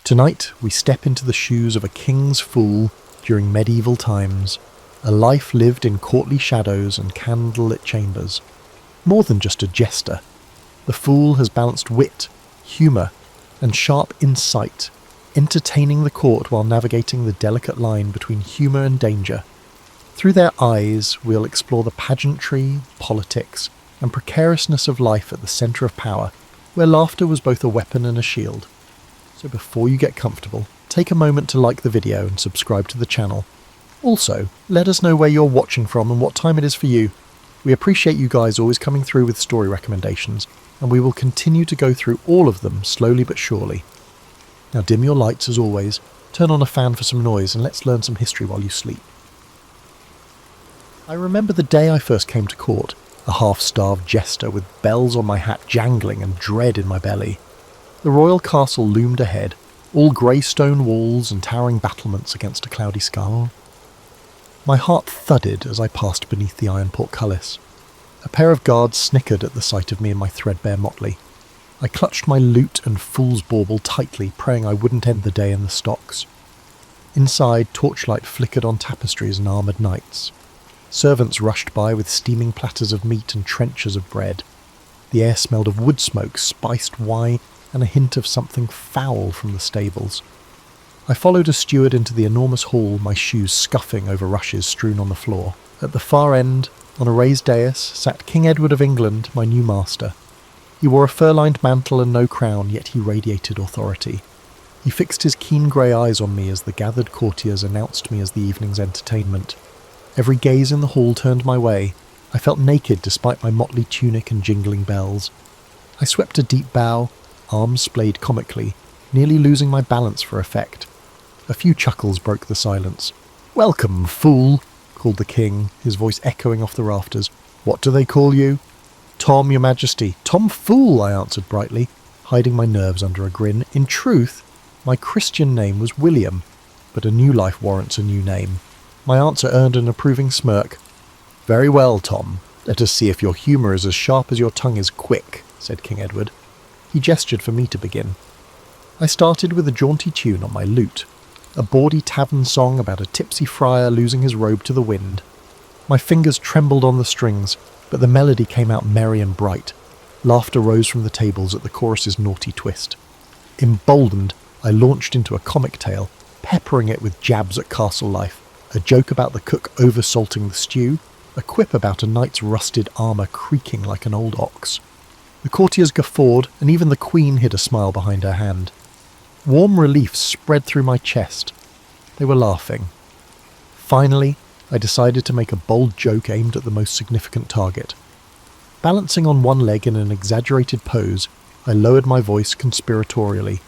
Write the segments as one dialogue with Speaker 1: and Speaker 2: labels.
Speaker 1: Tonight, we step into the shoes of a king's fool during medieval times, a life lived in courtly shadows and candlelit chambers. More than just a jester, the fool has balanced wit, humour, and sharp insight, entertaining the court while navigating the delicate line between humour and danger. Through their eyes, we'll explore the pageantry, politics, and precariousness of life at the centre of power, where laughter was both a weapon and a shield. So before you get comfortable, take a moment to like the video and subscribe to the channel. Also, let us know where you're watching from and what time it is for you. We appreciate you guys always coming through with story recommendations, and we will continue to go through all of them slowly but surely. Now dim your lights as always, turn on a fan for some noise, and let's learn some history while you sleep. I remember the day I first came to court, a half-starved jester with bells on my hat jangling and dread in my belly. The royal castle loomed ahead, all grey stone walls and towering battlements against a cloudy sky. My heart thudded as I passed beneath the iron portcullis. A pair of guards snickered at the sight of me in my threadbare motley. I clutched my lute and fool's bauble tightly, praying I wouldn't end the day in the stocks. Inside, torchlight flickered on tapestries and armoured knights. Servants rushed by with steaming platters of meat and trenchers of bread. The air smelled of wood smoke, spiced wine, and a hint of something foul from the stables. I followed a steward into the enormous hall, my shoes scuffing over rushes strewn on the floor. At the far end, on a raised dais, sat King Edward of England, my new master. He wore a fur-lined mantle and no crown, yet he radiated authority. He fixed his keen grey eyes on me as the gathered courtiers announced me as the evening's entertainment. Every gaze in the hall turned my way. I felt naked despite my motley tunic and jingling bells. I swept a deep bow, arms splayed comically, nearly losing my balance for effect. A few chuckles broke the silence. "Welcome, fool," called the king, his voice echoing off the rafters. "What do they call you?" "Tom, your majesty." "Tom Fool," I answered brightly, hiding my nerves under a grin. In truth, my Christian name was William, but a new life warrants a new name. My answer earned an approving smirk. "Very well, Tom. Let us see if your humour is as sharp as your tongue is quick," said King Edward. He gestured for me to begin. I started with a jaunty tune on my lute, a bawdy tavern song about a tipsy friar losing his robe to the wind. My fingers trembled on the strings, but the melody came out merry and bright. Laughter rose from the tables at the chorus's naughty twist. Emboldened, I launched into a comic tale, peppering it with jabs at castle life, a joke about the cook over-salting the stew, a quip about a knight's rusted armour creaking like an old ox. The courtiers guffawed, and even the queen hid a smile behind her hand. Warm relief spread through my chest. They were laughing. Finally, I decided to make a bold joke aimed at the most significant target. Balancing on one leg in an exaggerated pose, I lowered my voice conspiratorially.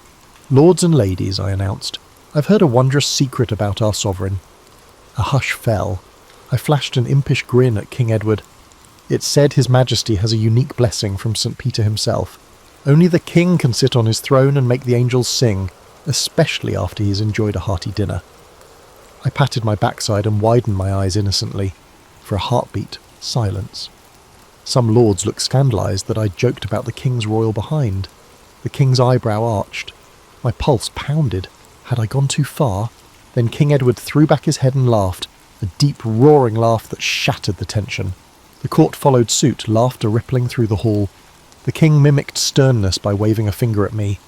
Speaker 1: "Lords and ladies," I announced, "I've heard a wondrous secret about our sovereign." A hush fell. I flashed an impish grin at King Edward. "It's said His Majesty has a unique blessing from St. Peter himself. Only the king can sit on his throne and make the angels sing, especially after he's enjoyed a hearty dinner." I patted my backside and widened my eyes innocently. For a heartbeat, silence. Some lords looked scandalised that I'd joked about the king's royal behind. The king's eyebrow arched. My pulse pounded. Had I gone too far? Then King Edward threw back his head and laughed, a deep roaring laugh that shattered the tension. The court followed suit, laughter rippling through the hall. The king mimicked sternness by waving a finger at me.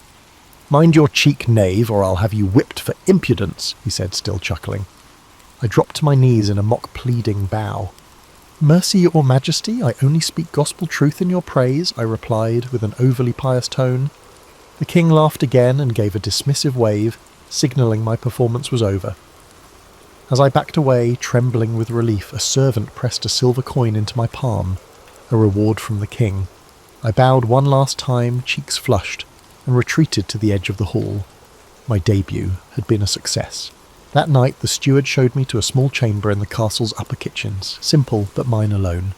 Speaker 1: "Mind your cheek, knave, or I'll have you whipped for impudence," he said, still chuckling. I dropped to my knees in a mock pleading bow. "Mercy, your majesty, I only speak gospel truth in your praise," I replied with an overly pious tone. The king laughed again and gave a dismissive wave, signalling my performance was over. As I backed away, trembling with relief, a servant pressed a silver coin into my palm, a reward from the king. I bowed one last time, cheeks flushed, and retreated to the edge of the hall. My debut had been a success. That night the steward showed me to a small chamber in the castle's upper kitchens, simple but mine alone.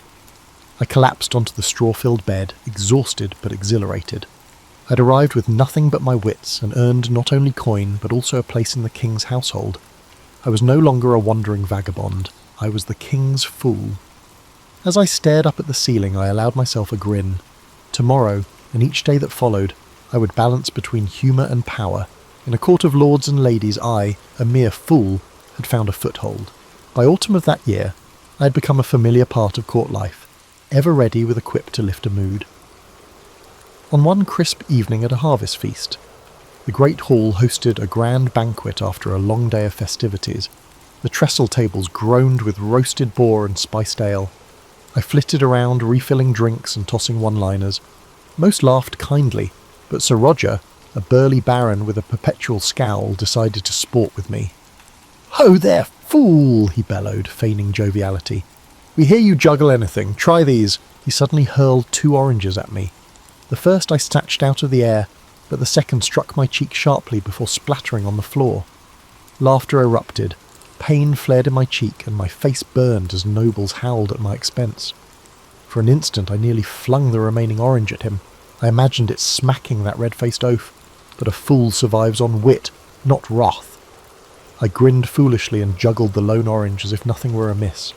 Speaker 1: I collapsed onto the straw-filled bed, exhausted but exhilarated. I'd arrived with nothing but my wits and earned not only coin but also a place in the king's household. I was no longer a wandering vagabond. I was the king's fool. As I stared up at the ceiling, I allowed myself a grin. Tomorrow, and each day that followed, I would balance between humour and power, In a court of lords and ladies I, a mere fool, had found a foothold. By autumn of that year, I had become a familiar part of court life, ever ready with a quip to lift a mood. On one crisp evening at a harvest feast, the great hall hosted a grand banquet after a long day of festivities. The trestle tables groaned with roasted boar and spiced ale. I flitted around, refilling drinks and tossing one-liners. Most laughed kindly, but Sir Roger, a burly baron with a perpetual scowl, decided to sport with me. "Ho there, fool!" he bellowed, feigning joviality. "We hear you juggle anything. Try these." He suddenly hurled 2 oranges at me. The first I snatched out of the air, but the second struck my cheek sharply before splattering on the floor. Laughter erupted. Pain flared in my cheek, and my face burned as nobles howled at my expense. For an instant I nearly flung the remaining orange at him. I imagined it smacking that red-faced oaf, but a fool survives on wit, not wrath. I grinned foolishly and juggled the lone orange as if nothing were amiss.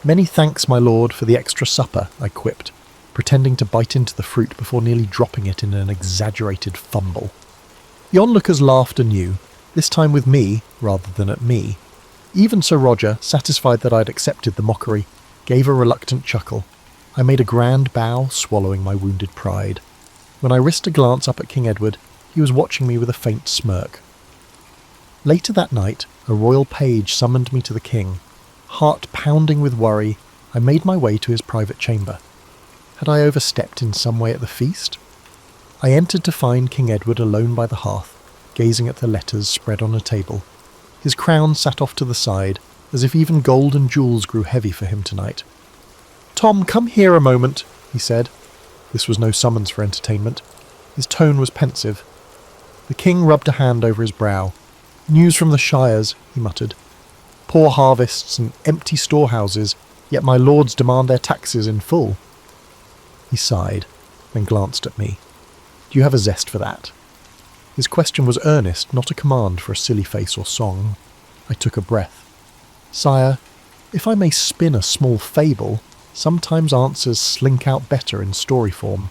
Speaker 1: "Many thanks, my lord, for the extra supper," I quipped, pretending to bite into the fruit before nearly dropping it in an exaggerated fumble. The onlookers laughed anew, this time with me rather than at me. Even Sir Roger, satisfied that I'd accepted the mockery, gave a reluctant chuckle. I made a grand bow, swallowing my wounded pride. When I risked a glance up at King Edward, he was watching me with a faint smirk. Later that night, a royal page summoned me to the king. Heart pounding with worry, I made my way to his private chamber. Had I overstepped in some way at the feast? I entered to find King Edward alone by the hearth, gazing at the letters spread on a table. His crown sat off to the side, as if even gold and jewels grew heavy for him tonight. "Tom, come here a moment," he said. This was no summons for entertainment. His tone was pensive. The king rubbed a hand over his brow. "News from the shires," he muttered. "Poor harvests and empty storehouses, yet my lords demand their taxes in full." He sighed, then glanced at me. "Do you have a zest for that?" His question was earnest, not a command for a silly face or song. I took a breath. "Sire, if I may spin a small fable, sometimes answers slink out better in story form."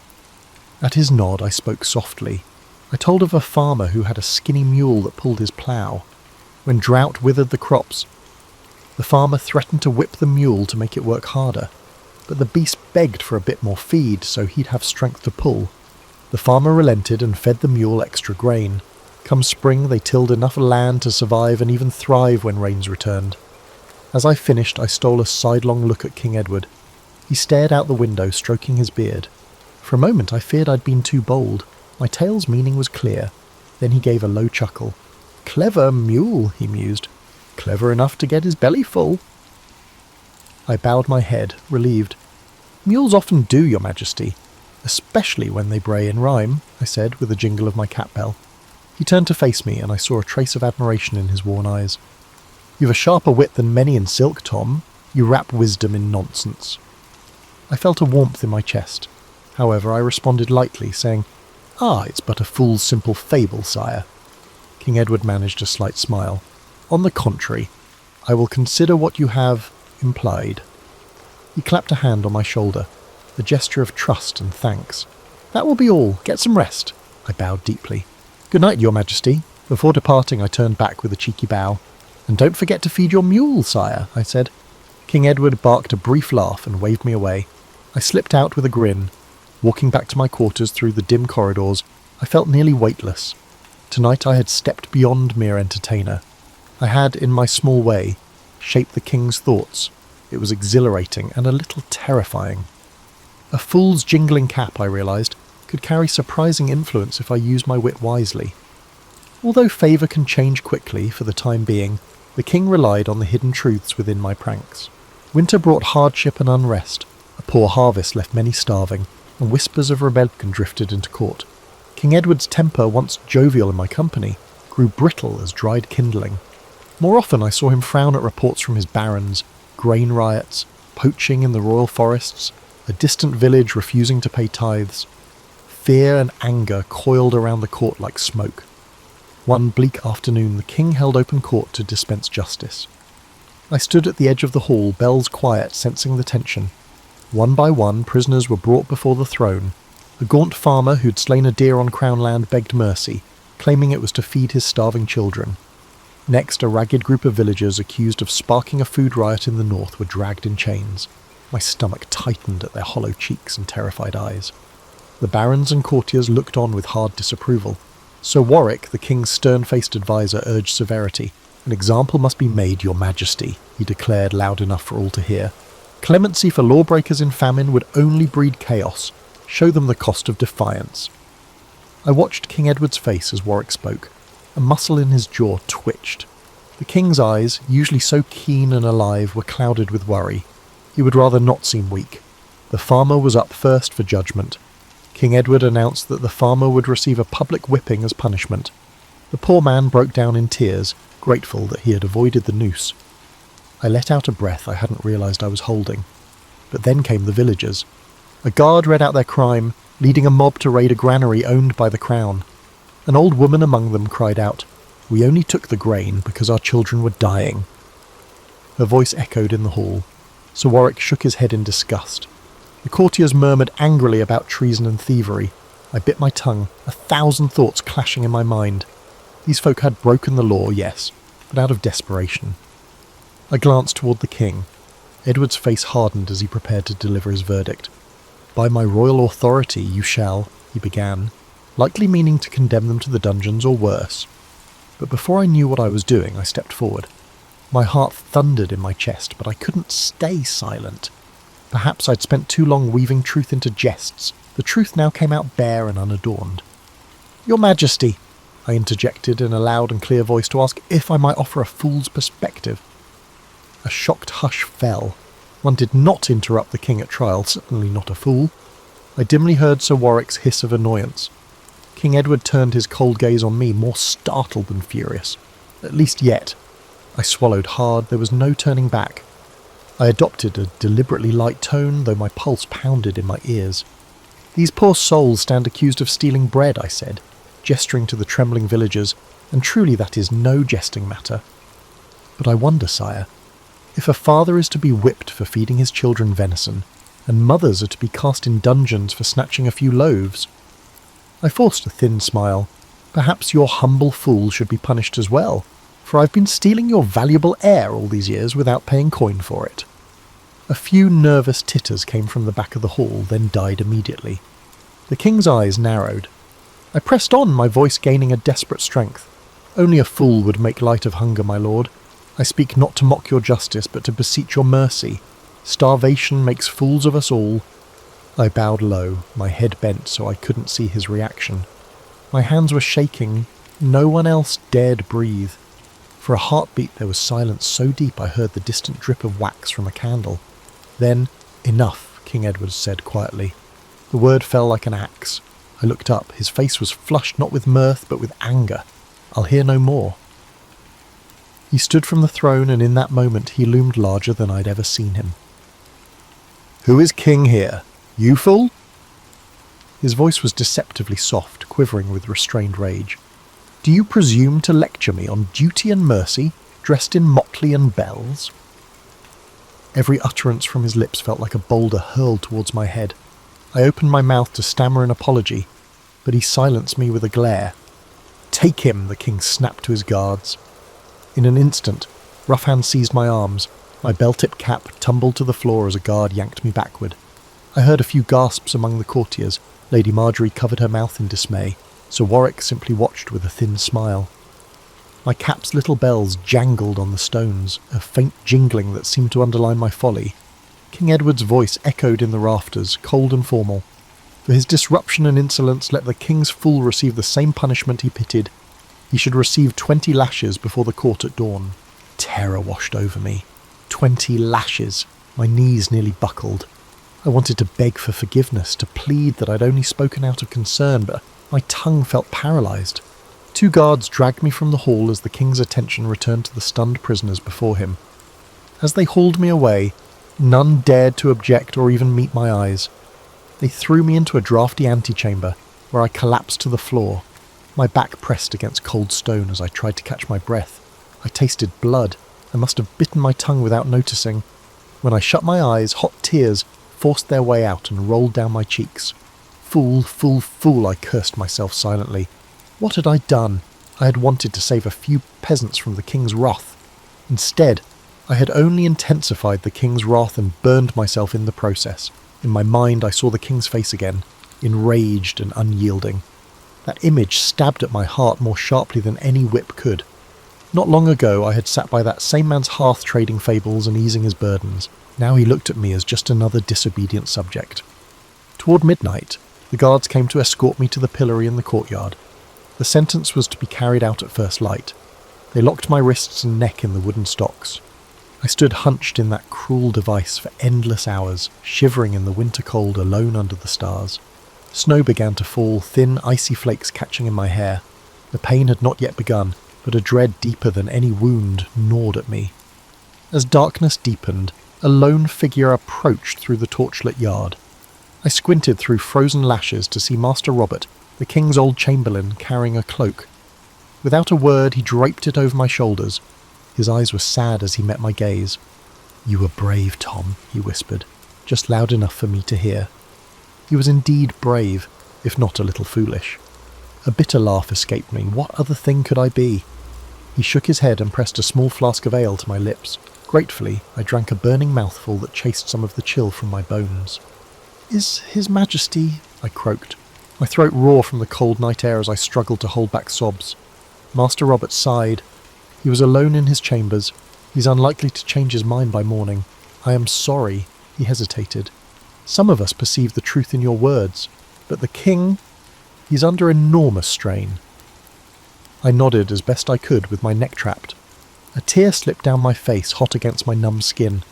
Speaker 1: At his nod, I spoke softly. I told of a farmer who had a skinny mule that pulled his plough. When drought withered the crops, the farmer threatened to whip the mule to make it work harder, but the beast begged for a bit more feed so he'd have strength to pull. The farmer relented and fed the mule extra grain. Come spring, they tilled enough land to survive and even thrive when rains returned. As I finished, I stole a sidelong look at King Edward. He stared out the window, stroking his beard. For a moment I feared I'd been too bold. My tale's meaning was clear. Then he gave a low chuckle. "Clever mule," he mused. "Clever enough to get his belly full." I bowed my head, relieved. "Mules often do, your majesty, especially when they bray in rhyme," I said with a jingle of my cat bell. He turned to face me, and I saw a trace of admiration in his worn eyes. "You've a sharper wit than many in silk, Tom. You wrap wisdom in nonsense." I felt a warmth in my chest. However, I responded lightly, saying, "It's but a fool's simple fable, sire." King Edward managed a slight smile. "On the contrary, I will consider what you have implied." He clapped a hand on my shoulder, a gesture of trust and thanks. "That will be all. Get some rest." I bowed deeply. "Good night, your majesty." Before departing, I turned back with a cheeky bow. "And don't forget to feed your mule, sire," I said. King Edward barked a brief laugh and waved me away. I slipped out with a grin. Walking back to my quarters through the dim corridors, I felt nearly weightless. Tonight I had stepped beyond mere entertainer. I had, in my small way, shaped the king's thoughts. It was exhilarating and a little terrifying. A fool's jingling cap, I realised, could carry surprising influence if I used my wit wisely. Although favour can change quickly for the time being, the king relied on the hidden truths within my pranks. Winter brought hardship and unrest. A poor harvest left many starving, and whispers of rebellion drifted into court. King Edward's temper, once jovial in my company, grew brittle as dried kindling. More often I saw him frown at reports from his barons, grain riots, poaching in the royal forests, a distant village refusing to pay tithes. Fear and anger coiled around the court like smoke. One bleak afternoon the king held open court to dispense justice. I stood at the edge of the hall, bells quiet, sensing the tension. One by one, prisoners were brought before the throne. A gaunt farmer who'd slain a deer on Crown land begged mercy, claiming it was to feed his starving children. Next, a ragged group of villagers accused of sparking a food riot in the north were dragged in chains. My stomach tightened at their hollow cheeks and terrified eyes. The barons and courtiers looked on with hard disapproval. Sir Warwick, the king's stern-faced adviser, urged severity. "An example must be made, your majesty," he declared loud enough for all to hear. "Clemency for lawbreakers in famine would only breed chaos. Show them the cost of defiance." I watched King Edward's face as Warwick spoke. A muscle in his jaw twitched. The king's eyes, usually so keen and alive, were clouded with worry. He would rather not seem weak. The farmer was up first for judgment. King Edward announced that the farmer would receive a public whipping as punishment. The poor man broke down in tears, grateful that he had avoided the noose. I let out a breath I hadn't realised I was holding. But then came the villagers. A guard read out their crime, leading a mob to raid a granary owned by the crown. An old woman among them cried out, "We only took the grain because our children were dying." Her voice echoed in the hall. Sir Warwick shook his head in disgust. The courtiers murmured angrily about treason and thievery. I bit my tongue, 1,000 thoughts clashing in my mind. These folk had broken the law, yes, but out of desperation. I glanced toward the king. Edward's face hardened as he prepared to deliver his verdict. "By my royal authority you shall," he began, likely meaning to condemn them to the dungeons or worse. But before I knew what I was doing, I stepped forward. My heart thundered in my chest, but I couldn't stay silent. Perhaps I'd spent too long weaving truth into jests. The truth now came out bare and unadorned. "Your Majesty," I interjected in a loud and clear voice to ask if I might offer a fool's perspective. A shocked hush fell. One did not interrupt the king at trial, certainly not a fool. I dimly heard Sir Warwick's hiss of annoyance. King Edward turned his cold gaze on me, more startled than furious. At least yet. I swallowed hard. There was no turning back. I adopted a deliberately light tone, though my pulse pounded in my ears. "These poor souls stand accused of stealing bread," I said, gesturing to the trembling villagers, "and truly that is no jesting matter. But I wonder, sire, if a father is to be whipped for feeding his children venison, and mothers are to be cast in dungeons for snatching a few loaves." I forced a thin smile. "Perhaps your humble fool should be punished as well, for I've been stealing your valuable air all these years without paying coin for it." A few nervous titters came from the back of the hall, then died immediately. The king's eyes narrowed. I pressed on, my voice gaining a desperate strength. "Only a fool would make light of hunger, my lord. I speak not to mock your justice, but to beseech your mercy. Starvation makes fools of us all." I bowed low, my head bent so I couldn't see his reaction. My hands were shaking. No one else dared breathe. For a heartbeat there was silence so deep I heard the distant drip of wax from a candle. Then, "Enough," King Edward said quietly. The word fell like an axe. I looked up. His face was flushed not with mirth but with anger. "I'll hear no more." He stood from the throne, and in that moment he loomed larger than I'd ever seen him. "Who is king here? You fool?" His voice was deceptively soft, quivering with restrained rage. "Do you presume to lecture me on duty and mercy, dressed in motley and bells?" Every utterance from his lips felt like a boulder hurled towards my head. I opened my mouth to stammer an apology, but he silenced me with a glare. "Take him," the king snapped to his guards. In an instant, rough hands seized my arms. My bell-tip cap tumbled to the floor as a guard yanked me backward. I heard a few gasps among the courtiers. Lady Marjorie covered her mouth in dismay. Sir Warwick simply watched with a thin smile. My cap's little bells jangled on the stones, a faint jingling that seemed to underline my folly. King Edward's voice echoed in the rafters, cold and formal. For his disruption and insolence, let the king's fool receive the same punishment he pitied. He should receive 20 lashes before the court at dawn. Terror washed over me. 20 lashes. My knees nearly buckled. I wanted to beg for forgiveness, to plead that I'd only spoken out of concern, but my tongue felt paralysed. 2 guards dragged me from the hall as the king's attention returned to the stunned prisoners before him. As they hauled me away, none dared to object or even meet my eyes. They threw me into a draughty antechamber, where I collapsed to the floor, my back pressed against cold stone as I tried to catch my breath. I tasted blood. I must have bitten my tongue without noticing. When I shut my eyes, hot tears forced their way out and rolled down my cheeks. Fool, fool, fool, I cursed myself silently. What had I done? I had wanted to save a few peasants from the king's wrath. Instead, I had only intensified the king's wrath and burned myself in the process. In my mind, I saw the king's face again, enraged and unyielding. That image stabbed at my heart more sharply than any whip could. Not long ago, I had sat by that same man's hearth trading fables and easing his burdens. Now he looked at me as just another disobedient subject. Toward midnight, the guards came to escort me to the pillory in the courtyard. The sentence was to be carried out at first light. They locked my wrists and neck in the wooden stocks. I stood hunched in that cruel device for endless hours, shivering in the winter cold alone under the stars. Snow began to fall, thin, icy flakes catching in my hair. The pain had not yet begun, but a dread deeper than any wound gnawed at me. As darkness deepened, a lone figure approached through the torchlit yard. I squinted through frozen lashes to see Master Robert, the king's old chamberlain, carrying a cloak. Without a word, he draped it over my shoulders. His eyes were sad as he met my gaze. "You were brave, Tom," he whispered, just loud enough for me to hear. He was indeed brave, if not a little foolish. A bitter laugh escaped me. What other thing could I be? He shook his head and pressed a small flask of ale to my lips. Gratefully, I drank a burning mouthful that chased some of the chill from my bones. "Is His Majesty—" I croaked, my throat raw from the cold night air as I struggled to hold back sobs. Master Robert sighed. He was alone in his chambers. He's unlikely to change his mind by morning. "I am sorry," he hesitated. "Some of us perceive the truth in your words, but the king, he's under enormous strain." I nodded as best I could with my neck trapped. A tear slipped down my face, hot against my numb skin.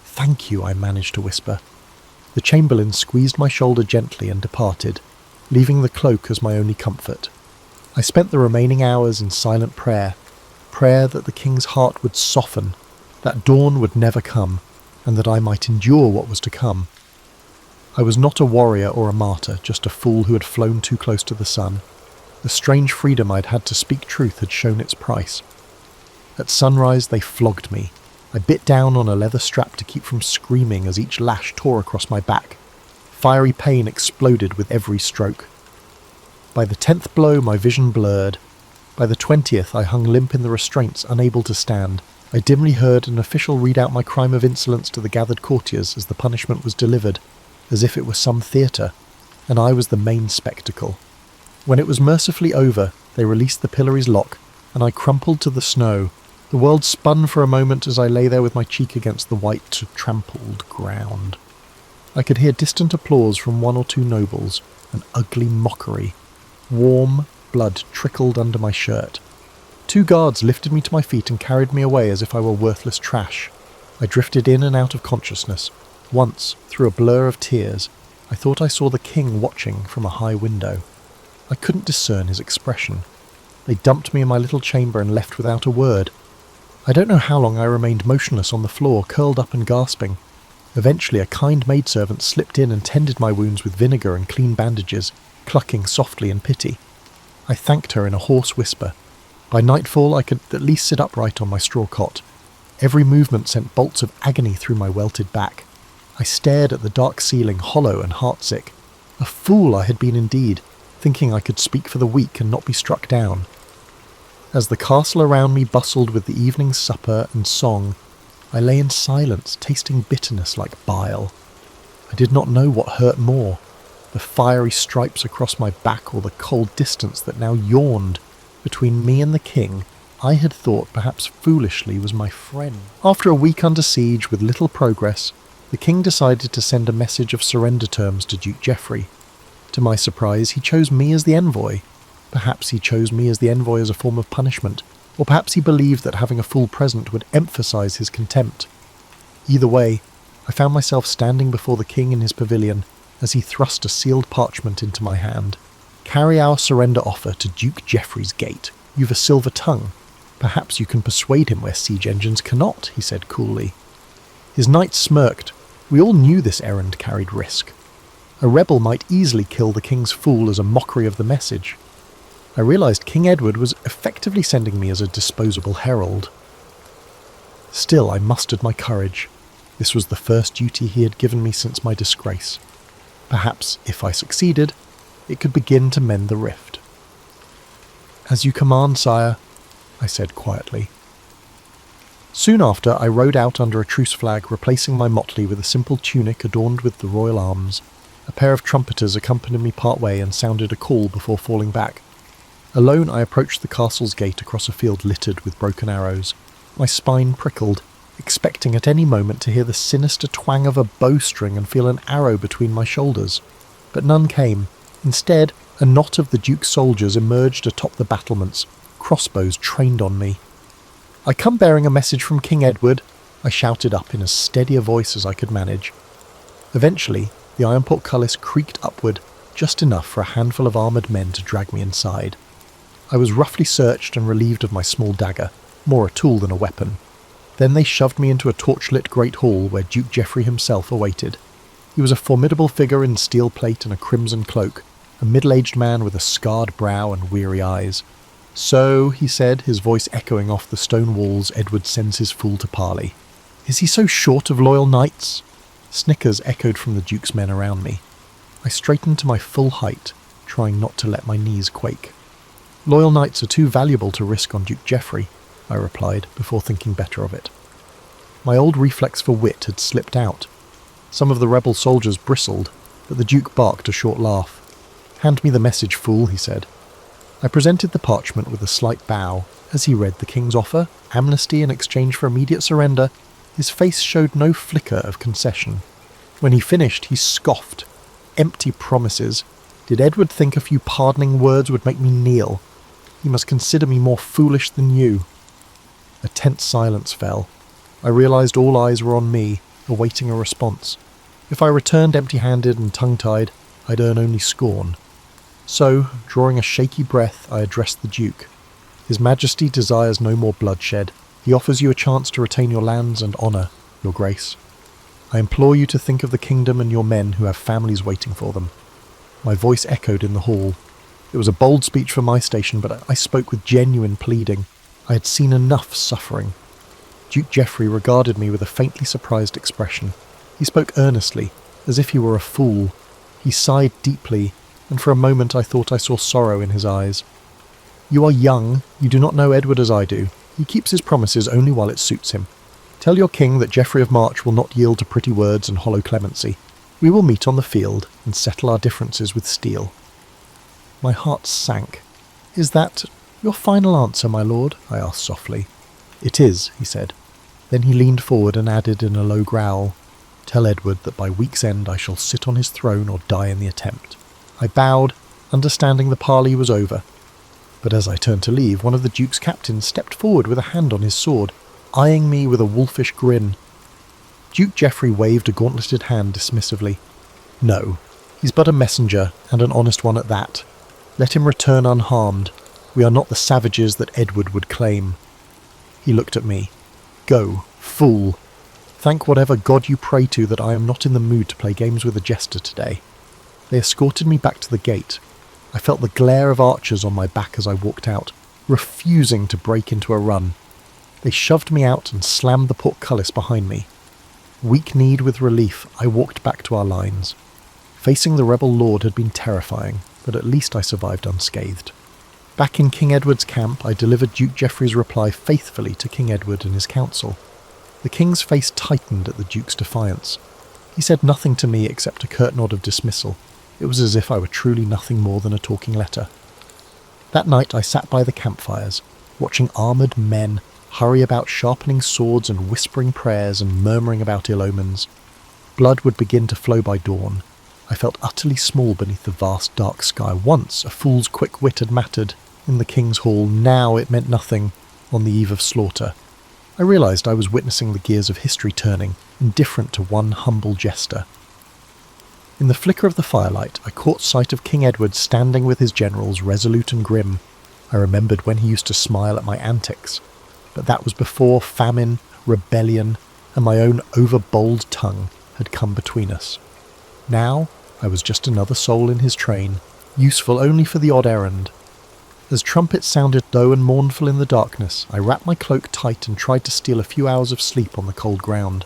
Speaker 1: "Thank you," I managed to whisper. The chamberlain squeezed my shoulder gently and departed, leaving the cloak as my only comfort. I spent the remaining hours in silent prayer that the king's heart would soften, that dawn would never come, and that I might endure what was to come. I was not a warrior or a martyr, just a fool who had flown too close to the sun. The strange freedom I'd had to speak truth had shown its price. At sunrise they flogged me. I bit down on a leather strap to keep from screaming as each lash tore across my back. Fiery pain exploded with every stroke. By the 10th blow my vision blurred. By the 20th I hung limp in the restraints, unable to stand. I dimly heard an official read out my crime of insolence to the gathered courtiers as the punishment was delivered, as if it were some theatre, and I was the main spectacle. When it was mercifully over, they released the pillory's lock, and I crumpled to the snow. The world spun for a moment as I lay there with my cheek against the white, trampled ground. I could hear distant applause from one or two nobles, an ugly mockery. Warm blood trickled under my shirt. 2 guards lifted me to my feet and carried me away as if I were worthless trash. I drifted in and out of consciousness. Once, through a blur of tears, I thought I saw the king watching from a high window. I couldn't discern his expression. They dumped me in my little chamber and left without a word. I don't know how long I remained motionless on the floor, curled up and gasping. Eventually a kind maidservant slipped in and tended my wounds with vinegar and clean bandages, clucking softly in pity. I thanked her in a hoarse whisper. By nightfall I could at least sit upright on my straw cot. Every movement sent bolts of agony through my welted back. I stared at the dark ceiling, hollow and heartsick. A fool I had been indeed, thinking I could speak for the weak and not be struck down. As the castle around me bustled with the evening supper and song, I lay in silence, tasting bitterness like bile. I did not know what hurt more, the fiery stripes across my back or the cold distance that now yawned between me and the king I had thought perhaps foolishly was my friend. After a week under siege with little progress, the king decided to send a message of surrender terms to Duke Geoffrey. To my surprise, he chose me as the envoy. Perhaps he chose me as the envoy as a form of punishment, or perhaps he believed that having a fool present would emphasize his contempt. Either way, I found myself standing before the king in his pavilion as he thrust a sealed parchment into my hand. "Carry our surrender offer to Duke Geoffrey's gate. You've a silver tongue. Perhaps you can persuade him where siege engines cannot," he said coolly. His knights smirked. We all knew this errand carried risk. A rebel might easily kill the king's fool as a mockery of the message. I realized King Edward was effectively sending me as a disposable herald. Still, I mustered my courage. This was the first duty he had given me since my disgrace. Perhaps, if I succeeded, it could begin to mend the rift. "As you command, sire," I said quietly. Soon after, I rode out under a truce flag, replacing my motley with a simple tunic adorned with the royal arms. A pair of trumpeters accompanied me part way and sounded a call before falling back. Alone, I approached the castle's gate across a field littered with broken arrows. My spine prickled, expecting at any moment to hear the sinister twang of a bowstring and feel an arrow between my shoulders. But none came. Instead, a knot of the Duke's soldiers emerged atop the battlements, crossbows trained on me. "I come bearing a message from King Edward," I shouted up in as steady a voice as I could manage. Eventually, the iron portcullis creaked upward, just enough for a handful of armoured men to drag me inside. I was roughly searched and relieved of my small dagger, more a tool than a weapon. Then they shoved me into a torchlit great hall where Duke Geoffrey himself awaited. He was a formidable figure in steel plate and a crimson cloak, a middle-aged man with a scarred brow and weary eyes. "So," he said, his voice echoing off the stone walls, "Edward sends his fool to parley. Is he so short of loyal knights?" Snickers echoed from the Duke's men around me. I straightened to my full height, trying not to let my knees quake. "Loyal knights are too valuable to risk on Duke Geoffrey," I replied, before thinking better of it. My old reflex for wit had slipped out. Some of the rebel soldiers bristled, but the Duke barked a short laugh. "Hand me the message, fool," he said. I presented the parchment with a slight bow. As he read the king's offer, amnesty in exchange for immediate surrender, his face showed no flicker of concession. When he finished, he scoffed. "Empty promises. Did Edward think a few pardoning words would make me kneel? He must consider me more foolish than you." A tense silence fell. I realised all eyes were on me, awaiting a response. If I returned empty-handed and tongue-tied, I'd earn only scorn. So, drawing a shaky breath, I addressed the Duke. "His Majesty desires no more bloodshed. He offers you a chance to retain your lands and honour, Your Grace. I implore you to think of the kingdom and your men who have families waiting for them." My voice echoed in the hall. It was a bold speech for my station, but I spoke with genuine pleading. I had seen enough suffering. Duke Geoffrey regarded me with a faintly surprised expression. He spoke earnestly, as if he were a fool. He sighed deeply, and for a moment I thought I saw sorrow in his eyes. "You are young. You do not know Edward as I do. He keeps his promises only while it suits him. Tell your king that Geoffrey of March will not yield to pretty words and hollow clemency. We will meet on the field and settle our differences with steel." My heart sank. "Is that your final answer, my lord?" I asked softly. "It is," he said. Then he leaned forward and added in a low growl, "Tell Edward that by week's end I shall sit on his throne or die in the attempt." I bowed, understanding the parley was over. But as I turned to leave, one of the Duke's captains stepped forward with a hand on his sword, eyeing me with a wolfish grin. Duke Geoffrey waved a gauntleted hand dismissively. "No, he's but a messenger, and an honest one at that. Let him return unharmed. We are not the savages that Edward would claim." He looked at me. "Go, fool. Thank whatever god you pray to that I am not in the mood to play games with a jester today." They escorted me back to the gate. I felt the glare of archers on my back as I walked out, refusing to break into a run. They shoved me out and slammed the portcullis behind me. Weak-kneed with relief, I walked back to our lines. Facing the rebel lord had been terrifying, but at least I survived unscathed. Back in King Edward's camp, I delivered Duke Geoffrey's reply faithfully to King Edward and his council. The king's face tightened at the Duke's defiance. He said nothing to me except a curt nod of dismissal. It was as if I were truly nothing more than a talking letter. That night I sat by the campfires, watching armoured men hurry about sharpening swords and whispering prayers and murmuring about ill omens. Blood would begin to flow by dawn. I felt utterly small beneath the vast dark sky. Once a fool's quick wit had mattered in the king's hall, now it meant nothing on the eve of slaughter. I realised I was witnessing the gears of history turning, indifferent to one humble jester. In the flicker of the firelight, I caught sight of King Edward standing with his generals, resolute and grim. I remembered when he used to smile at my antics, but that was before famine, rebellion, and my own over-bold tongue had come between us. Now, I was just another soul in his train, useful only for the odd errand. As trumpets sounded low and mournful in the darkness, I wrapped my cloak tight and tried to steal a few hours of sleep on the cold ground.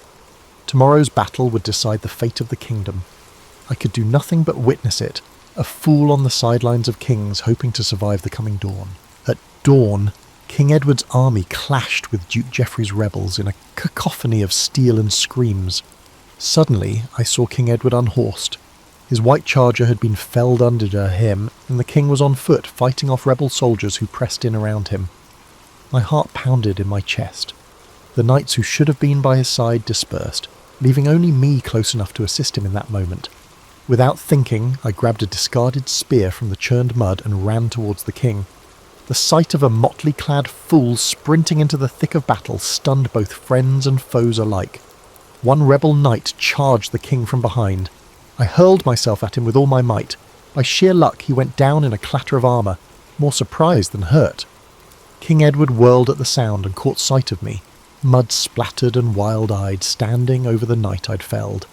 Speaker 1: Tomorrow's battle would decide the fate of the kingdom. I could do nothing but witness it, a fool on the sidelines of kings hoping to survive the coming dawn. At dawn, King Edward's army clashed with Duke Geoffrey's rebels in a cacophony of steel and screams. Suddenly, I saw King Edward unhorsed. His white charger had been felled under him, and the king was on foot fighting off rebel soldiers who pressed in around him. My heart pounded in my chest. The knights who should have been by his side dispersed, leaving only me close enough to assist him in that moment. Without thinking, I grabbed a discarded spear from the churned mud and ran towards the king. The sight of a motley-clad fool sprinting into the thick of battle stunned both friends and foes alike. One rebel knight charged the king from behind. I hurled myself at him with all my might. By sheer luck, he went down in a clatter of armour, more surprised than hurt. King Edward whirled at the sound and caught sight of me, mud-splattered and wild-eyed, standing over the knight I'd felled.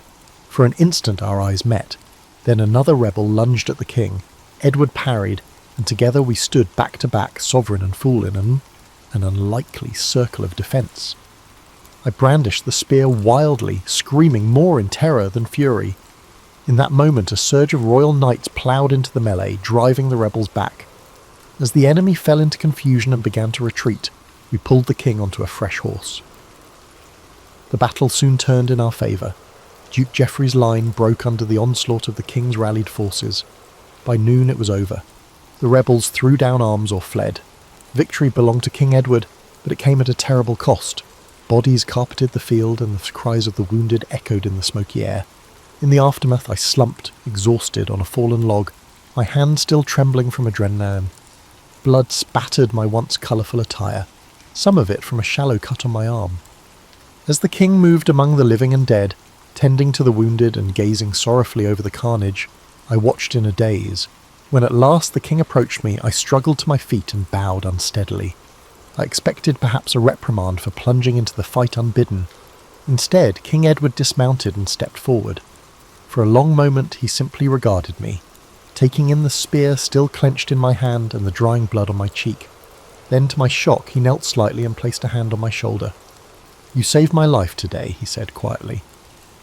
Speaker 1: For an instant our eyes met. Then another rebel lunged at the king. Edward parried, and together we stood back to back, sovereign and fool, in an unlikely circle of defence. I brandished the spear wildly, screaming more in terror than fury. In that moment a surge of royal knights ploughed into the melee, driving the rebels back. As the enemy fell into confusion and began to retreat, we pulled the king onto a fresh horse. The battle soon turned in our favour. Duke Geoffrey's line broke under the onslaught of the king's rallied forces. By noon it was over. The rebels threw down arms or fled. Victory belonged to King Edward, but it came at a terrible cost. Bodies carpeted the field, and the cries of the wounded echoed in the smoky air. In the aftermath I slumped, exhausted, on a fallen log, my hand still trembling from adrenaline. Blood spattered my once colourful attire, some of it from a shallow cut on my arm. As the king moved among the living and dead, tending to the wounded and gazing sorrowfully over the carnage, I watched in a daze. When at last the king approached me, I struggled to my feet and bowed unsteadily. I expected perhaps a reprimand for plunging into the fight unbidden. Instead, King Edward dismounted and stepped forward. For a long moment he simply regarded me, taking in the spear still clenched in my hand and the drying blood on my cheek. Then, to my shock, he knelt slightly and placed a hand on my shoulder. "You saved my life today," he said quietly.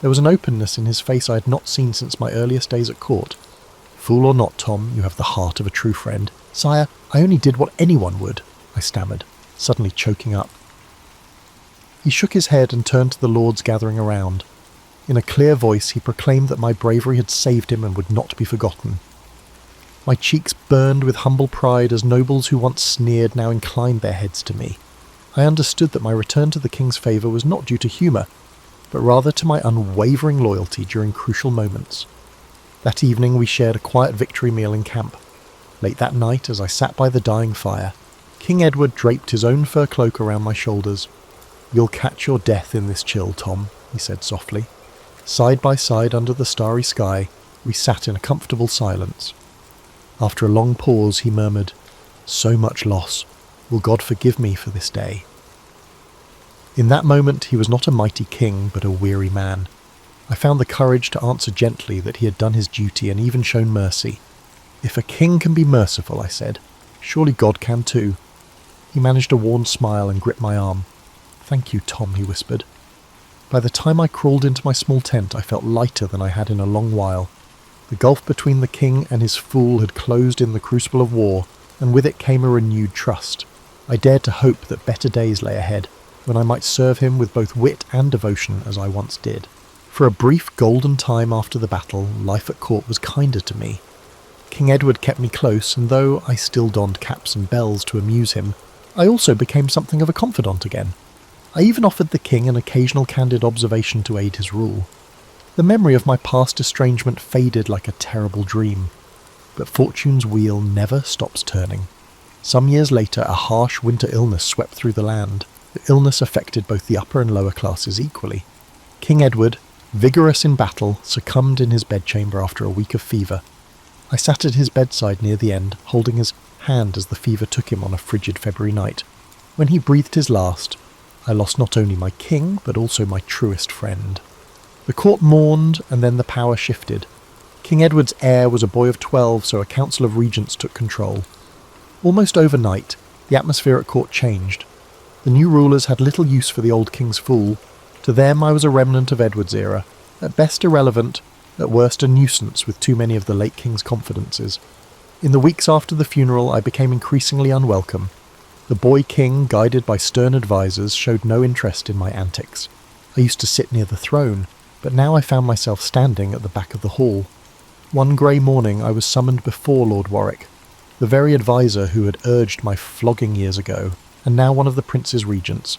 Speaker 1: There was an openness in his face I had not seen since my earliest days at court. "Fool or not, Tom, you have the heart of a true friend." "Sire, I only did what anyone would," I stammered, suddenly choking up. He shook his head and turned to the lords gathering around. In a clear voice he proclaimed that my bravery had saved him and would not be forgotten. My cheeks burned with humble pride as nobles who once sneered now inclined their heads to me. I understood that my return to the king's favour was not due to humour, but rather to my unwavering loyalty during crucial moments. That evening we shared a quiet victory meal in camp. Late that night, as I sat by the dying fire, King Edward draped his own fur cloak around my shoulders. "You'll catch your death in this chill, Tom," he said softly. Side by side under the starry sky, we sat in a comfortable silence. After a long pause, he murmured, "So much loss. Will God forgive me for this day?" In that moment he was not a mighty king, but a weary man. I found the courage to answer gently that he had done his duty and even shown mercy. "If a king can be merciful," I said, "surely God can too." He managed a worn smile and gripped my arm. "Thank you, Tom," he whispered. By the time I crawled into my small tent, I felt lighter than I had in a long while. The gulf between the king and his fool had closed in the crucible of war, and with it came a renewed trust. I dared to hope that better days lay ahead, when I might serve him with both wit and devotion as I once did. For a brief golden time after the battle, life at court was kinder to me. King Edward kept me close, and though I still donned caps and bells to amuse him, I also became something of a confidant again. I even offered the king an occasional candid observation to aid his rule. The memory of my past estrangement faded like a terrible dream. But fortune's wheel never stops turning. Some years later, a harsh winter illness swept through the land. The illness affected both the upper and lower classes equally. King Edward, vigorous in battle, succumbed in his bedchamber after a week of fever. I sat at his bedside near the end, holding his hand as the fever took him on a frigid February night. When he breathed his last, I lost not only my king, but also my truest friend. The court mourned, and then the power shifted. King Edward's heir was a boy of 12, so a council of regents took control. Almost overnight, the atmosphere at court changed. The new rulers had little use for the old king's fool. To them I was a remnant of Edward's era, at best irrelevant, at worst a nuisance with too many of the late king's confidences. In the weeks after the funeral, I became increasingly unwelcome. The boy king, guided by stern advisors, showed no interest in my antics. I used to sit near the throne, but now I found myself standing at the back of the hall. One grey morning I was summoned before Lord Warwick, the very adviser who had urged my flogging years ago, and now one of the prince's regents.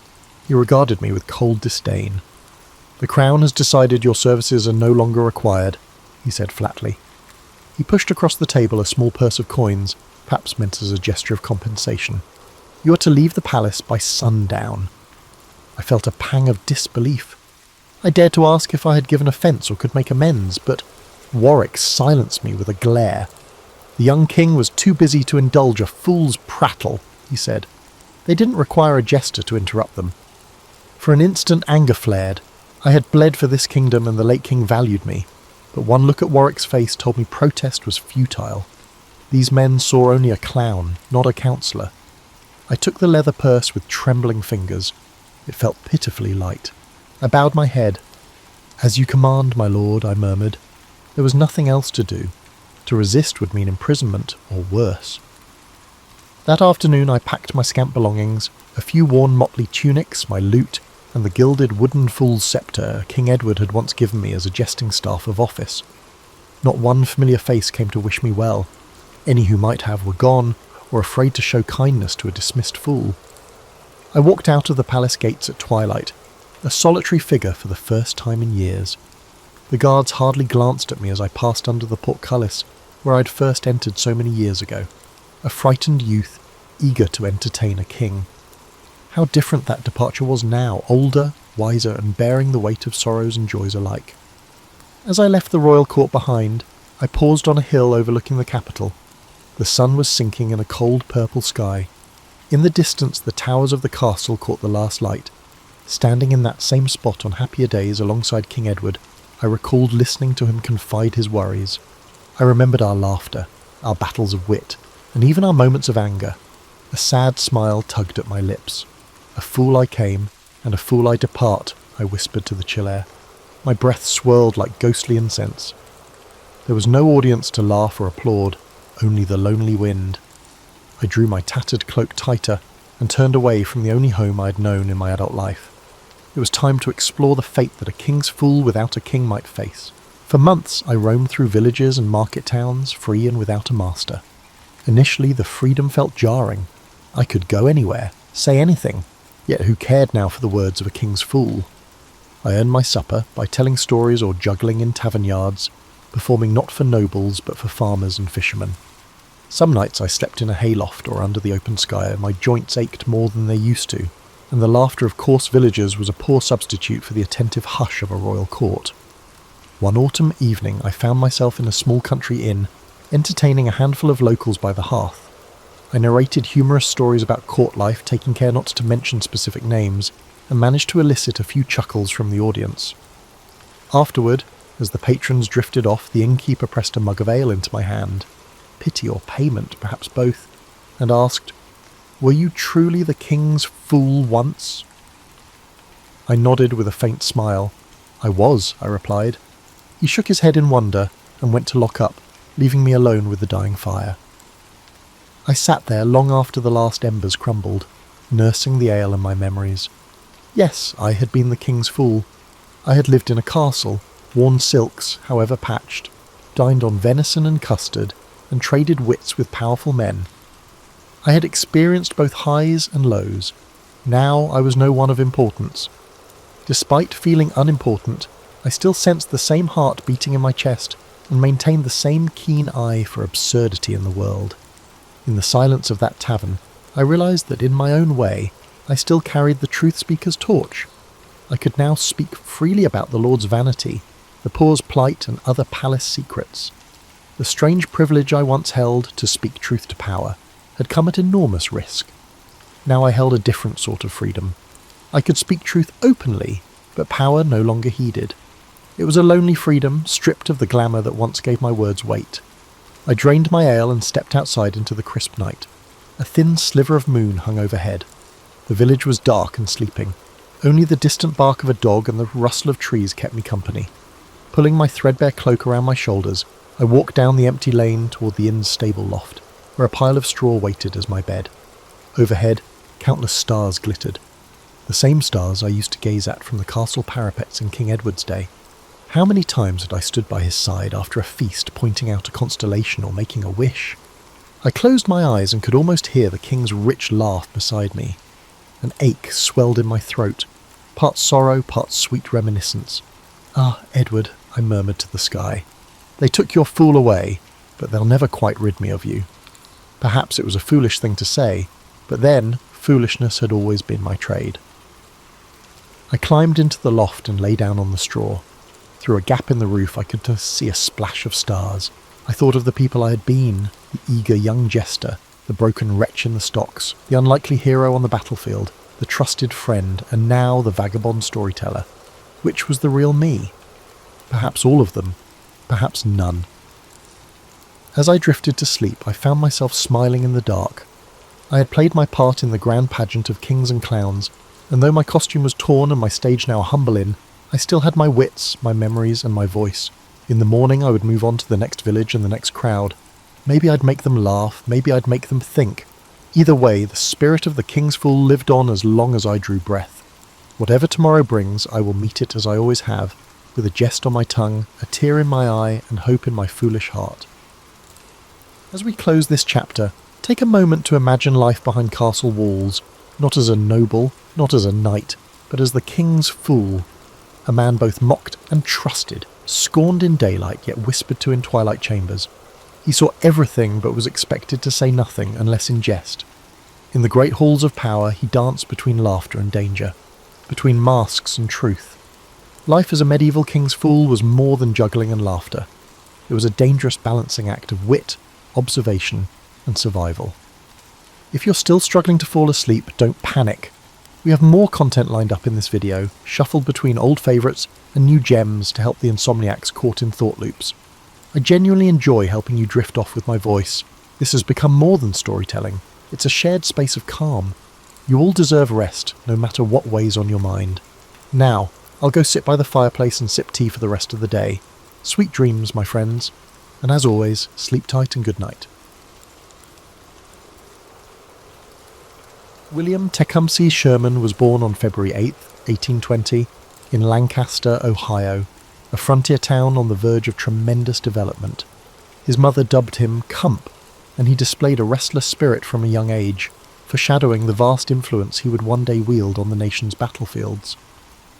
Speaker 1: He regarded me with cold disdain. "The Crown has decided your services are no longer required," he said flatly. He pushed across the table a small purse of coins, perhaps meant as a gesture of compensation. "You are to leave the palace by sundown." I felt a pang of disbelief. I dared to ask if I had given offence or could make amends, but Warwick silenced me with a glare. The young king was too busy to indulge a fool's prattle, he said. They didn't require a jester to interrupt them. For an instant anger flared. I had bled for this kingdom and the late king valued me, but one look at Warwick's face told me protest was futile. These men saw only a clown, not a counsellor. I took the leather purse with trembling fingers. It felt pitifully light. I bowed my head. "As you command, my lord," I murmured. There was nothing else to do. To resist would mean imprisonment, or worse. That afternoon I packed my scant belongings, a few worn motley tunics, my lute, and the gilded wooden fool's sceptre King Edward had once given me as a jesting staff of office. Not one familiar face came to wish me well. Any who might have were gone, or afraid to show kindness to a dismissed fool. I walked out of the palace gates at twilight, a solitary figure for the first time in years. The guards hardly glanced at me as I passed under the portcullis, where I'd first entered so many years ago, a frightened youth, eager to entertain a king. How different that departure was now, older, wiser, and bearing the weight of sorrows and joys alike. As I left the royal court behind, I paused on a hill overlooking the capital. The sun was sinking in a cold purple sky. In the distance the towers of the castle caught the last light. Standing in that same spot on happier days alongside King Edward, I recalled listening to him confide his worries. I remembered our laughter, our battles of wit, and even our moments of anger. A sad smile tugged at my lips. "A fool I came, and a fool I depart," I whispered to the chill air. My breath swirled like ghostly incense. There was no audience to laugh or applaud, only the lonely wind. I drew my tattered cloak tighter and turned away from the only home I had known in my adult life. It was time to explore the fate that a king's fool without a king might face. For months I roamed through villages and market towns, free and without a master. Initially the freedom felt jarring. I could go anywhere, say anything, yet who cared now for the words of a king's fool? I earned my supper by telling stories or juggling in tavern yards, performing not for nobles but for farmers and fishermen. Some nights I slept in a hayloft or under the open sky, and my joints ached more than they used to, and the laughter of coarse villagers was a poor substitute for the attentive hush of a royal court. One autumn evening I found myself in a small country inn, entertaining a handful of locals by the hearth. I narrated humorous stories about court life, taking care not to mention specific names, and managed to elicit a few chuckles from the audience. Afterward, as the patrons drifted off, the innkeeper pressed a mug of ale into my hand, pity or payment, perhaps both, and asked, "Were you truly the king's fool once?" I nodded with a faint smile. "I was," I replied. He shook his head in wonder and went to lock up, leaving me alone with the dying fire. I sat there long after the last embers crumbled, nursing the ale in my memories. Yes, I had been the king's fool. I had lived in a castle, worn silks, however patched, dined on venison and custard, and traded wits with powerful men. I had experienced both highs and lows. Now I was no one of importance. Despite feeling unimportant, I still sensed the same heart beating in my chest and maintained the same keen eye for absurdity in the world. In the silence of that tavern, I realized that in my own way, I still carried the truth speaker's torch. I could now speak freely about the Lord's vanity, the poor's plight, and other palace secrets. The strange privilege I once held to speak truth to power had come at enormous risk. Now I held a different sort of freedom. I could speak truth openly, but power no longer heeded. It was a lonely freedom, stripped of the glamour that once gave my words weight. I drained my ale and stepped outside into the crisp night. A thin sliver of moon hung overhead. The village was dark and sleeping. Only the distant bark of a dog and the rustle of trees kept me company. Pulling my threadbare cloak around my shoulders, I walked down the empty lane toward the inn's stable loft, where a pile of straw waited as my bed. Overhead, countless stars glittered. The same stars I used to gaze at from the castle parapets in King Edward's day. How many times had I stood by his side after a feast, pointing out a constellation or making a wish? I closed my eyes and could almost hear the king's rich laugh beside me. An ache swelled in my throat, part sorrow, part sweet reminiscence. "Ah, Edward," I murmured to the sky, "they took your fool away, but they'll never quite rid me of you." Perhaps it was a foolish thing to say, but then foolishness had always been my trade. I climbed into the loft and lay down on the straw. Through a gap in the roof I could see a splash of stars. I thought of the people I had been, the eager young jester, the broken wretch in the stocks, the unlikely hero on the battlefield, the trusted friend, and now the vagabond storyteller. Which was the real me? Perhaps all of them, perhaps none. As I drifted to sleep, I found myself smiling in the dark. I had played my part in the grand pageant of kings and clowns, and though my costume was torn and my stage now a humble inn, I still had my wits, my memories, and my voice. In the morning I would move on to the next village and the next crowd. Maybe I'd make them laugh, maybe I'd make them think. Either way, the spirit of the King's Fool lived on as long as I drew breath. Whatever tomorrow brings, I will meet it as I always have, with a jest on my tongue, a tear in my eye, and hope in my foolish heart. As we close this chapter, take a moment to imagine life behind castle walls, not as a noble, not as a knight, but as the King's Fool, a man both mocked and trusted, scorned in daylight yet whispered to in twilight chambers. He saw everything but was expected to say nothing unless in jest. In the great halls of power he danced between laughter and danger, between masks and truth. Life as a medieval King's Fool was more than juggling and laughter. It was a dangerous balancing act of wit, observation, and survival. If you're still struggling to fall asleep, don't panic. We have more content lined up in this video, shuffled between old favourites and new gems to help the insomniacs caught in thought loops. I genuinely enjoy helping you drift off with my voice. This has become more than storytelling. It's a shared space of calm. You all deserve rest, no matter what weighs on your mind. Now, I'll go sit by the fireplace and sip tea for the rest of the day. Sweet dreams, my friends. And as always, sleep tight and good night. William Tecumseh Sherman was born on February 8, 1820, in Lancaster, Ohio, a frontier town on the verge of tremendous development. His mother dubbed him Cump, and he displayed a restless spirit from a young age, foreshadowing the vast influence he would one day wield on the nation's battlefields.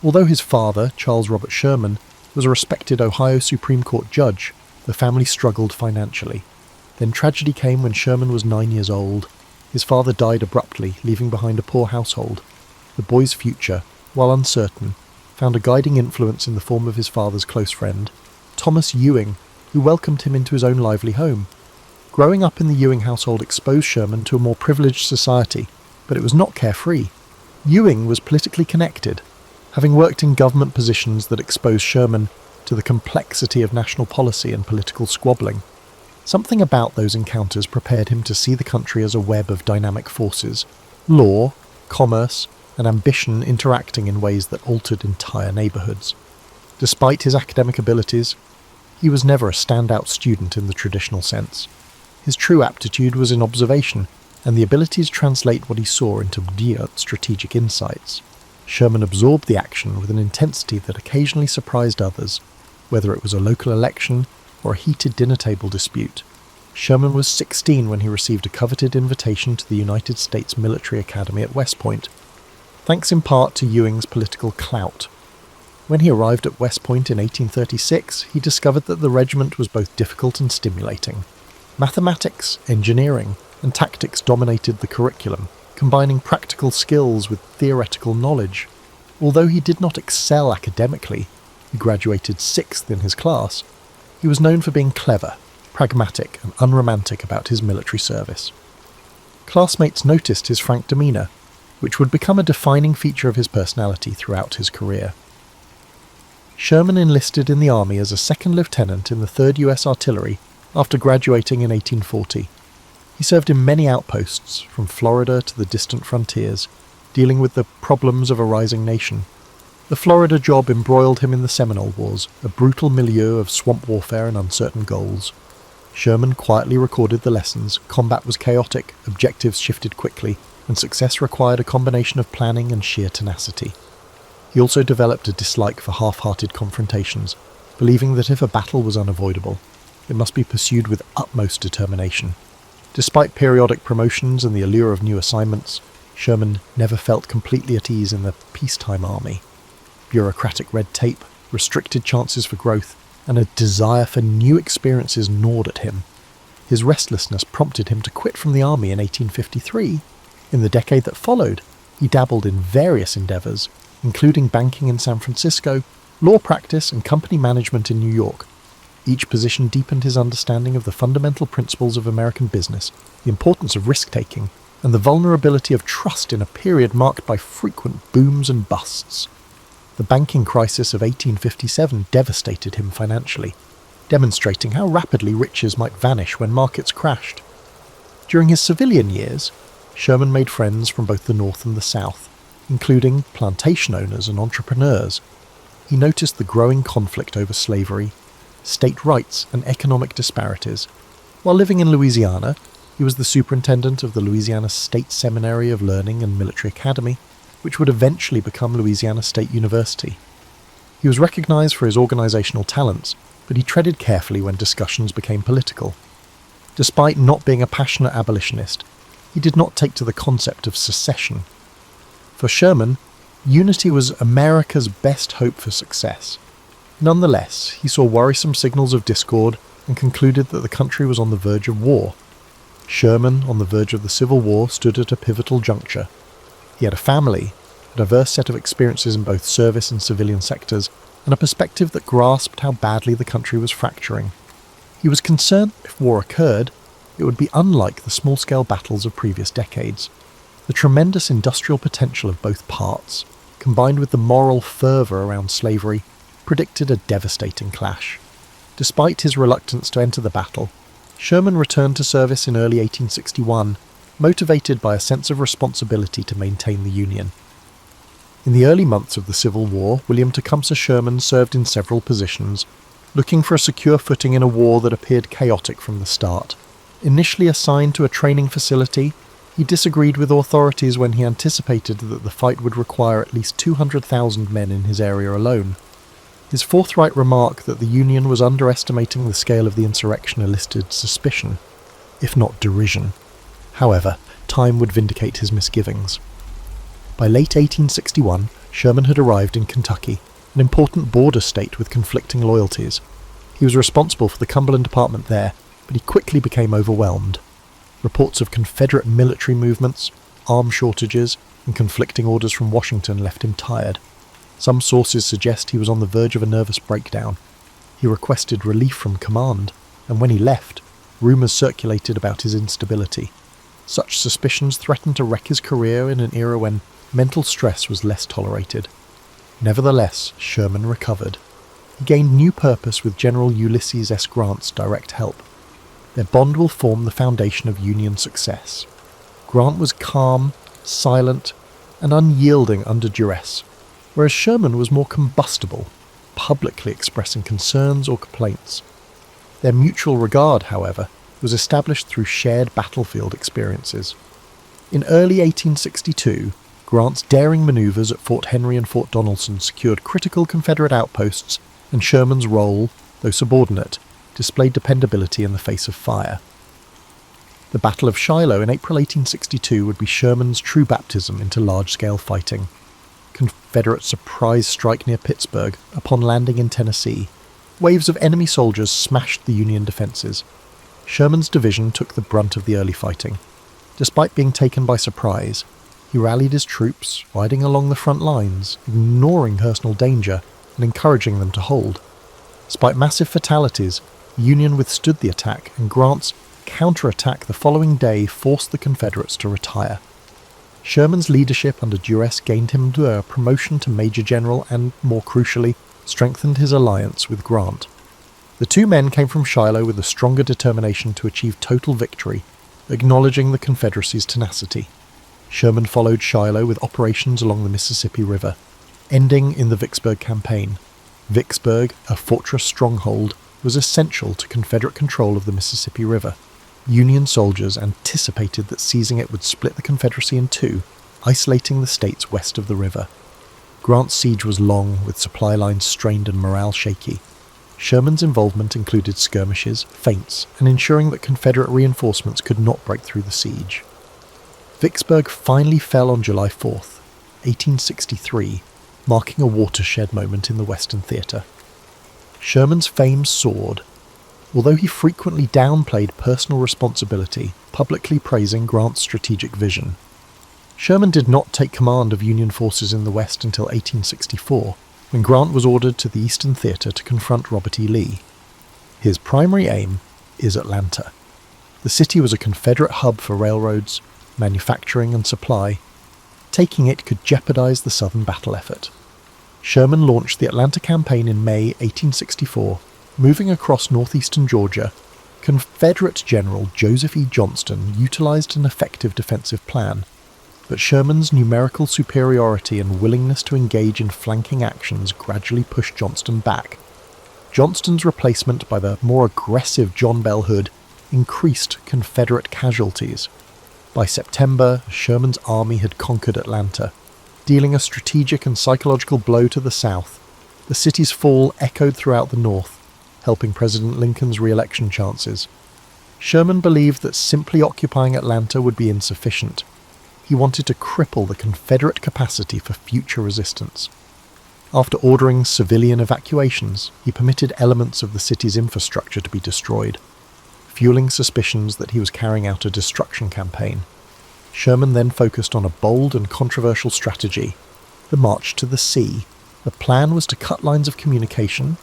Speaker 1: Although his father, Charles Robert Sherman, was a respected Ohio Supreme Court judge, the family struggled financially. Then tragedy came when Sherman was 9 years old. His father died abruptly, leaving behind a poor household. The boy's future, while uncertain, found a guiding influence in the form of his father's close friend, Thomas Ewing, who welcomed him into his own lively home. Growing up in the Ewing household exposed Sherman to a more privileged society, but it was not carefree. Ewing was politically connected, having worked in government positions that exposed Sherman to the complexity of national policy and political squabbling. Something about those encounters prepared him to see the country as a web of dynamic forces, law, commerce, and ambition interacting in ways that altered entire neighbourhoods. Despite his academic abilities, he was never a standout student in the traditional sense. His true aptitude was in observation, and the ability to translate what he saw into deep strategic insights. Sherman absorbed the action with an intensity that occasionally surprised others, whether it was a local election or a heated dinner table dispute. Sherman was 16 when he received a coveted invitation to the United States Military Academy at West Point, thanks in part to Ewing's political clout. When he arrived at West Point in 1836, he discovered that the regiment was both difficult and stimulating. Mathematics, engineering, and tactics dominated the curriculum, combining practical skills with theoretical knowledge. Although he did not excel academically, he graduated 6th in his class, he was known for being clever, pragmatic, and unromantic about his military service. Classmates noticed his frank demeanour, which would become a defining feature of his personality throughout his career. Sherman enlisted in the army as a second lieutenant in the 3rd US Artillery after graduating in 1840. He served in many outposts, from Florida to the distant frontiers, dealing with the problems of a rising nation. The Florida job embroiled him in the Seminole Wars, a brutal milieu of swamp warfare and uncertain goals. Sherman quietly recorded the lessons. Combat was chaotic, objectives shifted quickly, and success required a combination of planning and sheer tenacity. He also developed a dislike for half-hearted confrontations, believing that if a battle was unavoidable, it must be pursued with utmost determination. Despite periodic promotions and the allure of new assignments, Sherman never felt completely at ease in the peacetime army. Bureaucratic red tape, restricted chances for growth, and a desire for new experiences gnawed at him. His restlessness prompted him to quit from the army in 1853. In the decade that followed, he dabbled in various endeavours, including banking in San Francisco, law practice and company management in New York. Each position deepened his understanding of the fundamental principles of American business, the importance of risk-taking, and the vulnerability of trust in a period marked by frequent booms and busts. The banking crisis of 1857 devastated him financially, demonstrating how rapidly riches might vanish when markets crashed. During his civilian years, Sherman made friends from both the North and the South, including plantation owners and entrepreneurs. He noticed the growing conflict over slavery, state rights, and economic disparities. While living in Louisiana, he was the superintendent of the Louisiana State Seminary of Learning and Military Academy, which would eventually become Louisiana State University. He was recognized for his organizational talents, but he treaded carefully when discussions became political. Despite not being a passionate abolitionist, he did not take to the concept of secession. For Sherman, unity was America's best hope for success. Nonetheless, he saw worrisome signals of discord and concluded that the country was on the verge of war. Sherman, on the verge of the Civil War, stood at a pivotal juncture. He had a family, a diverse set of experiences in both service and civilian sectors, and a perspective that grasped how badly the country was fracturing. He was concerned that if war occurred, it would be unlike the small-scale battles of previous decades. The tremendous industrial potential of both parts, combined with the moral fervour around slavery, predicted a devastating clash. Despite his reluctance to enter the battle, Sherman returned to service in early 1861, motivated by a sense of responsibility to maintain the Union. In the early months of the Civil War, William Tecumseh Sherman served in several positions, looking for a secure footing in a war that appeared chaotic from the start. Initially assigned to a training facility, he disagreed with authorities when he anticipated that the fight would require at least 200,000 men in his area alone. His forthright remark that the Union was underestimating the scale of the insurrection elicited suspicion, if not derision. However, time would vindicate his misgivings. By late 1861, Sherman had arrived in Kentucky, an important border state with conflicting loyalties. He was responsible for the Cumberland Department there, but he quickly became overwhelmed. Reports of Confederate military movements, arms shortages, and conflicting orders from Washington left him tired. Some sources suggest he was on the verge of a nervous breakdown. He requested relief from command, and when he left, rumours circulated about his instability. Such suspicions threatened to wreck his career in an era when mental stress was less tolerated. Nevertheless, Sherman recovered. He gained new purpose with General Ulysses S. Grant's direct help. Their bond will form the foundation of Union success. Grant was calm, silent, and unyielding under duress, whereas Sherman was more combustible, publicly expressing concerns or complaints. Their mutual regard, however, was established through shared battlefield experiences. In early 1862, Grant's daring manoeuvres at Fort Henry and Fort Donelson secured critical Confederate outposts, and Sherman's role, though subordinate, displayed dependability in the face of fire. The Battle of Shiloh in April 1862 would be Sherman's true baptism into large-scale fighting. Confederate surprise strike near Pittsburgh upon landing in Tennessee. Waves of enemy soldiers smashed the Union defences. Sherman's division took the brunt of the early fighting. Despite being taken by surprise, he rallied his troops, riding along the front lines, ignoring personal danger and encouraging them to hold. Despite massive fatalities, the Union withstood the attack, and Grant's counterattack the following day forced the Confederates to retire. Sherman's leadership under duress gained him a promotion to Major General and, more crucially, strengthened his alliance with Grant. The two men came from Shiloh with a stronger determination to achieve total victory, acknowledging the Confederacy's tenacity. Sherman followed Shiloh with operations along the Mississippi River. ending in the Vicksburg Campaign. Vicksburg, a fortress stronghold, was essential to Confederate control of the Mississippi River. Union soldiers anticipated that seizing it would split the Confederacy in two, isolating the states west of the river. Grant's siege was long, with supply lines strained and morale shaky. Sherman's involvement included skirmishes, feints, and ensuring that Confederate reinforcements could not break through the siege. Vicksburg finally fell on July 4th, 1863, marking a watershed moment in the Western theatre. Sherman's fame soared. Although he frequently downplayed personal responsibility, publicly praising Grant's strategic vision. Sherman did not take command of Union forces in the West until 1864, when Grant was ordered to the Eastern Theatre to confront Robert E. Lee. His primary aim is Atlanta. The city was a Confederate hub for railroads, manufacturing and supply. Taking it could jeopardize the Southern battle effort. Sherman launched the Atlanta campaign in May 1864, moving across northeastern Georgia. Confederate General Joseph E. Johnston utilized an effective defensive plan, but Sherman's numerical superiority and willingness to engage in flanking actions gradually pushed Johnston back. Johnston's replacement by the more aggressive John Bell Hood increased Confederate casualties. By September, Sherman's army had conquered Atlanta, dealing a strategic and psychological blow to the South. The city's fall echoed throughout the North, helping President Lincoln's re-election chances. Sherman believed that simply occupying Atlanta would be insufficient. He wanted to cripple the Confederate capacity for future resistance. After ordering civilian evacuations, he permitted elements of the city's infrastructure to be destroyed, fueling suspicions that he was carrying out a destruction campaign. Sherman then focused on a bold and controversial strategy, the March to the Sea. The plan was to cut lines of communication,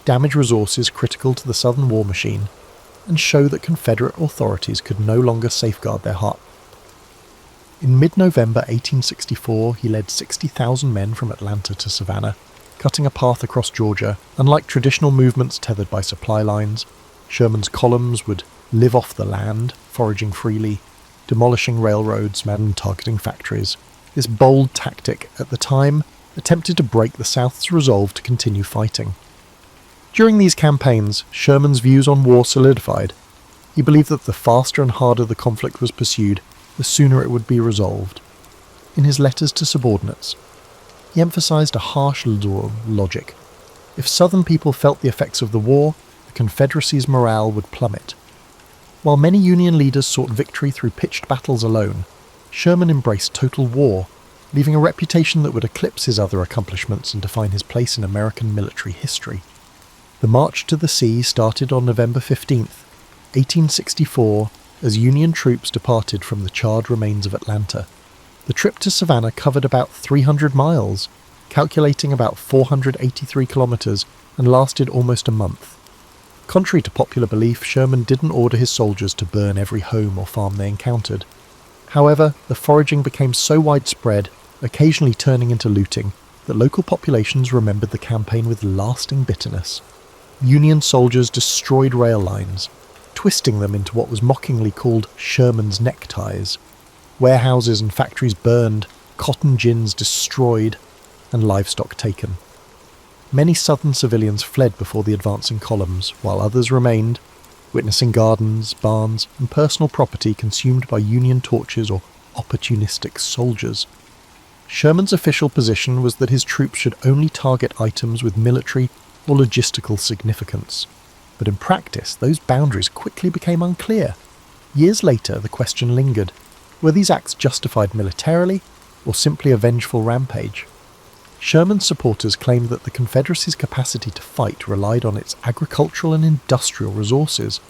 Speaker 1: damage resources critical to the Southern war machine, and show that Confederate authorities could no longer safeguard their heart. In mid-November 1864, he led 60,000 men from Atlanta to Savannah, cutting a path across Georgia. Unlike traditional movements tethered by supply lines, Sherman's columns would live off the land, foraging freely, demolishing railroads and targeting factories. This bold tactic, at the time, attempted to break the South's resolve to continue fighting. During these campaigns, Sherman's views on war solidified. He believed that the faster and harder the conflict was pursued, the sooner it would be resolved. In his letters to subordinates, he emphasized a harsh logic. If Southern people felt the effects of the war, the Confederacy's morale would plummet. While many Union leaders sought victory through pitched battles alone, Sherman embraced total war, leaving a reputation that would eclipse his other accomplishments and define his place in American military history. The March to the Sea started on November 15th, 1864, as Union troops departed from the charred remains of Atlanta. The trip to Savannah covered about 300 miles, calculating about 483 kilometers, and lasted almost a month. Contrary to popular belief, Sherman didn't order his soldiers to burn every home or farm they encountered. However, the foraging became so widespread, occasionally turning into looting, that local populations remembered the campaign with lasting bitterness. Union soldiers destroyed rail lines, twisting them into what was mockingly called Sherman's neckties. Warehouses and factories burned, cotton gins destroyed, and livestock taken. Many Southern civilians fled before the advancing columns, while others remained, witnessing gardens, barns, and personal property consumed by Union torches or opportunistic soldiers. Sherman's official position was that his troops should only target items with military or logistical significance. But in practice, those boundaries quickly became unclear. Years later, the question lingered: were these acts justified militarily, or simply a vengeful rampage? Sherman's supporters claimed that the Confederacy's capacity to fight relied on its agricultural and industrial resources,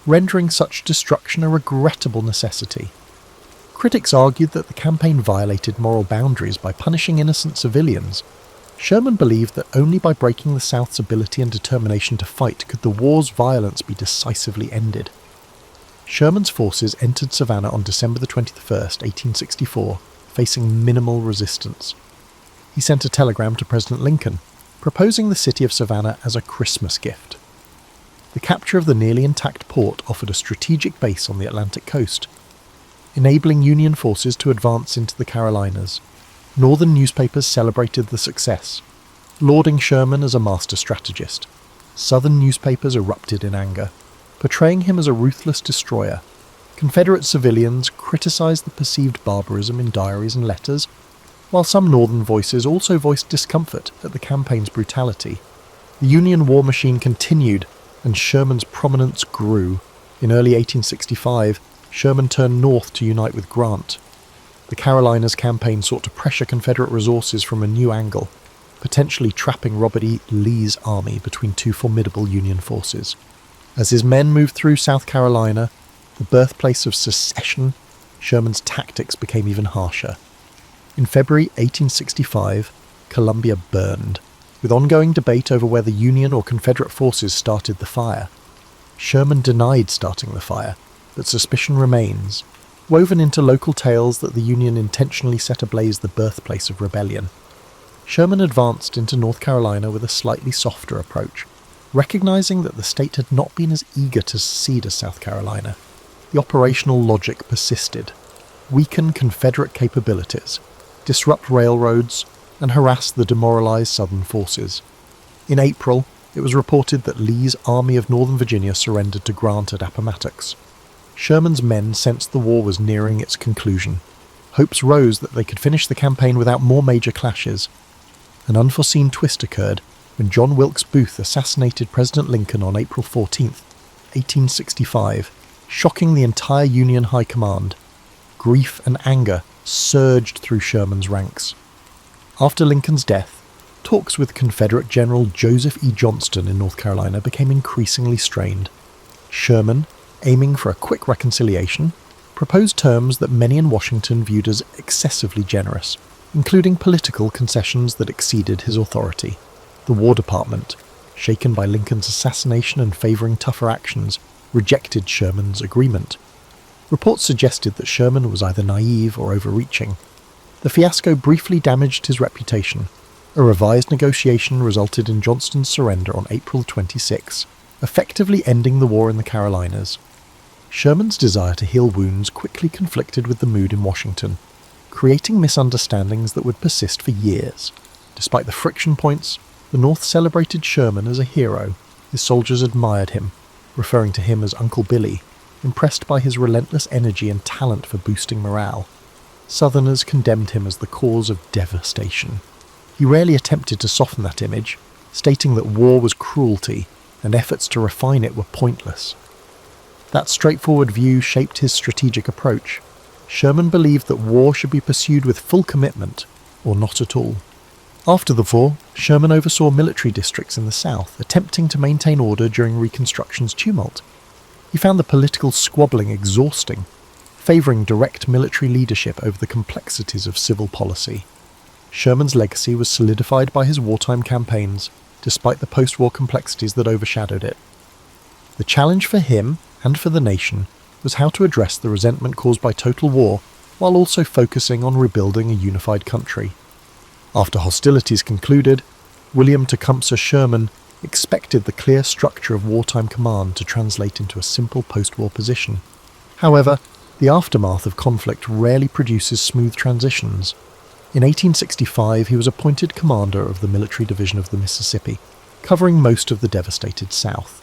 Speaker 1: rendering such destruction a regrettable necessity. Critics argued that the campaign violated moral boundaries by punishing innocent civilians. Sherman believed that only by breaking the South's ability and determination to fight could the war's violence be decisively ended. Sherman's forces entered Savannah on December 21st, 1864, facing minimal resistance. He sent a telegram to President Lincoln, proposing the city of Savannah as a Christmas gift. The capture of the nearly intact port offered a strategic base on the Atlantic coast, enabling Union forces to advance into the Carolinas. Northern newspapers celebrated the success, lauding Sherman as a master strategist. Southern newspapers erupted in anger, portraying him as a ruthless destroyer. Confederate civilians criticized the perceived barbarism in diaries and letters, while some Northern voices also voiced discomfort at the campaign's brutality. The Union war machine continued, and Sherman's prominence grew. In early 1865, Sherman turned north to unite with Grant. The Carolinas campaign sought to pressure Confederate resources from a new angle, potentially trapping Robert E. Lee's army between two formidable Union forces. As his men moved through South Carolina, the birthplace of secession, Sherman's tactics became even harsher. In February 1865, Columbia burned, with ongoing debate over whether Union or Confederate forces started the fire. Sherman denied starting the fire, but suspicion remains, woven into local tales that the Union intentionally set ablaze the birthplace of rebellion. Sherman advanced into North Carolina with a slightly softer approach, recognizing that the state had not been as eager to secede as South Carolina. The operational logic persisted: weaken Confederate capabilities, disrupt railroads, and harass the demoralized Southern forces. In April, it was reported that Lee's Army of Northern Virginia surrendered to Grant at Appomattox. Sherman's men sensed the war was nearing its conclusion. Hopes rose that they could finish the campaign without more major clashes. An unforeseen twist occurred when John Wilkes Booth assassinated President Lincoln on April 14, 1865, shocking the entire Union High Command. Grief and anger surged through Sherman's ranks. After Lincoln's death, talks with Confederate General Joseph E. Johnston in North Carolina became increasingly strained. Sherman, aiming for a quick reconciliation, proposed terms that many in Washington viewed as excessively generous, including political concessions that exceeded his authority. The War Department, shaken by Lincoln's assassination and favouring tougher actions, rejected Sherman's agreement. Reports suggested that Sherman was either naive or overreaching. The fiasco briefly damaged his reputation. A revised negotiation resulted in Johnston's surrender on April 26, effectively ending the war in the Carolinas. Sherman's desire to heal wounds quickly conflicted with the mood in Washington, creating misunderstandings that would persist for years. Despite the friction points, the North celebrated Sherman as a hero. His soldiers admired him, referring to him as Uncle Billy, impressed by his relentless energy and talent for boosting morale. Southerners condemned him as the cause of devastation. He rarely attempted to soften that image, stating that war was cruelty and efforts to refine it were pointless. That straightforward view shaped his strategic approach. Sherman believed that war should be pursued with full commitment, or not at all. After the war, Sherman oversaw military districts in the South, attempting to maintain order during Reconstruction's tumult. He found the political squabbling exhausting, favouring direct military leadership over the complexities of civil policy. Sherman's legacy was solidified by his wartime campaigns, despite the post-war complexities that overshadowed it. The challenge for him, and for the nation, was how to address the resentment caused by total war while also focusing on rebuilding a unified country. After hostilities concluded, William Tecumseh Sherman expected the clear structure of wartime command to translate into a simple post-war position. However, the aftermath of conflict rarely produces smooth transitions. In 1865, he was appointed commander of the Military Division of the Mississippi, covering most of the devastated South.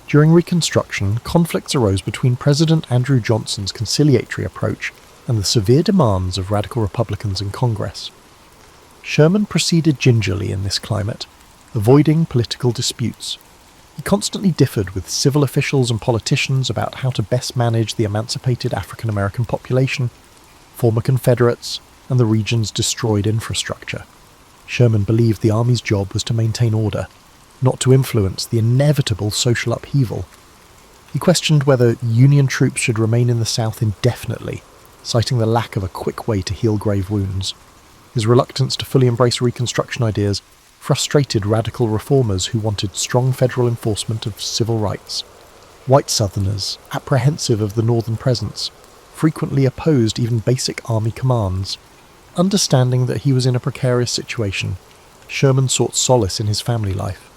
Speaker 1: During Reconstruction, conflicts arose between President Andrew Johnson's conciliatory approach and the severe demands of radical Republicans in Congress. Sherman proceeded gingerly in this climate, avoiding political disputes. He constantly differed with civil officials and politicians about how to best manage the emancipated African American population, former Confederates, and the region's destroyed infrastructure. Sherman believed the Army's job was to maintain order, not to influence the inevitable social upheaval. He questioned whether Union troops should remain in the South indefinitely, citing the lack of a quick way to heal grave wounds. His reluctance to fully embrace Reconstruction ideas frustrated radical reformers who wanted strong federal enforcement of civil rights. White Southerners, apprehensive of the Northern presence, frequently opposed even basic Army commands. Understanding that he was in a precarious situation, Sherman sought solace in his family life.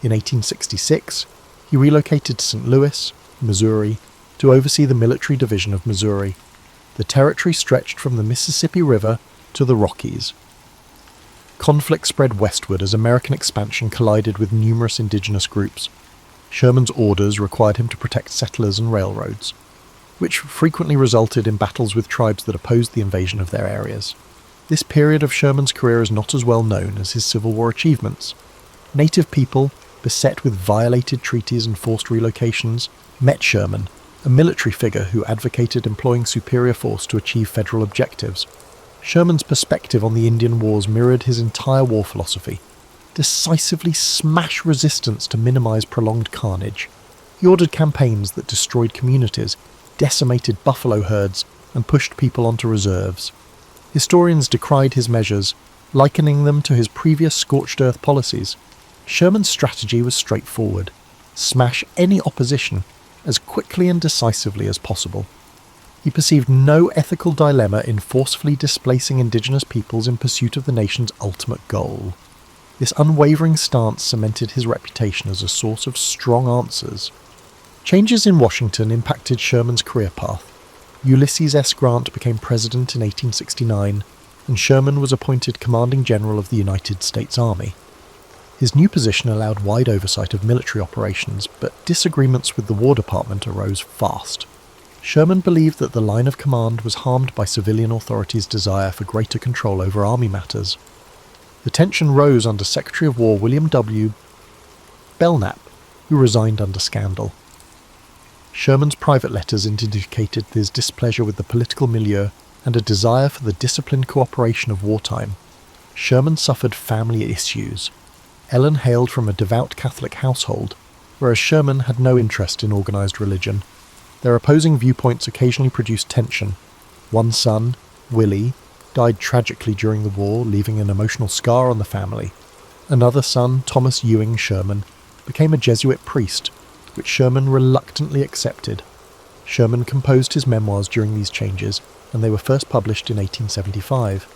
Speaker 1: In 1866, he relocated to St. Louis, Missouri, to oversee the Military Division of Missouri. The territory stretched from the Mississippi River to the Rockies. Conflict spread westward as American expansion collided with numerous indigenous groups. Sherman's orders required him to protect settlers and railroads, which frequently resulted in battles with tribes that opposed the invasion of their areas. This period of Sherman's career is not as well known as his Civil War achievements. Native people, beset with violated treaties and forced relocations, met Sherman, a military figure who advocated employing superior force to achieve federal objectives. Sherman's perspective on the Indian Wars mirrored his entire war philosophy: decisively smash resistance to minimize prolonged carnage. He ordered campaigns that destroyed communities, decimated buffalo herds, and pushed people onto reserves. Historians decried his measures, likening them to his previous scorched earth policies. Sherman's strategy was straightforward: smash any opposition as quickly and decisively as possible. He perceived no ethical dilemma in forcefully displacing indigenous peoples in pursuit of the nation's ultimate goal. This unwavering stance cemented his reputation as a source of strong answers. Changes in Washington impacted Sherman's career path. Ulysses S. Grant became president in 1869, and Sherman was appointed commanding general of the United States Army. His new position allowed wide oversight of military operations, but disagreements with the War Department arose fast. Sherman believed that the line of command was harmed by civilian authorities' desire for greater control over army matters. The tension rose under Secretary of War William W. Belknap, who resigned under scandal. Sherman's private letters indicated his displeasure with the political milieu and a desire for the disciplined cooperation of wartime. Sherman suffered family issues. Ellen hailed from a devout Catholic household, whereas Sherman had no interest in organised religion. Their opposing viewpoints occasionally produced tension. One son, Willie, died tragically during the war, leaving an emotional scar on the family. Another son, Thomas Ewing Sherman, became a Jesuit priest, which Sherman reluctantly accepted. Sherman composed his memoirs during these changes, and they were first published in 1875.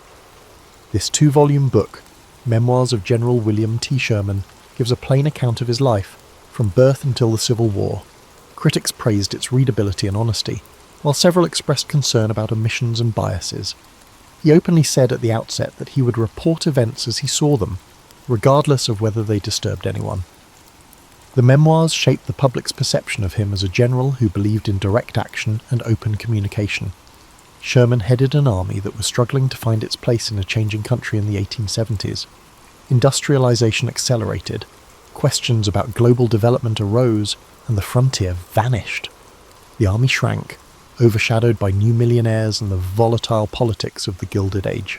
Speaker 1: This 2-volume book, Memoirs of General William T. Sherman, gives a plain account of his life, from birth until the Civil War. Critics praised its readability and honesty, while several expressed concern about omissions and biases. He openly said at the outset that he would report events as he saw them, regardless of whether they disturbed anyone. The memoirs shaped the public's perception of him as a general who believed in direct action and open communication. Sherman headed an army that was struggling to find its place in a changing country in the 1870s. Industrialization accelerated, questions about global development arose, and the frontier vanished. The army shrank, overshadowed by new millionaires and the volatile politics of the Gilded Age.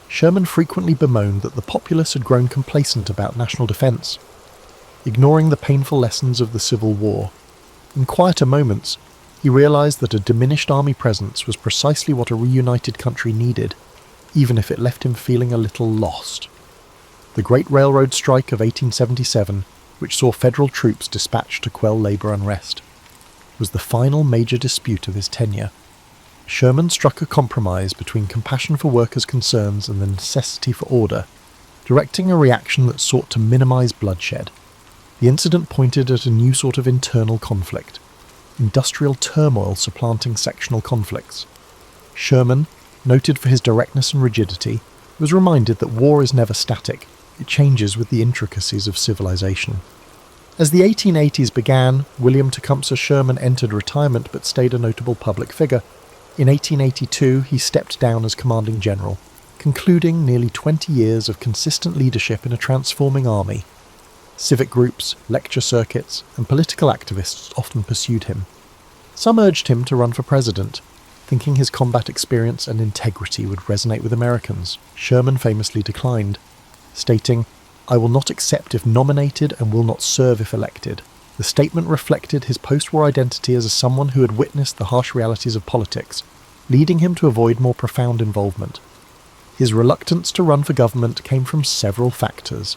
Speaker 1: Sherman frequently bemoaned that the populace had grown complacent about national defense, ignoring the painful lessons of the Civil War. In quieter moments, he realized that a diminished army presence was precisely what a reunited country needed, even if it left him feeling a little lost. The Great Railroad Strike of 1877, which saw federal troops dispatched to quell labor unrest, was the final major dispute of his tenure. Sherman struck a compromise between compassion for workers' concerns and the necessity for order, directing a reaction that sought to minimize bloodshed. The incident pointed at a new sort of internal conflict, industrial turmoil supplanting sectional conflicts. Sherman, noted for his directness and rigidity, was reminded that war is never static. It changes with the intricacies of civilization. As the 1880s began, William Tecumseh Sherman entered retirement but stayed a notable public figure. In 1882, he stepped down as commanding general, concluding nearly 20 years of consistent leadership in a transforming army. Civic groups, lecture circuits, and political activists often pursued him. Some urged him to run for president, thinking his combat experience and integrity would resonate with Americans. Sherman famously declined, stating, "I will not accept if nominated and will not serve if elected." The statement reflected his post-war identity as someone who had witnessed the harsh realities of politics, leading him to avoid more profound involvement. His reluctance to run for government came from several factors.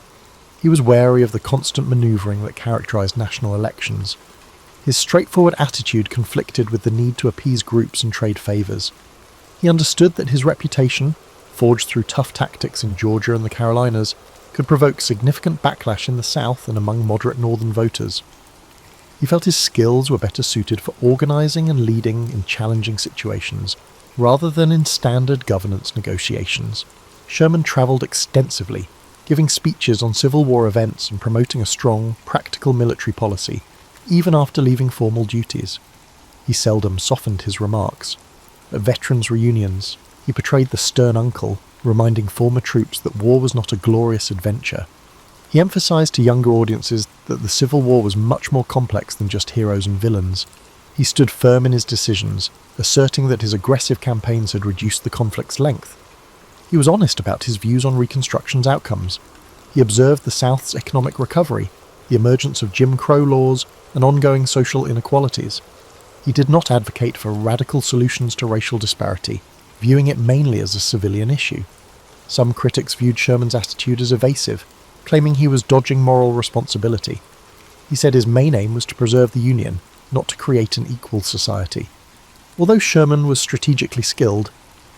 Speaker 1: He was wary of the constant manoeuvring that characterized national elections. His straightforward attitude conflicted with the need to appease groups and trade favors. He understood that his reputation, forged through tough tactics in Georgia and the Carolinas, could provoke significant backlash in the South and among moderate northern voters. He felt his skills were better suited for organizing and leading in challenging situations, Rather than in standard governance negotiations, Sherman travelled extensively, giving speeches on Civil War events and promoting a strong, practical military policy, even after leaving formal duties. He seldom softened his remarks. At veterans' reunions, he portrayed the stern uncle, reminding former troops that war was not a glorious adventure. He emphasised to younger audiences that the Civil War was much more complex than just heroes and villains. He stood firm in his decisions, asserting that his aggressive campaigns had reduced the conflict's length. He was honest about his views on Reconstruction's outcomes. He observed the South's economic recovery, the emergence of Jim Crow laws, and ongoing social inequalities. He did not advocate for radical solutions to racial disparity, viewing it mainly as a civilian issue. Some critics viewed Sherman's attitude as evasive, claiming he was dodging moral responsibility. He said his main aim was to preserve the Union, not to create an equal society. Although Sherman was strategically skilled,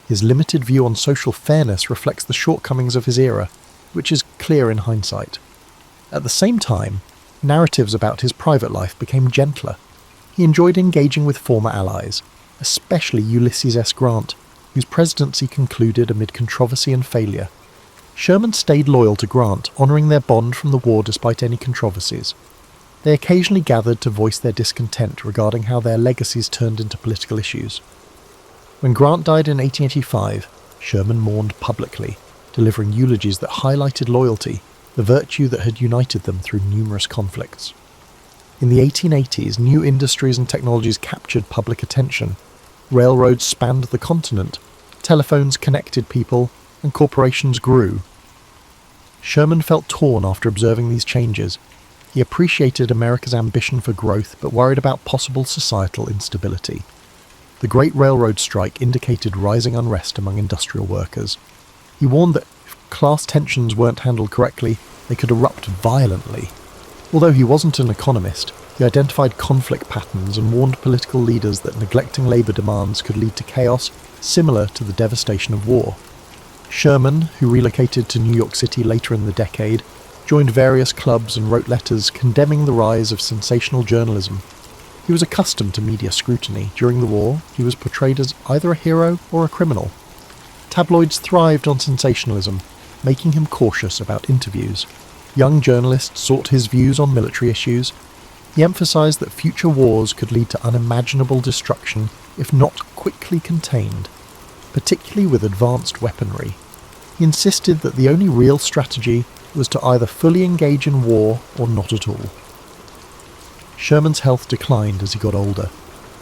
Speaker 1: his limited view on social fairness reflects the shortcomings of his era, which is clear in hindsight. At the same time, narratives about his private life became gentler. He enjoyed engaging with former allies, especially Ulysses S. Grant, whose presidency concluded amid controversy and failure. Sherman stayed loyal to Grant, honouring their bond from the war despite any controversies. They occasionally gathered to voice their discontent regarding how their legacies turned into political issues. When Grant died in 1885, Sherman mourned publicly, delivering eulogies that highlighted loyalty, the virtue that had united them through numerous conflicts. In the 1880s, new industries and technologies captured public attention. Railroads spanned the continent, telephones connected people, and corporations grew. Sherman felt torn after observing these changes. He appreciated America's ambition for growth, but worried about possible societal instability. The Great Railroad Strike indicated rising unrest among industrial workers. He warned that if class tensions weren't handled correctly, they could erupt violently. Although he wasn't an economist, he identified conflict patterns and warned political leaders that neglecting labour demands could lead to chaos similar to the devastation of war. Sherman, who relocated to New York City later in the decade, joined various clubs and wrote letters condemning the rise of sensational journalism. He was accustomed to media scrutiny. During the war, he was portrayed as either a hero or a criminal. Tabloids thrived on sensationalism, making him cautious about interviews. Young journalists sought his views on military issues. He emphasised that future wars could lead to unimaginable destruction if not quickly contained, particularly with advanced weaponry. He insisted that the only real strategy was to either fully engage in war or not at all. Sherman's health declined as he got older.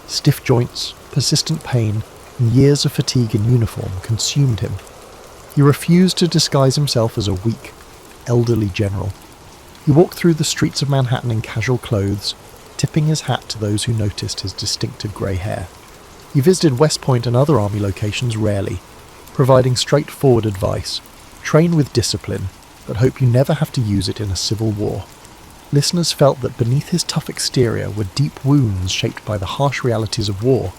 Speaker 1: Stiff joints, persistent pain, and years of fatigue in uniform consumed him. He refused to disguise himself as a weak, elderly general. He walked through the streets of Manhattan in casual clothes, tipping his hat to those who noticed his distinctive grey hair. He visited West Point and other army locations rarely, providing straightforward advice: train with discipline, but hope you never have to use it in a civil war. Listeners felt that beneath his tough exterior were deep wounds shaped by the harsh realities of war.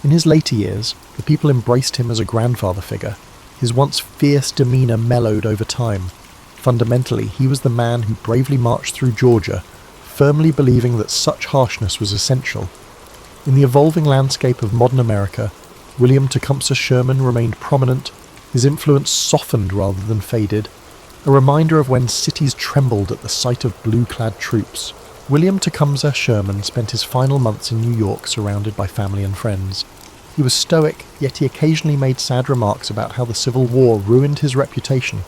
Speaker 1: In his later years, the people embraced him as a grandfather figure. His once fierce demeanour mellowed over time. Fundamentally, he was the man who bravely marched through Georgia, firmly believing that such harshness was essential. In the evolving landscape of modern America, William Tecumseh Sherman remained prominent, his influence softened rather than faded, a reminder of when cities trembled at the sight of blue-clad troops. William Tecumseh Sherman spent his final months in New York surrounded by family and friends. He was stoic, yet he occasionally made sad remarks about how the Civil War ruined his reputation.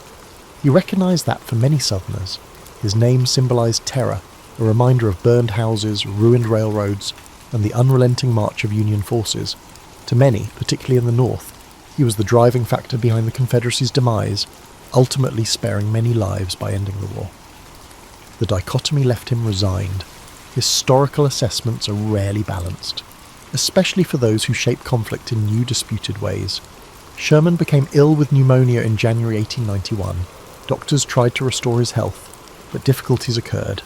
Speaker 1: He recognized that for many Southerners, his name symbolized terror, a reminder of burned houses, ruined railroads, and the unrelenting march of Union forces. To many, particularly in the North, he was the driving factor behind the Confederacy's demise, ultimately sparing many lives by ending the war. The dichotomy left him resigned. Historical assessments are rarely balanced, especially for those who shape conflict in new disputed ways. Sherman became ill with pneumonia in January 1891. Doctors tried to restore his health, but difficulties occurred.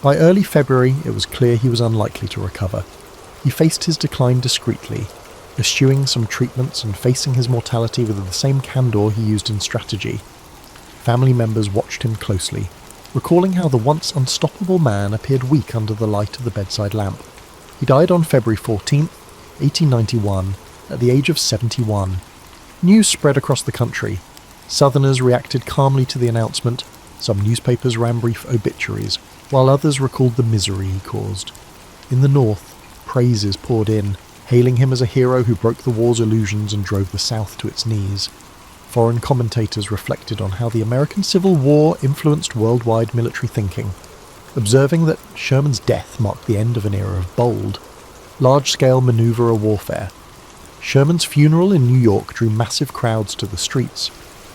Speaker 1: By early February, it was clear he was unlikely to recover. He faced his decline discreetly, eschewing some treatments and facing his mortality with the same candour he used in strategy. Family members watched him closely, recalling how the once unstoppable man appeared weak under the light of the bedside lamp. He died on February 14, 1891, at the age of 71. News spread across the country. Southerners reacted calmly to the announcement. Some newspapers ran brief obituaries, while others recalled the misery he caused. In the north, praises poured in, hailing him as a hero who broke the war's illusions and drove the South to its knees. Foreign commentators reflected on how the American Civil War influenced worldwide military thinking, observing that Sherman's death marked the end of an era of bold, large-scale maneuver warfare. Sherman's funeral in New York drew massive crowds to the streets.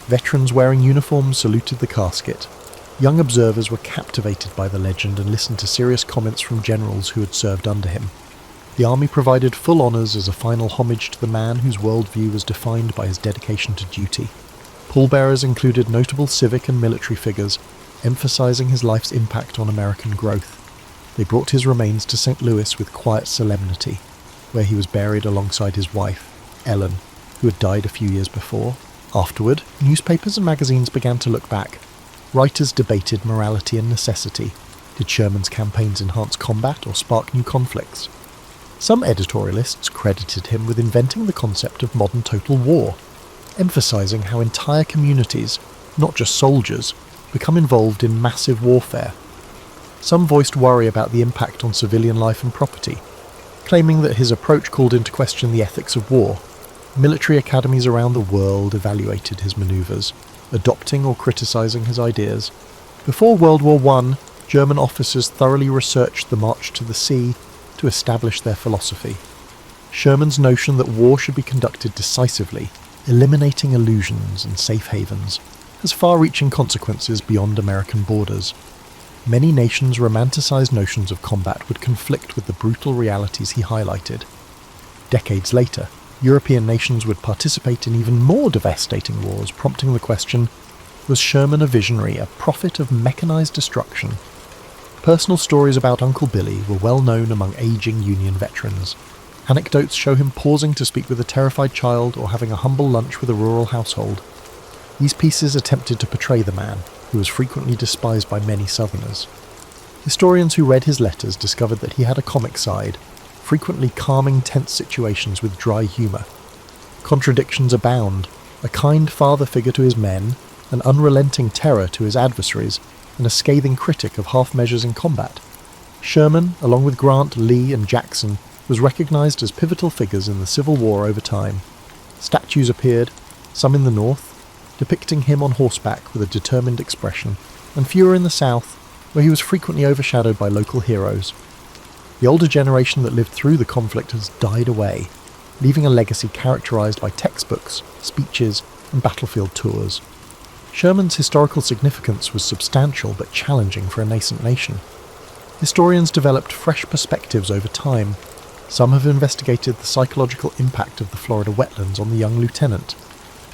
Speaker 1: Veterans wearing uniforms saluted the casket. Young observers were captivated by the legend and listened to serious comments from generals who had served under him. The army provided full honours as a final homage to the man whose worldview was defined by his dedication to duty. Pallbearers included notable civic and military figures, emphasising his life's impact on American growth. They brought his remains to St. Louis with quiet solemnity, where he was buried alongside his wife, Ellen, who had died a few years before. Afterward, newspapers and magazines began to look back. Writers debated morality and necessity. Did Sherman's campaigns enhance combat or spark new conflicts? Some editorialists credited him with inventing the concept of modern total war, emphasising how entire communities, not just soldiers, become involved in massive warfare. Some voiced worry about the impact on civilian life and property, claiming that his approach called into question the ethics of war. Military academies around the world evaluated his manoeuvres, adopting or criticising his ideas. Before World War I, German officers thoroughly researched the march to the sea to establish their philosophy. Sherman's notion that war should be conducted decisively, eliminating illusions and safe havens, has far-reaching consequences beyond American borders. Many nations' romanticised notions of combat would conflict with the brutal realities he highlighted. Decades later, European nations would participate in even more devastating wars, prompting the question, was Sherman a visionary, a prophet of mechanised destruction? Personal stories about Uncle Billy were well known among ageing Union veterans. Anecdotes show him pausing to speak with a terrified child or having a humble lunch with a rural household. These pieces attempted to portray the man, who was frequently despised by many Southerners. Historians who read his letters discovered that he had a comic side, frequently calming tense situations with dry humour. Contradictions abound: a kind father figure to his men, an unrelenting terror to his adversaries, and a scathing critic of half measures in combat. Sherman, along with Grant, Lee and Jackson, was recognised as pivotal figures in the Civil War over time. Statues appeared, some in the north, depicting him on horseback with a determined expression, and fewer in the south, where he was frequently overshadowed by local heroes. The older generation that lived through the conflict has died away, leaving a legacy characterised by textbooks, speeches, and battlefield tours. Sherman's historical significance was substantial but challenging for a nascent nation. Historians developed fresh perspectives over time. Some have investigated the psychological impact of the Florida wetlands on the young lieutenant.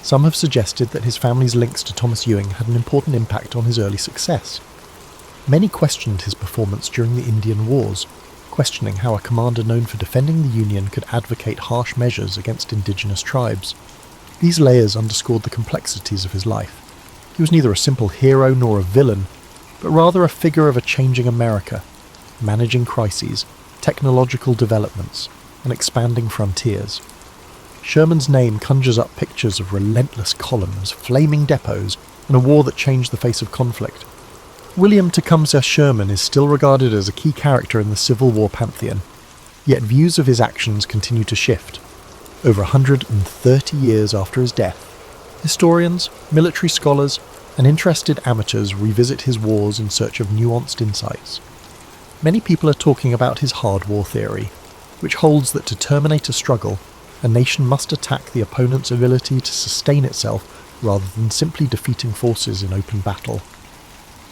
Speaker 1: Some have suggested that his family's links to Thomas Ewing had an important impact on his early success. Many questioned his performance during the Indian Wars, questioning how a commander known for defending the Union could advocate harsh measures against indigenous tribes. These layers underscored the complexities of his life. He was neither a simple hero nor a villain, but rather a figure of a changing America, managing crises, technological developments, and expanding frontiers. Sherman's name conjures up pictures of relentless columns, flaming depots, and a war that changed the face of conflict. William Tecumseh Sherman is still regarded as a key character in the Civil War pantheon, yet views of his actions continue to shift. Over 130 years after his death, historians, military scholars, and interested amateurs revisit his wars in search of nuanced insights. Many people are talking about his hard war theory, which holds that to terminate a struggle, a nation must attack the opponent's ability to sustain itself rather than simply defeating forces in open battle.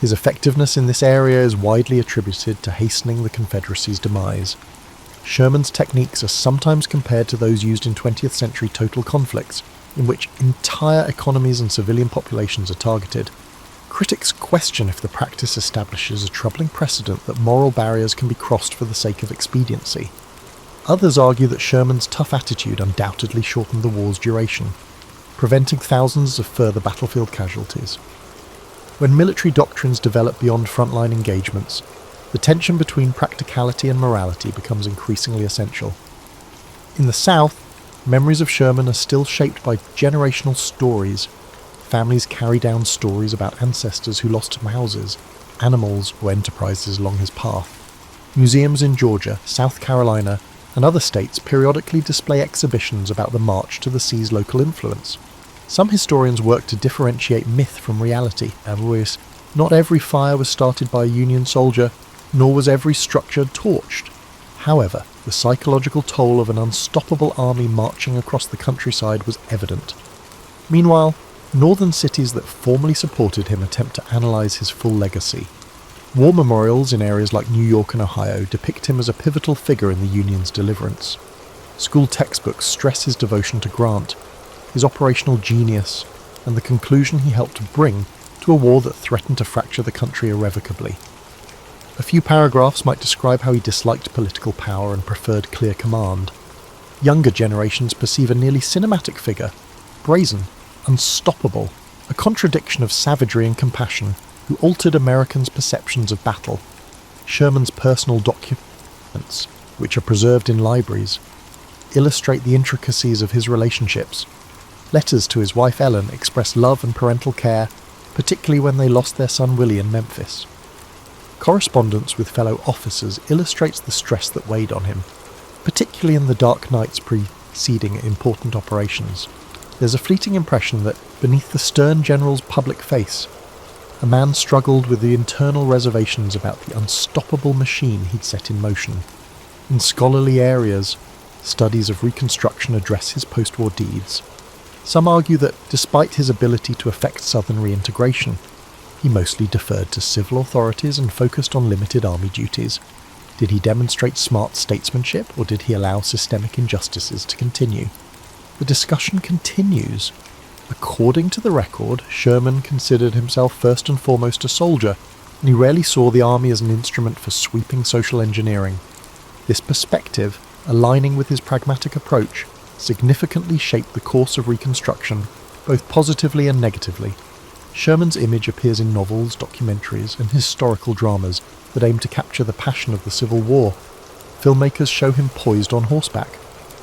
Speaker 1: His effectiveness in this area is widely attributed to hastening the Confederacy's demise. Sherman's techniques are sometimes compared to those used in 20th century total conflicts, in which entire economies and civilian populations are targeted. Critics question if the practice establishes a troubling precedent that moral barriers can be crossed for the sake of expediency. Others argue that Sherman's tough attitude undoubtedly shortened the war's duration, preventing thousands of further battlefield casualties. When military doctrines develop beyond frontline engagements, the tension between practicality and morality becomes increasingly essential. In the South, memories of Sherman are still shaped by generational stories. Families carry down stories about ancestors who lost houses, animals, or enterprises along his path. Museums in Georgia, South Carolina, and other states periodically display exhibitions about the march to the sea's local influence. Some historians work to differentiate myth from reality. Not every fire was started by a Union soldier, nor was every structure torched. However, the psychological toll of an unstoppable army marching across the countryside was evident. Meanwhile, northern cities that formally supported him attempt to analyse his full legacy. War memorials in areas like New York and Ohio depict him as a pivotal figure in the Union's deliverance. School textbooks stress his devotion to Grant, his operational genius, and the conclusion he helped bring to a war that threatened to fracture the country irrevocably. A few paragraphs might describe how he disliked political power and preferred clear command. Younger generations perceive a nearly cinematic figure, brazen, unstoppable, a contradiction of savagery and compassion, who altered Americans' perceptions of battle. Sherman's personal documents, which are preserved in libraries, illustrate the intricacies of his relationships. Letters to his wife Ellen express love and parental care, particularly when they lost their son Willie in Memphis. Correspondence with fellow officers illustrates the stress that weighed on him, particularly in the dark nights preceding important operations. There's a fleeting impression that, beneath the stern general's public face, a man struggled with the internal reservations about the unstoppable machine he'd set in motion. In scholarly areas, studies of Reconstruction address his post-war deeds. Some argue that, despite his ability to effect Southern reintegration, he mostly deferred to civil authorities and focused on limited army duties. Did he demonstrate smart statesmanship, or did he allow systemic injustices to continue? The discussion continues. According to the record, Sherman considered himself first and foremost a soldier, and he rarely saw the army as an instrument for sweeping social engineering. This perspective, aligning with his pragmatic approach, significantly shaped the course of Reconstruction, both positively and negatively. Sherman's image appears in novels, documentaries, and historical dramas that aim to capture the passion of the Civil War. Filmmakers show him poised on horseback,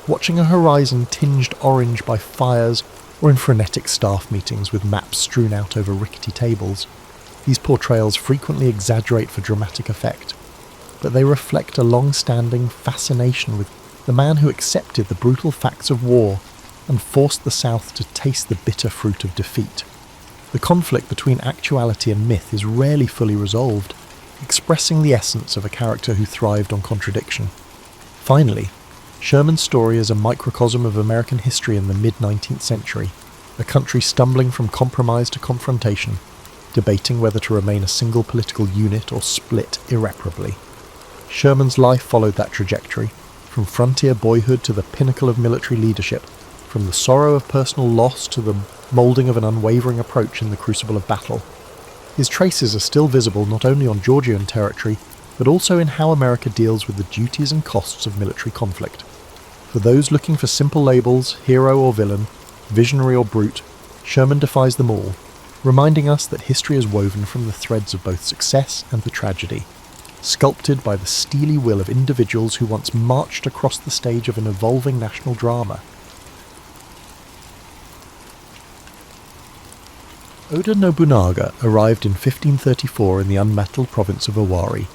Speaker 1: watching a horizon tinged orange by fires, or in frenetic staff meetings with maps strewn out over rickety tables. These portrayals frequently exaggerate for dramatic effect, but they reflect a long-standing fascination with the man who accepted the brutal facts of war and forced the South to taste the bitter fruit of defeat. The conflict between actuality and myth is rarely fully resolved, expressing the essence of a character who thrived on contradiction. Finally, Sherman's story is a microcosm of American history in the mid-19th century, a country stumbling from compromise to confrontation, debating whether to remain a single political unit or split irreparably. Sherman's life followed that trajectory, from frontier boyhood to the pinnacle of military leadership, from the sorrow of personal loss to the moulding of an unwavering approach in the crucible of battle. His traces are still visible not only on Georgian territory, but also in how America deals with the duties and costs of military conflict. For those looking for simple labels, hero or villain, visionary or brute, Sherman defies them all, reminding us that history is woven from the threads of both success and the tragedy, sculpted by the steely will of individuals who once marched across the stage of an evolving national drama. Oda Nobunaga arrived in 1534 in the unmetalled province of Owari,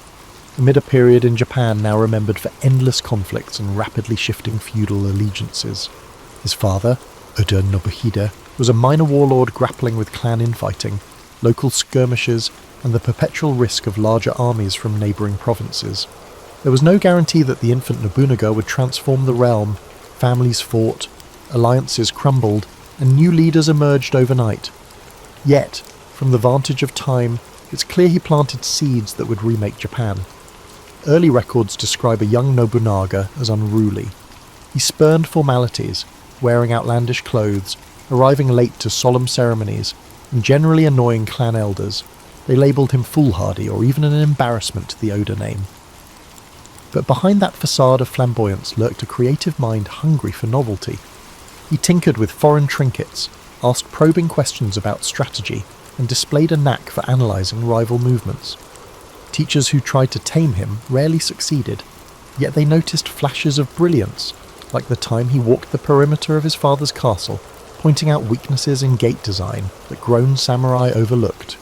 Speaker 1: amid a period in Japan now remembered for endless conflicts and rapidly shifting feudal allegiances. His father, Oda Nobuhide, was a minor warlord grappling with clan infighting, local skirmishes, and the perpetual risk of larger armies from neighbouring provinces. There was no guarantee that the infant Nobunaga would transform the realm. Families fought, alliances crumbled, and new leaders emerged overnight. Yet, from the vantage of time, it's clear he planted seeds that would remake Japan. Early records describe a young Nobunaga as unruly. He spurned formalities, wearing outlandish clothes, arriving late to solemn ceremonies, and generally annoying clan elders. They labelled him foolhardy or even an embarrassment to the Oda name. But behind that facade of flamboyance lurked a creative mind hungry for novelty. He tinkered with foreign trinkets, asked probing questions about strategy, and displayed a knack for analysing rival movements. Teachers who tried to tame him rarely succeeded, yet they noticed flashes of brilliance, like the time he walked the perimeter of his father's castle, pointing out weaknesses in gate design that grown samurai overlooked.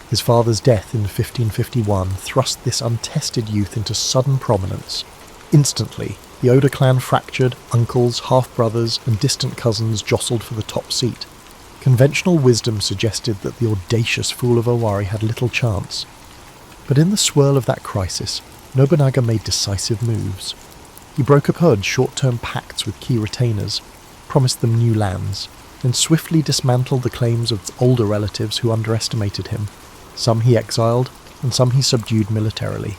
Speaker 1: His father's death in 1551 thrust this untested youth into sudden prominence. Instantly, the Oda clan fractured, uncles, half-brothers, and distant cousins jostled for the top seat. Conventional wisdom suggested that the audacious fool of Owari had little chance. But in the swirl of that crisis, Nobunaga made decisive moves. He broke up short-term pacts with key retainers, promised them new lands, then swiftly dismantled the claims of older relatives who underestimated him. Some he exiled, and some he subdued militarily.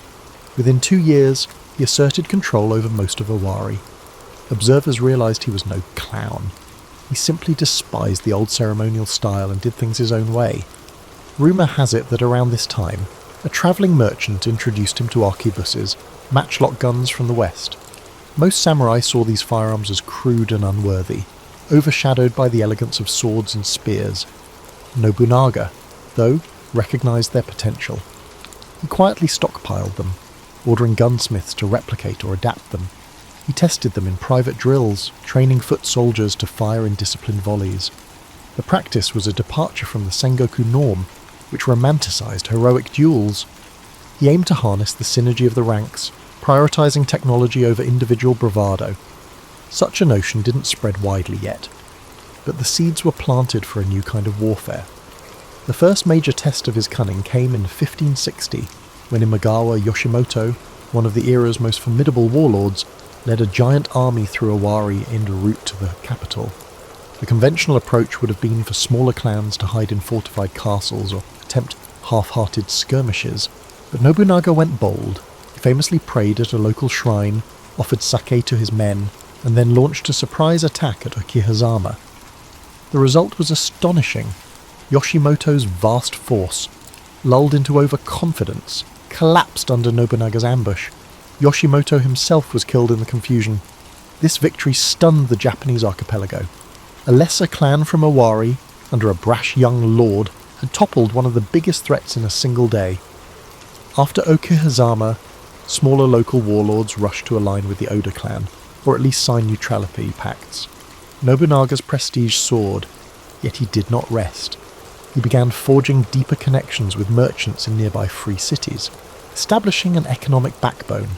Speaker 1: Within 2 years, he asserted control over most of Owari. Observers realised he was no clown. He simply despised the old ceremonial style and did things his own way. Rumour has it that around this time, a travelling merchant introduced him to arquebuses, matchlock guns from the west. Most samurai saw these firearms as crude and unworthy, overshadowed by the elegance of swords and spears. Nobunaga, though, recognised their potential. He quietly stockpiled them, ordering gunsmiths to replicate or adapt them. He tested them in private drills, training foot soldiers to fire in disciplined volleys. The practice was a departure from the Sengoku norm, which romanticised heroic duels. He aimed to harness the synergy of the ranks, prioritising technology over individual bravado. Such a notion didn't spread widely yet, but the seeds were planted for a new kind of warfare. The first major test of his cunning came in 1560, when Imagawa Yoshimoto, one of the era's most formidable warlords, led a giant army through Owari en route to the capital. The conventional approach would have been for smaller clans to hide in fortified castles or attempt half-hearted skirmishes, but Nobunaga went bold. He famously prayed at a local shrine, offered sake to his men, and then launched a surprise attack at Okihazama. The result was astonishing. Yoshimoto's vast force, lulled into overconfidence, collapsed under Nobunaga's ambush. Yoshimoto himself was killed in the confusion. This victory stunned the Japanese archipelago. A lesser clan from Owari, under a brash young lord, had toppled one of the biggest threats in a single day. After Okihazama, smaller local warlords rushed to align with the Oda clan, or at least sign neutrality pacts. Nobunaga's prestige soared, yet he did not rest. He began forging deeper connections with merchants in nearby free cities, establishing an economic backbone.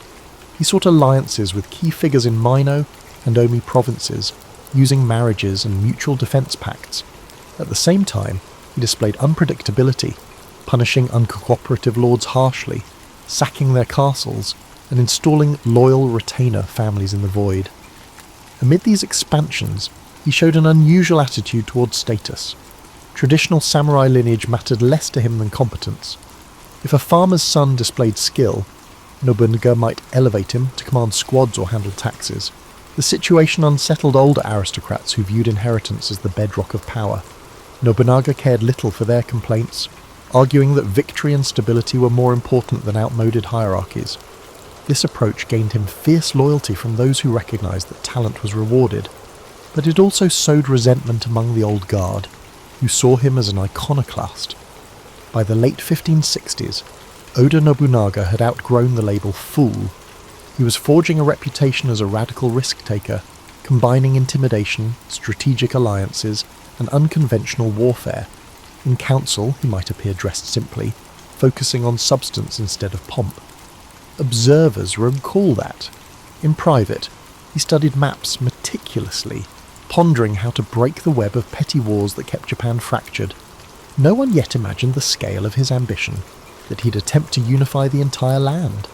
Speaker 1: He sought alliances with key figures in Mino and Omi provinces, using marriages and mutual defence pacts. At the same time, he displayed unpredictability, punishing uncooperative lords harshly, sacking their castles, and installing loyal retainer families in the void. Amid these expansions, he showed an unusual attitude towards status. Traditional samurai lineage mattered less to him than competence. If a farmer's son displayed skill, Nobunaga might elevate him to command squads or handle taxes. The situation unsettled older aristocrats who viewed inheritance as the bedrock of power. Nobunaga cared little for their complaints, arguing that victory and stability were more important than outmoded hierarchies. This approach gained him fierce loyalty from those who recognised that talent was rewarded, but it also sowed resentment among the old guard, who saw him as an iconoclast. By the late 1560s, Oda Nobunaga had outgrown the label fool. He was forging a reputation as a radical risk-taker, combining intimidation, strategic alliances, and unconventional warfare. In council, he might appear dressed simply, focusing on substance instead of pomp. Observers recall that. In private, he studied maps meticulously, pondering how to break the web of petty wars that kept Japan fractured. No one yet imagined the scale of his ambition, that he'd attempt to unify the entire land.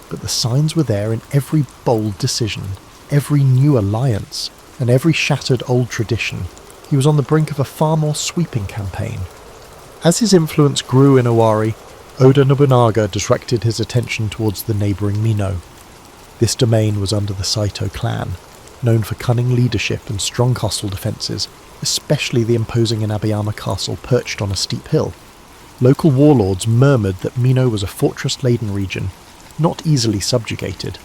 Speaker 1: But the signs were there in every bold decision, every new alliance, and every shattered old tradition. He was on the brink of a far more sweeping campaign. As his influence grew in Owari, Oda Nobunaga directed his attention towards the neighbouring Mino. This domain was under the Saito clan, known for cunning leadership and strong castle defences, especially the imposing Inabayama castle perched on a steep hill. Local warlords murmured that Mino was a fortress-laden region, not easily subjugated,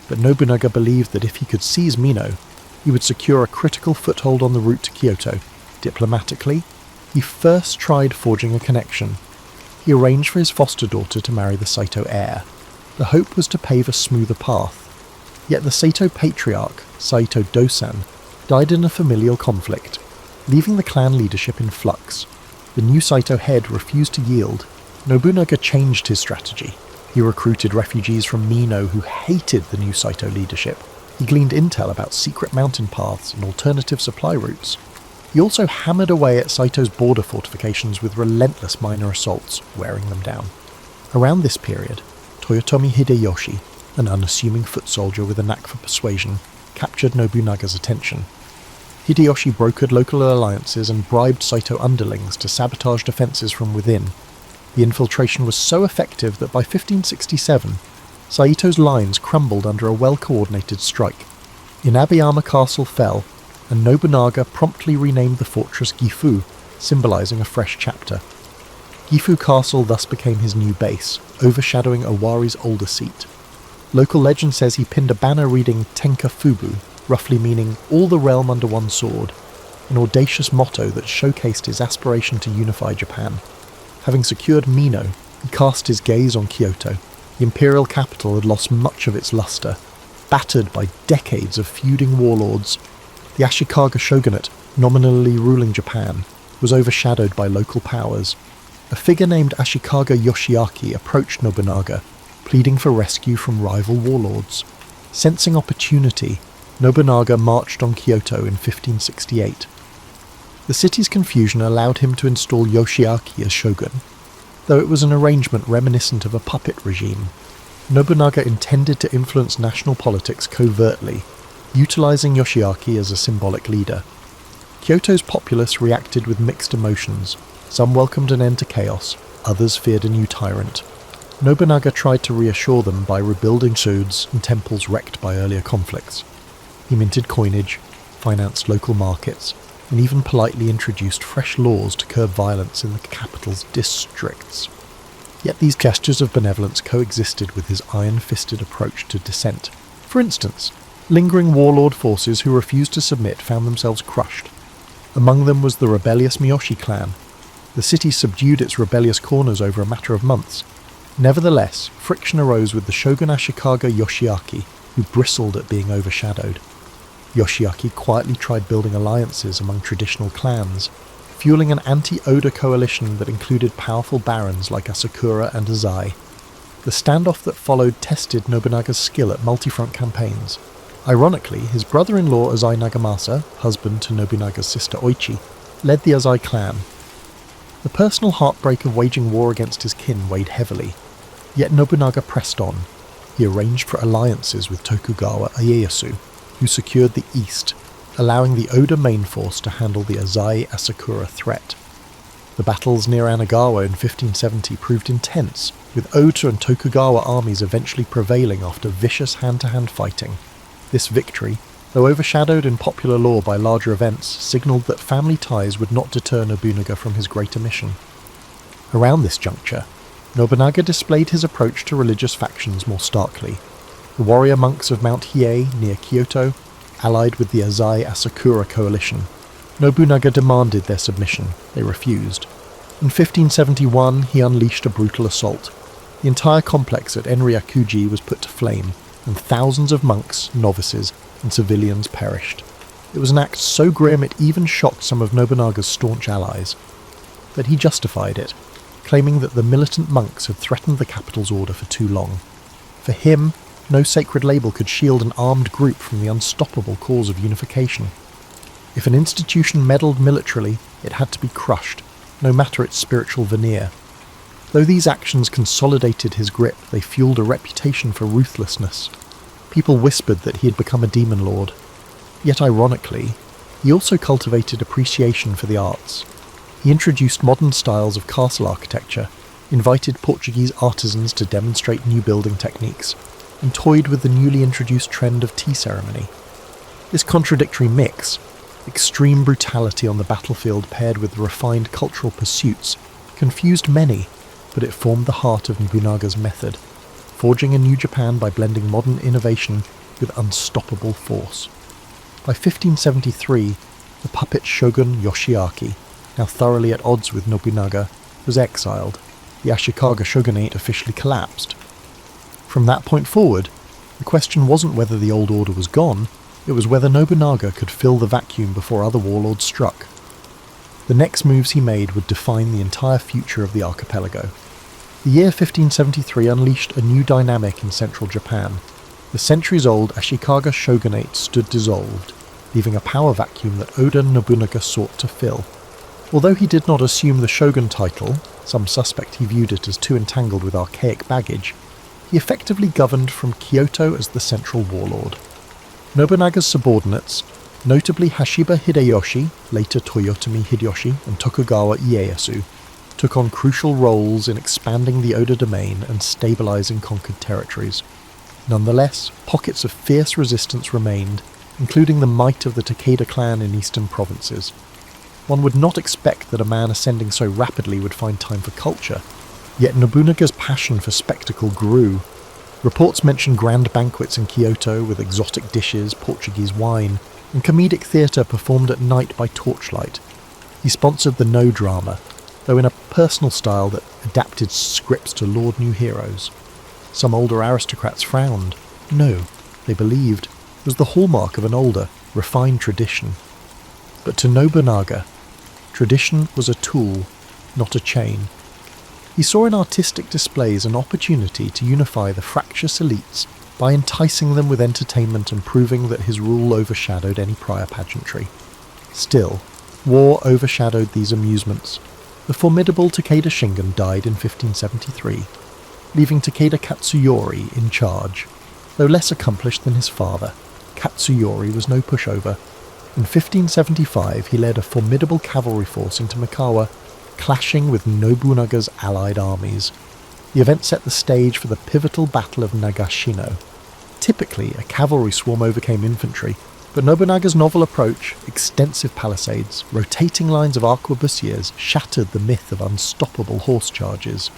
Speaker 1: but Nobunaga believed that if he could seize Mino, he would secure a critical foothold on the route to Kyoto. Diplomatically, he first tried forging a connection. He arranged for his foster daughter to marry the Saito heir. The hope was to pave a smoother path. Yet the Saito patriarch, Saito Dosan, died in a familial conflict, leaving the clan leadership in flux. The new Saito head refused to yield. Nobunaga changed his strategy. He recruited refugees from Mino who hated the new Saito leadership. He gleaned intel about secret mountain paths and alternative supply routes. He also hammered away at Saito's border fortifications with relentless minor assaults, wearing them down. Around this period, Toyotomi Hideyoshi, an unassuming foot soldier with a knack for persuasion, captured Nobunaga's attention. Hideyoshi brokered local alliances and bribed Saito underlings to sabotage defences from within. The infiltration was so effective that by 1567, Saito's lines crumbled under a well-coordinated strike. Inabeyama Castle fell, and Nobunaga promptly renamed the fortress Gifu, symbolising a fresh chapter. Gifu Castle thus became his new base, overshadowing Owari's older seat. Local legend says he pinned a banner reading Tenka Fubu, roughly meaning all the realm under one sword, an audacious motto that showcased his aspiration to unify Japan. Having secured Mino, he cast his gaze on Kyoto. The imperial capital had lost much of its luster, battered by decades of feuding warlords. The Ashikaga shogunate, nominally ruling Japan, was overshadowed by local powers. A figure named Ashikaga Yoshiaki approached Nobunaga, pleading for rescue from rival warlords. Sensing opportunity, Nobunaga marched on Kyoto in 1568. The city's confusion allowed him to install Yoshiaki as shogun, though it was an arrangement reminiscent of a puppet regime. Nobunaga intended to influence national politics covertly, utilising Yoshiaki as a symbolic leader. Kyoto's populace reacted with mixed emotions. Some welcomed an end to chaos, others feared a new tyrant. Nobunaga tried to reassure them by rebuilding swords and temples wrecked by earlier conflicts. He minted coinage, financed local markets, and even politely introduced fresh laws to curb violence in the capital's districts. Yet these gestures of benevolence coexisted with his iron-fisted approach to dissent. For instance, lingering warlord forces who refused to submit found themselves crushed. Among them was the rebellious Miyoshi clan. The city subdued its rebellious corners over a matter of months. Nevertheless, friction arose with the shogun Ashikaga Yoshiaki, who bristled at being overshadowed. Yoshiaki quietly tried building alliances among traditional clans, fueling an anti-Oda coalition that included powerful barons like Asakura and Azai. The standoff that followed tested Nobunaga's skill at multi-front campaigns. Ironically, his brother-in-law Azai Nagamasa, husband to Nobunaga's sister Oichi, led the Azai clan. The personal heartbreak of waging war against his kin weighed heavily, yet Nobunaga pressed on. He arranged for alliances with Tokugawa Ieyasu, who secured the east, allowing the Oda main force to handle the Azai-Asakura threat. The battles near Anagawa in 1570 proved intense, with Oda and Tokugawa armies eventually prevailing after vicious hand-to-hand fighting. This victory, though overshadowed in popular lore by larger events, signalled that family ties would not deter Nobunaga from his greater mission. Around this juncture, Nobunaga displayed his approach to religious factions more starkly. The warrior monks of Mount Hiei near Kyoto allied with the Azai-Asakura coalition. Nobunaga demanded their submission. They refused. In 1571, he unleashed a brutal assault. The entire complex at Enryakuji was put to flame, and thousands of monks, novices, and civilians perished. It was an act so grim it even shocked some of Nobunaga's staunch allies. But he justified it, claiming that the militant monks had threatened the capital's order for too long. For him, no sacred label could shield an armed group from the unstoppable cause of unification. If an institution meddled militarily, it had to be crushed, no matter its spiritual veneer. Though these actions consolidated his grip, they fueled a reputation for ruthlessness. People whispered that he had become a demon lord. Yet ironically, he also cultivated appreciation for the arts. He introduced modern styles of castle architecture, invited Portuguese artisans to demonstrate new building techniques, and toyed with the newly introduced trend of tea ceremony. This contradictory mix, extreme brutality on the battlefield paired with refined cultural pursuits, confused many, but it formed the heart of Nobunaga's method, forging a new Japan by blending modern innovation with unstoppable force. By 1573, the puppet shogun Yoshiaki, now thoroughly at odds with Nobunaga, was exiled. The Ashikaga shogunate officially collapsed. From that point forward, The question wasn't whether the old order was gone, it was whether Nobunaga could fill the vacuum before other warlords struck. The next moves he made would define the entire future of the archipelago. The year 1573 unleashed a new dynamic in central Japan. The centuries-old Ashikaga shogunate stood dissolved, leaving a power vacuum that Oda Nobunaga sought to fill. Although he did not assume the shogun title, some suspect he viewed it as too entangled with archaic baggage, he effectively governed from Kyoto as the central warlord. Nobunaga's subordinates, notably Hashiba Hideyoshi, later Toyotomi Hideyoshi, and Tokugawa Ieyasu, took on crucial roles in expanding the Oda domain and stabilizing conquered territories. Nonetheless, pockets of fierce resistance remained, including the might of the Takeda clan in eastern provinces. One would not expect that a man ascending so rapidly would find time for culture, yet Nobunaga's passion for spectacle grew. Reports mention grand banquets in Kyoto with exotic dishes, Portuguese wine, and comedic theatre performed at night by torchlight. He sponsored the No drama, though in a personal style that adapted scripts to laud new heroes. Some older aristocrats frowned. No, they believed, was the hallmark of an older, refined tradition. But to Nobunaga, tradition was a tool, not a chain. He saw in artistic displays an opportunity to unify the fractious elites by enticing them with entertainment and proving that his rule overshadowed any prior pageantry. Still, war overshadowed these amusements. The formidable Takeda Shingen died in 1573, leaving Takeda Katsuyori in charge. Though less accomplished than his father, Katsuyori was no pushover. In 1575 he led a formidable cavalry force into Mikawa, clashing with Nobunaga's allied armies. The event set the stage for the pivotal Battle of Nagashino. Typically, a cavalry swarm overcame infantry, but Nobunaga's novel approach, extensive palisades, rotating lines of arquebusiers, shattered the myth of unstoppable horse charges.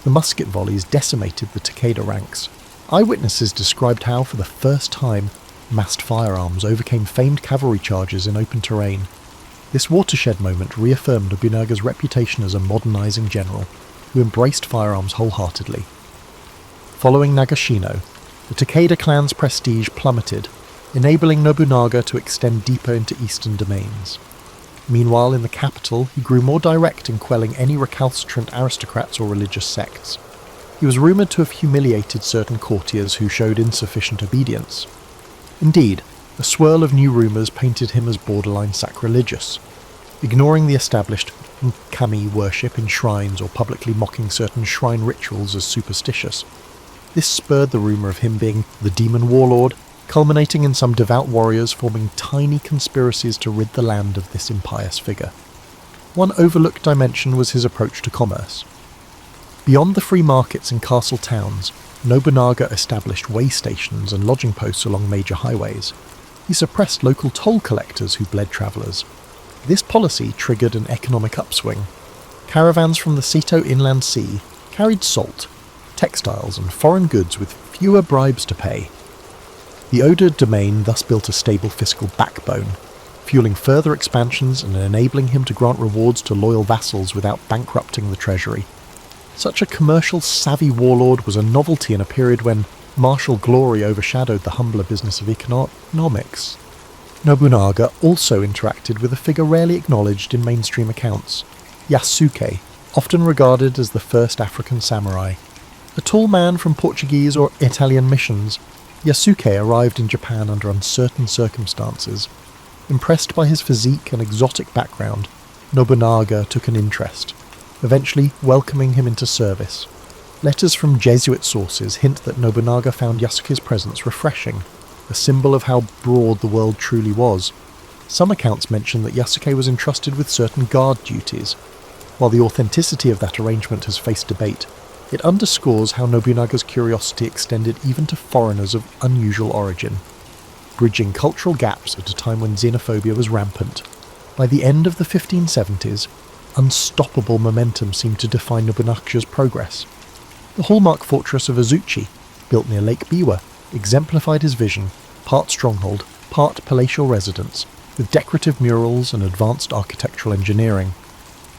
Speaker 1: The musket volleys decimated the Takeda ranks. Eyewitnesses described how, for the first time, massed firearms overcame famed cavalry charges in open terrain. This watershed moment reaffirmed Nobunaga's reputation as a modernising general, who embraced firearms wholeheartedly. Following Nagashino, the Takeda clan's prestige plummeted, enabling Nobunaga to extend deeper into eastern domains. Meanwhile, in the capital, he grew more direct in quelling any recalcitrant aristocrats or religious sects. He was rumoured to have humiliated certain courtiers who showed insufficient obedience. Indeed, a swirl of new rumours painted him as borderline sacrilegious, ignoring the established kami worship in shrines or publicly mocking certain shrine rituals as superstitious. This spurred the rumour of him being the demon warlord, culminating in some devout warriors forming tiny conspiracies to rid the land of this impious figure. One overlooked dimension was his approach to commerce. Beyond the free markets in castle towns, Nobunaga established way stations and lodging posts along major highways. He suppressed local toll collectors who bled travellers. This policy triggered an economic upswing. Caravans from the Seto Inland Sea carried salt, textiles and foreign goods with fewer bribes to pay. The Oda domain thus built a stable fiscal backbone, fueling further expansions and enabling him to grant rewards to loyal vassals without bankrupting the treasury. Such a commercial savvy warlord was a novelty in a period when martial glory overshadowed the humbler business of economics. Nobunaga also interacted with a figure rarely acknowledged in mainstream accounts, Yasuke, often regarded as the first African samurai. A tall man from Portuguese or Italian missions, Yasuke arrived in Japan under uncertain circumstances. Impressed by his physique and exotic background, Nobunaga took an interest, eventually welcoming him into service. Letters from Jesuit sources hint that Nobunaga found Yasuke's presence refreshing, a symbol of how broad the world truly was. Some accounts mention that Yasuke was entrusted with certain guard duties. While the authenticity of that arrangement has faced debate, it underscores how Nobunaga's curiosity extended even to foreigners of unusual origin, bridging cultural gaps at a time when xenophobia was rampant. By the end of the 1570s, unstoppable momentum seemed to define Nobunaga's progress. The hallmark fortress of Azuchi, built near Lake Biwa, exemplified his vision, part stronghold, part palatial residence, with decorative murals and advanced architectural engineering.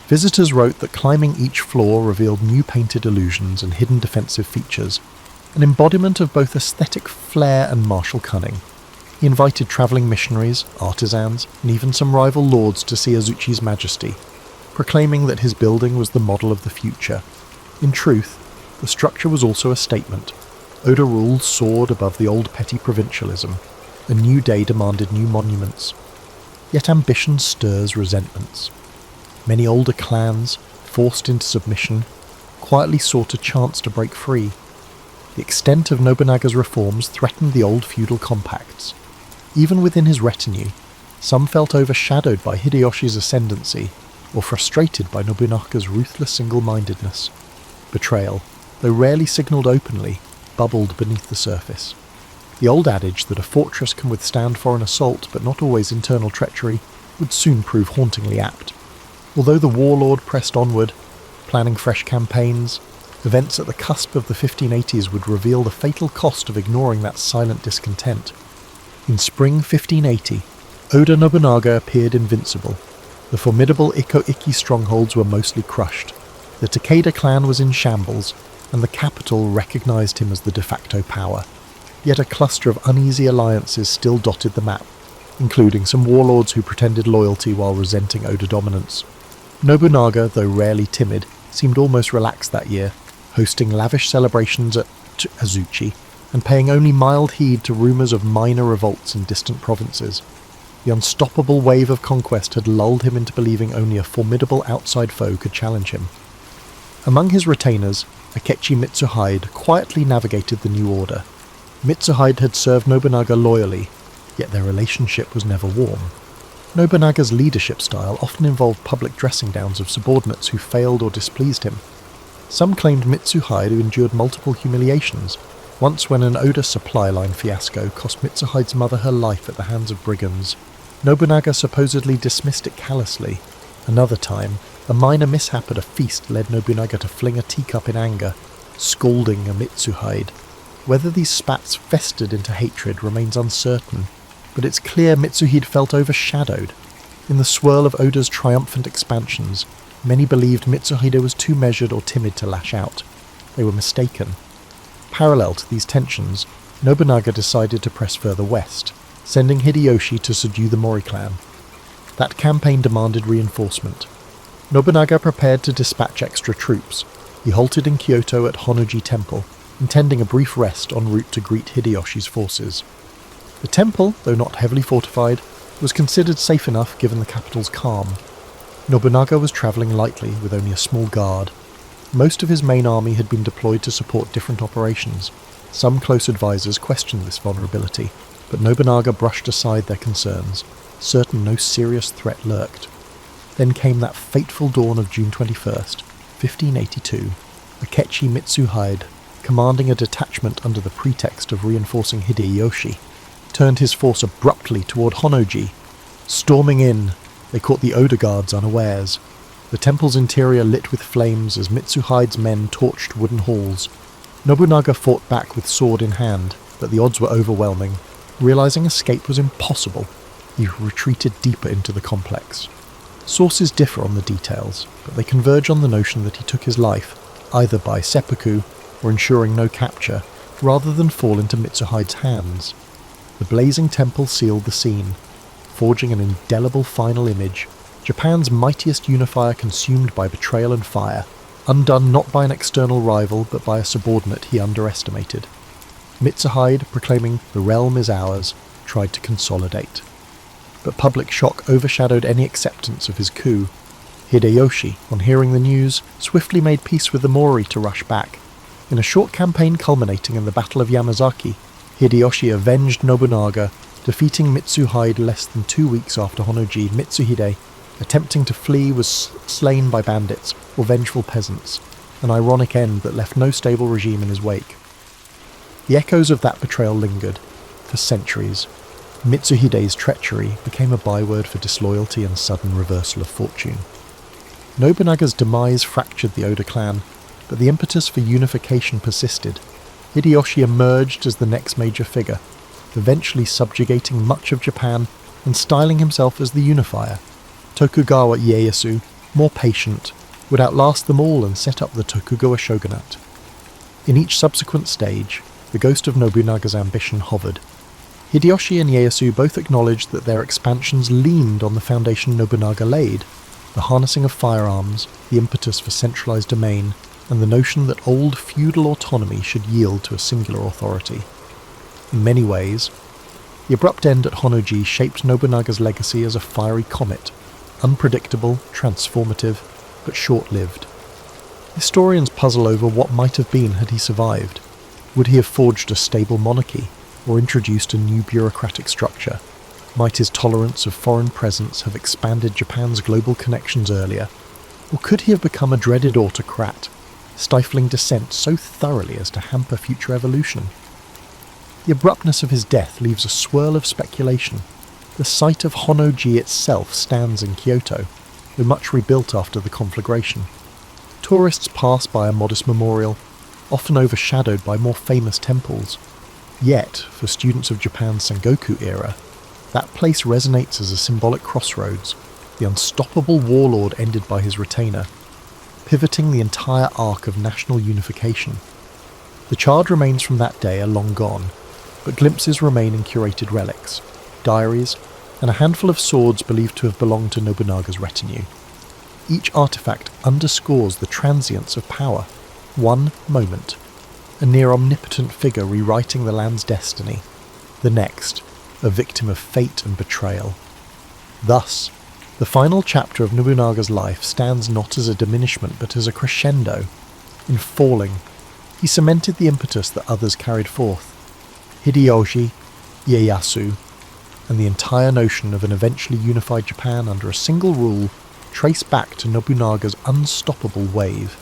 Speaker 1: Visitors wrote that climbing each floor revealed new painted illusions and hidden defensive features. an embodiment of both aesthetic flair and martial cunning. He invited travelling missionaries, artisans, and even some rival lords to see Azuchi's majesty, proclaiming that his building was the model of the future. In truth, the structure was also a statement. Oda rule soared above the old petty provincialism. A new day demanded new monuments. Yet ambition stirs resentments. Many older clans, forced into submission, quietly sought a chance to break free. The extent of Nobunaga's reforms threatened the old feudal compacts. Even within his retinue, some felt overshadowed by Hideyoshi's ascendancy, or frustrated by Nobunaga's ruthless single-mindedness. Betrayal, though rarely signalled openly, bubbled beneath the surface. The old adage that a fortress can withstand foreign assault but not always internal treachery would soon prove hauntingly apt. Although the warlord pressed onward, planning fresh campaigns, events at the cusp of the 1580s would reveal the fatal cost of ignoring that silent discontent. In spring 1580, Oda Nobunaga appeared invincible. The formidable Iko-Iki strongholds were mostly crushed. The Takeda clan was in shambles, and the capital recognised him as the de facto power. Yet a cluster of uneasy alliances still dotted the map, including some warlords who pretended loyalty while resenting Oda dominance. Nobunaga, though rarely timid, seemed almost relaxed that year, hosting lavish celebrations at Azuchi, and paying only mild heed to rumours of minor revolts in distant provinces. The unstoppable wave of conquest had lulled him into believing only a formidable outside foe could challenge him. Among his retainers, Akechi Mitsuhide quietly navigated the new order. Mitsuhide had served Nobunaga loyally, yet their relationship was never warm. Nobunaga's leadership style often involved public dressing downs of subordinates who failed or displeased him. Some claimed Mitsuhide endured multiple humiliations, once when an Oda supply line fiasco cost Mitsuhide's mother her life at the hands of brigands. Nobunaga supposedly dismissed it callously. Another time, a minor mishap at a feast led Nobunaga to fling a teacup in anger, scalding a Mitsuhide. Whether these spats festered into hatred remains uncertain, but it's clear Mitsuhide felt overshadowed. In the swirl of Oda's triumphant expansions, many believed Mitsuhide was too measured or timid to lash out. They were mistaken. Parallel to these tensions, Nobunaga decided to press further west, sending Hideyoshi to subdue the Mori clan. That campaign demanded reinforcement. Nobunaga prepared to dispatch extra troops. He halted in Kyoto at Honnoji Temple, intending a brief rest en route to greet Hideyoshi's forces. The temple, though not heavily fortified, was considered safe enough given the capital's calm. Nobunaga was travelling lightly with only a small guard. Most of his main army had been deployed to support different operations. Some close advisors questioned this vulnerability, but Nobunaga brushed aside their concerns, certain no serious threat lurked. Then came that fateful dawn of June 21st, 1582. Akechi Mitsuhide, commanding a detachment under the pretext of reinforcing Hideyoshi, turned his force abruptly toward Honnoji. Storming in, they caught the Oda guards unawares. The temple's interior lit with flames as Mitsuhide's men torched wooden halls. Nobunaga fought back with sword in hand, but the odds were overwhelming. Realizing escape was impossible, he retreated deeper into the complex. Sources differ on the details, but they converge on the notion that he took his life, either by seppuku or ensuring no capture, rather than fall into Mitsuhide's hands. The blazing temple sealed the scene, forging an indelible final image. Japan's mightiest unifier consumed by betrayal and fire, undone not by an external rival but by a subordinate he underestimated. Mitsuhide, proclaiming "the realm is ours," tried to consolidate. But public shock overshadowed any acceptance of his coup. Hideyoshi, on hearing the news, swiftly made peace with the Mori to rush back. In a short campaign culminating in the Battle of Yamazaki, Hideyoshi avenged Nobunaga, defeating Mitsuhide less than 2 weeks after Honnoji. Mitsuhide, attempting to flee, was slain by bandits or vengeful peasants, an ironic end that left no stable regime in his wake. The echoes of that betrayal lingered. For centuries, Mitsuhide's treachery became a byword for disloyalty and sudden reversal of fortune. Nobunaga's demise fractured the Oda clan, but the impetus for unification persisted. Hideyoshi emerged as the next major figure, eventually subjugating much of Japan and styling himself as the unifier. Tokugawa Ieyasu, more patient, would outlast them all and set up the Tokugawa shogunate. In each subsequent stage, the ghost of Nobunaga's ambition hovered. Hideyoshi and Ieyasu both acknowledged that their expansions leaned on the foundation Nobunaga laid, the harnessing of firearms, the impetus for centralized domain, and the notion that old feudal autonomy should yield to a singular authority. In many ways, the abrupt end at Honnoji shaped Nobunaga's legacy as a fiery comet, unpredictable, transformative, but short-lived. Historians puzzle over what might have been had he survived. Would he have forged a stable monarchy, or introduced a new bureaucratic structure? Might his tolerance of foreign presence have expanded Japan's global connections earlier? Or could he have become a dreaded autocrat, stifling dissent so thoroughly as to hamper future evolution? The abruptness of his death leaves a swirl of speculation. The site of Honnoji itself stands in Kyoto, though much rebuilt after the conflagration. Tourists pass by a modest memorial, often overshadowed by more famous temples. Yet, for students of Japan's Sengoku era, that place resonates as a symbolic crossroads, the unstoppable warlord ended by his retainer, pivoting the entire arc of national unification. The charred remains from that day are long gone, but glimpses remain in curated relics, diaries, and a handful of swords believed to have belonged to Nobunaga's retinue. Each artifact underscores the transience of power. One moment, a near-omnipotent figure rewriting the land's destiny. The next, a victim of fate and betrayal. Thus, the final chapter of Nobunaga's life stands not as a diminishment but as a crescendo. In falling, he cemented the impetus that others carried forth. Hideyoshi, Ieyasu, and the entire notion of an eventually unified Japan under a single rule trace back to Nobunaga's unstoppable wave.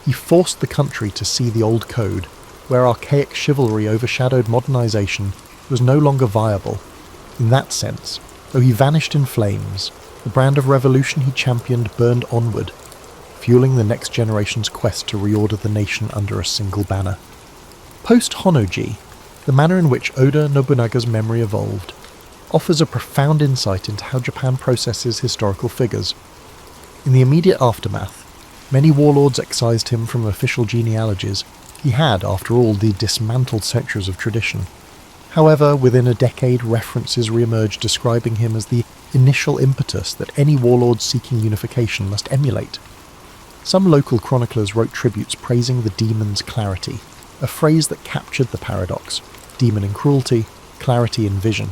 Speaker 1: He forced the country to see the old code, where archaic chivalry overshadowed modernization, was no longer viable. In that sense, though he vanished in flames, the brand of revolution he championed burned onward, fueling the next generation's quest to reorder the nation under a single banner. Post-Honnoji, the manner in which Oda Nobunaga's memory evolved offers a profound insight into how Japan processes historical figures. In the immediate aftermath, many warlords excised him from official genealogies. He had, after all, the dismantled centuries of tradition. However, within a decade, references re-emerged describing him as the initial impetus that any warlord seeking unification must emulate. Some local chroniclers wrote tributes praising the demon's clarity, a phrase that captured the paradox: demon in cruelty, clarity in vision.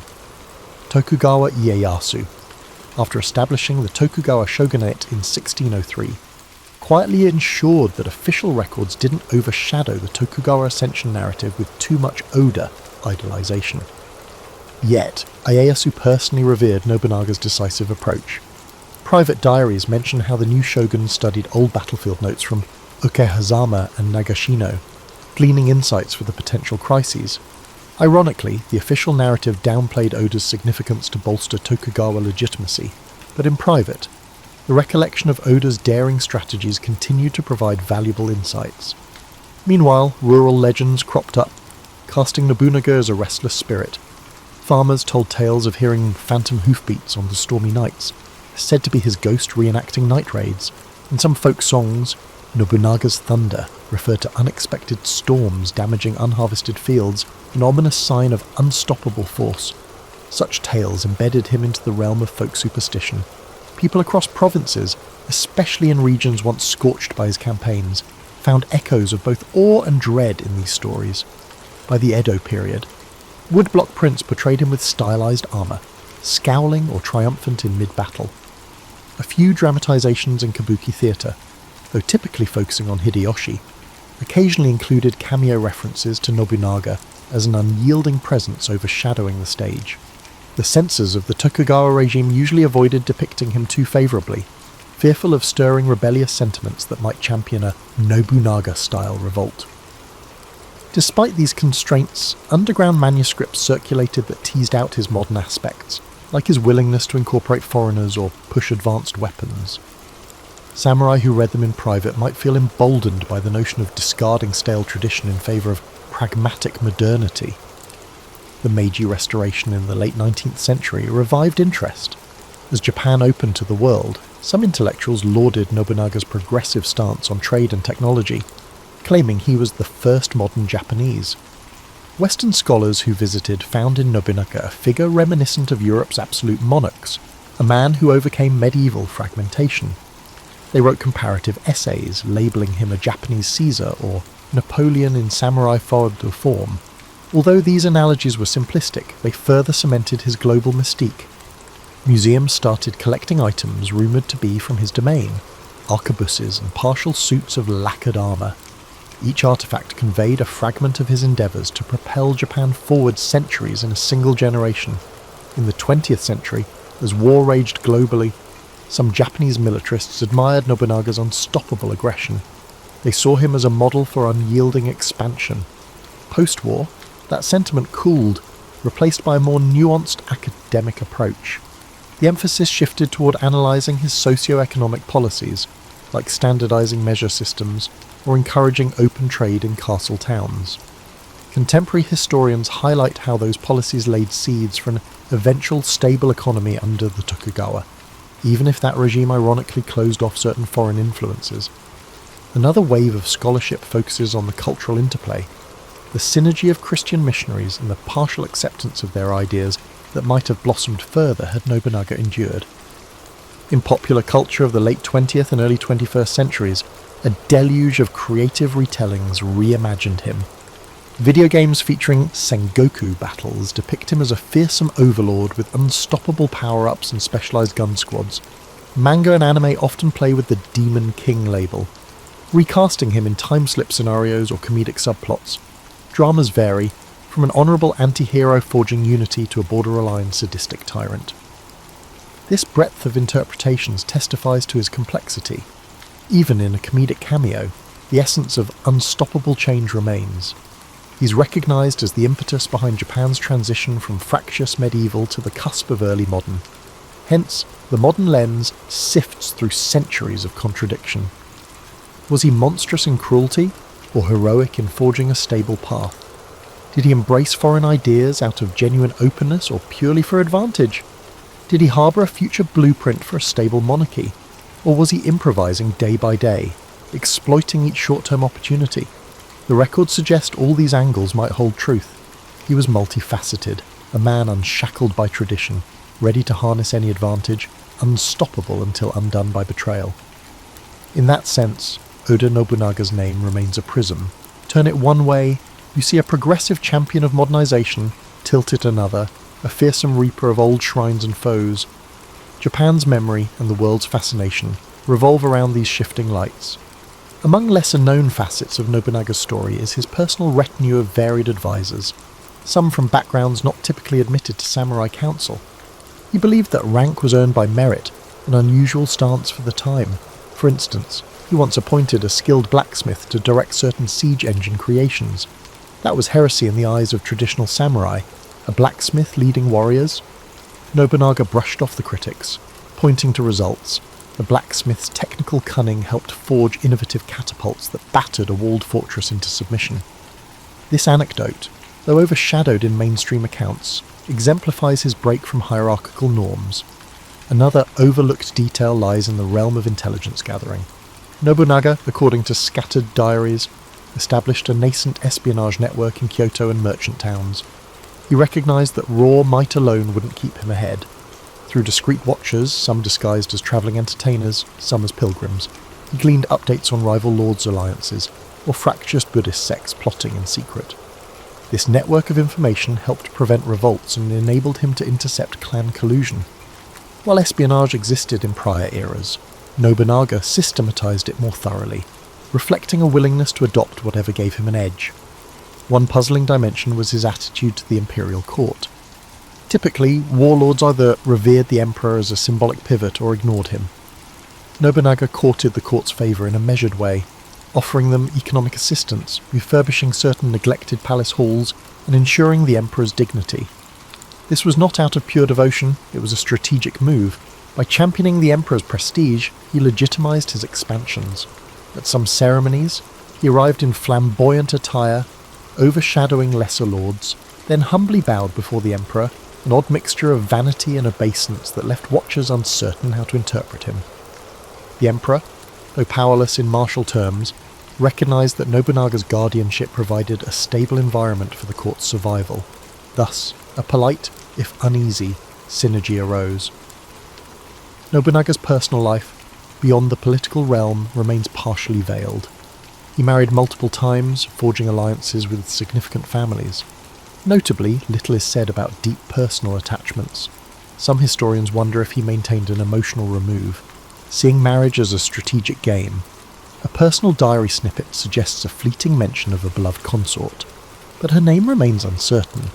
Speaker 1: Tokugawa Ieyasu, after establishing the Tokugawa shogunate in 1603, quietly ensured that official records didn't overshadow the Tokugawa ascension narrative with too much Oda idolization. Yet, Ieyasu personally revered Nobunaga's decisive approach. Private diaries mention how the new shogun studied old battlefield notes from Okehazama and Nagashino, gleaning insights for the potential crises. Ironically, the official narrative downplayed Oda's significance to bolster Tokugawa legitimacy, but in private, the recollection of Oda's daring strategies continued to provide valuable insights. Meanwhile, rural legends cropped up, casting Nobunaga as a restless spirit. Farmers told tales of hearing phantom hoofbeats on the stormy nights, said to be his ghost reenacting night raids. In some folk songs, Nobunaga's thunder referred to unexpected storms damaging unharvested fields, an ominous sign of unstoppable force. Such tales embedded him into the realm of folk superstition. People across provinces, especially in regions once scorched by his campaigns, found echoes of both awe and dread in these stories. By the Edo period, woodblock prints portrayed him with stylized armour, scowling or triumphant in mid-battle. A few dramatizations in kabuki theatre, though typically focusing on Hideyoshi, occasionally included cameo references to Nobunaga as an unyielding presence overshadowing the stage. The censors of the Tokugawa regime usually avoided depicting him too favourably, fearful of stirring rebellious sentiments that might champion a Nobunaga-style revolt. Despite these constraints, underground manuscripts circulated that teased out his modern aspects, like his willingness to incorporate foreigners or push advanced weapons. Samurai who read them in private might feel emboldened by the notion of discarding stale tradition in favour of pragmatic modernity. The Meiji Restoration in the late 19th century revived interest. As Japan opened to the world, some intellectuals lauded Nobunaga's progressive stance on trade and technology. claiming he was the first modern Japanese. Western scholars who visited found in Nobunaga a figure reminiscent of Europe's absolute monarchs, a man who overcame medieval fragmentation. They wrote comparative essays, labelling him a Japanese Caesar or Napoleon in samurai forward de forme. Although these analogies were simplistic, they further cemented his global mystique. Museums started collecting items rumoured to be from his domain, arquebuses and partial suits of lacquered armour. Each artefact conveyed a fragment of his endeavours to propel Japan forward centuries in a single generation. In the 20th century, as war raged globally, some Japanese militarists admired Nobunaga's unstoppable aggression. They saw him as a model for unyielding expansion. Post-war, that sentiment cooled, replaced by a more nuanced academic approach. The emphasis shifted toward analysing his socio-economic policies, like standardising measure systems or encouraging open trade in castle towns. Contemporary historians highlight how those policies laid seeds for an eventual stable economy under the Tokugawa, even if that regime ironically closed off certain foreign influences. Another wave of scholarship focuses on the cultural interplay, the synergy of Christian missionaries and the partial acceptance of their ideas that might have blossomed further had Nobunaga endured. In popular culture of the late 20th and early 21st centuries, a deluge of creative retellings reimagined him. Video games featuring Sengoku battles depict him as a fearsome overlord with unstoppable power-ups and specialised gun squads. Manga and anime often play with the Demon King label, recasting him in time-slip scenarios or comedic subplots. Dramas vary, from an honourable anti-hero forging unity to a border-aligned sadistic tyrant. This breadth of interpretations testifies to his complexity. Even in a comedic cameo, the essence of unstoppable change remains. He's recognised as the impetus behind Japan's transition from fractious medieval to the cusp of early modern. Hence, the modern lens sifts through centuries of contradiction. Was he monstrous in cruelty, or heroic in forging a stable path? Did he embrace foreign ideas out of genuine openness or purely for advantage? Did he harbour a future blueprint for a stable monarchy? Or was he improvising day by day, exploiting each short-term opportunity? The records suggest all these angles might hold truth. He was multifaceted, a man unshackled by tradition, ready to harness any advantage, unstoppable until undone by betrayal. In that sense, Oda Nobunaga's name remains a prism. Turn it one way, you see a progressive champion of modernisation, tilt it another, a fearsome reaper of old shrines and foes. Japan's memory and the world's fascination revolve around these shifting lights. Among lesser-known facets of Nobunaga's story is his personal retinue of varied advisors, some from backgrounds not typically admitted to samurai council. He believed that rank was earned by merit, an unusual stance for the time. For instance, he once appointed a skilled blacksmith to direct certain siege engine creations. That was heresy in the eyes of traditional samurai, a blacksmith leading warriors. Nobunaga brushed off the critics, pointing to results. The blacksmith's technical cunning helped forge innovative catapults that battered a walled fortress into submission. This anecdote, though overshadowed in mainstream accounts, exemplifies his break from hierarchical norms. Another overlooked detail lies in the realm of intelligence gathering. Nobunaga, according to scattered diaries, established a nascent espionage network in Kyoto and merchant towns. He recognised that raw might alone wouldn't keep him ahead. Through discreet watchers, some disguised as travelling entertainers, some as pilgrims, he gleaned updates on rival lords' alliances, or fractious Buddhist sects plotting in secret. This network of information helped prevent revolts and enabled him to intercept clan collusion. While espionage existed in prior eras, Nobunaga systematized it more thoroughly, reflecting a willingness to adopt whatever gave him an edge. One puzzling dimension was his attitude to the imperial court. Typically, warlords either revered the emperor as a symbolic pivot or ignored him. Nobunaga courted the court's favour in a measured way, offering them economic assistance, refurbishing certain neglected palace halls, and ensuring the emperor's dignity. This was not out of pure devotion, it was a strategic move. By championing the emperor's prestige, he legitimised his expansions. At some ceremonies, he arrived in flamboyant attire, overshadowing lesser lords, then humbly bowed before the emperor, an odd mixture of vanity and obeisance that left watchers uncertain how to interpret him. The emperor, though powerless in martial terms, recognised that Nobunaga's guardianship provided a stable environment for the court's survival. Thus, a polite, if uneasy, synergy arose. Nobunaga's personal life, beyond the political realm, remains partially veiled. He married multiple times, forging alliances with significant families. Notably, little is said about deep personal attachments. Some historians wonder if he maintained an emotional remove, seeing marriage as a strategic game. A personal diary snippet suggests a fleeting mention of a beloved consort, but her name remains uncertain,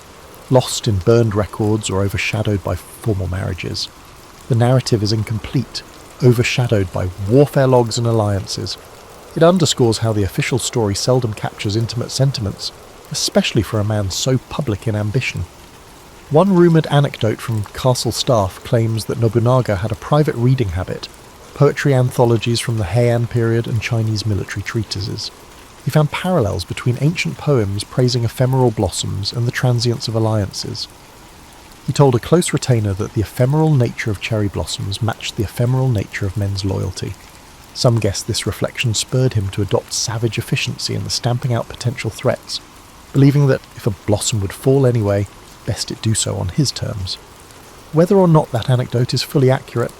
Speaker 1: lost in burned records or overshadowed by formal marriages. The narrative is incomplete, overshadowed by warfare logs and alliances. It underscores how the official story seldom captures intimate sentiments, especially for a man so public in ambition. One rumoured anecdote from castle staff claims that Nobunaga had a private reading habit, poetry anthologies from the Heian period and Chinese military treatises. He found parallels between ancient poems praising ephemeral blossoms and the transience of alliances. He told a close retainer that the ephemeral nature of cherry blossoms matched the ephemeral nature of men's loyalty. Some guess this reflection spurred him to adopt savage efficiency in the stamping out potential threats, believing that if a blossom would fall anyway, best it do so on his terms. Whether or not that anecdote is fully accurate,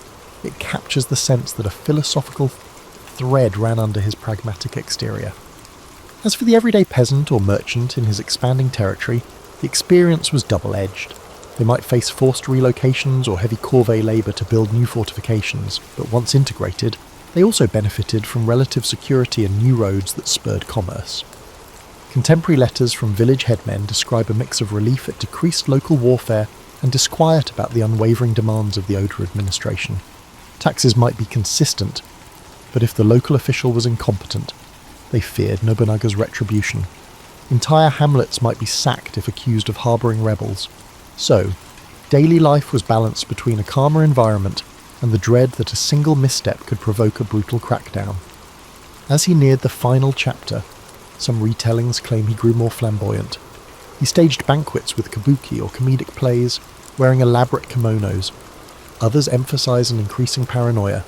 Speaker 1: it captures the sense that a philosophical thread ran under his pragmatic exterior. As for the everyday peasant or merchant in his expanding territory, the experience was double-edged. They might face forced relocations or heavy corvée labour to build new fortifications, but once integrated, they also benefited from relative security and new roads that spurred commerce. Contemporary letters from village headmen describe a mix of relief at decreased local warfare and disquiet about the unwavering demands of the Oda administration. Taxes might be consistent, but if the local official was incompetent, they feared Nobunaga's retribution. Entire hamlets might be sacked if accused of harbouring rebels. So, daily life was balanced between a calmer environment and the dread that a single misstep could provoke a brutal crackdown. As he neared the final chapter, some retellings claim he grew more flamboyant. He staged banquets with kabuki or comedic plays, wearing elaborate kimonos. Others emphasize an increasing paranoia,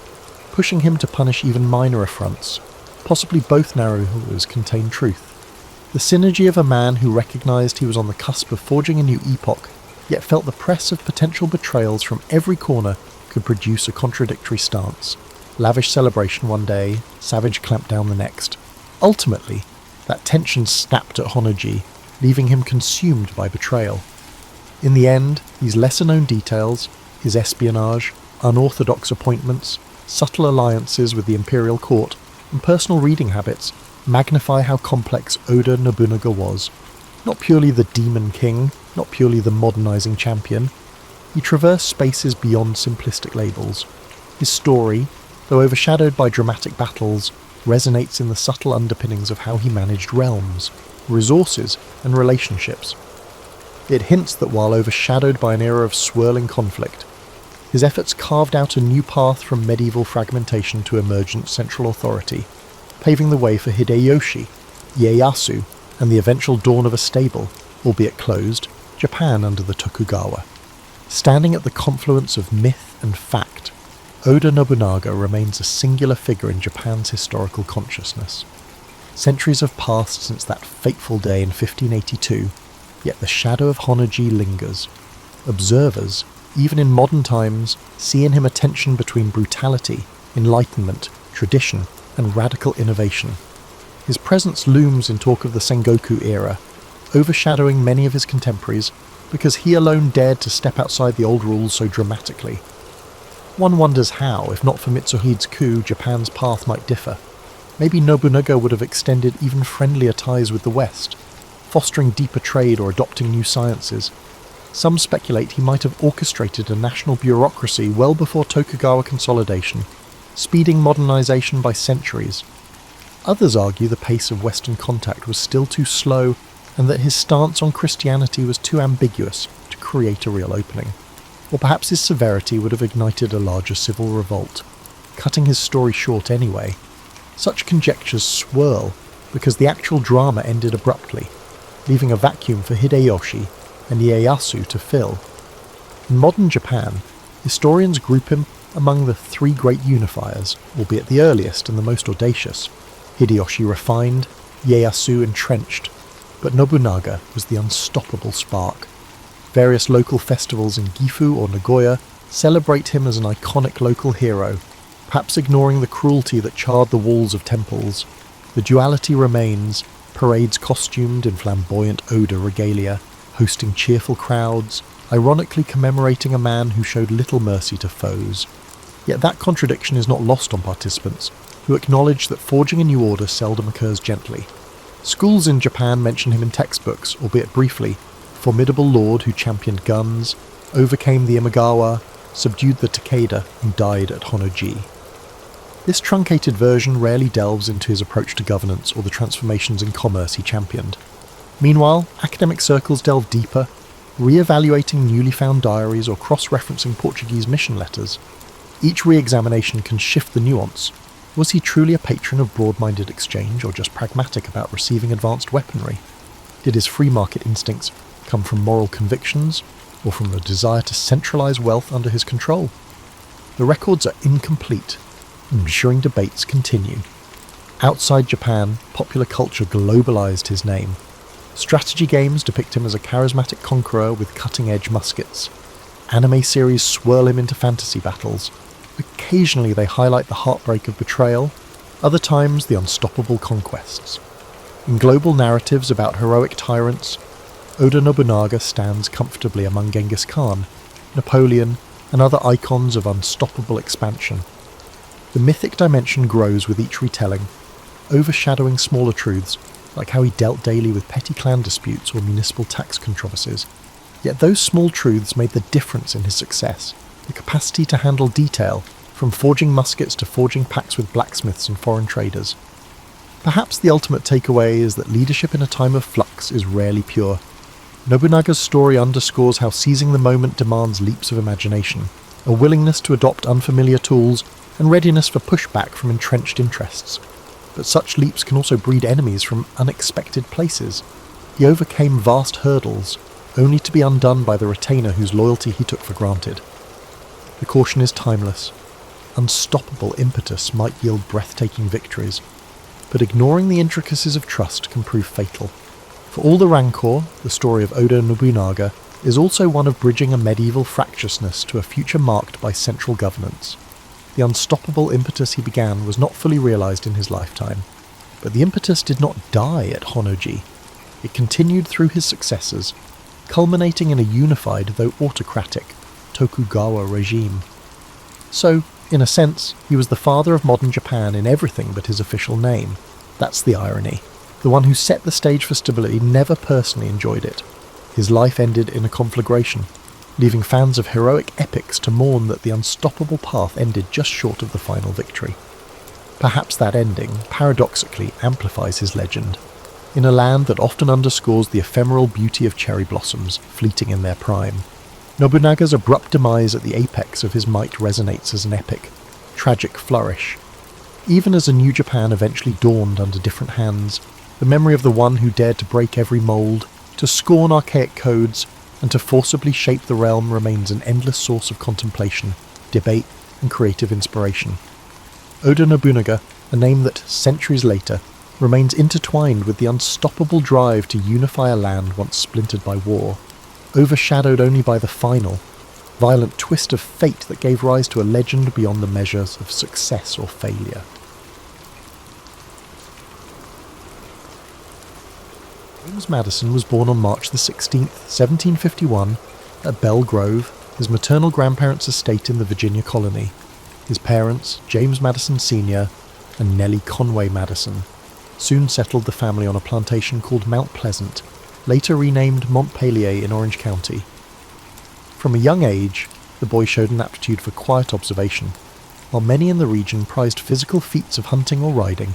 Speaker 1: pushing him to punish even minor affronts. Possibly both narrators contain truth. The synergy of a man who recognized he was on the cusp of forging a new epoch, yet felt the press of potential betrayals from every corner, could produce a contradictory stance. Lavish celebration one day, savage clampdown the next. Ultimately, that tension snapped at Honoji, leaving him consumed by betrayal. In the end, these lesser-known details, his espionage, unorthodox appointments, subtle alliances with the imperial court, and personal reading habits, magnify how complex Oda Nobunaga was. Not purely the demon king, not purely the modernizing champion. He traversed spaces beyond simplistic labels. His story, though overshadowed by dramatic battles, resonates in the subtle underpinnings of how he managed realms, resources, and relationships. It hints that while overshadowed by an era of swirling conflict, his efforts carved out a new path from medieval fragmentation to emergent central authority, paving the way for Hideyoshi, Ieyasu, and the eventual dawn of a stable, albeit closed, Japan under the Tokugawa. Standing at the confluence of myth and fact, Oda Nobunaga remains a singular figure in Japan's historical consciousness. Centuries have passed since that fateful day in 1582, yet the shadow of Honoji lingers. Observers, even in modern times, see in him a tension between brutality, enlightenment, tradition, and radical innovation. His presence looms in talk of the Sengoku era, overshadowing many of his contemporaries because he alone dared to step outside the old rules so dramatically. One wonders how, if not for Mitsuhide's coup, Japan's path might differ. Maybe Nobunaga would have extended even friendlier ties with the West, fostering deeper trade or adopting new sciences. Some speculate he might have orchestrated a national bureaucracy well before Tokugawa consolidation, speeding modernization by centuries. Others argue the pace of Western contact was still too slow and that his stance on Christianity was too ambiguous to create a real opening. Or perhaps his severity would have ignited a larger civil revolt, cutting his story short anyway. Such conjectures swirl because the actual drama ended abruptly, leaving a vacuum for Hideyoshi and Ieyasu to fill. In modern Japan, historians group him among the three great unifiers, albeit the earliest and the most audacious. Hideyoshi refined, Ieyasu entrenched, but Nobunaga was the unstoppable spark. Various local festivals in Gifu or Nagoya celebrate him as an iconic local hero, perhaps ignoring the cruelty that charred the walls of temples. The duality remains, parades costumed in flamboyant Oda regalia, hosting cheerful crowds, ironically commemorating a man who showed little mercy to foes. Yet that contradiction is not lost on participants, who acknowledge that forging a new order seldom occurs gently. Schools in Japan mention him in textbooks, albeit briefly, formidable lord who championed guns, overcame the Imagawa, subdued the Takeda, and died at Honnoji. This truncated version rarely delves into his approach to governance or the transformations in commerce he championed. Meanwhile, academic circles delve deeper, re-evaluating newly found diaries or cross-referencing Portuguese mission letters. Each re-examination can shift the nuance. Was he truly a patron of broad-minded exchange or just pragmatic about receiving advanced weaponry? Did his free market instincts come from moral convictions or from the desire to centralise wealth under his control? The records are incomplete, and ensuing debates continue. Outside Japan, popular culture globalised his name. Strategy games depict him as a charismatic conqueror with cutting-edge muskets. Anime series swirl him into fantasy battles. Occasionally they highlight the heartbreak of betrayal, other times the unstoppable conquests. In global narratives about heroic tyrants, Oda Nobunaga stands comfortably among Genghis Khan, Napoleon, and other icons of unstoppable expansion. The mythic dimension grows with each retelling, overshadowing smaller truths, like how he dealt daily with petty clan disputes or municipal tax controversies. Yet those small truths made the difference in his success, the capacity to handle detail, from forging muskets to forging pacts with blacksmiths and foreign traders. Perhaps the ultimate takeaway is that leadership in a time of flux is rarely pure. Nobunaga's story underscores how seizing the moment demands leaps of imagination, a willingness to adopt unfamiliar tools, and readiness for pushback from entrenched interests. But such leaps can also breed enemies from unexpected places. He overcame vast hurdles, only to be undone by the retainer whose loyalty he took for granted. The caution is timeless. Unstoppable impetus might yield breathtaking victories, but ignoring the intricacies of trust can prove fatal. For all the rancor, the story of Oda Nobunaga is also one of bridging a medieval fractiousness to a future marked by central governance. The unstoppable impetus he began was not fully realised in his lifetime, but the impetus did not die at Honnoji. It continued through his successors, culminating in a unified, though autocratic, Tokugawa regime. So, in a sense, he was the father of modern Japan in everything but his official name. That's the irony. The one who set the stage for stability never personally enjoyed it. His life ended in a conflagration, leaving fans of heroic epics to mourn that the unstoppable path ended just short of the final victory. Perhaps that ending, paradoxically, amplifies his legend. In a land that often underscores the ephemeral beauty of cherry blossoms, fleeting in their prime, Nobunaga's abrupt demise at the apex of his might resonates as an epic, tragic flourish. Even as a new Japan eventually dawned under different hands, the memory of the one who dared to break every mould, to scorn archaic codes, and to forcibly shape the realm remains an endless source of contemplation, debate, and creative inspiration. Oda Nobunaga, a name that, centuries later, remains intertwined with the unstoppable drive to unify a land once splintered by war, overshadowed only by the final, violent twist of fate that gave rise to a legend beyond the measures of success or failure. James Madison was born on March the 16th, 1751, at Belle Grove, his maternal grandparents' estate in the Virginia colony. His parents, James Madison Sr. and Nellie Conway Madison, soon settled the family on a plantation called Mount Pleasant, later renamed Montpelier in Orange County. From a young age, the boy showed an aptitude for quiet observation. While many in the region prized physical feats of hunting or riding,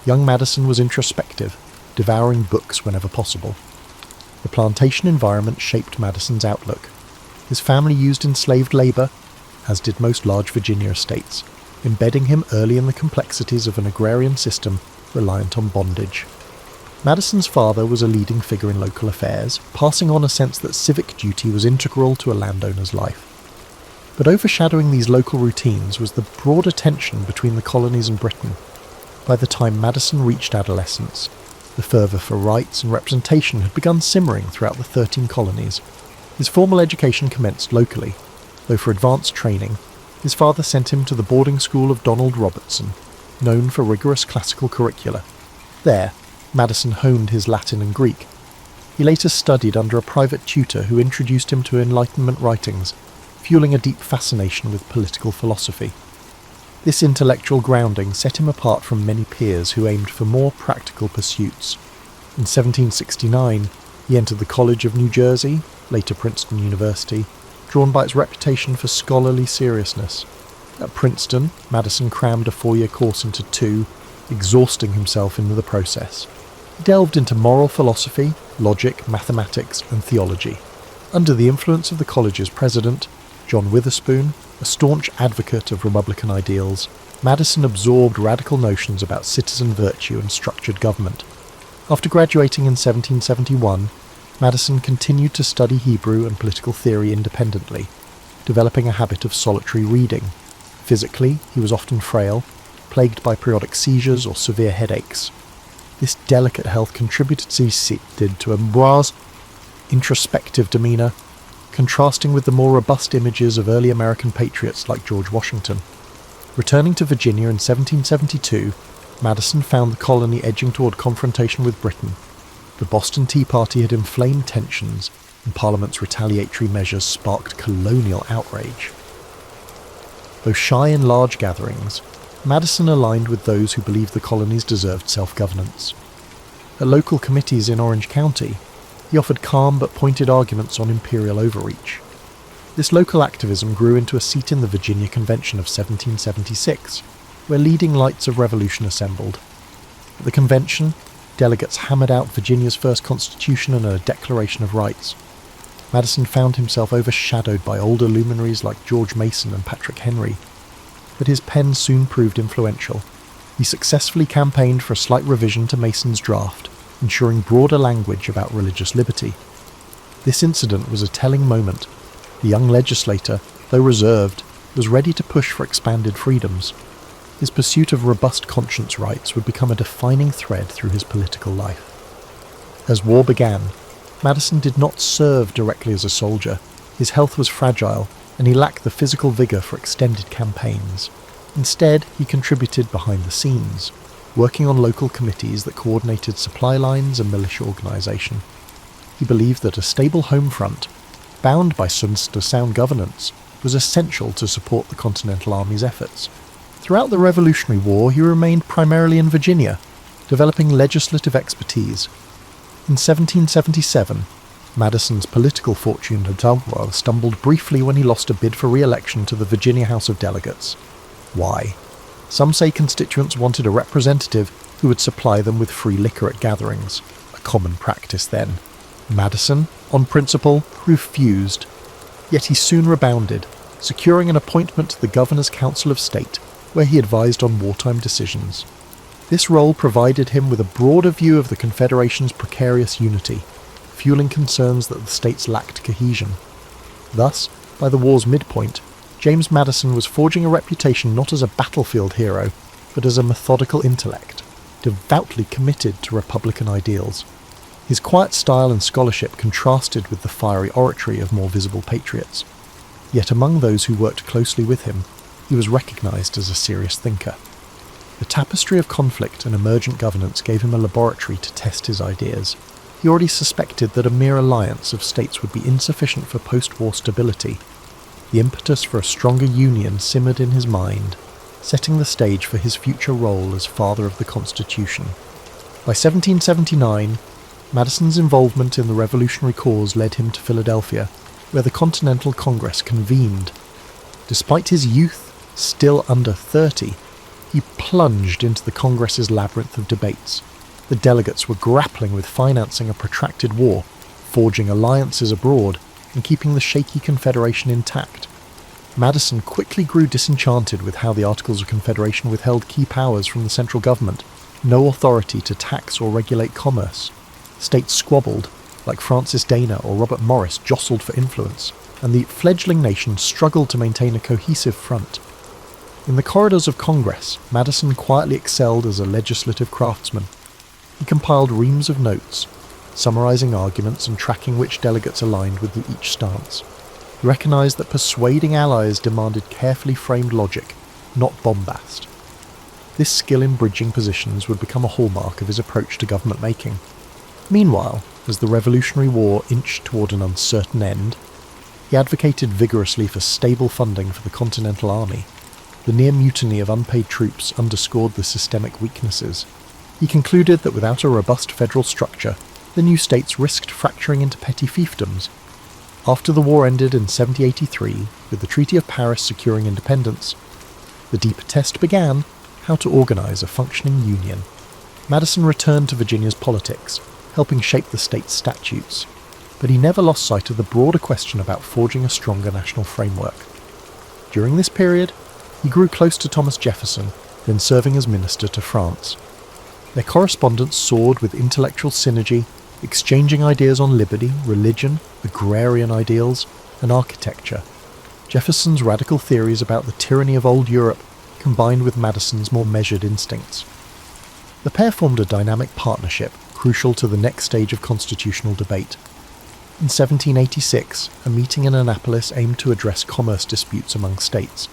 Speaker 1: young Madison was introspective, devouring books whenever possible. The plantation environment shaped Madison's outlook. His family used enslaved labour, as did most large Virginia estates, embedding him early in the complexities of an agrarian system reliant on bondage. Madison's father was a leading figure in local affairs, passing on a sense that civic duty was integral to a landowner's life. But overshadowing these local routines was the broader tension between the colonies and Britain. By the time Madison reached adolescence, the fervour for rights and representation had begun simmering throughout the 13 colonies. His formal education commenced locally, though for advanced training, his father sent him to the boarding school of Donald Robertson, known for rigorous classical curricula. There, Madison honed his Latin and Greek. He later studied under a private tutor who introduced him to Enlightenment writings, fueling a deep fascination with political philosophy. This intellectual grounding set him apart from many peers who aimed for more practical pursuits. In 1769, he entered the College of New Jersey, later Princeton University, drawn by its reputation for scholarly seriousness. At Princeton, Madison crammed a 4-year course into 2, exhausting himself in the process. He delved into moral philosophy, logic, mathematics, and theology. Under the influence of the college's president, John Witherspoon, a staunch advocate of Republican ideals, Madison absorbed radical notions about citizen virtue and structured government. After graduating in 1771, Madison continued to study Hebrew and political theory independently, developing a habit of solitary reading. Physically, he was often frail, plagued by periodic seizures or severe headaches. This delicate health contributed to Ambroise' introspective demeanour, contrasting with the more robust images of early American patriots like George Washington. Returning to Virginia in 1772, Madison found the colony edging toward confrontation with Britain. The Boston Tea Party had inflamed tensions, and Parliament's retaliatory measures sparked colonial outrage. Though shy in large gatherings, Madison aligned with those who believed the colonies deserved self-governance. At local committees in Orange County, he offered calm but pointed arguments on imperial overreach. This local activism grew into a seat in the Virginia Convention of 1776, where leading lights of revolution assembled. At the convention, delegates hammered out Virginia's first constitution and a Declaration of Rights. Madison found himself overshadowed by older luminaries like George Mason and Patrick Henry, but his pen soon proved influential. He successfully campaigned for a slight revision to Mason's draft, ensuring broader language about religious liberty. This incident was a telling moment. The young legislator, though reserved, was ready to push for expanded freedoms. His pursuit of robust conscience rights would become a defining thread through his political life. As war began, Madison did not serve directly as a soldier. His health was fragile, and he lacked the physical vigour for extended campaigns. Instead, he contributed behind the scenes, working on local committees that coordinated supply lines and militia organisation. He believed that a stable home front, bound by sound governance, was essential to support the Continental Army's efforts. Throughout the Revolutionary War, he remained primarily in Virginia, developing legislative expertise. In 1777, Madison's political fortune had stumbled briefly when he lost a bid for re-election to the Virginia House of Delegates. Why? Some say constituents wanted a representative who would supply them with free liquor at gatherings, a common practice then. Madison, on principle, refused, yet he soon rebounded, securing an appointment to the Governor's Council of State, where he advised on wartime decisions. This role provided him with a broader view of the Confederation's precarious unity, fueling concerns that the states lacked cohesion. Thus, by the war's midpoint, James Madison was forging a reputation not as a battlefield hero, but as a methodical intellect, devoutly committed to Republican ideals. His quiet style and scholarship contrasted with the fiery oratory of more visible patriots. Yet among those who worked closely with him, he was recognised as a serious thinker. The tapestry of conflict and emergent governance gave him a laboratory to test his ideas. He already suspected that a mere alliance of states would be insufficient for post-war stability. The impetus for a stronger union simmered in his mind, setting the stage for his future role as father of the Constitution. By 1779, Madison's involvement in the revolutionary cause led him to Philadelphia, where the Continental Congress convened. Despite his youth, still under 30, he plunged into the Congress's labyrinth of debates. The delegates were grappling with financing a protracted war, forging alliances abroad, and keeping the shaky Confederation intact. Madison quickly grew disenchanted with how the Articles of Confederation withheld key powers from the central government, no authority to tax or regulate commerce. States squabbled, like Francis Dana or Robert Morris jostled for influence, and the fledgling nation struggled to maintain a cohesive front. In the corridors of Congress, Madison quietly excelled as a legislative craftsman. He compiled reams of notes, summarizing arguments and tracking which delegates aligned with each stance. He recognized that persuading allies demanded carefully framed logic, not bombast. This skill in bridging positions would become a hallmark of his approach to government making. Meanwhile, as the Revolutionary War inched toward an uncertain end, he advocated vigorously for stable funding for the Continental Army. The near mutiny of unpaid troops underscored the systemic weaknesses. He concluded that without a robust federal structure, the new states risked fracturing into petty fiefdoms. After the war ended in 1783, with the Treaty of Paris securing independence, the deeper test began: how to organise a functioning union. Madison returned to Virginia's politics, helping shape the state's statutes, but he never lost sight of the broader question about forging a stronger national framework. During this period, he grew close to Thomas Jefferson, then serving as minister to France. Their correspondence soared with intellectual synergy, exchanging ideas on liberty, religion, agrarian ideals, and architecture. Jefferson's radical theories about the tyranny of old Europe combined with Madison's more measured instincts. The pair formed a dynamic partnership crucial to the next stage of constitutional debate. In 1786, a meeting in Annapolis aimed to address commerce disputes among states.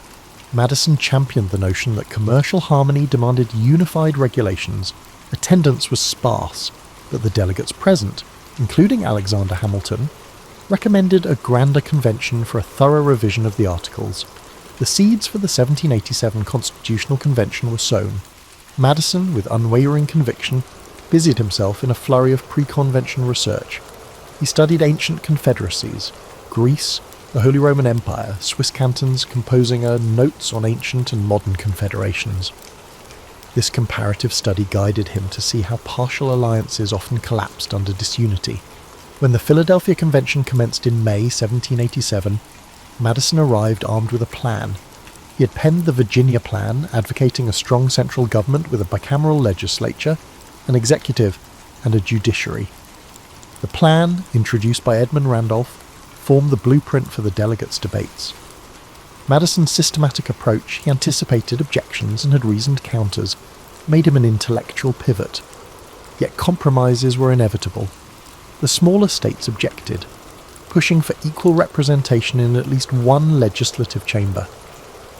Speaker 1: Madison championed the notion that commercial harmony demanded unified regulations. Attendance was sparse, but the delegates present, including Alexander Hamilton, recommended a grander convention for a thorough revision of the Articles. The seeds for the 1787 Constitutional Convention were sown. Madison, with unwavering conviction, busied himself in a flurry of pre-convention research. He studied ancient confederacies, Greece, the Holy Roman Empire, Swiss cantons, composing a Notes on Ancient and Modern Confederations. This comparative study guided him to see how partial alliances often collapsed under disunity. When the Philadelphia Convention commenced in May 1787, Madison arrived armed with a plan. He had penned the Virginia Plan, advocating a strong central government with a bicameral legislature, an executive, and a judiciary. The plan, introduced by Edmund Randolph, formed the blueprint for the delegates' debates. Madison's systematic approach, he anticipated objections and had reasoned counters, made him an intellectual pivot. Yet compromises were inevitable. The smaller states objected, pushing for equal representation in at least one legislative chamber.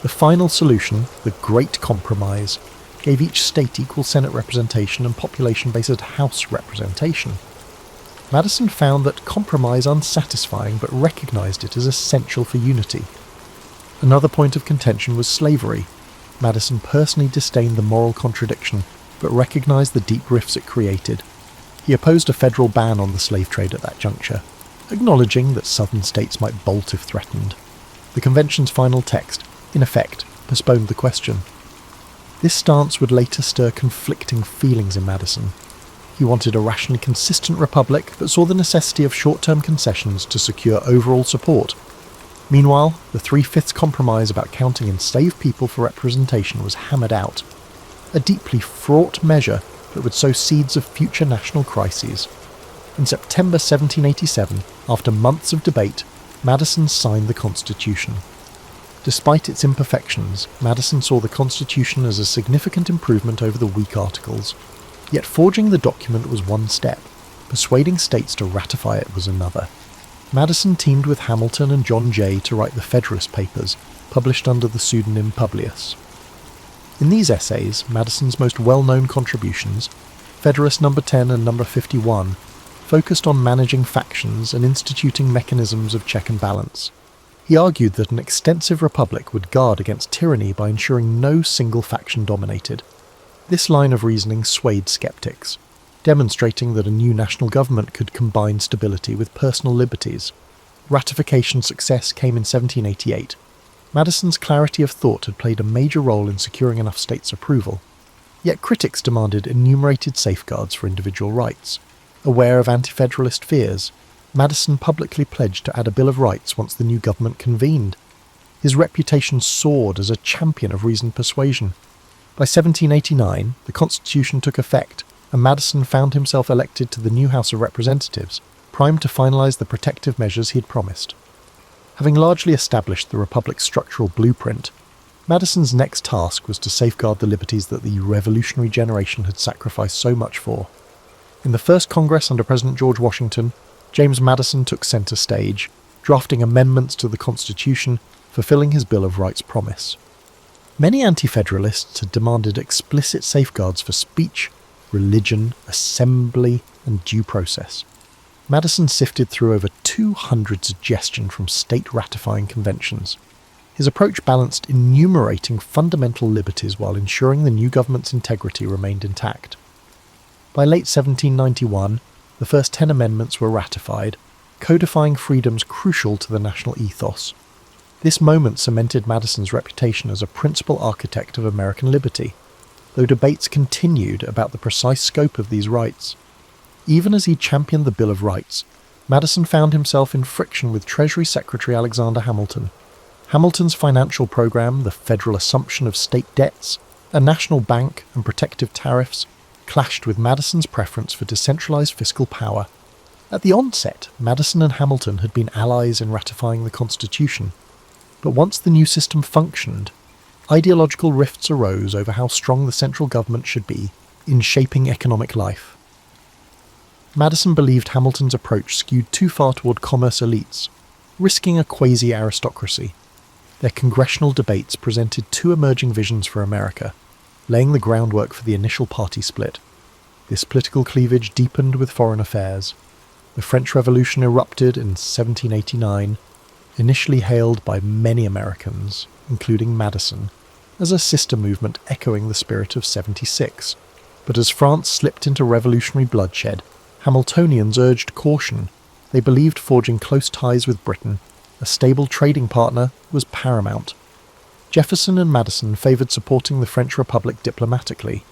Speaker 1: The final solution, the Great Compromise, gave each state equal Senate representation and population-based House representation. Madison found that compromise unsatisfying, but recognised it as essential for unity. Another point of contention was slavery. Madison personally disdained the moral contradiction, but recognised the deep rifts it created. He opposed a federal ban on the slave trade at that juncture, acknowledging that southern states might bolt if threatened. The convention's final text, in effect, postponed the question. This stance would later stir conflicting feelings in Madison. He wanted a rationally consistent republic, but saw the necessity of short-term concessions to secure overall support. Meanwhile, the 3/5 compromise about counting enslaved people for representation was hammered out, a deeply fraught measure that would sow seeds of future national crises. In September 1787, after months of debate, Madison signed the Constitution. Despite its imperfections, Madison saw the Constitution as a significant improvement over the weak Articles. Yet forging the document was one step, persuading states to ratify it was another. Madison teamed with Hamilton and John Jay to write the Federalist Papers, published under the pseudonym Publius. In these essays, Madison's most well-known contributions, Federalist No. 10 and No. 51, focused on managing factions and instituting mechanisms of check and balance. He argued that an extensive republic would guard against tyranny by ensuring no single faction dominated. This line of reasoning swayed skeptics, demonstrating that a new national government could combine stability with personal liberties. Ratification success came in 1788. Madison's clarity of thought had played a major role in securing enough states' approval. Yet critics demanded enumerated safeguards for individual rights. Aware of anti-federalist fears, Madison publicly pledged to add a Bill of Rights once the new government convened. His reputation soared as a champion of reasoned persuasion. By 1789, the Constitution took effect, and Madison found himself elected to the new House of Representatives, primed to finalise the protective measures he had promised. Having largely established the Republic's structural blueprint, Madison's next task was to safeguard the liberties that the revolutionary generation had sacrificed so much for. In the first Congress under President George Washington, James Madison took centre stage, drafting amendments to the Constitution, fulfilling his Bill of Rights promise. Many anti-federalists had demanded explicit safeguards for speech, religion, assembly, and due process. Madison sifted through over 200 suggestions from state-ratifying conventions. His approach balanced enumerating fundamental liberties while ensuring the new government's integrity remained intact. By late 1791, the first 10 amendments were ratified, codifying freedoms crucial to the national ethos. This moment cemented Madison's reputation as a principal architect of American liberty, though debates continued about the precise scope of these rights. Even as he championed the Bill of Rights, Madison found himself in friction with Treasury Secretary Alexander Hamilton. Hamilton's financial program, the federal assumption of state debts, a national bank, and protective tariffs clashed with Madison's preference for decentralized fiscal power. At the onset, Madison and Hamilton had been allies in ratifying the Constitution, but once the new system functioned, ideological rifts arose over how strong the central government should be in shaping economic life. Madison believed Hamilton's approach skewed too far toward commerce elites, risking a quasi-aristocracy. Their congressional debates presented two emerging visions for America, laying the groundwork for the initial party split. This political cleavage deepened with foreign affairs. The French Revolution erupted in 1789, initially hailed by many Americans, including Madison, as a sister movement echoing the spirit of '76. But as France slipped into revolutionary bloodshed, Hamiltonians urged caution. They believed forging close ties with Britain, a stable trading partner, was paramount. Jefferson and Madison favoured supporting the French Republic diplomatically.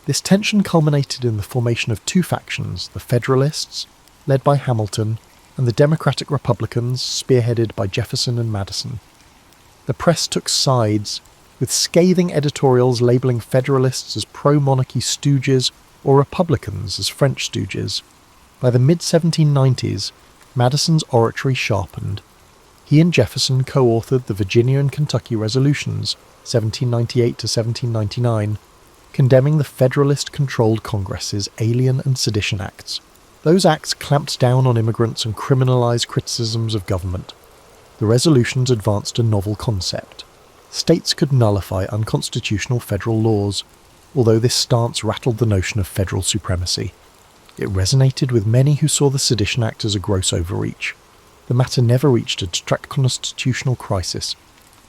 Speaker 1: This tension culminated in the formation of two factions, the Federalists, led by Hamilton, and the Democratic Republicans, spearheaded by Jefferson and Madison. The press took sides, with scathing editorials labelling Federalists as pro-monarchy stooges or Republicans as French stooges. By the mid-1790s, Madison's oratory sharpened. He and Jefferson co-authored the Virginia and Kentucky Resolutions, 1798 to 1799, condemning the Federalist-controlled Congress's Alien and Sedition Acts. Those acts clamped down on immigrants and criminalized criticisms of government. The resolutions advanced a novel concept. States could nullify unconstitutional federal laws, although this stance rattled the notion of federal supremacy. It resonated with many who saw the Sedition Act as a gross overreach. The matter never reached a direct constitutional crisis,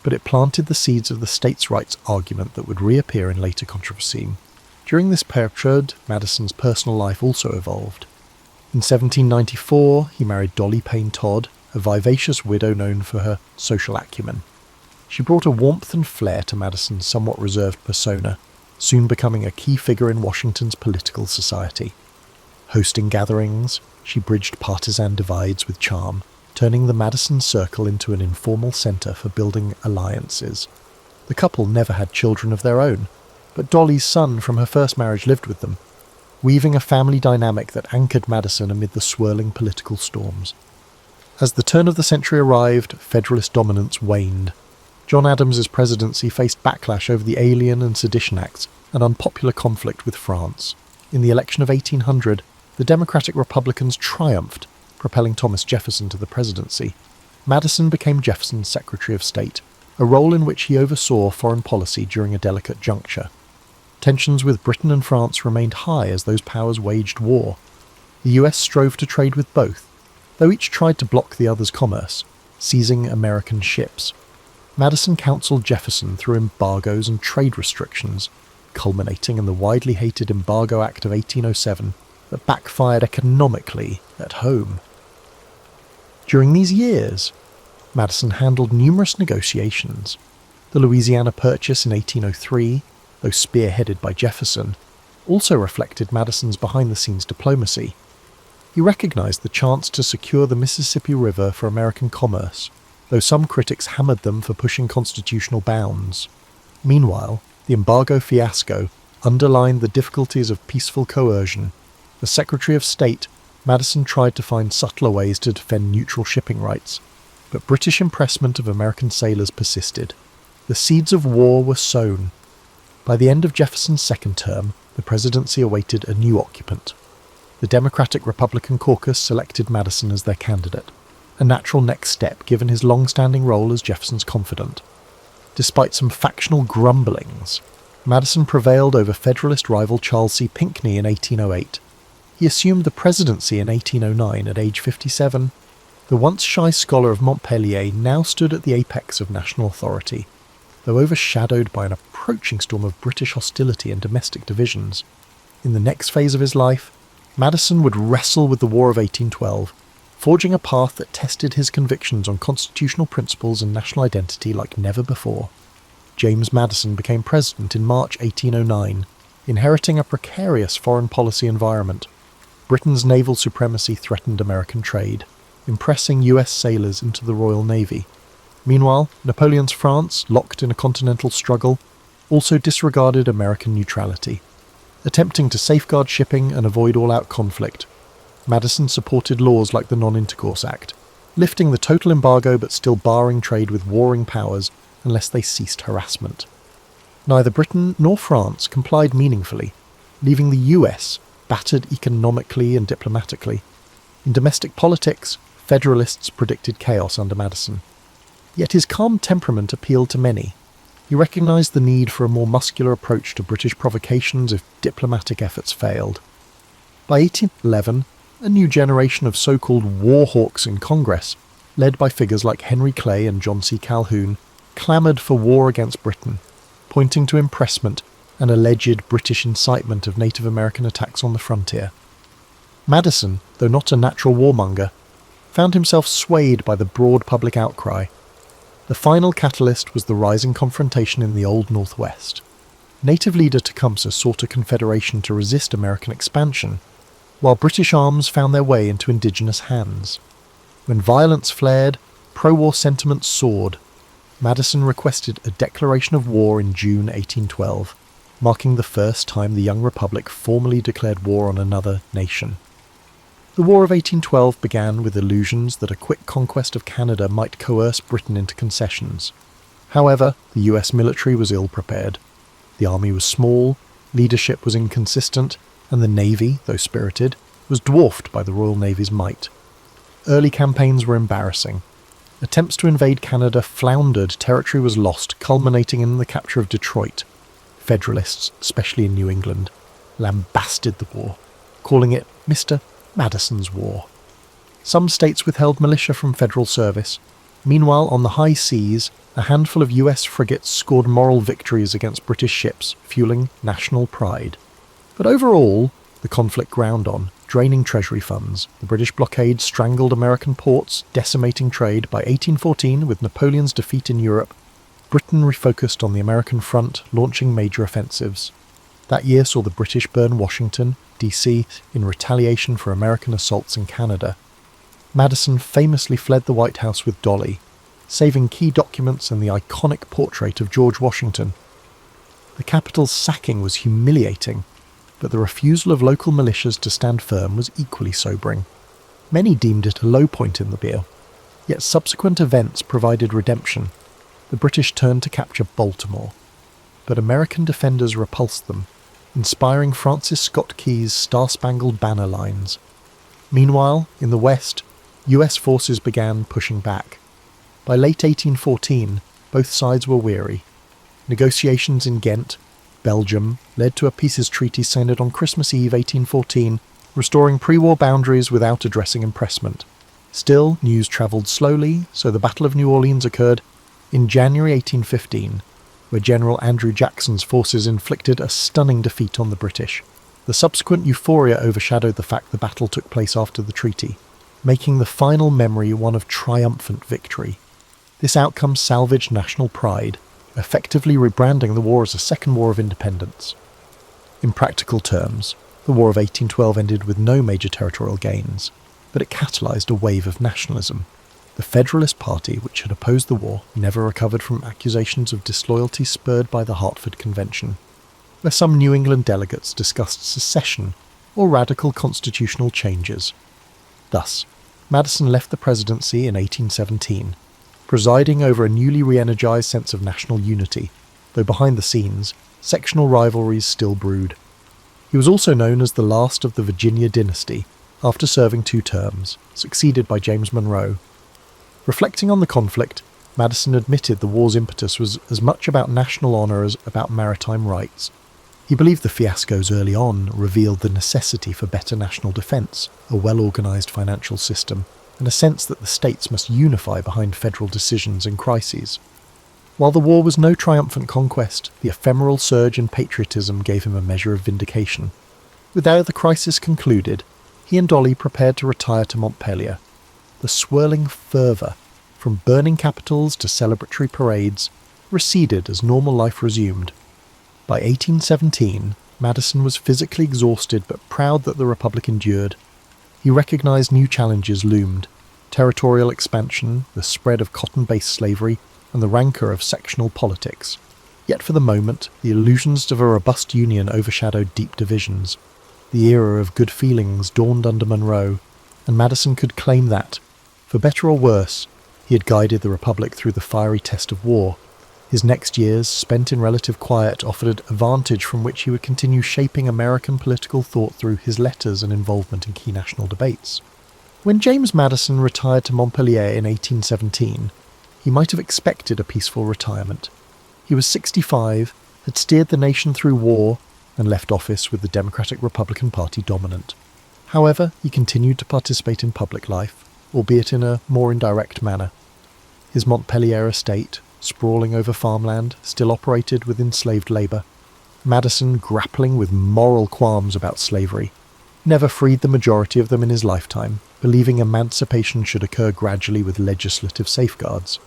Speaker 1: but it planted the seeds of the states' rights argument that would reappear in later controversy. During this period, Madison's personal life also evolved. In 1794, he married Dolly Payne Todd, a vivacious widow known for her social acumen. She brought a warmth and flair to Madison's somewhat reserved persona, soon becoming a key figure in Washington's political society. Hosting gatherings, she bridged partisan divides with charm, turning the Madison Circle into an informal centre for building alliances. The couple never had children of their own, but Dolly's son from her first marriage lived with them, weaving a family dynamic that anchored Madison amid the swirling political storms. As the turn of the century arrived, Federalist dominance waned. John Adams's presidency faced backlash over the Alien and Sedition Acts, an unpopular conflict with France. In the election of 1800, the Democratic Republicans triumphed, propelling Thomas Jefferson to the presidency. Madison became Jefferson's Secretary of State, a role in which he oversaw foreign policy during a delicate juncture. Tensions with Britain and France remained high as those powers waged war. The US strove to trade with both, though each tried to block the other's commerce, seizing American ships. Madison counseled Jefferson through embargoes and trade restrictions, culminating in the widely hated Embargo Act of 1807 that backfired economically at home. During these years, Madison handled numerous negotiations. The Louisiana Purchase in 1803, though spearheaded by Jefferson, also reflected Madison's behind-the-scenes diplomacy. He recognized the chance to secure the Mississippi River for American commerce, though some critics hammered them for pushing constitutional bounds. Meanwhile, the embargo fiasco underlined the difficulties of peaceful coercion. As Secretary of State, Madison tried to find subtler ways to defend neutral shipping rights, but British impressment of American sailors persisted. The seeds of war were sown. By the end of Jefferson's second term, the presidency awaited a new occupant. The Democratic-Republican caucus selected Madison as their candidate, a natural next step given his long-standing role as Jefferson's confidant. Despite some factional grumblings, Madison prevailed over Federalist rival Charles C. Pinckney in 1808. He assumed the presidency in 1809 at age 57. The once shy scholar of Montpellier now stood at the apex of national authority, though overshadowed by an approaching storm of British hostility and domestic divisions. In the next phase of his life, Madison would wrestle with the War of 1812, forging a path that tested his convictions on constitutional principles and national identity like never before. James Madison became president in March 1809, inheriting a precarious foreign policy environment. Britain's naval supremacy threatened American trade, impressing US sailors into the Royal Navy. Meanwhile, Napoleon's France, locked in a continental struggle, also disregarded American neutrality. Attempting to safeguard shipping and avoid all-out conflict, Madison supported laws like the Non-Intercourse Act, lifting the total embargo but still barring trade with warring powers unless they ceased harassment. Neither Britain nor France complied meaningfully, leaving the US battered economically and diplomatically. In domestic politics, Federalists predicted chaos under Madison. Yet his calm temperament appealed to many. He recognised the need for a more muscular approach to British provocations if diplomatic efforts failed. By 1811, a new generation of so-called war hawks in Congress, led by figures like Henry Clay and John C. Calhoun, clamoured for war against Britain, pointing to impressment and alleged British incitement of Native American attacks on the frontier. Madison, though not a natural warmonger, found himself swayed by the broad public outcry. The final catalyst was the rising confrontation in the Old Northwest. Native leader Tecumseh sought a confederation to resist American expansion, while British arms found their way into indigenous hands. When violence flared, pro-war sentiment soared. Madison requested a declaration of war in June 1812, marking the first time the young republic formally declared war on another nation. The War of 1812 began with illusions that a quick conquest of Canada might coerce Britain into concessions. However, the US military was ill-prepared. The army was small, leadership was inconsistent, and the navy, though spirited, was dwarfed by the Royal Navy's might. Early campaigns were embarrassing. Attempts to invade Canada floundered, territory was lost, culminating in the capture of Detroit. Federalists, especially in New England, lambasted the war, calling it Mr. Madison's War. Some states withheld militia from federal service. Meanwhile, on the high seas, a handful of US frigates scored moral victories against British ships, fueling national pride. But overall, the conflict ground on, draining treasury funds. The British blockade strangled American ports, decimating trade. By 1814, with Napoleon's defeat in Europe, Britain refocused on the American front, launching major offensives. That year saw the British burn Washington, D.C., in retaliation for American assaults in Canada. Madison famously fled the White House with Dolly, saving key documents and the iconic portrait of George Washington. The Capitol's sacking was humiliating, but the refusal of local militias to stand firm was equally sobering. Many deemed it a low point in the deal, yet subsequent events provided redemption. The British turned to capture Baltimore, but American defenders repulsed them, inspiring Francis Scott Key's Star-Spangled Banner lines. Meanwhile, in the West, US forces began pushing back. By late 1814, both sides were weary. Negotiations in Ghent, Belgium, led to a peace treaty signed on Christmas Eve 1814, restoring pre-war boundaries without addressing impressment. Still, news travelled slowly, so the Battle of New Orleans occurred in January 1815, where General Andrew Jackson's forces inflicted a stunning defeat on the British. The subsequent euphoria overshadowed the fact the battle took place after the treaty, making the final memory one of triumphant victory. This outcome salvaged national pride, effectively rebranding the war as a second war of independence. In practical terms, the War of 1812 ended with no major territorial gains, but it catalysed a wave of nationalism. The Federalist Party, which had opposed the war, never recovered from accusations of disloyalty spurred by the Hartford Convention, where some New England delegates discussed secession or radical constitutional changes. Thus, Madison left the presidency in 1817, presiding over a newly re-energized sense of national unity, though behind the scenes, sectional rivalries still brewed. He was also known as the last of the Virginia dynasty, after serving 2 terms, succeeded by James Monroe. Reflecting on the conflict, Madison admitted the war's impetus was as much about national honour as about maritime rights. He believed the fiascos early on revealed the necessity for better national defence, a well-organised financial system, and a sense that the states must unify behind federal decisions in crises. While the war was no triumphant conquest, the ephemeral surge in patriotism gave him a measure of vindication. With the crisis concluded, he and Dolly prepared to retire to Montpellier. The swirling fervour, from burning capitals to celebratory parades, receded as normal life resumed. By 1817, Madison was physically exhausted but proud that the Republic endured. He recognised new challenges loomed: territorial expansion, the spread of cotton-based slavery, and the rancour of sectional politics. Yet for the moment, the illusions of a robust union overshadowed deep divisions. The era of good feelings dawned under Monroe, and Madison could claim that, for better or worse, he had guided the Republic through the fiery test of war. His next years, spent in relative quiet, offered a vantage from which he would continue shaping American political thought through his letters and involvement in key national debates. When James Madison retired to Montpellier in 1817, he might have expected a peaceful retirement. He was 65, had steered the nation through war, and left office with the Democratic Republican Party dominant. However, he continued to participate in public life, albeit in a more indirect manner. His Montpellier estate, sprawling over farmland, still operated with enslaved labour. Madison, grappling with moral qualms about slavery, never freed the majority of them in his lifetime, believing emancipation should occur gradually with legislative safeguards.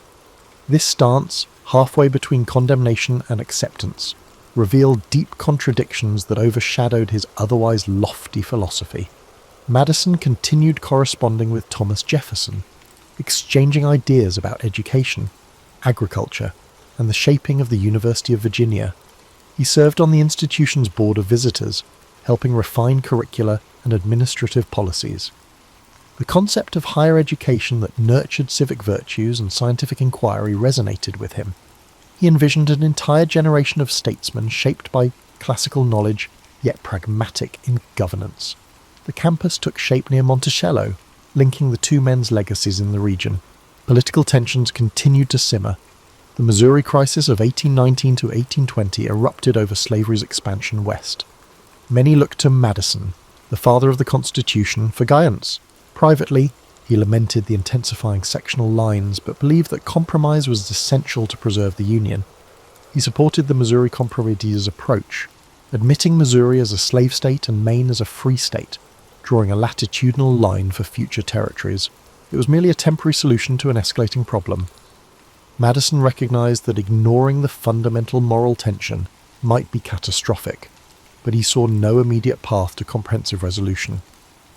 Speaker 1: This stance, halfway between condemnation and acceptance, revealed deep contradictions that overshadowed his otherwise lofty philosophy. Madison continued corresponding with Thomas Jefferson, exchanging ideas about education, agriculture, and the shaping of the University of Virginia. He served on the institution's board of visitors, helping refine curricula and administrative policies. The concept of higher education that nurtured civic virtues and scientific inquiry resonated with him. He envisioned an entire generation of statesmen shaped by classical knowledge, yet pragmatic in governance. The campus took shape near Monticello, linking the 2 men's legacies in the region. Political tensions continued to simmer. The Missouri crisis of 1819 to 1820 erupted over slavery's expansion west. Many looked to Madison, the father of the Constitution, for guidance. Privately, he lamented the intensifying sectional lines, but believed that compromise was essential to preserve the Union. He supported the Missouri Compromise's approach, admitting Missouri as a slave state and Maine as a free state, drawing a latitudinal line for future territories. It was merely a temporary solution to an escalating problem. Madison recognized that ignoring the fundamental moral tension might be catastrophic, but he saw no immediate path to comprehensive resolution.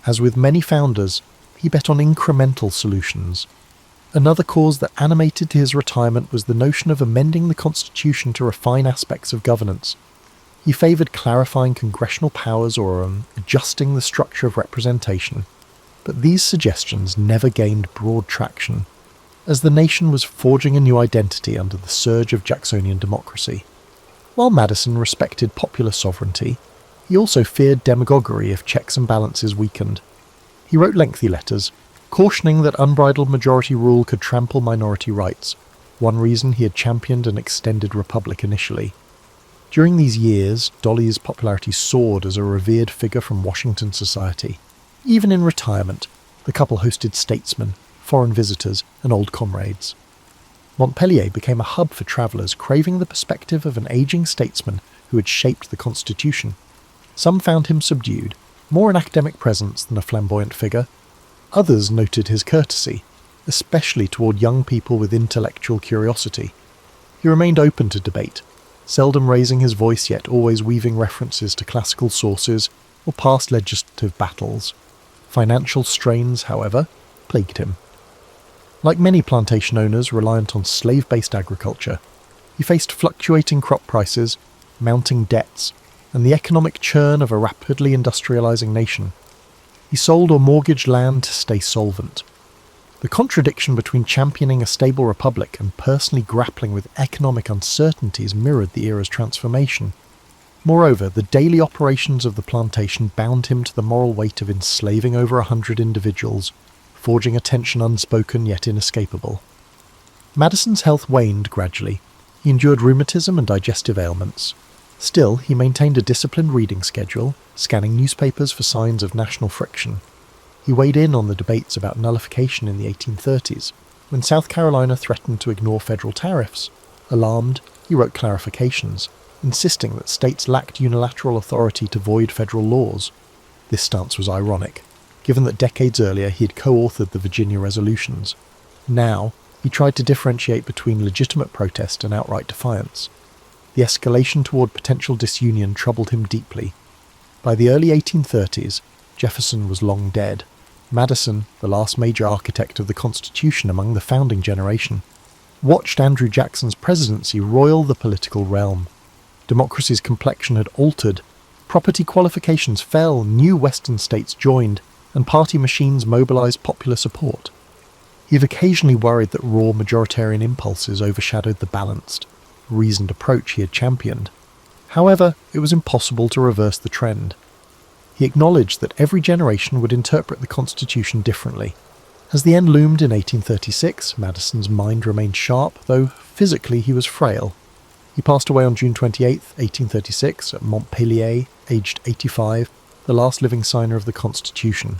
Speaker 1: As with many founders, he bet on incremental solutions. Another cause that animated his retirement was the notion of amending the Constitution to refine aspects of governance. He favoured clarifying congressional powers or adjusting the structure of representation, but these suggestions never gained broad traction, as the nation was forging a new identity under the surge of Jacksonian democracy. While Madison respected popular sovereignty, he also feared demagoguery if checks and balances weakened. He wrote lengthy letters, cautioning that unbridled majority rule could trample minority rights, one reason he had championed an extended republic initially. During these years, Dolly's popularity soared as a revered figure from Washington society. Even in retirement, the couple hosted statesmen, foreign visitors, and old comrades. Montpellier became a hub for travellers craving the perspective of an ageing statesman who had shaped the Constitution. Some found him subdued, more an academic presence than a flamboyant figure. Others noted his courtesy, especially toward young people with intellectual curiosity. He remained open to debate, seldom raising his voice yet always weaving references to classical sources or past legislative battles. Financial strains, however, plagued him. Like many plantation owners reliant on slave-based agriculture, he faced fluctuating crop prices, mounting debts, and the economic churn of a rapidly industrializing nation. He sold or mortgaged land to stay solvent. The contradiction between championing a stable republic and personally grappling with economic uncertainties mirrored the era's transformation. Moreover, the daily operations of the plantation bound him to the moral weight of enslaving over 100 individuals, forging a tension unspoken yet inescapable. Madison's health waned gradually. He endured rheumatism and digestive ailments. Still, he maintained a disciplined reading schedule, scanning newspapers for signs of national friction. He weighed in on the debates about nullification in the 1830s, when South Carolina threatened to ignore federal tariffs. Alarmed, he wrote clarifications, insisting that states lacked unilateral authority to void federal laws. This stance was ironic, given that decades earlier he had co-authored the Virginia Resolutions. Now, he tried to differentiate between legitimate protest and outright defiance. The escalation toward potential disunion troubled him deeply. By the early 1830s, Jefferson was long dead. Madison, the last major architect of the Constitution among the founding generation, watched Andrew Jackson's presidency roil the political realm. Democracy's complexion had altered, property qualifications fell, new Western states joined, and party machines mobilized popular support. He had occasionally worried that raw majoritarian impulses overshadowed the balanced, reasoned approach he had championed. However, it was impossible to reverse the trend. He acknowledged that every generation would interpret the Constitution differently. As the end loomed in 1836, Madison's mind remained sharp, though physically he was frail. He passed away on June 28, 1836, at Montpellier, aged 85, the last living signer of the Constitution.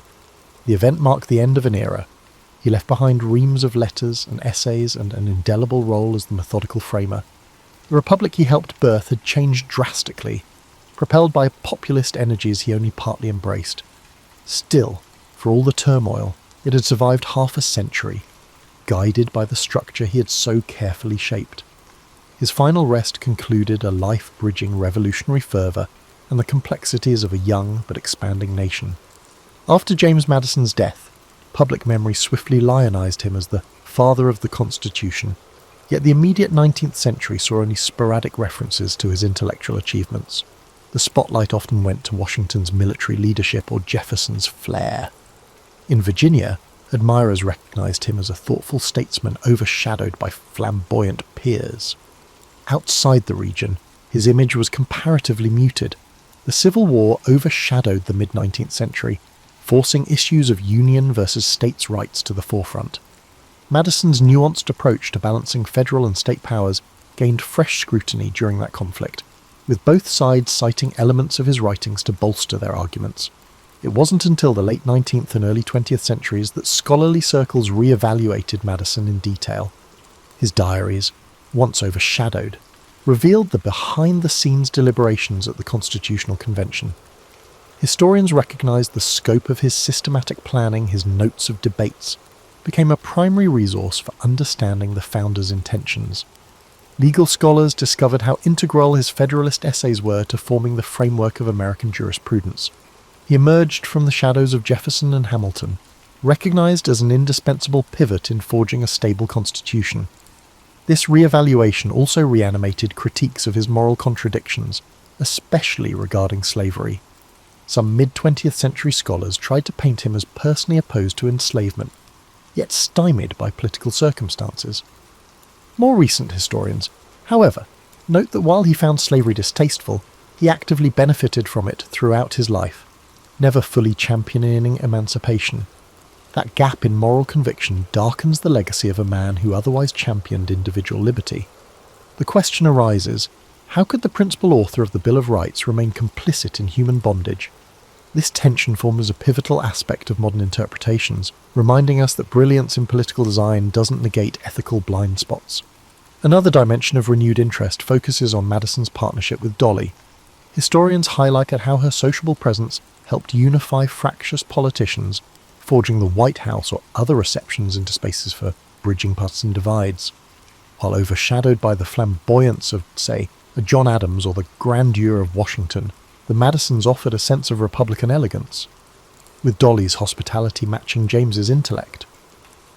Speaker 1: The event marked the end of an era. He left behind reams of letters and essays and an indelible role as the methodical framer. The republic he helped birth had changed drastically, propelled by populist energies he only partly embraced. Still, for all the turmoil, it had survived half a century, guided by the structure he had so carefully shaped. His final rest concluded a life bridging revolutionary fervour and the complexities of a young but expanding nation. After James Madison's death, public memory swiftly lionized him as the father of the Constitution, yet the immediate 19th century saw only sporadic references to his intellectual achievements. The spotlight often went to Washington's military leadership or Jefferson's flair. In Virginia, admirers recognized him as a thoughtful statesman overshadowed by flamboyant peers. Outside the region, his image was comparatively muted. The Civil War overshadowed the mid-19th century, forcing issues of union versus states' rights to the forefront. Madison's nuanced approach to balancing federal and state powers gained fresh scrutiny during that conflict, with both sides citing elements of his writings to bolster their arguments. It wasn't until the late 19th and early 20th centuries that scholarly circles re-evaluated Madison in detail. His diaries, once overshadowed, revealed the behind-the-scenes deliberations at the Constitutional Convention. Historians recognized the scope of his systematic planning. His notes of debates became a primary resource for understanding the founder's intentions. Legal scholars discovered how integral his Federalist essays were to forming the framework of American jurisprudence. He emerged from the shadows of Jefferson and Hamilton, recognized as an indispensable pivot in forging a stable constitution. This re-evaluation also reanimated critiques of his moral contradictions, especially regarding slavery. Some mid-20th century scholars tried to paint him as personally opposed to enslavement, yet stymied by political circumstances. More recent historians, however, note that while he found slavery distasteful, he actively benefited from it throughout his life, never fully championing emancipation. That gap in moral conviction darkens the legacy of a man who otherwise championed individual liberty. The question arises, how could the principal author of the Bill of Rights remain complicit in human bondage? This tension forms a pivotal aspect of modern interpretations, reminding us that brilliance in political design doesn't negate ethical blind spots. Another dimension of renewed interest focuses on Madison's partnership with Dolly. Historians highlight how her sociable presence helped unify fractious politicians, forging the White House or other receptions into spaces for bridging partisan divides. While overshadowed by the flamboyance of, say, a John Adams or the grandeur of Washington, the Madisons offered a sense of Republican elegance, with Dolly's hospitality matching James's intellect.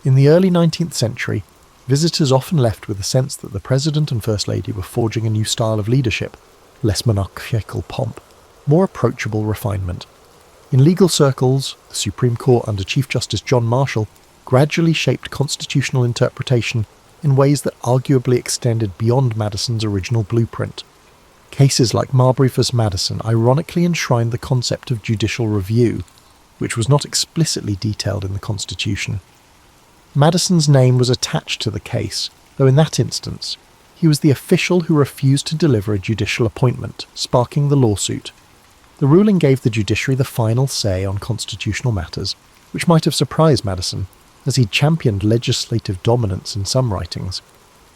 Speaker 1: In the early 19th century, visitors often left with the sense that the President and First Lady were forging a new style of leadership, less monarchical pomp, more approachable refinement. In legal circles, the Supreme Court under Chief Justice John Marshall gradually shaped constitutional interpretation in ways that arguably extended beyond Madison's original blueprint. Cases like Marbury v. Madison ironically enshrined the concept of judicial review, which was not explicitly detailed in the Constitution. Madison's name was attached to the case, though in that instance, he was the official who refused to deliver a judicial appointment, sparking the lawsuit. The ruling gave the judiciary the final say on constitutional matters, which might have surprised Madison, as he championed legislative dominance in some writings.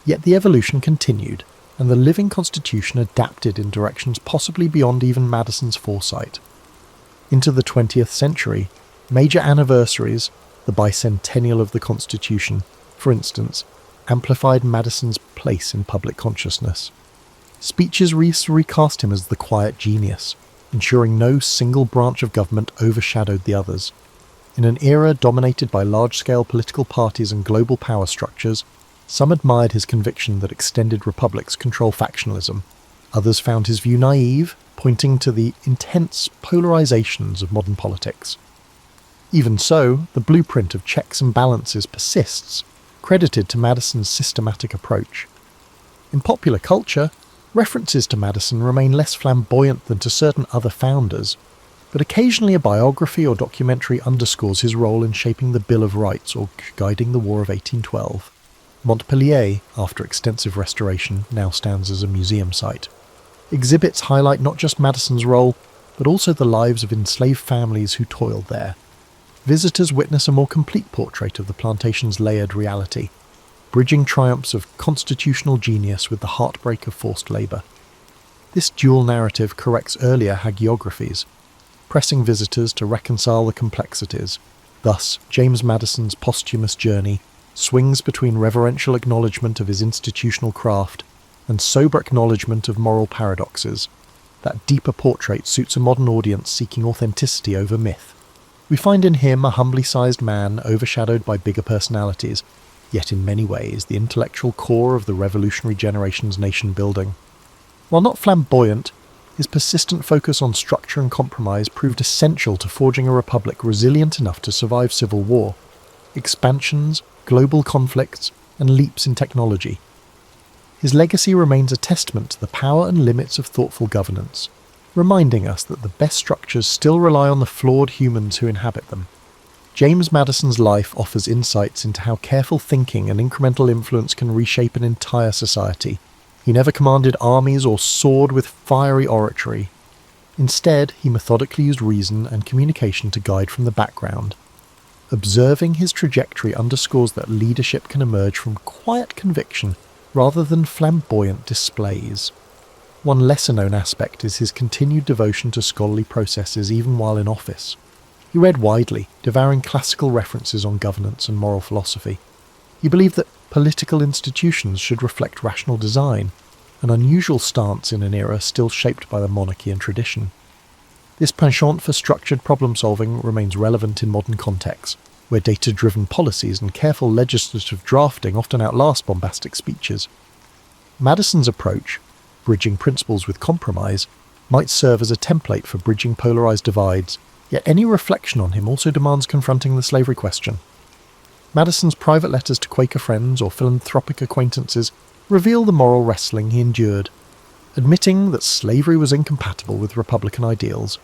Speaker 1: Yet the evolution continued, and the living constitution adapted in directions possibly beyond even Madison's foresight. Into the 20th century, major anniversaries, the bicentennial of the Constitution, for instance, amplified Madison's place in public consciousness. Speeches recast him as the quiet genius, ensuring no single branch of government overshadowed the others. In an era dominated by large-scale political parties and global power structures, some admired his conviction that extended republics control factionalism. Others found his view naive, pointing to the intense polarizations of modern politics. Even so, the blueprint of checks and balances persists, credited to Madison's systematic approach. In popular culture, references to Madison remain less flamboyant than to certain other founders, but occasionally a biography or documentary underscores his role in shaping the Bill of Rights or guiding the War of 1812. Montpellier, after extensive restoration, now stands as a museum site. Exhibits highlight not just Madison's role, but also the lives of enslaved families who toiled there. Visitors witness a more complete portrait of the plantation's layered reality, bridging triumphs of constitutional genius with the heartbreak of forced labour. This dual narrative corrects earlier hagiographies, pressing visitors to reconcile the complexities. Thus, James Madison's posthumous journey swings between reverential acknowledgement of his institutional craft and sober acknowledgement of moral paradoxes. That deeper portrait suits a modern audience seeking authenticity over myth. We find in him a humbly sized man overshadowed by bigger personalities, yet in many ways the intellectual core of the revolutionary generation's nation-building. While not flamboyant, his persistent focus on structure and compromise proved essential to forging a republic resilient enough to survive civil war, expansions, global conflicts, and leaps in technology. His legacy remains a testament to the power and limits of thoughtful governance, reminding us that the best structures still rely on the flawed humans who inhabit them. James Madison's life offers insights into how careful thinking and incremental influence can reshape an entire society. He never commanded armies or soared with fiery oratory. Instead, he methodically used reason and communication to guide from the background. Observing his trajectory underscores that leadership can emerge from quiet conviction rather than flamboyant displays. One lesser-known aspect is his continued devotion to scholarly processes even while in office. He read widely, devouring classical references on governance and moral philosophy. He believed that political institutions should reflect rational design, an unusual stance in an era still shaped by the monarchy and tradition. This penchant for structured problem-solving remains relevant in modern contexts, where data-driven policies and careful legislative drafting often outlast bombastic speeches. Madison's approach, bridging principles with compromise, might serve as a template for bridging polarized divides, yet any reflection on him also demands confronting the slavery question. Madison's private letters to Quaker friends or philanthropic acquaintances reveal the moral wrestling he endured, admitting that slavery was incompatible with Republican ideals.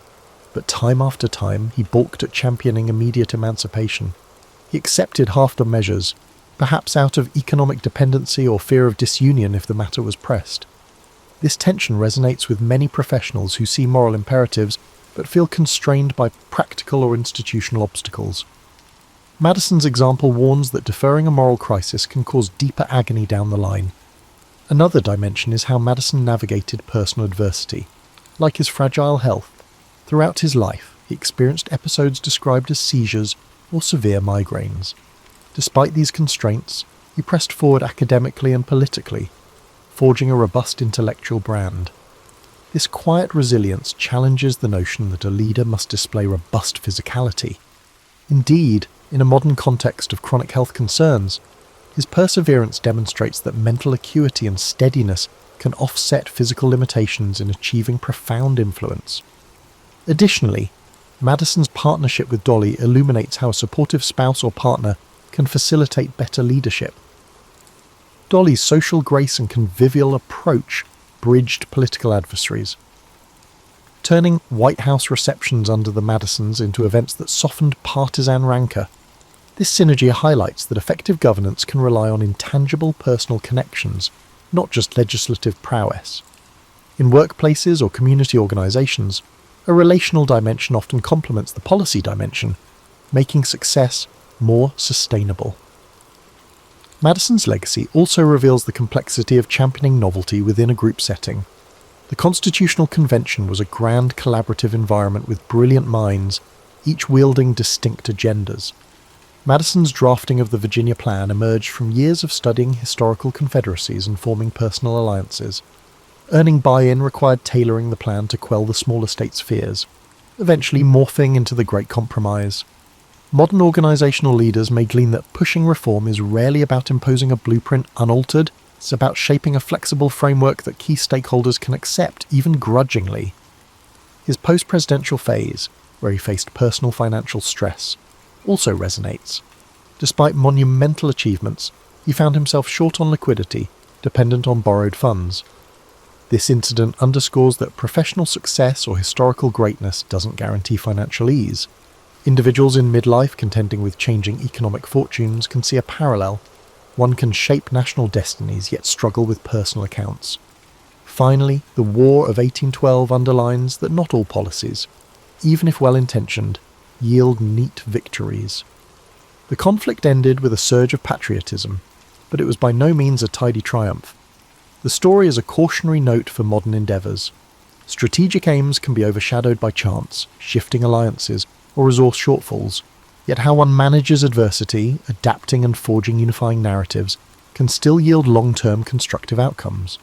Speaker 1: But time after time he balked at championing immediate emancipation. He accepted half-done measures, perhaps out of economic dependency or fear of disunion if the matter was pressed. This tension resonates with many professionals who see moral imperatives but feel constrained by practical or institutional obstacles. Madison's example warns that deferring a moral crisis can cause deeper agony down the line. Another dimension is how Madison navigated personal adversity. Like his fragile health, throughout his life he experienced episodes described as seizures or severe migraines. Despite these constraints, he pressed forward academically and politically, forging a robust intellectual brand. This quiet resilience challenges the notion that a leader must display robust physicality. Indeed, in a modern context of chronic health concerns, his perseverance demonstrates that mental acuity and steadiness can offset physical limitations in achieving profound influence. Additionally, Madison's partnership with Dolly illuminates how a supportive spouse or partner can facilitate better leadership. Dolly's social grace and convivial approach bridged political adversaries, turning White House receptions under the Madisons into events that softened partisan rancour. This synergy highlights that effective governance can rely on intangible personal connections, not just legislative prowess. In workplaces or community organisations, a relational dimension often complements the policy dimension, making success more sustainable. Madison's legacy also reveals the complexity of championing novelty within a group setting. The Constitutional Convention was a grand collaborative environment with brilliant minds, each wielding distinct agendas. Madison's drafting of the Virginia Plan emerged from years of studying historical confederacies and forming personal alliances. Earning buy-in required tailoring the plan to quell the smaller states' fears, eventually morphing into the Great Compromise. Modern organisational leaders may glean that pushing reform is rarely about imposing a blueprint unaltered. It's about shaping a flexible framework that key stakeholders can accept, even grudgingly. His post-presidential phase, where he faced personal financial stress, also resonates. Despite monumental achievements, he found himself short on liquidity, dependent on borrowed funds. This incident underscores that professional success or historical greatness doesn't guarantee financial ease. Individuals in midlife contending with changing economic fortunes can see a parallel. One can shape national destinies yet struggle with personal accounts. Finally, the War of 1812 underlines that not all policies, even if well-intentioned, yield neat victories. The conflict ended with a surge of patriotism, but it was by no means a tidy triumph. The story is a cautionary note for modern endeavours. Strategic aims can be overshadowed by chance, shifting alliances, or resource shortfalls, yet how one manages adversity, adapting and forging unifying narratives, can still yield long-term constructive outcomes.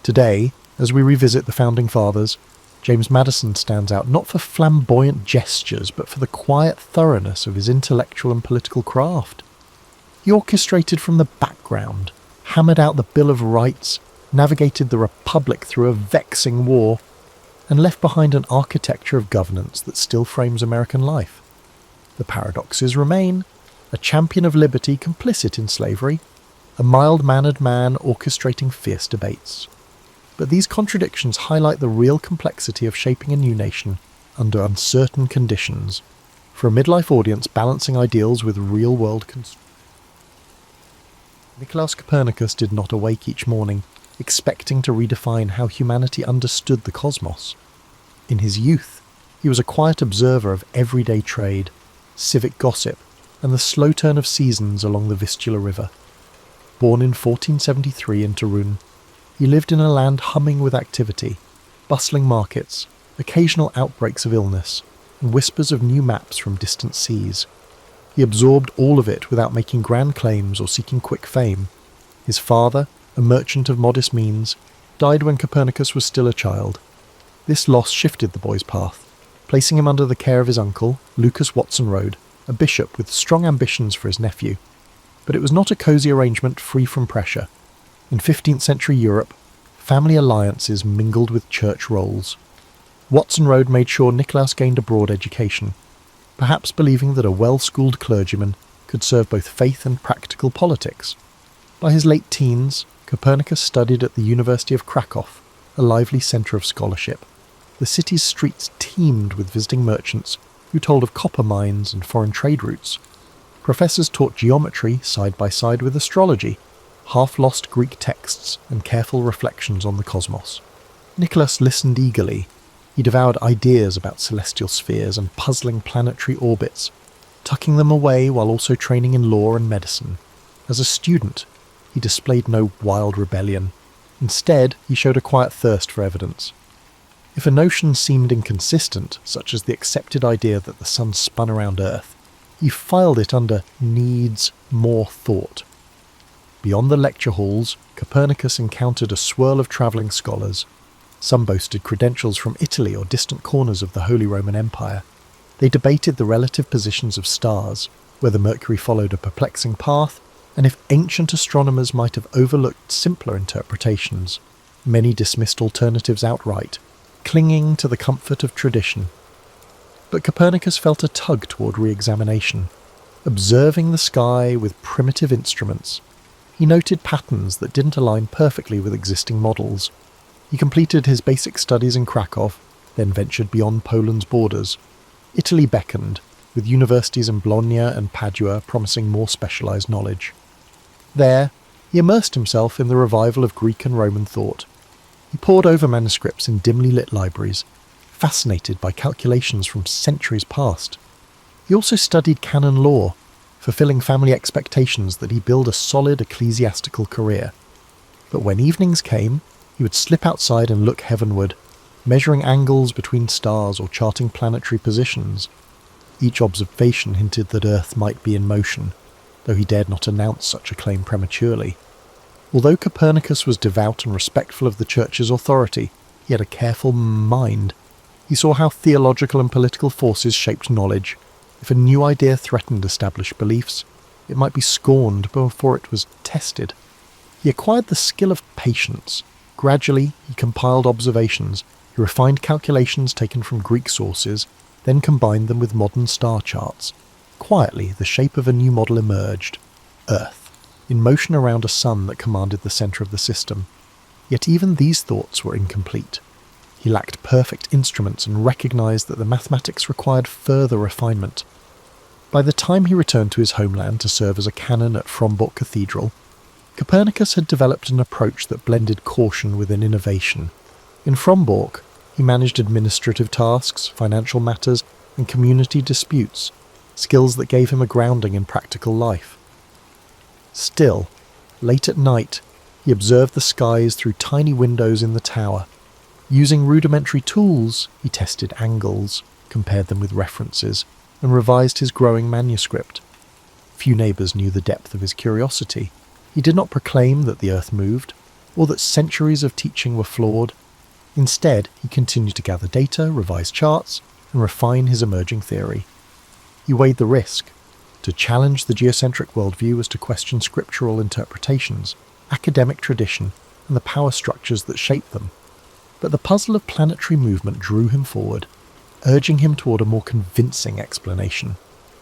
Speaker 1: Today, as we revisit the Founding Fathers, James Madison stands out not for flamboyant gestures, but for the quiet thoroughness of his intellectual and political craft. He orchestrated from the background, hammered out the Bill of Rights, navigated the Republic through a vexing war, and left behind an architecture of governance that still frames American life. The paradoxes remain: a champion of liberty complicit in slavery, a mild-mannered man orchestrating fierce debates. But these contradictions highlight the real complexity of shaping a new nation under uncertain conditions, for a midlife audience balancing ideals with real-world constraints. NICOLAUS Copernicus did not awake each morning expecting to redefine how humanity understood the cosmos. In his youth, he was a quiet observer of everyday trade, civic gossip, and the slow turn of seasons along the Vistula River. Born in 1473 in Turin, he lived in a land humming with activity, bustling markets, occasional outbreaks of illness, and whispers of new maps from distant seas. He absorbed all of it without making grand claims or seeking quick fame. His father, a merchant of modest means, died when Copernicus was still a child. This loss shifted the boy's path, placing him under the care of his uncle, Lucas Watson Rhodes, a bishop with strong ambitions for his nephew. But it was not a cosy arrangement free from pressure. In 15th century Europe, family alliances mingled with church roles. Watson Rhodes made sure Nicolaus gained a broad education, perhaps believing that a well-schooled clergyman could serve both faith and practical politics. By his late teens, Copernicus studied at the University of Krakow, a lively centre of scholarship. The city's streets teemed with visiting merchants who told of copper mines and foreign trade routes. Professors taught geometry side by side with astrology, half-lost Greek texts and careful reflections on the cosmos. Nicolaus listened eagerly. He devoured ideas about celestial spheres and puzzling planetary orbits, tucking them away while also training in law and medicine. As a student, he displayed no wild rebellion. Instead, he showed a quiet thirst for evidence. If a notion seemed inconsistent, such as the accepted idea that the sun spun around Earth, he filed it under needs more thought. Beyond the lecture halls, Copernicus encountered a swirl of travelling scholars. Some boasted credentials from Italy or distant corners of the Holy Roman Empire. They debated the relative positions of stars, whether Mercury followed a perplexing path, and if ancient astronomers might have overlooked simpler interpretations. Many dismissed alternatives outright, clinging to the comfort of tradition. But Copernicus felt a tug toward re-examination. Observing the sky with primitive instruments, he noted patterns that didn't align perfectly with existing models. He completed his basic studies in Krakow, then ventured beyond Poland's borders. Italy beckoned, with universities in Bologna and Padua promising more specialised knowledge. There, he immersed himself in the revival of Greek and Roman thought. He pored over manuscripts in dimly lit libraries, fascinated by calculations from centuries past. He also studied canon law, fulfilling family expectations that he build a solid ecclesiastical career. But when evenings came, he would slip outside and look heavenward, measuring angles between stars or charting planetary positions. Each observation hinted that Earth might be in motion, though he dared not announce such a claim prematurely. Although Copernicus was devout and respectful of the Church's authority, he had a careful mind. He saw how theological and political forces shaped knowledge. If a new idea threatened established beliefs, it might be scorned before it was tested. He acquired the skill of patience. Gradually, he compiled observations. He refined calculations taken from Greek sources, then combined them with modern star charts. Quietly, the shape of a new model emerged: Earth, in motion around a sun that commanded the centre of the system. Yet even these thoughts were incomplete. He lacked perfect instruments and recognised that the mathematics required further refinement. By the time he returned to his homeland to serve as a canon at Frombork Cathedral, Copernicus had developed an approach that blended caution with an innovation. In Frombork, he managed administrative tasks, financial matters, and community disputes, skills that gave him a grounding in practical life. Still, late at night, he observed the skies through tiny windows in the tower. Using rudimentary tools, he tested angles, compared them with references, and revised his growing manuscript. Few neighbours knew the depth of his curiosity. He did not proclaim that the earth moved, or that centuries of teaching were flawed. Instead, he continued to gather data, revise charts, and refine his emerging theory. He weighed the risk. To challenge the geocentric worldview was to question scriptural interpretations, academic tradition, and the power structures that shaped them. But the puzzle of planetary movement drew him forward, urging him toward a more convincing explanation.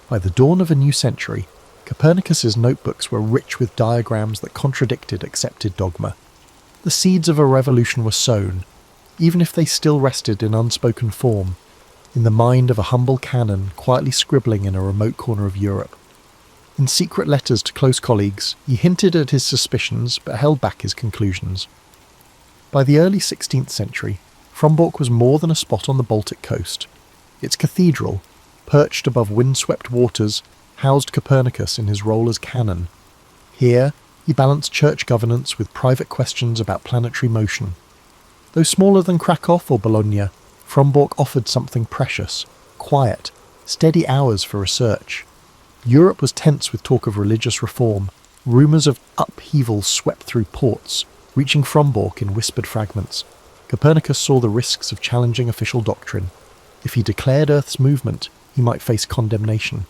Speaker 1: By the dawn of a new century, Copernicus's notebooks were rich with diagrams that contradicted accepted dogma. The seeds of a revolution were sown, even if they still rested in unspoken form, in the mind of a humble canon quietly scribbling in a remote corner of Europe. In secret letters to close colleagues, he hinted at his suspicions but held back his conclusions. By the early 16th century, Frombork was more than a spot on the Baltic coast. Its cathedral, perched above windswept waters, housed Copernicus in his role as canon. Here, he balanced church governance with private questions about planetary motion. Though smaller than Krakow or Bologna, Frombork offered something precious: quiet, steady hours for research. Europe was tense with talk of religious reform. Rumours of upheaval swept through ports, reaching Frombork in whispered fragments. Copernicus saw the risks of challenging official doctrine. If he declared Earth's movement, he might face condemnation.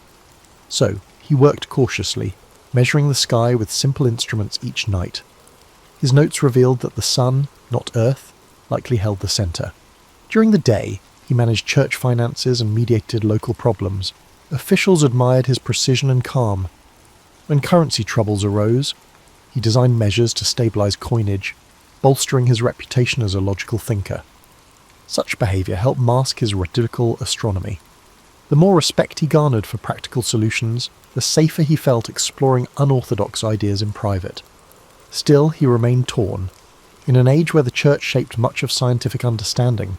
Speaker 1: So, he worked cautiously, measuring the sky with simple instruments each night. His notes revealed that the sun, not Earth, likely held the centre. During the day, he managed church finances and mediated local problems. Officials admired his precision and calm. When currency troubles arose, he designed measures to stabilise coinage, bolstering his reputation as a logical thinker. Such behaviour helped mask his radical astronomy. The more respect he garnered for practical solutions, the safer he felt exploring unorthodox ideas in private. Still, he remained torn. In an age where the Church shaped much of scientific understanding,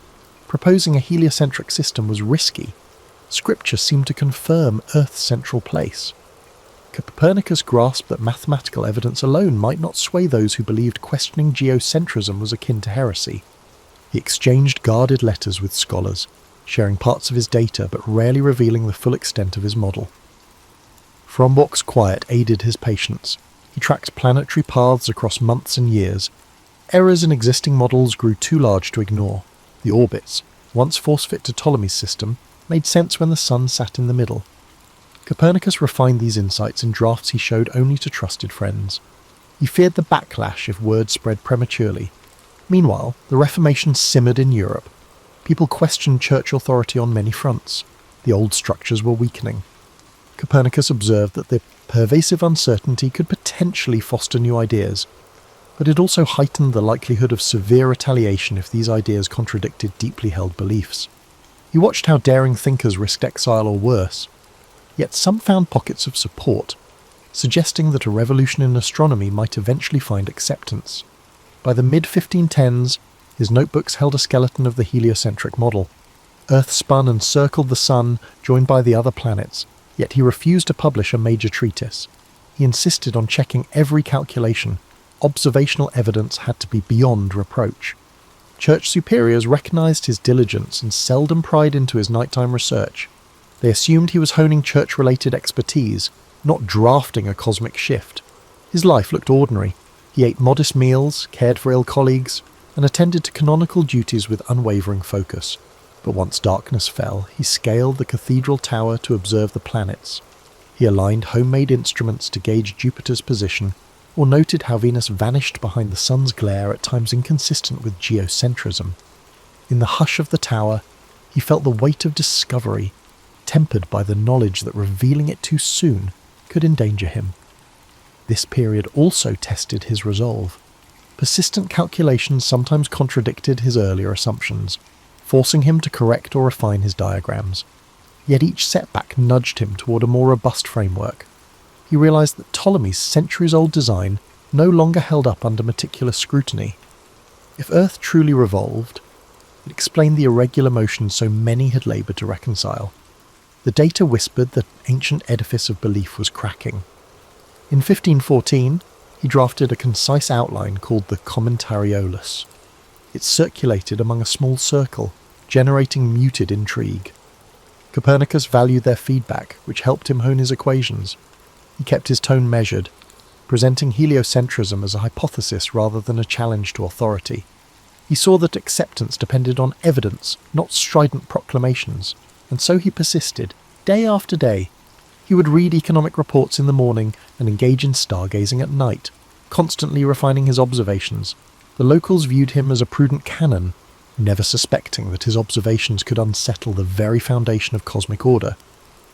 Speaker 1: proposing a heliocentric system was risky. Scripture seemed to confirm Earth's central place. Copernicus grasped that mathematical evidence alone might not sway those who believed questioning geocentrism was akin to heresy. He exchanged guarded letters with scholars, sharing parts of his data but rarely revealing the full extent of his model. Frombork's quiet aided his patience. He tracked planetary paths across months and years. Errors in existing models grew too large to ignore. The orbits, once force-fit to Ptolemy's system, made sense when the sun sat in the middle. Copernicus refined these insights in drafts he showed only to trusted friends. He feared the backlash if word spread prematurely. Meanwhile, the Reformation simmered in Europe. People questioned church authority on many fronts. The old structures were weakening. Copernicus observed that the pervasive uncertainty could potentially foster new ideas, but it also heightened the likelihood of severe retaliation if these ideas contradicted deeply held beliefs. He watched how daring thinkers risked exile or worse, yet some found pockets of support, suggesting that a revolution in astronomy might eventually find acceptance. By the mid-1510s, his notebooks held a skeleton of the heliocentric model. Earth spun and circled the Sun, joined by the other planets, yet he refused to publish a major treatise. He insisted on checking every calculation. Observational evidence had to be beyond reproach. Church superiors recognised his diligence and seldom pried into his nighttime research. They assumed he was honing church-related expertise, not drafting a cosmic shift. His life looked ordinary. He ate modest meals, cared for ill colleagues, and attended to canonical duties with unwavering focus. But once darkness fell, he scaled the cathedral tower to observe the planets. He aligned homemade instruments to gauge Jupiter's position, or noted how Venus vanished behind the sun's glare at times inconsistent with geocentrism. In the hush of the tower, he felt the weight of discovery, tempered by the knowledge that revealing it too soon could endanger him. This period also tested his resolve. Persistent calculations sometimes contradicted his earlier assumptions, forcing him to correct or refine his diagrams. Yet each setback nudged him toward a more robust framework. He realized that Ptolemy's centuries-old design no longer held up under meticulous scrutiny. If Earth truly revolved, it explained the irregular motion so many had laboured to reconcile. The data whispered that ancient edifice of belief was cracking. In 1514, he drafted a concise outline called the Commentariolus. It circulated among a small circle, generating muted intrigue. Copernicus valued their feedback, which helped him hone his equations. He kept his tone measured, presenting heliocentrism as a hypothesis rather than a challenge to authority. He saw that acceptance depended on evidence, not strident proclamations, and so he persisted, day after day. He would read economic reports in the morning and engage in stargazing at night, constantly refining his observations. The locals viewed him as a prudent canon, never suspecting that his observations could unsettle the very foundation of cosmic order.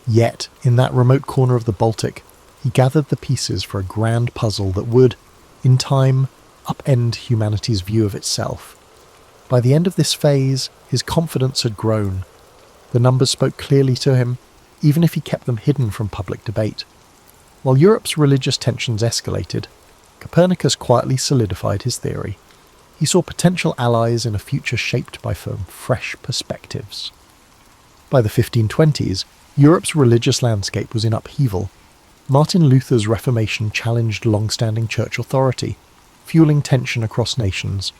Speaker 1: Yet, in that remote corner of the Baltic, he gathered the pieces for a grand puzzle that would, in time, upend humanity's view of itself. By the end of this phase, his confidence had grown. The numbers spoke clearly to him, even if he kept them hidden from public debate. While Europe's religious tensions escalated, Copernicus quietly solidified his theory. He saw potential allies in a future shaped by fresh perspectives. By the 1520s, Europe's religious landscape was in upheaval. Martin Luther's Reformation challenged long-standing church authority, fueling tension across nations.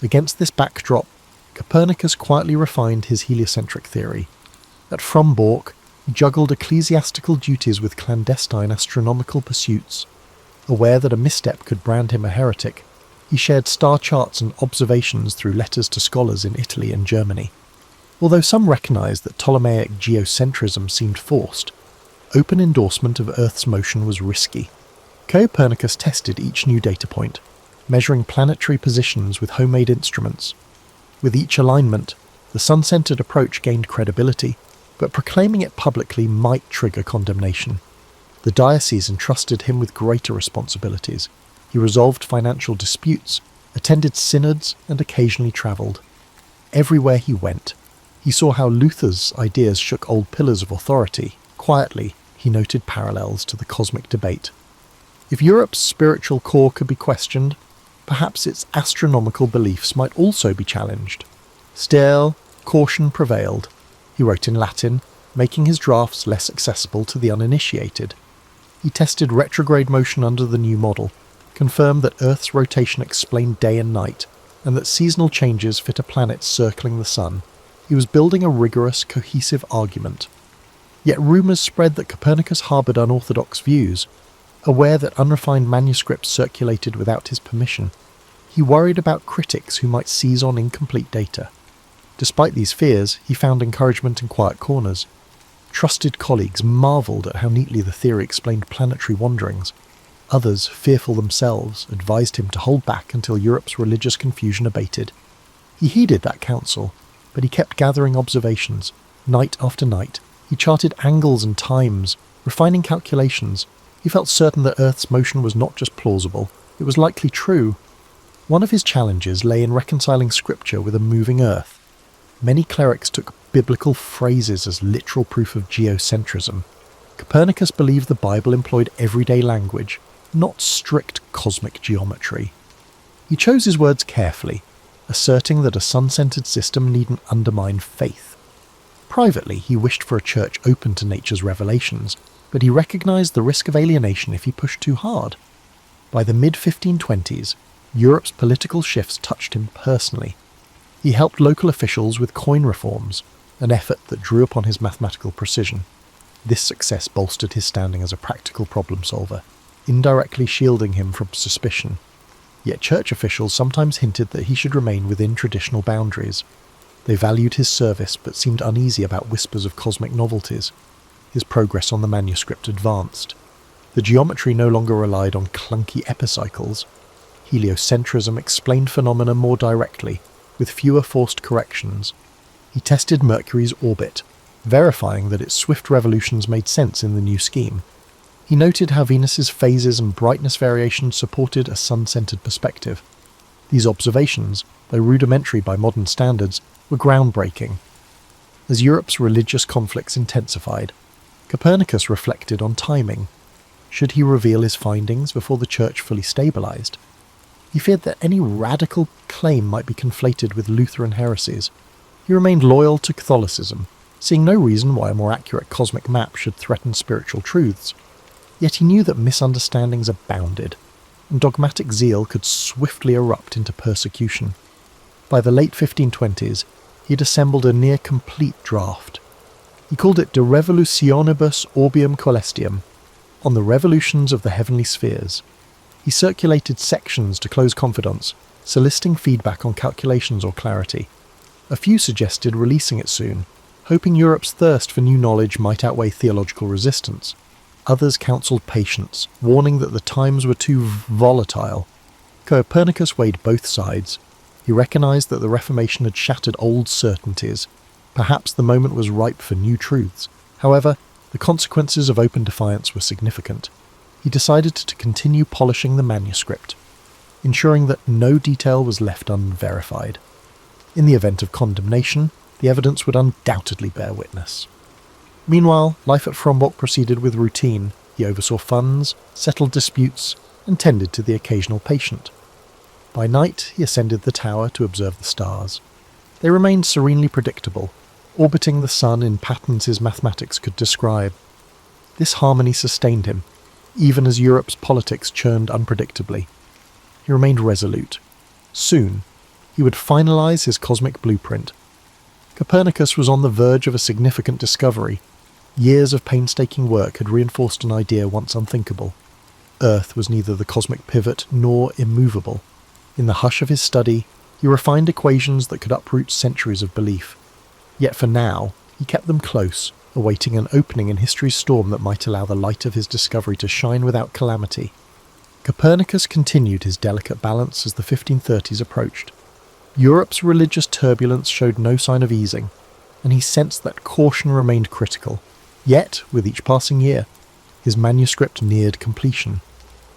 Speaker 1: Against this backdrop, Copernicus quietly refined his heliocentric theory. At Frombork, he juggled ecclesiastical duties with clandestine astronomical pursuits. Aware that a misstep could brand him a heretic, he shared star charts and observations through letters to scholars in Italy and Germany. Although some recognized that Ptolemaic geocentrism seemed forced, open endorsement of Earth's motion was risky. Copernicus tested each new data point, measuring planetary positions with homemade instruments. With each alignment, the sun-centered approach gained credibility, but proclaiming it publicly might trigger condemnation. The diocese entrusted him with greater responsibilities. He resolved financial disputes, attended synods, and occasionally travelled. Everywhere he went, he saw how Luther's ideas shook old pillars of authority. Quietly, he noted parallels to the cosmic debate. If Europe's spiritual core could be questioned, perhaps its astronomical beliefs might also be challenged. Still, caution prevailed. He wrote in Latin, making his drafts less accessible to the uninitiated. He tested retrograde motion under the new model, confirmed that Earth's rotation explained day and night, and that seasonal changes fit a planet circling the Sun. He was building a rigorous, cohesive argument. Yet rumours spread that Copernicus harboured unorthodox views. Aware that unrefined manuscripts circulated without his permission, he worried about critics who might seize on incomplete data. Despite these fears, he found encouragement in quiet corners. Trusted colleagues marvelled at how neatly the theory explained planetary wanderings. Others, fearful themselves, advised him to hold back until Europe's religious confusion abated. He heeded that counsel, but he kept gathering observations. Night after night, he charted angles and times, Refining calculations, he felt certain that Earth's motion was not just plausible, it was likely true. One of his challenges lay in reconciling scripture with a moving Earth. Many clerics took biblical phrases as literal proof of geocentrism. Copernicus believed the Bible employed everyday language, not strict cosmic geometry. He chose his words carefully, asserting that a sun-centered system needn't undermine faith. Privately, he wished for a church open to nature's revelations, but he recognized the risk of alienation if he pushed too hard. By the mid-1520s, Europe's political shifts touched him personally. He helped local officials with coin reforms, an effort that drew upon his mathematical precision. This success bolstered his standing as a practical problem solver, indirectly shielding him from suspicion. Yet church officials sometimes hinted that he should remain within traditional boundaries. They valued his service but seemed uneasy about whispers of cosmic novelties. His progress on the manuscript advanced. The geometry no longer relied on clunky epicycles. Heliocentrism explained phenomena more directly, with fewer forced corrections. He tested Mercury's orbit, verifying that its swift revolutions made sense in the new scheme. He noted how Venus's phases and brightness variations supported a sun-centered perspective. These observations, though rudimentary by modern standards, were groundbreaking. As Europe's religious conflicts intensified, Copernicus reflected on timing. Should he reveal his findings before the Church fully stabilized? He feared that any radical claim might be conflated with Lutheran heresies. He remained loyal to Catholicism, seeing no reason why a more accurate cosmic map should threaten spiritual truths. Yet he knew that misunderstandings abounded, and dogmatic zeal could swiftly erupt into persecution. By the late 1520s, he had assembled a near-complete draft. He called it De Revolutionibus Orbium Coelestium, on the revolutions of the heavenly spheres. He circulated sections to close confidants, soliciting feedback on calculations or clarity. A few suggested releasing it soon, hoping Europe's thirst for new knowledge might outweigh theological resistance. Others counselled patience, warning that the times were too volatile. Copernicus weighed both sides. He recognised that the Reformation had shattered old certainties. Perhaps the moment was ripe for new truths. However, the consequences of open defiance were significant. He decided to continue polishing the manuscript, ensuring that no detail was left unverified. In the event of condemnation, the evidence would undoubtedly bear witness. Meanwhile, life at Frombock proceeded with routine. He oversaw funds, settled disputes, and tended to the occasional patient. By night, he ascended the tower to observe the stars. They remained serenely predictable, orbiting the sun in patterns his mathematics could describe. This harmony sustained him, even as Europe's politics churned unpredictably. He remained resolute. Soon, he would finalize his cosmic blueprint. Copernicus was on the verge of a significant discovery. Years of painstaking work had reinforced an idea once unthinkable. Earth was neither the cosmic pivot nor immovable. In the hush of his study, he refined equations that could uproot centuries of belief. Yet for now, he kept them close, awaiting an opening in history's storm that might allow the light of his discovery to shine without calamity. Copernicus continued his delicate balance as the 1530s approached. Europe's religious turbulence showed no sign of easing, and he sensed that caution remained critical. Yet, with each passing year, his manuscript neared completion,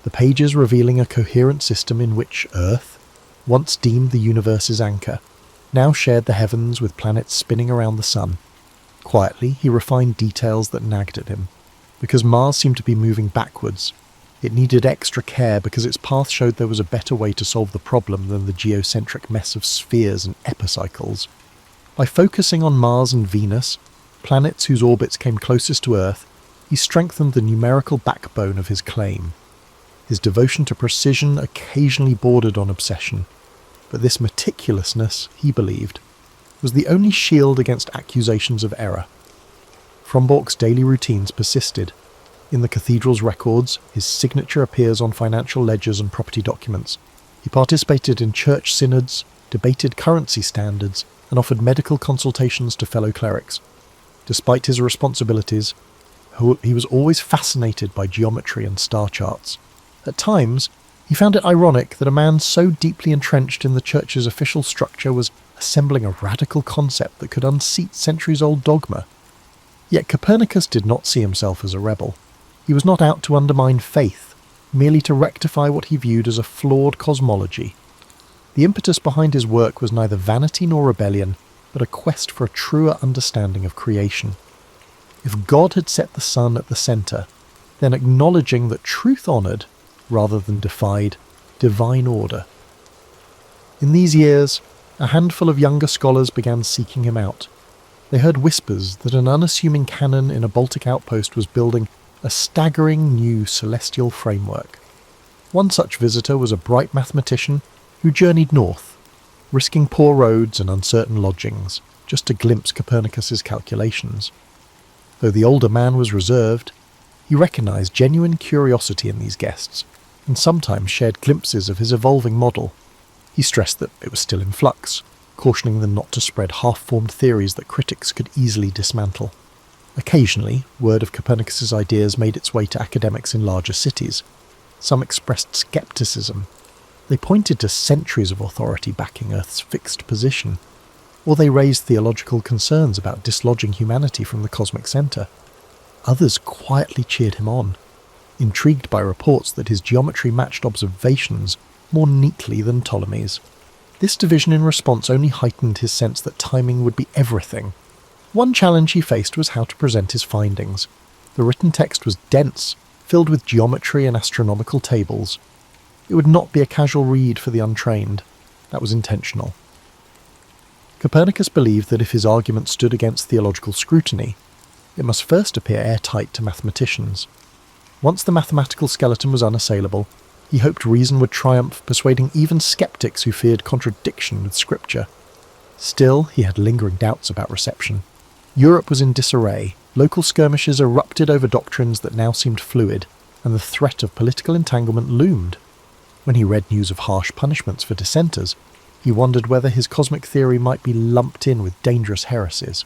Speaker 1: the pages revealing a coherent system in which Earth, once deemed the universe's anchor, now shared the heavens with planets spinning around the sun. Quietly, he refined details that nagged at him. Because Mars seemed to be moving backwards, it needed extra care because its path showed there was a better way to solve the problem than the geocentric mess of spheres and epicycles. By focusing on Mars and Venus, planets whose orbits came closest to Earth, he strengthened the numerical backbone of his claim. His devotion to precision occasionally bordered on obsession, but this meticulousness, he believed, was the only shield against accusations of error. Frombock's daily routines persisted. In the cathedral's records, his signature appears on financial ledgers and property documents. He participated in church synods, debated currency standards, and offered medical consultations to fellow clerics. Despite his responsibilities, he was always fascinated by geometry and star charts. At times, he found it ironic that a man so deeply entrenched in the church's official structure was assembling a radical concept that could unseat centuries-old dogma. Yet Copernicus did not see himself as a rebel. He was not out to undermine faith, merely to rectify what he viewed as a flawed cosmology. The impetus behind his work was neither vanity nor rebellion, but a quest for a truer understanding of creation. If God had set the sun at the centre, then acknowledging that truth honoured, rather than defied, divine order. In these years, a handful of younger scholars began seeking him out. They heard whispers that an unassuming canon in a Baltic outpost was building a staggering new celestial framework. One such visitor was a bright mathematician who journeyed north, risking poor roads and uncertain lodgings, just to glimpse Copernicus's calculations. Though the older man was reserved, he recognised genuine curiosity in these guests, and sometimes shared glimpses of his evolving model. He stressed that it was still in flux, cautioning them not to spread half-formed theories that critics could easily dismantle. Occasionally, word of Copernicus's ideas made its way to academics in larger cities. Some expressed scepticism. They pointed to centuries of authority backing Earth's fixed position, or they raised theological concerns about dislodging humanity from the cosmic centre. Others quietly cheered him on, intrigued by reports that his geometry matched observations more neatly than Ptolemy's. This division in response only heightened his sense that timing would be everything. One challenge he faced was how to present his findings. The written text was dense, filled with geometry and astronomical tables. It would not be a casual read for the untrained. That was intentional. Copernicus believed that if his argument stood against theological scrutiny, it must first appear airtight to mathematicians. Once the mathematical skeleton was unassailable, he hoped reason would triumph, persuading even skeptics who feared contradiction with scripture. Still, he had lingering doubts about reception. Europe was in disarray, local skirmishes erupted over doctrines that now seemed fluid, and the threat of political entanglement loomed. When he read news of harsh punishments for dissenters, he wondered whether his cosmic theory might be lumped in with dangerous heresies.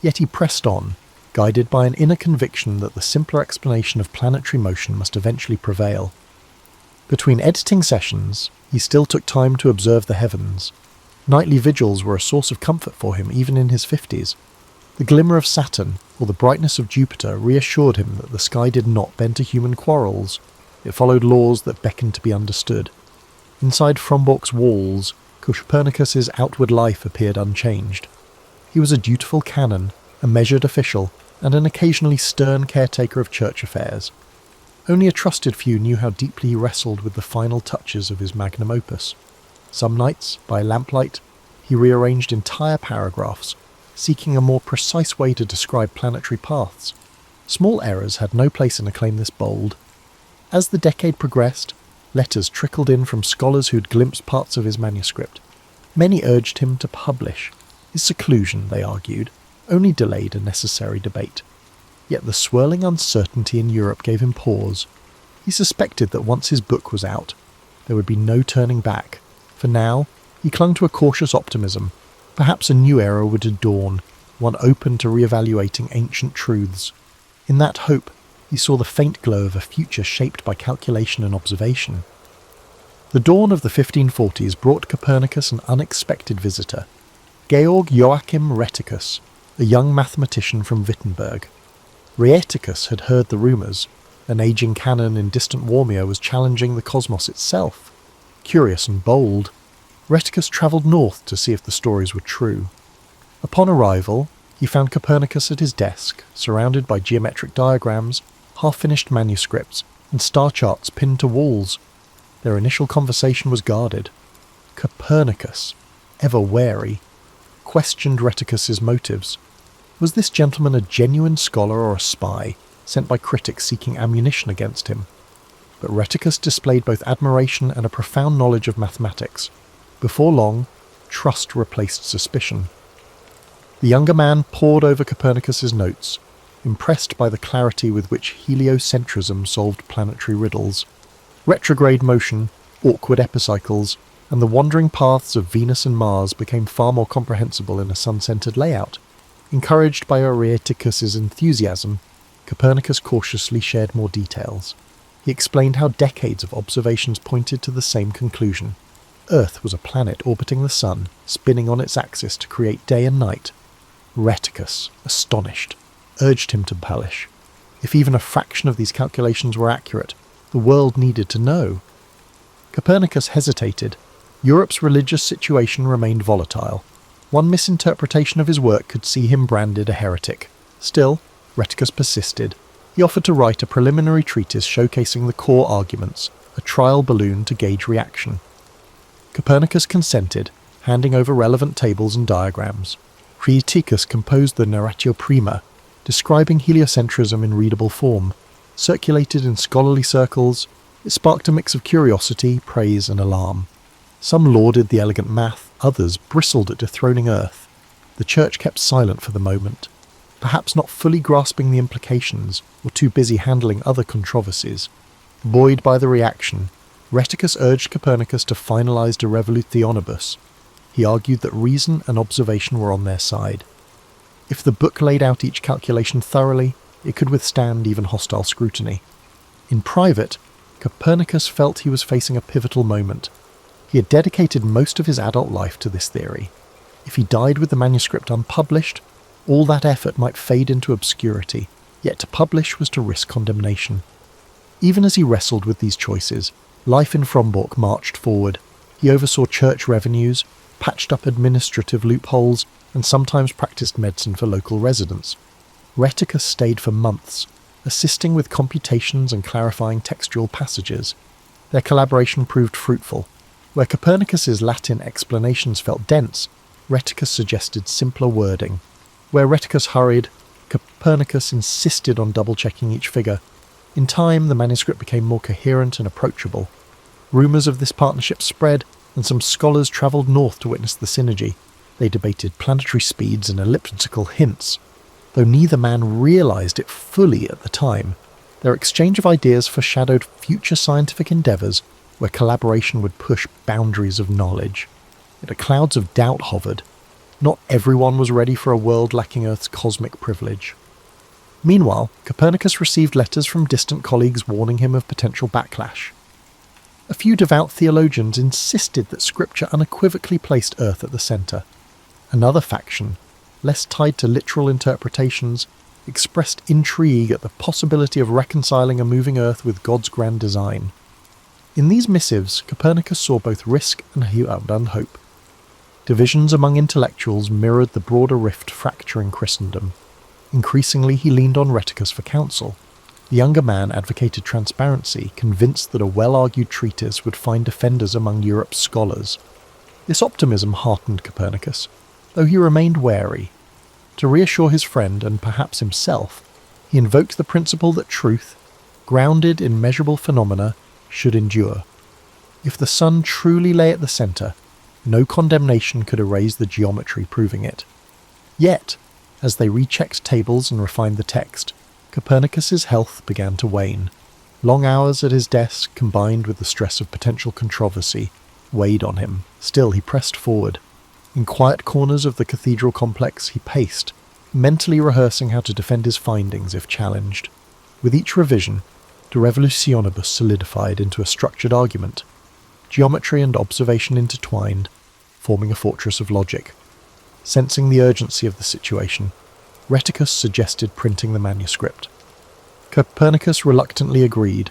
Speaker 1: Yet he pressed on, guided by an inner conviction that the simpler explanation of planetary motion must eventually prevail. Between editing sessions, he still took time to observe the heavens. Nightly vigils were a source of comfort for him even in his 50s. The glimmer of Saturn, or the brightness of Jupiter, reassured him that the sky did not bend to human quarrels. It followed laws that beckoned to be understood. Inside Frombork's walls, Copernicus's outward life appeared unchanged. He was a dutiful canon, a measured official, and an occasionally stern caretaker of church affairs. Only a trusted few knew how deeply he wrestled with the final touches of his magnum opus. Some nights, by lamplight, he rearranged entire paragraphs, seeking a more precise way to describe planetary paths. Small errors had no place in a claim this bold. As the decade progressed, letters trickled in from scholars who'd glimpsed parts of his manuscript. Many urged him to publish. His seclusion, they argued, only delayed a necessary debate. Yet the swirling uncertainty in Europe gave him pause. He suspected that once his book was out, there would be no turning back. For now, he clung to a cautious optimism. Perhaps a new era would dawn, one open to re-evaluating ancient truths. In that hope, he saw the faint glow of a future shaped by calculation and observation. The dawn of the 1540s brought Copernicus an unexpected visitor, Georg Joachim Rheticus, a young mathematician from Wittenberg. Rheticus had heard the rumours. An ageing canon in distant Warmia was challenging the cosmos itself. Curious and bold, Rheticus travelled north to see if the stories were true. Upon arrival, he found Copernicus at his desk, surrounded by geometric diagrams, half-finished manuscripts, and star charts pinned to walls. Their initial conversation was guarded. Copernicus, ever wary, questioned Rheticus's motives. Was this gentleman a genuine scholar or a spy, sent by critics seeking ammunition against him? But Rheticus displayed both admiration and a profound knowledge of mathematics. Before long, trust replaced suspicion. The younger man pored over Copernicus's notes, impressed by the clarity with which heliocentrism solved planetary riddles. Retrograde motion, awkward epicycles, and the wandering paths of Venus and Mars became far more comprehensible in a sun-centered layout. Encouraged by Rheticus's enthusiasm, Copernicus cautiously shared more details. He explained how decades of observations pointed to the same conclusion. Earth was a planet orbiting the sun, spinning on its axis to create day and night. Rheticus, astonished, urged him to publish. If even a fraction of these calculations were accurate, the world needed to know. Copernicus hesitated. Europe's religious situation remained volatile. One misinterpretation of his work could see him branded a heretic. Still, Rheticus persisted. He offered to write a preliminary treatise showcasing the core arguments, a trial balloon to gauge reaction. Copernicus consented, handing over relevant tables and diagrams. Rheticus composed the Narratio Prima, describing heliocentrism in readable form. Circulated in scholarly circles, it sparked a mix of curiosity, praise and alarm. Some lauded the elegant math, others bristled at dethroning Earth. The Church kept silent for the moment, perhaps not fully grasping the implications or too busy handling other controversies. Buoyed by the reaction, Rheticus urged Copernicus to finalise De Revolutionibus. He argued that reason and observation were on their side. If the book laid out each calculation thoroughly, it could withstand even hostile scrutiny. In private, Copernicus felt he was facing a pivotal moment. He had dedicated most of his adult life to this theory. If he died with the manuscript unpublished, all that effort might fade into obscurity, yet to publish was to risk condemnation. Even as he wrestled with these choices, life in Frombork marched forward. He oversaw church revenues, patched up administrative loopholes, and sometimes practiced medicine for local residents. Rheticus stayed for months, assisting with computations and clarifying textual passages. Their collaboration proved fruitful. Where Copernicus's Latin explanations felt dense, Rheticus suggested simpler wording. Where Rheticus hurried, Copernicus insisted on double-checking each figure. In time, the manuscript became more coherent and approachable. Rumours of this partnership spread, and some scholars travelled north to witness the synergy. They debated planetary speeds and elliptical hints. Though neither man realised it fully at the time, their exchange of ideas foreshadowed future scientific endeavours where collaboration would push boundaries of knowledge. Yet the clouds of doubt hovered. Not everyone was ready for a world lacking Earth's cosmic privilege. Meanwhile, Copernicus received letters from distant colleagues warning him of potential backlash. A few devout theologians insisted that Scripture unequivocally placed Earth at the centre. Another faction, less tied to literal interpretations, expressed intrigue at the possibility of reconciling a moving Earth with God's grand design. In these missives, Copernicus saw both risk and hope. Divisions among intellectuals mirrored the broader rift fracturing Christendom. Increasingly, he leaned on Rheticus for counsel. The younger man advocated transparency, convinced that a well-argued treatise would find defenders among Europe's scholars. This optimism heartened Copernicus, though he remained wary. To reassure his friend, and perhaps himself, he invoked the principle that truth, grounded in measurable phenomena, should endure. If the sun truly lay at the centre, no condemnation could erase the geometry proving it. Yet, as they rechecked tables and refined the text, Copernicus's health began to wane. Long hours at his desk, combined with the stress of potential controversy, weighed on him. Still, he pressed forward. In quiet corners of the cathedral complex, he paced, mentally rehearsing how to defend his findings if challenged. With each revision, De Revolutionibus solidified into a structured argument. Geometry and observation intertwined, forming a fortress of logic. Sensing the urgency of the situation, Rheticus suggested printing the manuscript. Copernicus reluctantly agreed,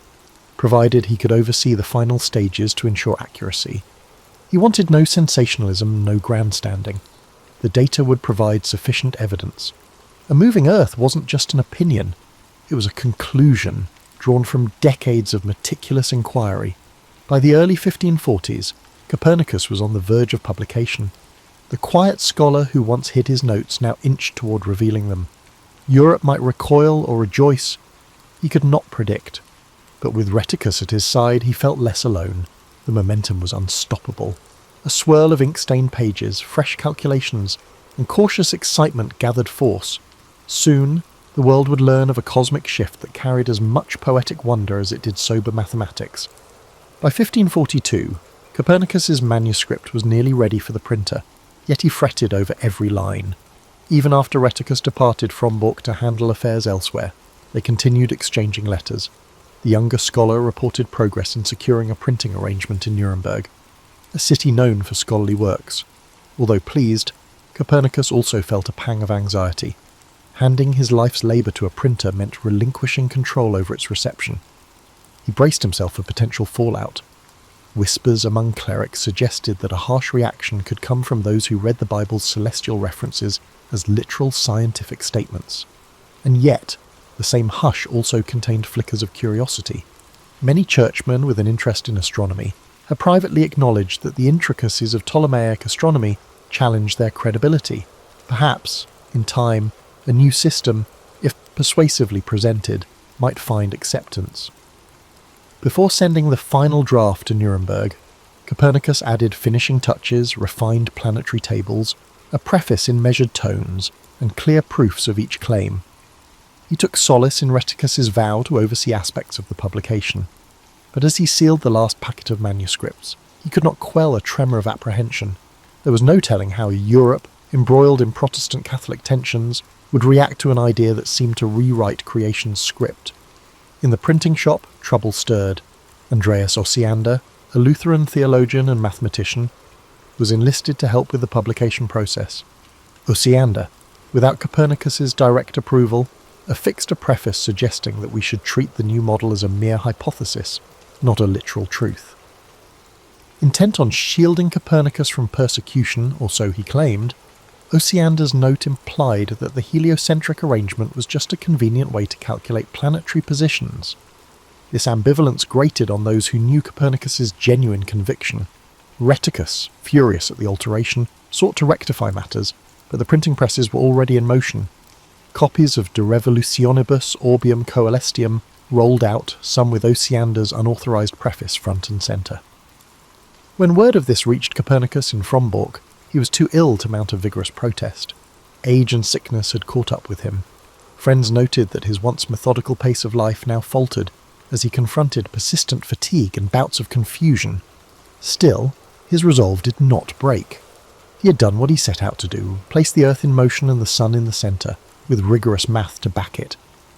Speaker 1: provided he could oversee the final stages to ensure accuracy. He wanted no sensationalism, no grandstanding. The data would provide sufficient evidence. A moving Earth wasn't just an opinion, it was a conclusion drawn from decades of meticulous inquiry. By the early 1540s, Copernicus was on the verge of publication. The quiet scholar who once hid his notes now inched toward revealing them. Europe might recoil or rejoice. He could not predict. But with Rheticus at his side, he felt less alone. The momentum was unstoppable. A swirl of ink-stained pages, fresh calculations, and cautious excitement gathered force. Soon, the world would learn of a cosmic shift that carried as much poetic wonder as it did sober mathematics. By 1542, Copernicus's manuscript was nearly ready for the printer, yet he fretted over every line. Even after Rheticus departed Frombork to handle affairs elsewhere, they continued exchanging letters. The younger scholar reported progress in securing a printing arrangement in Nuremberg, a city known for scholarly works. Although pleased, Copernicus also felt a pang of anxiety. Handing his life's labour to a printer meant relinquishing control over its reception. He braced himself for potential fallout. Whispers among clerics suggested that a harsh reaction could come from those who read the Bible's celestial references as literal scientific statements. And yet, the same hush also contained flickers of curiosity. Many churchmen with an interest in astronomy had privately acknowledged that the intricacies of Ptolemaic astronomy challenged their credibility. Perhaps, in time, a new system, if persuasively presented, might find acceptance. Before sending the final draft to Nuremberg, Copernicus added finishing touches, refined planetary tables, a preface in measured tones, and clear proofs of each claim. He took solace in Rheticus's vow to oversee aspects of the publication, but as he sealed the last packet of manuscripts, he could not quell a tremor of apprehension. There was no telling how Europe, embroiled in Protestant Catholic tensions, would react to an idea that seemed to rewrite creation's script. In the printing shop, trouble stirred. Andreas Osiander, a Lutheran theologian and mathematician, was enlisted to help with the publication process. Osiander, without Copernicus's direct approval, affixed a preface suggesting that we should treat the new model as a mere hypothesis, not a literal truth. Intent on shielding Copernicus from persecution, or so he claimed, Osiander's note implied that the heliocentric arrangement was just a convenient way to calculate planetary positions. This ambivalence grated on those who knew Copernicus's genuine conviction. Rheticus, furious at the alteration, sought to rectify matters, but the printing presses were already in motion. Copies of De Revolutionibus Orbium Coelestium rolled out, some with Osiander's unauthorized preface front and centre. When word of this reached Copernicus in Frombork, he was too ill to mount a vigorous protest. Age and sickness had caught up with him. Friends noted that his once methodical pace of life now faltered as he confronted persistent fatigue and bouts of confusion. Still, his resolve did not break. He had done what he set out to do, placed the Earth in motion and the Sun in the centre, with rigorous math to back it.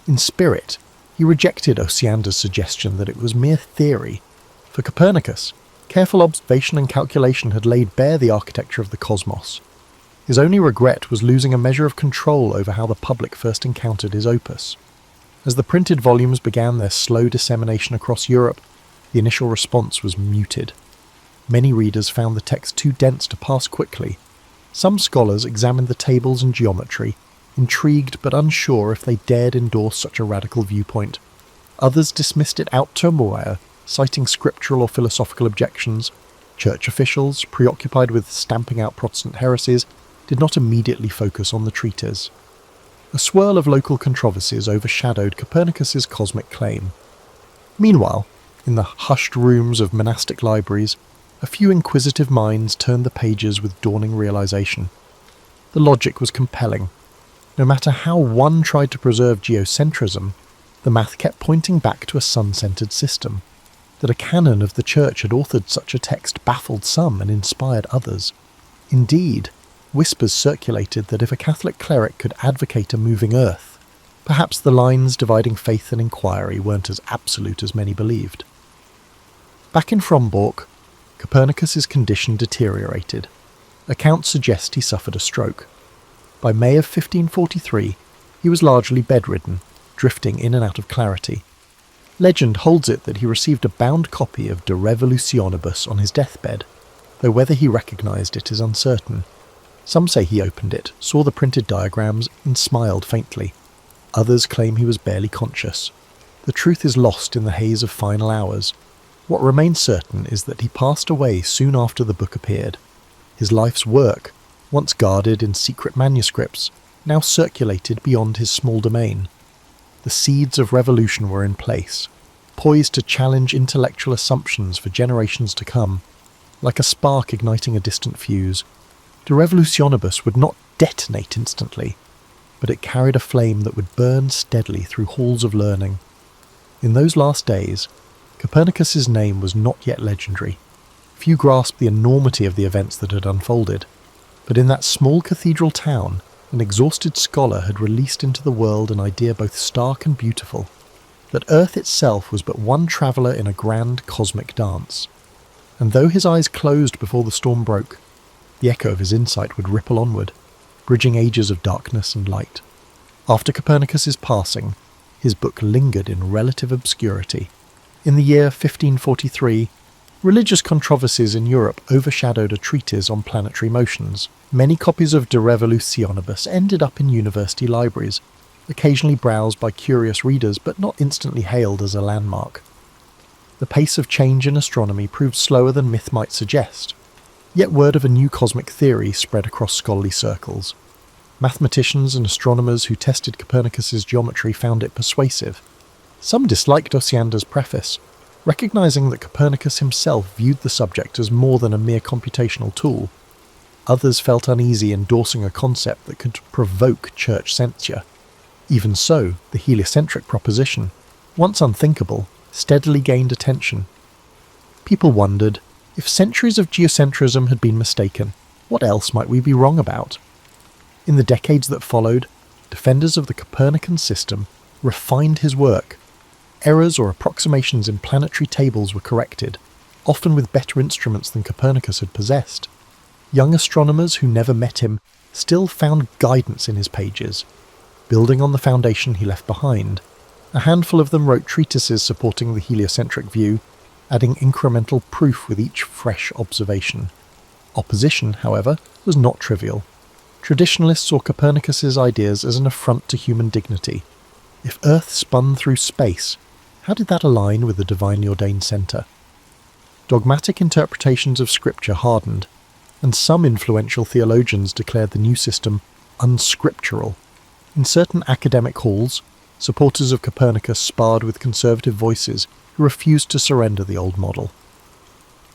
Speaker 1: In spirit, he rejected Osiander's suggestion that it was mere theory. For Copernicus, careful observation and calculation had laid bare the architecture of the cosmos. His only regret was losing a measure of control over how the public first encountered his opus. As the printed volumes began their slow dissemination across Europe, the initial response was muted. Many readers found the text too dense to pass quickly. Some scholars examined the tables and geometry, intrigued but unsure if they dared endorse such a radical viewpoint. Others dismissed it out turmoil, citing scriptural or philosophical objections. Church officials, preoccupied with stamping out Protestant heresies, did not immediately focus on the treatise. A swirl of local controversies overshadowed Copernicus's cosmic claim. Meanwhile, in the hushed rooms of monastic libraries, a few inquisitive minds turned the pages with dawning realization. The logic was compelling. No matter how one tried to preserve geocentrism, the math kept pointing back to a sun-centered system. That a canon of the Church had authored such a text baffled some and inspired others. Indeed, whispers circulated that if a Catholic cleric could advocate a moving Earth, perhaps the lines dividing faith and inquiry weren't as absolute as many believed. Back in Frombork, Copernicus's condition deteriorated. Accounts suggest he suffered a stroke. By May of 1543, he was largely bedridden, drifting in and out of clarity. Legend holds it that he received a bound copy of De Revolutionibus on his deathbed, though whether he recognised it is uncertain. Some say he opened it, saw the printed diagrams, and smiled faintly. Others claim he was barely conscious. The truth is lost in the haze of final hours. What remains certain is that he passed away soon after the book appeared. His life's work, once guarded in secret manuscripts, now circulated beyond his small domain. The seeds of revolution were in place, poised to challenge intellectual assumptions for generations to come. Like a spark igniting a distant fuse, De Revolutionibus would not detonate instantly, but it carried a flame that would burn steadily through halls of learning. In those last days, Copernicus's name was not yet legendary. Few grasped the enormity of the events that had unfolded, but in that small cathedral town, an exhausted scholar had released into the world an idea both stark and beautiful, that Earth itself was but one traveller in a grand cosmic dance. And though his eyes closed before the storm broke, the echo of his insight would ripple onward, bridging ages of darkness and light. After Copernicus's passing, his book lingered in relative obscurity. In the year 1543, religious controversies in Europe overshadowed a treatise on planetary motions. Many copies of De Revolutionibus ended up in university libraries, occasionally browsed by curious readers but not instantly hailed as a landmark. The pace of change in astronomy proved slower than myth might suggest, yet word of a new cosmic theory spread across scholarly circles. Mathematicians and astronomers who tested Copernicus's geometry found it persuasive. Some disliked Osiander's preface, recognizing that Copernicus himself viewed the subject as more than a mere computational tool. Others felt uneasy endorsing a concept that could provoke church censure. Even so, the heliocentric proposition, once unthinkable, steadily gained attention. People wondered, if centuries of geocentrism had been mistaken, what else might we be wrong about? In the decades that followed, defenders of the Copernican system refined his work. Errors or approximations in planetary tables were corrected, often with better instruments than Copernicus had possessed. Young astronomers who never met him still found guidance in his pages. Building on the foundation he left behind, a handful of them wrote treatises supporting the heliocentric view, adding incremental proof with each fresh observation. Opposition, however, was not trivial. Traditionalists saw Copernicus's ideas as an affront to human dignity. If Earth spun through space, how did that align with the divinely ordained centre? Dogmatic interpretations of Scripture hardened, and some influential theologians declared the new system unscriptural. In certain academic halls, supporters of Copernicus sparred with conservative voices who refused to surrender the old model.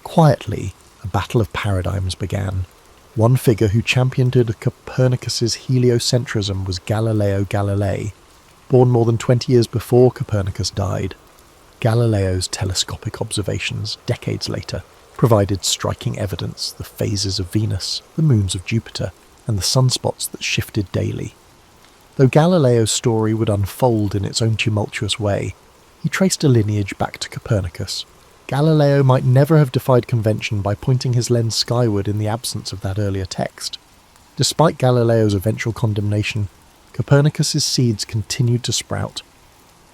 Speaker 1: Quietly, a battle of paradigms began. One figure who championed Copernicus's heliocentrism was Galileo Galilei, born more than 20 years before Copernicus died. Galileo's telescopic observations, decades later, provided striking evidence: the phases of Venus, the moons of Jupiter, and the sunspots that shifted daily. Though Galileo's story would unfold in its own tumultuous way, he traced a lineage back to Copernicus. Galileo might never have defied convention by pointing his lens skyward in the absence of that earlier text. Despite Galileo's eventual condemnation, Copernicus's seeds continued to sprout.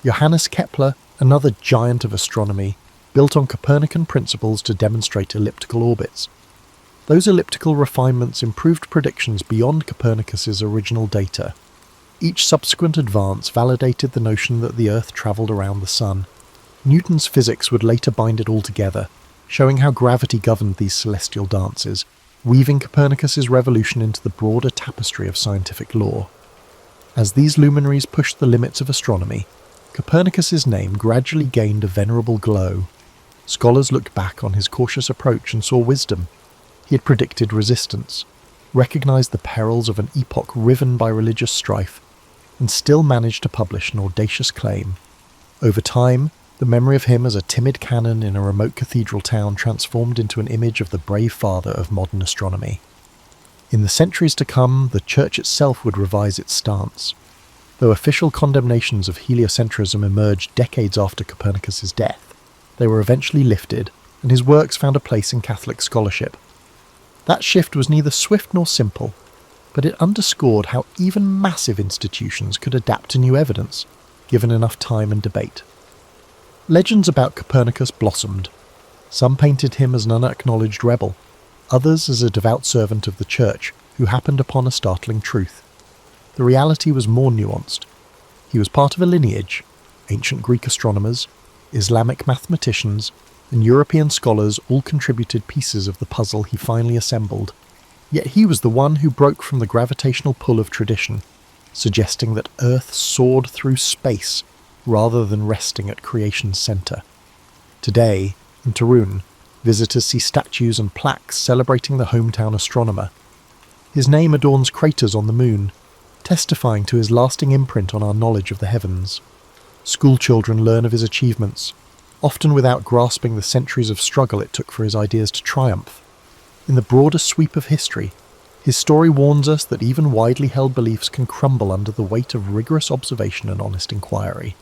Speaker 1: Johannes Kepler, another giant of astronomy, built on Copernican principles to demonstrate elliptical orbits. Those elliptical refinements improved predictions beyond Copernicus's original data. Each subsequent advance validated the notion that the Earth travelled around the Sun. Newton's physics would later bind it all together, showing how gravity governed these celestial dances, weaving Copernicus's revolution into the broader tapestry of scientific lore. As these luminaries pushed the limits of astronomy, Copernicus's name gradually gained a venerable glow. Scholars looked back on his cautious approach and saw wisdom. He had predicted resistance, recognized the perils of an epoch riven by religious strife, and still managed to publish an audacious claim. Over time, the memory of him as a timid canon in a remote cathedral town transformed into an image of the brave father of modern astronomy. In the centuries to come, the Church itself would revise its stance. Though official condemnations of heliocentrism emerged decades after Copernicus's death, they were eventually lifted, and his works found a place in Catholic scholarship. That shift was neither swift nor simple, but it underscored how even massive institutions could adapt to new evidence, given enough time and debate. Legends about Copernicus blossomed. Some painted him as an unacknowledged rebel, others as a devout servant of the Church who happened upon a startling truth. The reality was more nuanced. He was part of a lineage: ancient Greek astronomers, Islamic mathematicians, and European scholars all contributed pieces of the puzzle he finally assembled. Yet he was the one who broke from the gravitational pull of tradition, suggesting that Earth soared through space rather than resting at creation's centre. Today, in Turin, visitors see statues and plaques celebrating the hometown astronomer. His name adorns craters on the moon, testifying to his lasting imprint on our knowledge of the heavens. Schoolchildren learn of his achievements, often without grasping the centuries of struggle it took for his ideas to triumph. In the broader sweep of history, his story warns us that even widely held beliefs can crumble under the weight of rigorous observation and honest inquiry.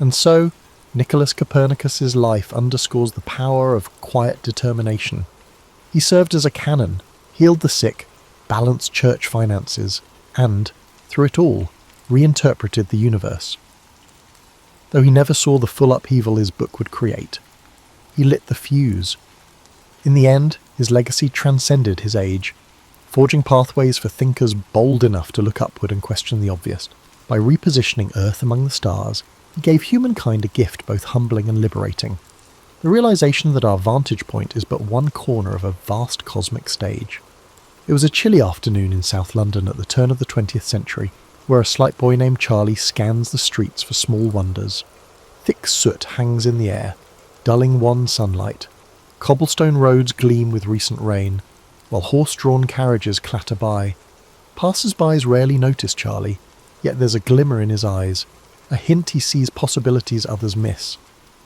Speaker 1: And so, Nicolaus Copernicus's life underscores the power of quiet determination. He served as a canon, healed the sick, balanced church finances, and, through it all, reinterpreted the universe. Though he never saw the full upheaval his book would create, he lit the fuse. In the end, his legacy transcended his age, forging pathways for thinkers bold enough to look upward and question the obvious. By repositioning Earth among the stars, he gave humankind a gift both humbling and liberating. The realization that our vantage point is but one corner of a vast cosmic stage. It was a chilly afternoon in South London at the turn of the 20th century, where a slight boy named Charlie scans the streets for small wonders. Thick soot hangs in the air, dulling wan sunlight. Cobblestone roads gleam with recent rain, while horse-drawn carriages clatter by. Passers-by rarely notice Charlie, yet there's a glimmer in his eyes, a hint he sees possibilities others miss.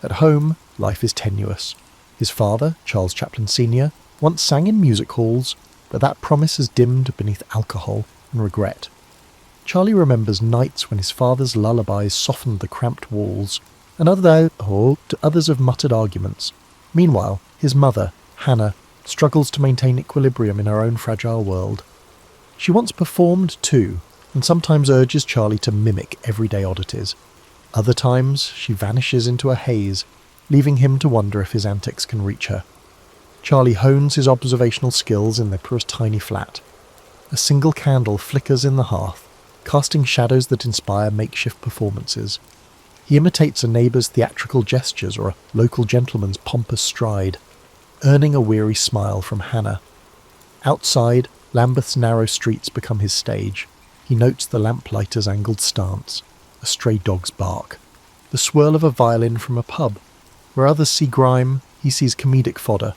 Speaker 1: At home, life is tenuous. His father, Charles Chaplin Sr., once sang in music halls, but that promise has dimmed beneath alcohol and regret. Charlie remembers nights when his father's lullabies softened the cramped walls, and others have muttered arguments. Meanwhile, his mother, Hannah, struggles to maintain equilibrium in her own fragile world. She once performed too, and sometimes urges Charlie to mimic everyday oddities. Other times, she vanishes into a haze, leaving him to wonder if his antics can reach her. Charlie hones his observational skills in their tiny flat. A single candle flickers in the hearth, casting shadows that inspire makeshift performances. He imitates a neighbour's theatrical gestures or a local gentleman's pompous stride, earning a weary smile from Hannah. Outside, Lambeth's narrow streets become his stage. He notes the lamplighter's angled stance, a stray dog's bark, the swirl of a violin from a pub. Where others see grime, he sees comedic fodder.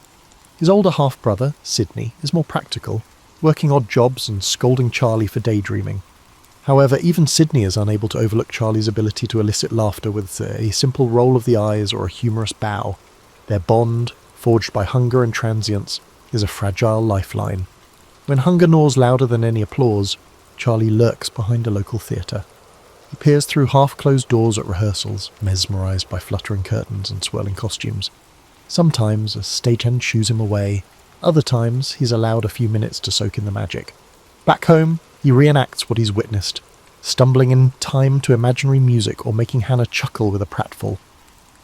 Speaker 1: His older half-brother, Sidney, is more practical, working odd jobs and scolding Charlie for daydreaming. However, even Sidney is unable to overlook Charlie's ability to elicit laughter with a simple roll of the eyes or a humorous bow. Their bond, forged by hunger and transience, is a fragile lifeline. When hunger gnaws louder than any applause, Charlie lurks behind a local theatre. He peers through half-closed doors at rehearsals, mesmerised by fluttering curtains and swirling costumes. Sometimes a stagehand shoos him away, other times he's allowed a few minutes to soak in the magic. Back home, he reenacts what he's witnessed, stumbling in time to imaginary music or making Hannah chuckle with a pratfall.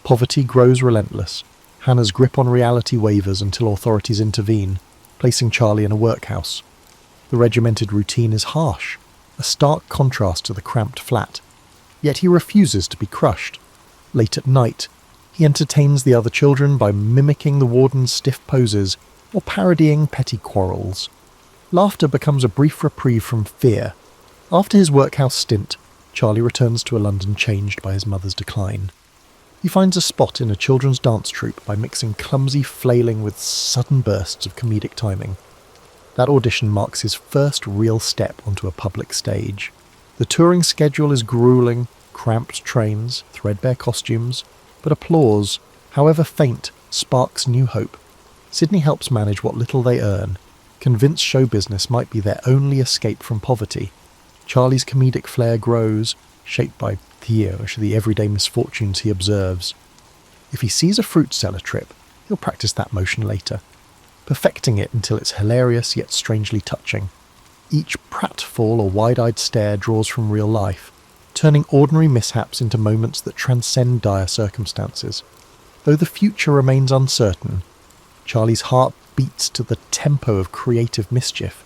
Speaker 1: Poverty grows relentless. Hannah's grip on reality wavers until authorities intervene, placing Charlie in a workhouse. The regimented routine is harsh, a stark contrast to the cramped flat, yet he refuses to be crushed. Late at night, he entertains the other children by mimicking the warden's stiff poses or parodying petty quarrels. Laughter becomes a brief reprieve from fear. After his workhouse stint, Charlie returns to a London changed by his mother's decline. He finds a spot in a children's dance troupe by mixing clumsy flailing with sudden bursts of comedic timing. That audition marks his first real step onto a public stage. The touring schedule is grueling, cramped trains, threadbare costumes, but applause, however faint, sparks new hope. Sidney helps manage what little they earn, convinced show business might be their only escape from poverty. Charlie's comedic flair grows, shaped by the everyday misfortunes he observes. If he sees a fruit seller trip, he'll practice that motion later, perfecting it until it's hilarious yet strangely touching. Each pratfall or wide-eyed stare draws from real life, turning ordinary mishaps into moments that transcend dire circumstances. Though the future remains uncertain, Charlie's heart beats to the tempo of creative mischief.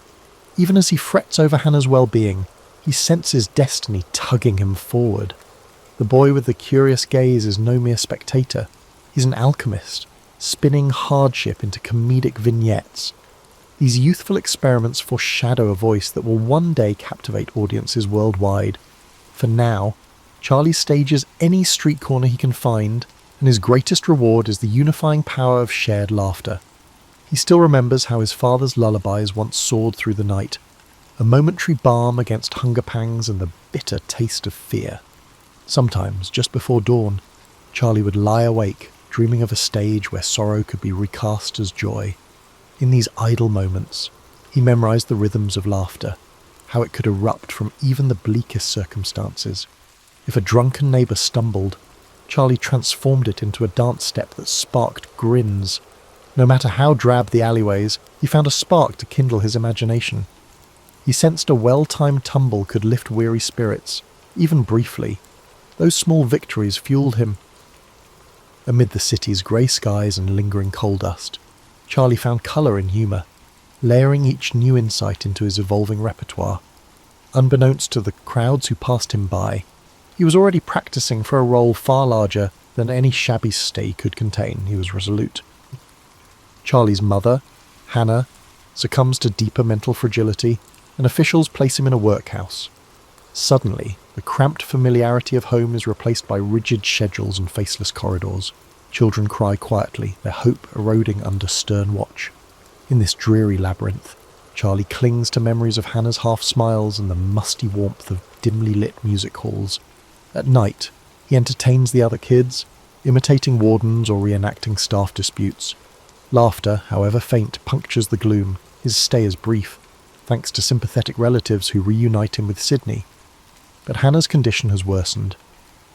Speaker 1: Even as he frets over Hannah's well-being, he senses destiny tugging him forward. The boy with the curious gaze is no mere spectator. He's an alchemist, spinning hardship into comedic vignettes. These youthful experiments foreshadow a voice that will one day captivate audiences worldwide. For now, Charlie stages any street corner he can find, and his greatest reward is the unifying power of shared laughter. He still remembers how his father's lullabies once soared through the night, a momentary balm against hunger pangs and the bitter taste of fear. Sometimes, just before dawn, Charlie would lie awake, dreaming of a stage where sorrow could be recast as joy. In these idle moments, he memorized the rhythms of laughter, how it could erupt from even the bleakest circumstances. If a drunken neighbour stumbled, Charlie transformed it into a dance step that sparked grins. No matter how drab the alleyways, he found a spark to kindle his imagination. He sensed a well-timed tumble could lift weary spirits, even briefly. Those small victories fueled him. Amid the city's grey skies and lingering coal dust, Charlie found colour in humour, layering each new insight into his evolving repertoire. Unbeknownst to the crowds who passed him by, he was already practising for a role far larger than any shabby stay could contain. He was resolute. Charlie's mother, Hannah, succumbs to deeper mental fragility, and officials place him in a workhouse. Suddenly, the cramped familiarity of home is replaced by rigid schedules and faceless corridors. Children cry quietly, their hope eroding under stern watch. In this dreary labyrinth, Charlie clings to memories of Hannah's half-smiles and the musty warmth of dimly lit music halls. At night, he entertains the other kids, imitating wardens or reenacting staff disputes. Laughter, however faint, punctures the gloom. His stay is brief, thanks to sympathetic relatives who reunite him with Sydney. But Hannah's condition has worsened.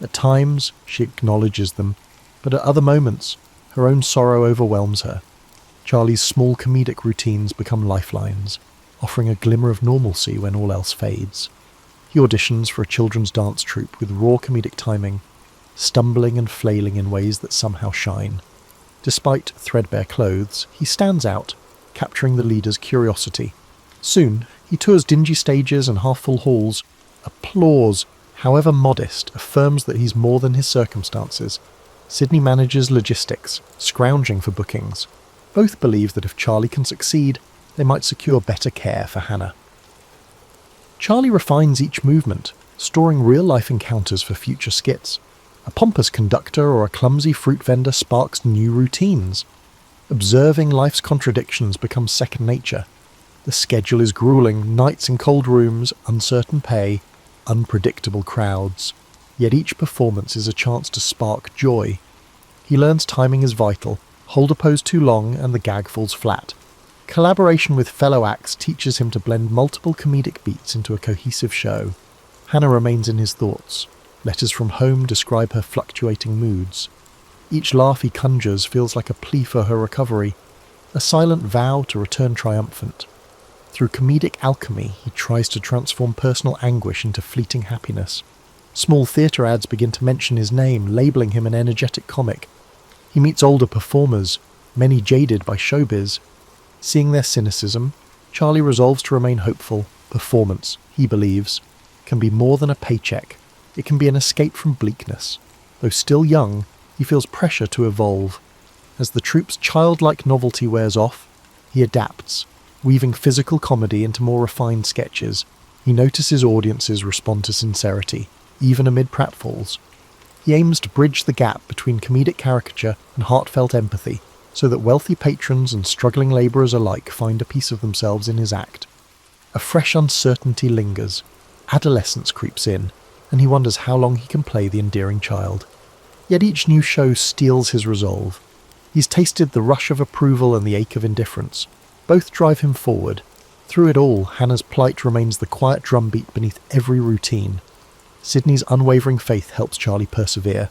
Speaker 1: At times, she acknowledges them, but at other moments, her own sorrow overwhelms her. Charlie's small comedic routines become lifelines, offering a glimmer of normalcy when all else fades. He auditions for a children's dance troupe with raw comedic timing, stumbling and flailing in ways that somehow shine. Despite threadbare clothes, he stands out, capturing the leader's curiosity. Soon, he tours dingy stages and half-full halls. Applause, however modest, affirms that he's more than his circumstances. Sydney manages logistics, scrounging for bookings. Both believe that if Charlie can succeed, they might secure better care for Hannah. Charlie refines each movement, storing real-life encounters for future skits. A pompous conductor or a clumsy fruit vendor sparks new routines. Observing life's contradictions becomes second nature. The schedule is grueling, nights in cold rooms, uncertain pay, unpredictable crowds. Yet each performance is a chance to spark joy. He learns timing is vital. Hold a pose too long and the gag falls flat. Collaboration with fellow acts teaches him to blend multiple comedic beats into a cohesive show. Hannah remains in his thoughts. Letters from home describe her fluctuating moods. Each laugh he conjures feels like a plea for her recovery, a silent vow to return triumphant. Through comedic alchemy, he tries to transform personal anguish into fleeting happiness. Small theatre ads begin to mention his name, labelling him an energetic comic. He meets older performers, many jaded by showbiz. Seeing their cynicism, Charlie resolves to remain hopeful. Performance, he believes, can be more than a paycheck. It can be an escape from bleakness. Though still young, he feels pressure to evolve. As the troupe's childlike novelty wears off, he adapts, weaving physical comedy into more refined sketches. He notices audiences respond to sincerity, even amid pratfalls. He aims to bridge the gap between comedic caricature and heartfelt empathy, so that wealthy patrons and struggling labourers alike find a piece of themselves in his act. A fresh uncertainty lingers. Adolescence creeps in, and he wonders how long he can play the endearing child. Yet each new show steels his resolve. He's tasted the rush of approval and the ache of indifference. Both drive him forward. Through it all, Hannah's plight remains the quiet drumbeat beneath every routine. Sydney's unwavering faith helps Charlie persevere.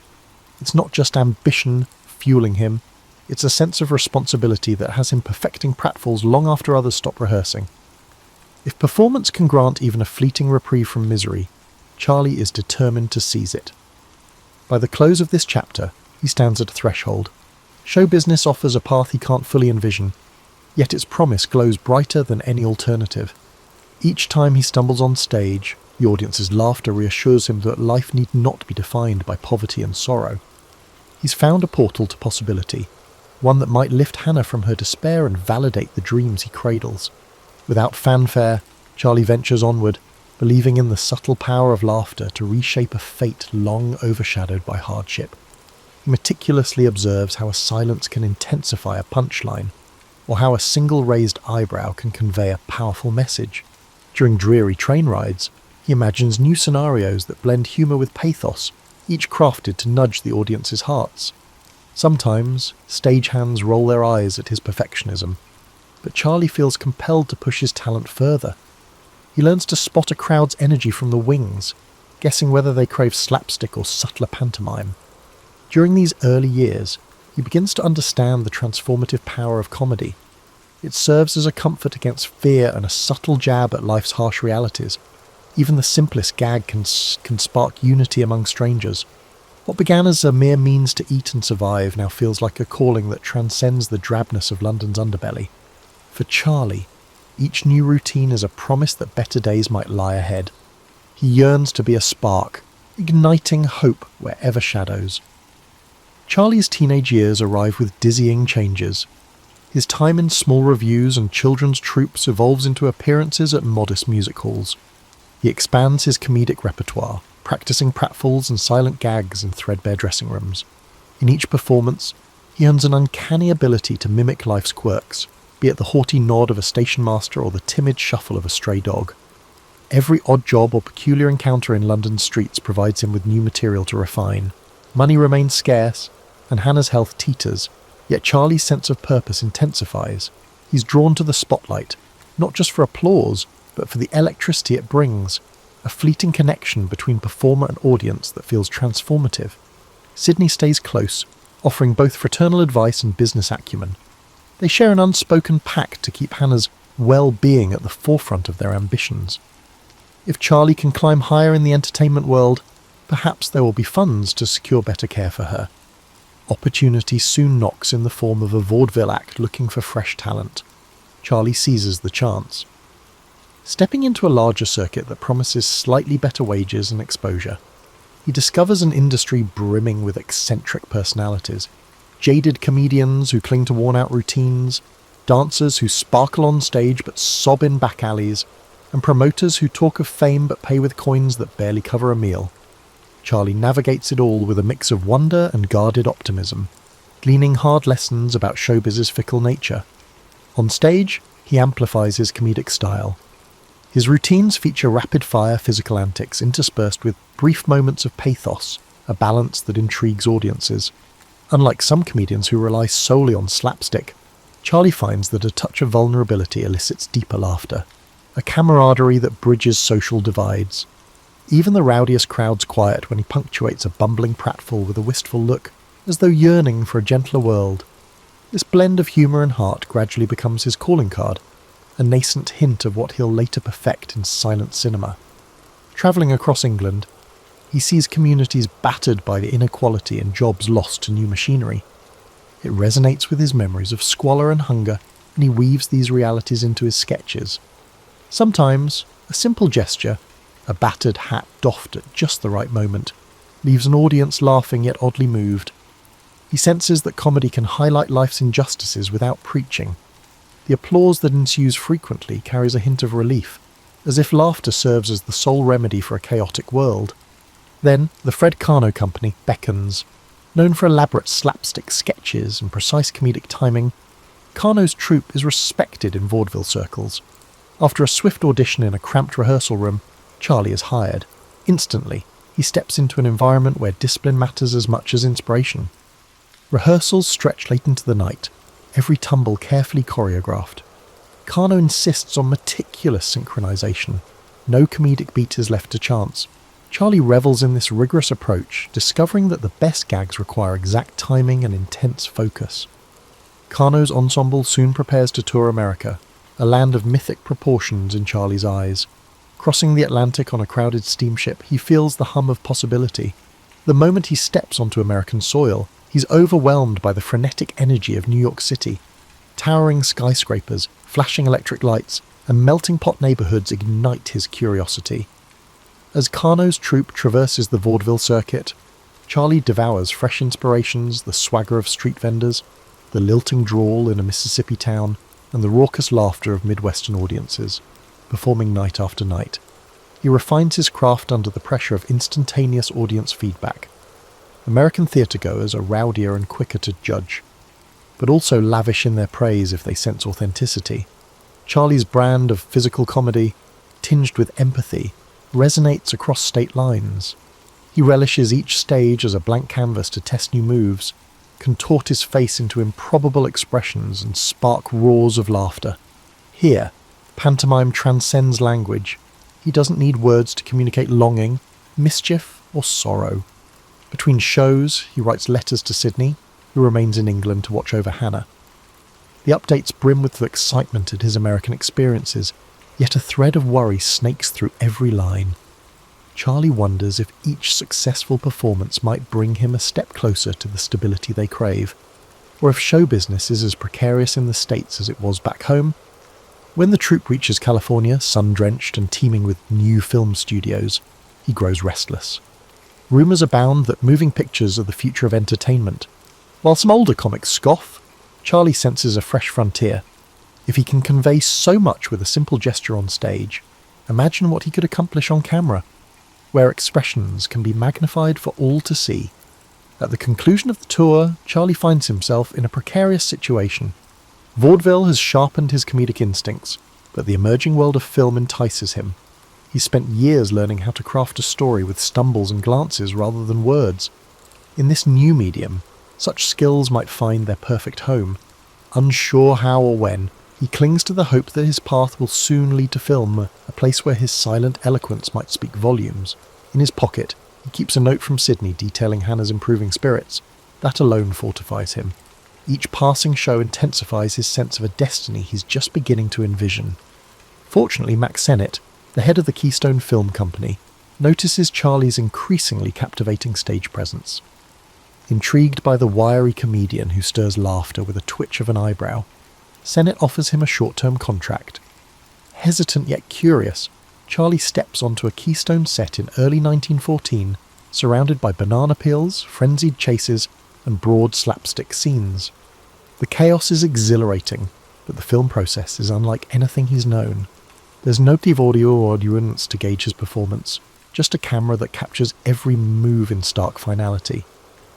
Speaker 1: It's not just ambition fueling him, it's a sense of responsibility that has him perfecting pratfalls long after others stop rehearsing. If performance can grant even a fleeting reprieve from misery, Charlie is determined to seize it. By the close of this chapter, he stands at a threshold. Show business offers a path he can't fully envision, yet its promise glows brighter than any alternative. Each time he stumbles on stage, the audience's laughter reassures him that life need not be defined by poverty and sorrow. He's found a portal to possibility, one that might lift Hannah from her despair and validate the dreams he cradles. Without fanfare, Charlie ventures onward, believing in the subtle power of laughter to reshape a fate long overshadowed by hardship. He meticulously observes how a silence can intensify a punchline, or how a single raised eyebrow can convey a powerful message. During dreary train rides, he imagines new scenarios that blend humour with pathos, each crafted to nudge the audience's hearts. Sometimes, stagehands roll their eyes at his perfectionism, but Charlie feels compelled to push his talent further. He learns to spot a crowd's energy from the wings, guessing whether they crave slapstick or subtler pantomime. During these early years, he begins to understand the transformative power of comedy. It serves as a comfort against fear and a subtle jab at life's harsh realities. Even the simplest gag can spark unity among strangers. What began as a mere means to eat and survive now feels like a calling that transcends the drabness of London's underbelly. For Charlie, each new routine is a promise that better days might lie ahead. He yearns to be a spark, igniting hope wherever shadows. Charlie's teenage years arrive with dizzying changes. His time in small revues and children's troupes evolves into appearances at modest music halls. He expands his comedic repertoire, practicing pratfalls and silent gags in threadbare dressing rooms. In each performance, he earns an uncanny ability to mimic life's quirks, be it the haughty nod of a station master or the timid shuffle of a stray dog. Every odd job or peculiar encounter in London's streets provides him with new material to refine. Money remains scarce, and Hannah's health teeters, yet Charlie's sense of purpose intensifies. He's drawn to the spotlight, not just for applause, but for the electricity it brings, a fleeting connection between performer and audience that feels transformative. Sydney stays close, offering both fraternal advice and business acumen. They share an unspoken pact to keep Hannah's well-being at the forefront of their ambitions. If Charlie can climb higher in the entertainment world, perhaps there will be funds to secure better care for her. Opportunity soon knocks in the form of a vaudeville act looking for fresh talent. Charlie seizes the chance. Stepping into a larger circuit that promises slightly better wages and exposure, he discovers an industry brimming with eccentric personalities. Jaded comedians who cling to worn-out routines, dancers who sparkle on stage but sob in back alleys, and promoters who talk of fame but pay with coins that barely cover a meal. Charlie navigates it all with a mix of wonder and guarded optimism, gleaning hard lessons about showbiz's fickle nature. On stage, he amplifies his comedic style. His routines feature rapid-fire physical antics interspersed with brief moments of pathos, a balance that intrigues audiences. Unlike some comedians who rely solely on slapstick, Charlie finds that a touch of vulnerability elicits deeper laughter, a camaraderie that bridges social divides. Even the rowdiest crowds quiet when he punctuates a bumbling pratfall with a wistful look, as though yearning for a gentler world. This blend of humour and heart gradually becomes his calling card, a nascent hint of what he'll later perfect in silent cinema. Travelling across England, he sees communities battered by the inequality and jobs lost to new machinery. It resonates with his memories of squalor and hunger, and he weaves these realities into his sketches. Sometimes, a simple gesture, a battered hat doffed at just the right moment, leaves an audience laughing yet oddly moved. He senses that comedy can highlight life's injustices without preaching. The applause that ensues frequently carries a hint of relief, as if laughter serves as the sole remedy for a chaotic world. Then, the Fred Karno Company beckons. Known for elaborate slapstick sketches and precise comedic timing, Karno's troupe is respected in vaudeville circles. After a swift audition in a cramped rehearsal room, Charlie is hired. Instantly, he steps into an environment where discipline matters as much as inspiration. Rehearsals stretch late into the night, every tumble carefully choreographed. Karno insists on meticulous synchronization. No comedic beat is left to chance. Charlie revels in this rigorous approach, discovering that the best gags require exact timing and intense focus. Karno's ensemble soon prepares to tour America, a land of mythic proportions in Charlie's eyes. Crossing the Atlantic on a crowded steamship, he feels the hum of possibility. The moment he steps onto American soil, he's overwhelmed by the frenetic energy of New York City. Towering skyscrapers, flashing electric lights, and melting pot neighborhoods ignite his curiosity. As Karno's troupe traverses the vaudeville circuit, Charlie devours fresh inspirations, the swagger of street vendors, the lilting drawl in a Mississippi town, and the raucous laughter of Midwestern audiences, performing night after night. He refines his craft under the pressure of instantaneous audience feedback. American theatregoers are rowdier and quicker to judge, but also lavish in their praise if they sense authenticity. Charlie's brand of physical comedy, tinged with empathy, resonates across state lines. He relishes each stage as a blank canvas to test new moves, contort his face into improbable expressions and spark roars of laughter. Here, pantomime transcends language. He doesn't need words to communicate longing, mischief, or sorrow. Between shows, he writes letters to Sydney, who remains in England to watch over Hannah. The updates brim with excitement at his American experiences, yet a thread of worry snakes through every line. Charlie wonders if each successful performance might bring him a step closer to the stability they crave, or if show business is as precarious in the States as it was back home. When the troupe reaches California, sun-drenched and teeming with new film studios, he grows restless. Rumours abound that moving pictures are the future of entertainment. While some older comics scoff, Charlie senses a fresh frontier. If he can convey so much with a simple gesture on stage, imagine what he could accomplish on camera, where expressions can be magnified for all to see. At the conclusion of the tour, Charlie finds himself in a precarious situation. Vaudeville has sharpened his comedic instincts, but the emerging world of film entices him. He's spent years learning how to craft a story with stumbles and glances rather than words. In this new medium, such skills might find their perfect home. Unsure how or when, he clings to the hope that his path will soon lead to film, a place where his silent eloquence might speak volumes. In his pocket, he keeps a note from Sydney detailing Hannah's improving spirits. That alone fortifies him. Each passing show intensifies his sense of a destiny he's just beginning to envision. Fortunately, Max Sennett, the head of the Keystone Film Company, notices Charlie's increasingly captivating stage presence. Intrigued by the wiry comedian who stirs laughter with a twitch of an eyebrow, Sennett offers him a short-term contract. Hesitant yet curious, Charlie steps onto a Keystone set in early 1914, surrounded by banana peels, frenzied chases, and broad slapstick scenes. The chaos is exhilarating, but the film process is unlike anything he's known. There's no native audio or audience to gauge his performance, just a camera that captures every move in stark finality.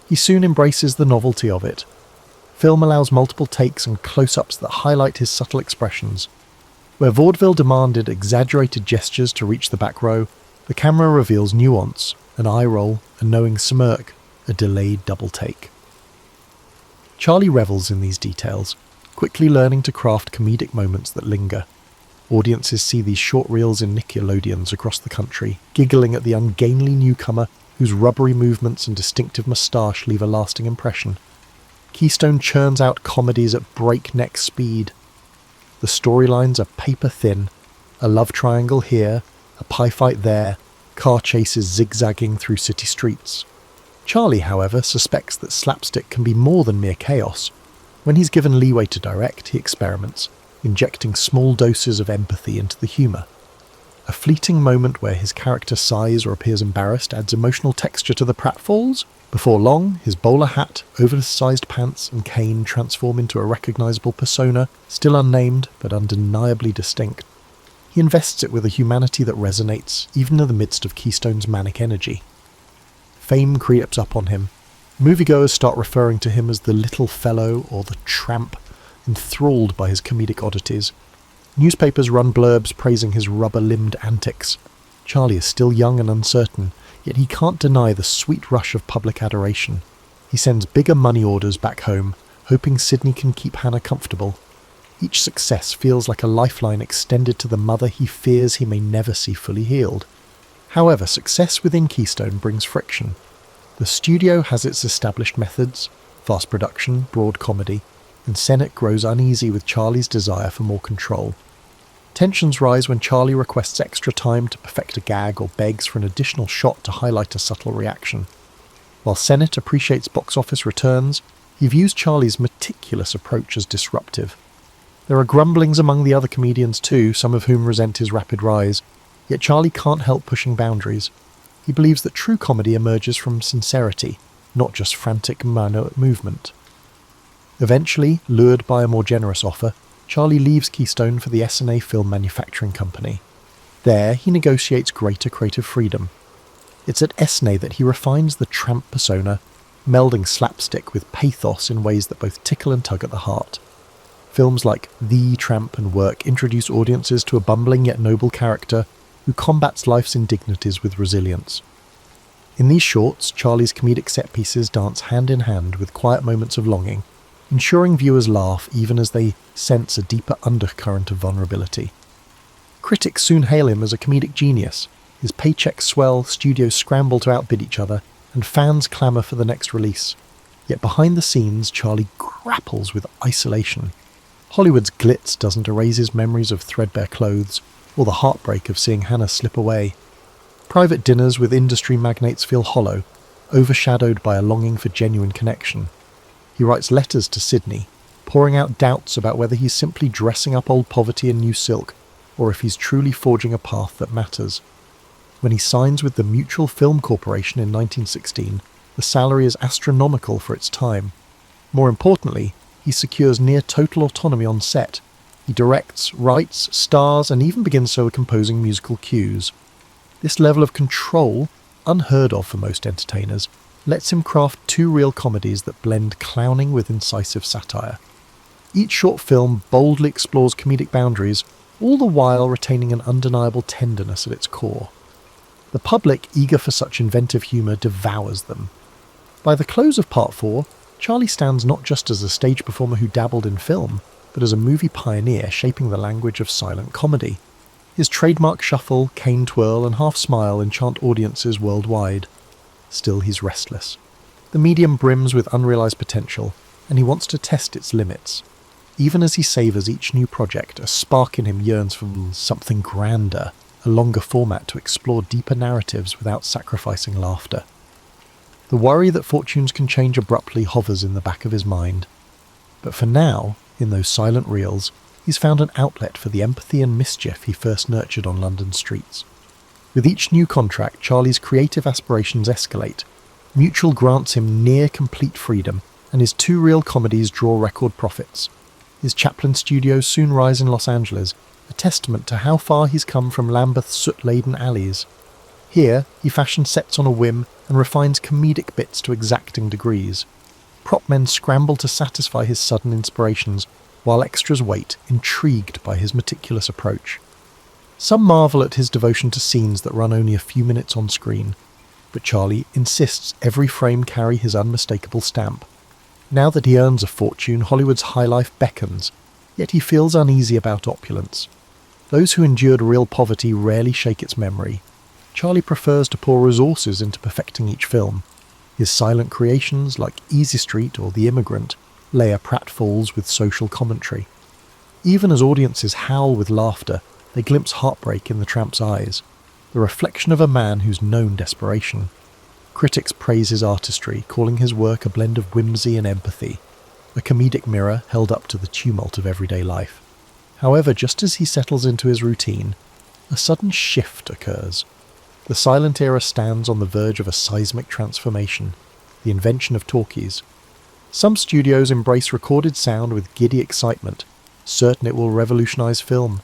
Speaker 1: He soon embraces the novelty of it. Film allows multiple takes and close-ups that highlight his subtle expressions. Where vaudeville demanded exaggerated gestures to reach the back row, the camera reveals nuance, an eye roll, a knowing smirk, a delayed double take. Charlie revels in these details, quickly learning to craft comedic moments that linger. Audiences see these short reels in Nickelodeons across the country, giggling at the ungainly newcomer whose rubbery movements and distinctive moustache leave a lasting impression. Keystone churns out comedies at breakneck speed. The storylines are paper-thin, a love triangle here, a pie fight there, car chases zigzagging through city streets. Charlie, however, suspects that slapstick can be more than mere chaos. When he's given leeway to direct, he experiments, injecting small doses of empathy into the humour. A fleeting moment where his character sighs or appears embarrassed adds emotional texture to the pratfalls. Before long, his bowler hat, oversized pants and cane transform into a recognisable persona, still unnamed but undeniably distinct. He invests it with a humanity that resonates, even in the midst of Keystone's manic energy. Fame creeps up on him. Moviegoers start referring to him as the little fellow or the tramp, enthralled by his comedic oddities. Newspapers run blurbs praising his rubber-limbed antics. Charlie is still young and uncertain, yet he can't deny the sweet rush of public adoration. He sends bigger money orders back home, hoping Sydney can keep Hannah comfortable. Each success feels like a lifeline extended to the mother he fears he may never see fully healed. However, success within Keystone brings friction. The studio has its established methods, fast production, broad comedy, and Sennett grows uneasy with Charlie's desire for more control. Tensions rise when Charlie requests extra time to perfect a gag or begs for an additional shot to highlight a subtle reaction. While Sennett appreciates box office returns, he views Charlie's meticulous approach as disruptive. There are grumblings among the other comedians too, some of whom resent his rapid rise, yet Charlie can't help pushing boundaries. He believes that true comedy emerges from sincerity, not just frantic mano movement. Eventually, lured by a more generous offer, Charlie leaves Keystone for the S&A Film Manufacturing Company. There, he negotiates greater creative freedom. It's at S&A that he refines the tramp persona, melding slapstick with pathos in ways that both tickle and tug at the heart. Films like The Tramp and Work introduce audiences to a bumbling yet noble character who combats life's indignities with resilience. In these shorts, Charlie's comedic set pieces dance hand in hand with quiet moments of longing, ensuring viewers laugh even as they sense a deeper undercurrent of vulnerability. Critics soon hail him as a comedic genius. His paychecks swell, studios scramble to outbid each other, and fans clamour for the next release. Yet behind the scenes, Charlie grapples with isolation. Hollywood's glitz doesn't erase his memories of threadbare clothes, or the heartbreak of seeing Hannah slip away. Private dinners with industry magnates feel hollow, overshadowed by a longing for genuine connection. He writes letters to Sydney, pouring out doubts about whether he's simply dressing up old poverty in new silk, or if he's truly forging a path that matters. When he signs with the Mutual Film Corporation in 1916, the salary is astronomical for its time. More importantly, he secures near total autonomy on set. He directs, writes, stars, and even begins composing musical cues. This level of control, unheard of for most entertainers, lets him craft two real comedies that blend clowning with incisive satire. Each short film boldly explores comedic boundaries, all the while retaining an undeniable tenderness at its core. The public, eager for such inventive humour, devours them. By the close of Part 4, Charlie stands not just as a stage performer who dabbled in film, but as a movie pioneer shaping the language of silent comedy. His trademark shuffle, cane twirl, and half smile enchant audiences worldwide. Still, he's restless. The medium brims with unrealised potential, and he wants to test its limits. Even as he savours each new project, a spark in him yearns for something grander, a longer format to explore deeper narratives without sacrificing laughter. The worry that fortunes can change abruptly hovers in the back of his mind. But for now, in those silent reels, he's found an outlet for the empathy and mischief he first nurtured on London streets. With each new contract, Charlie's creative aspirations escalate. Mutual grants him near complete freedom, and his two reel comedies draw record profits. His Chaplin studios soon rise in Los Angeles, a testament to how far he's come from Lambeth's soot-laden alleys. Here, he fashions sets on a whim and refines comedic bits to exacting degrees. Prop men scramble to satisfy his sudden inspirations, while extras wait, intrigued by his meticulous approach. Some marvel at his devotion to scenes that run only a few minutes on screen, but Charlie insists every frame carry his unmistakable stamp. Now that he earns a fortune, Hollywood's high life beckons, yet he feels uneasy about opulence. Those who endured real poverty rarely shake its memory. Charlie prefers to pour resources into perfecting each film. His silent creations, like Easy Street or The Immigrant, layer pratfalls with social commentary. Even as audiences howl with laughter, they glimpse heartbreak in the tramp's eyes, the reflection of a man who's known desperation. Critics praise his artistry, calling his work a blend of whimsy and empathy, a comedic mirror held up to the tumult of everyday life. However, just as he settles into his routine, a sudden shift occurs. The silent era stands on the verge of a seismic transformation, the invention of talkies. Some studios embrace recorded sound with giddy excitement, certain it will revolutionize film.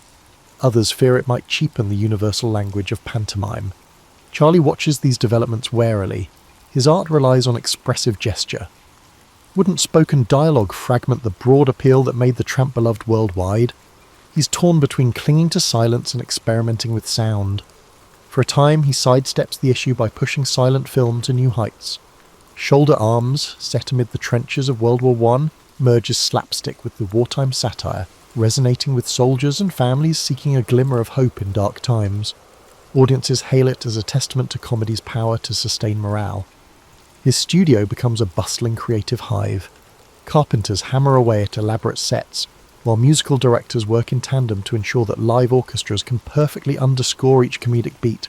Speaker 1: Others fear it might cheapen the universal language of pantomime. Charlie watches these developments warily. His art relies on expressive gesture. Wouldn't spoken dialogue fragment the broad appeal that made the tramp beloved worldwide? He's torn between clinging to silence and experimenting with sound. For a time, he sidesteps the issue by pushing silent film to new heights. Shoulder Arms, set amid the trenches of World War I, merges slapstick with the wartime satire, resonating with soldiers and families seeking a glimmer of hope in dark times. Audiences hail it as a testament to comedy's power to sustain morale. His studio becomes a bustling creative hive. Carpenters hammer away at elaborate sets, while musical directors work in tandem to ensure that live orchestras can perfectly underscore each comedic beat.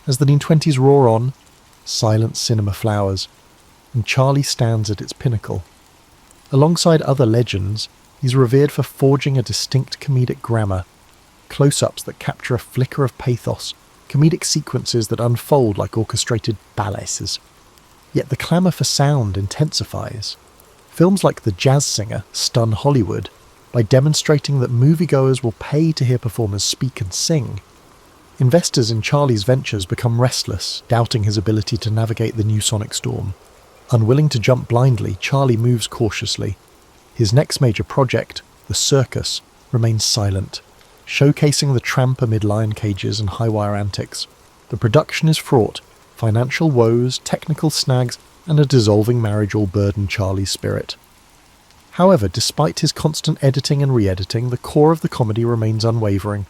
Speaker 1: As the 1920s roar on, silent cinema flowers, and Charlie stands at its pinnacle. Alongside other legends, he's revered for forging a distinct comedic grammar, close-ups that capture a flicker of pathos, comedic sequences that unfold like orchestrated ballets. Yet the clamour for sound intensifies. Films like The Jazz Singer stun Hollywood by demonstrating that moviegoers will pay to hear performers speak and sing. Investors in Charlie's ventures become restless, doubting his ability to navigate the new sonic storm. Unwilling to jump blindly, Charlie moves cautiously. His next major project, The Circus, remains silent, showcasing the tramp amid lion cages and high-wire antics. The production is fraught, financial woes, technical snags, and a dissolving marriage all burden Charlie's spirit. However, despite his constant editing and re-editing, the core of the comedy remains unwavering.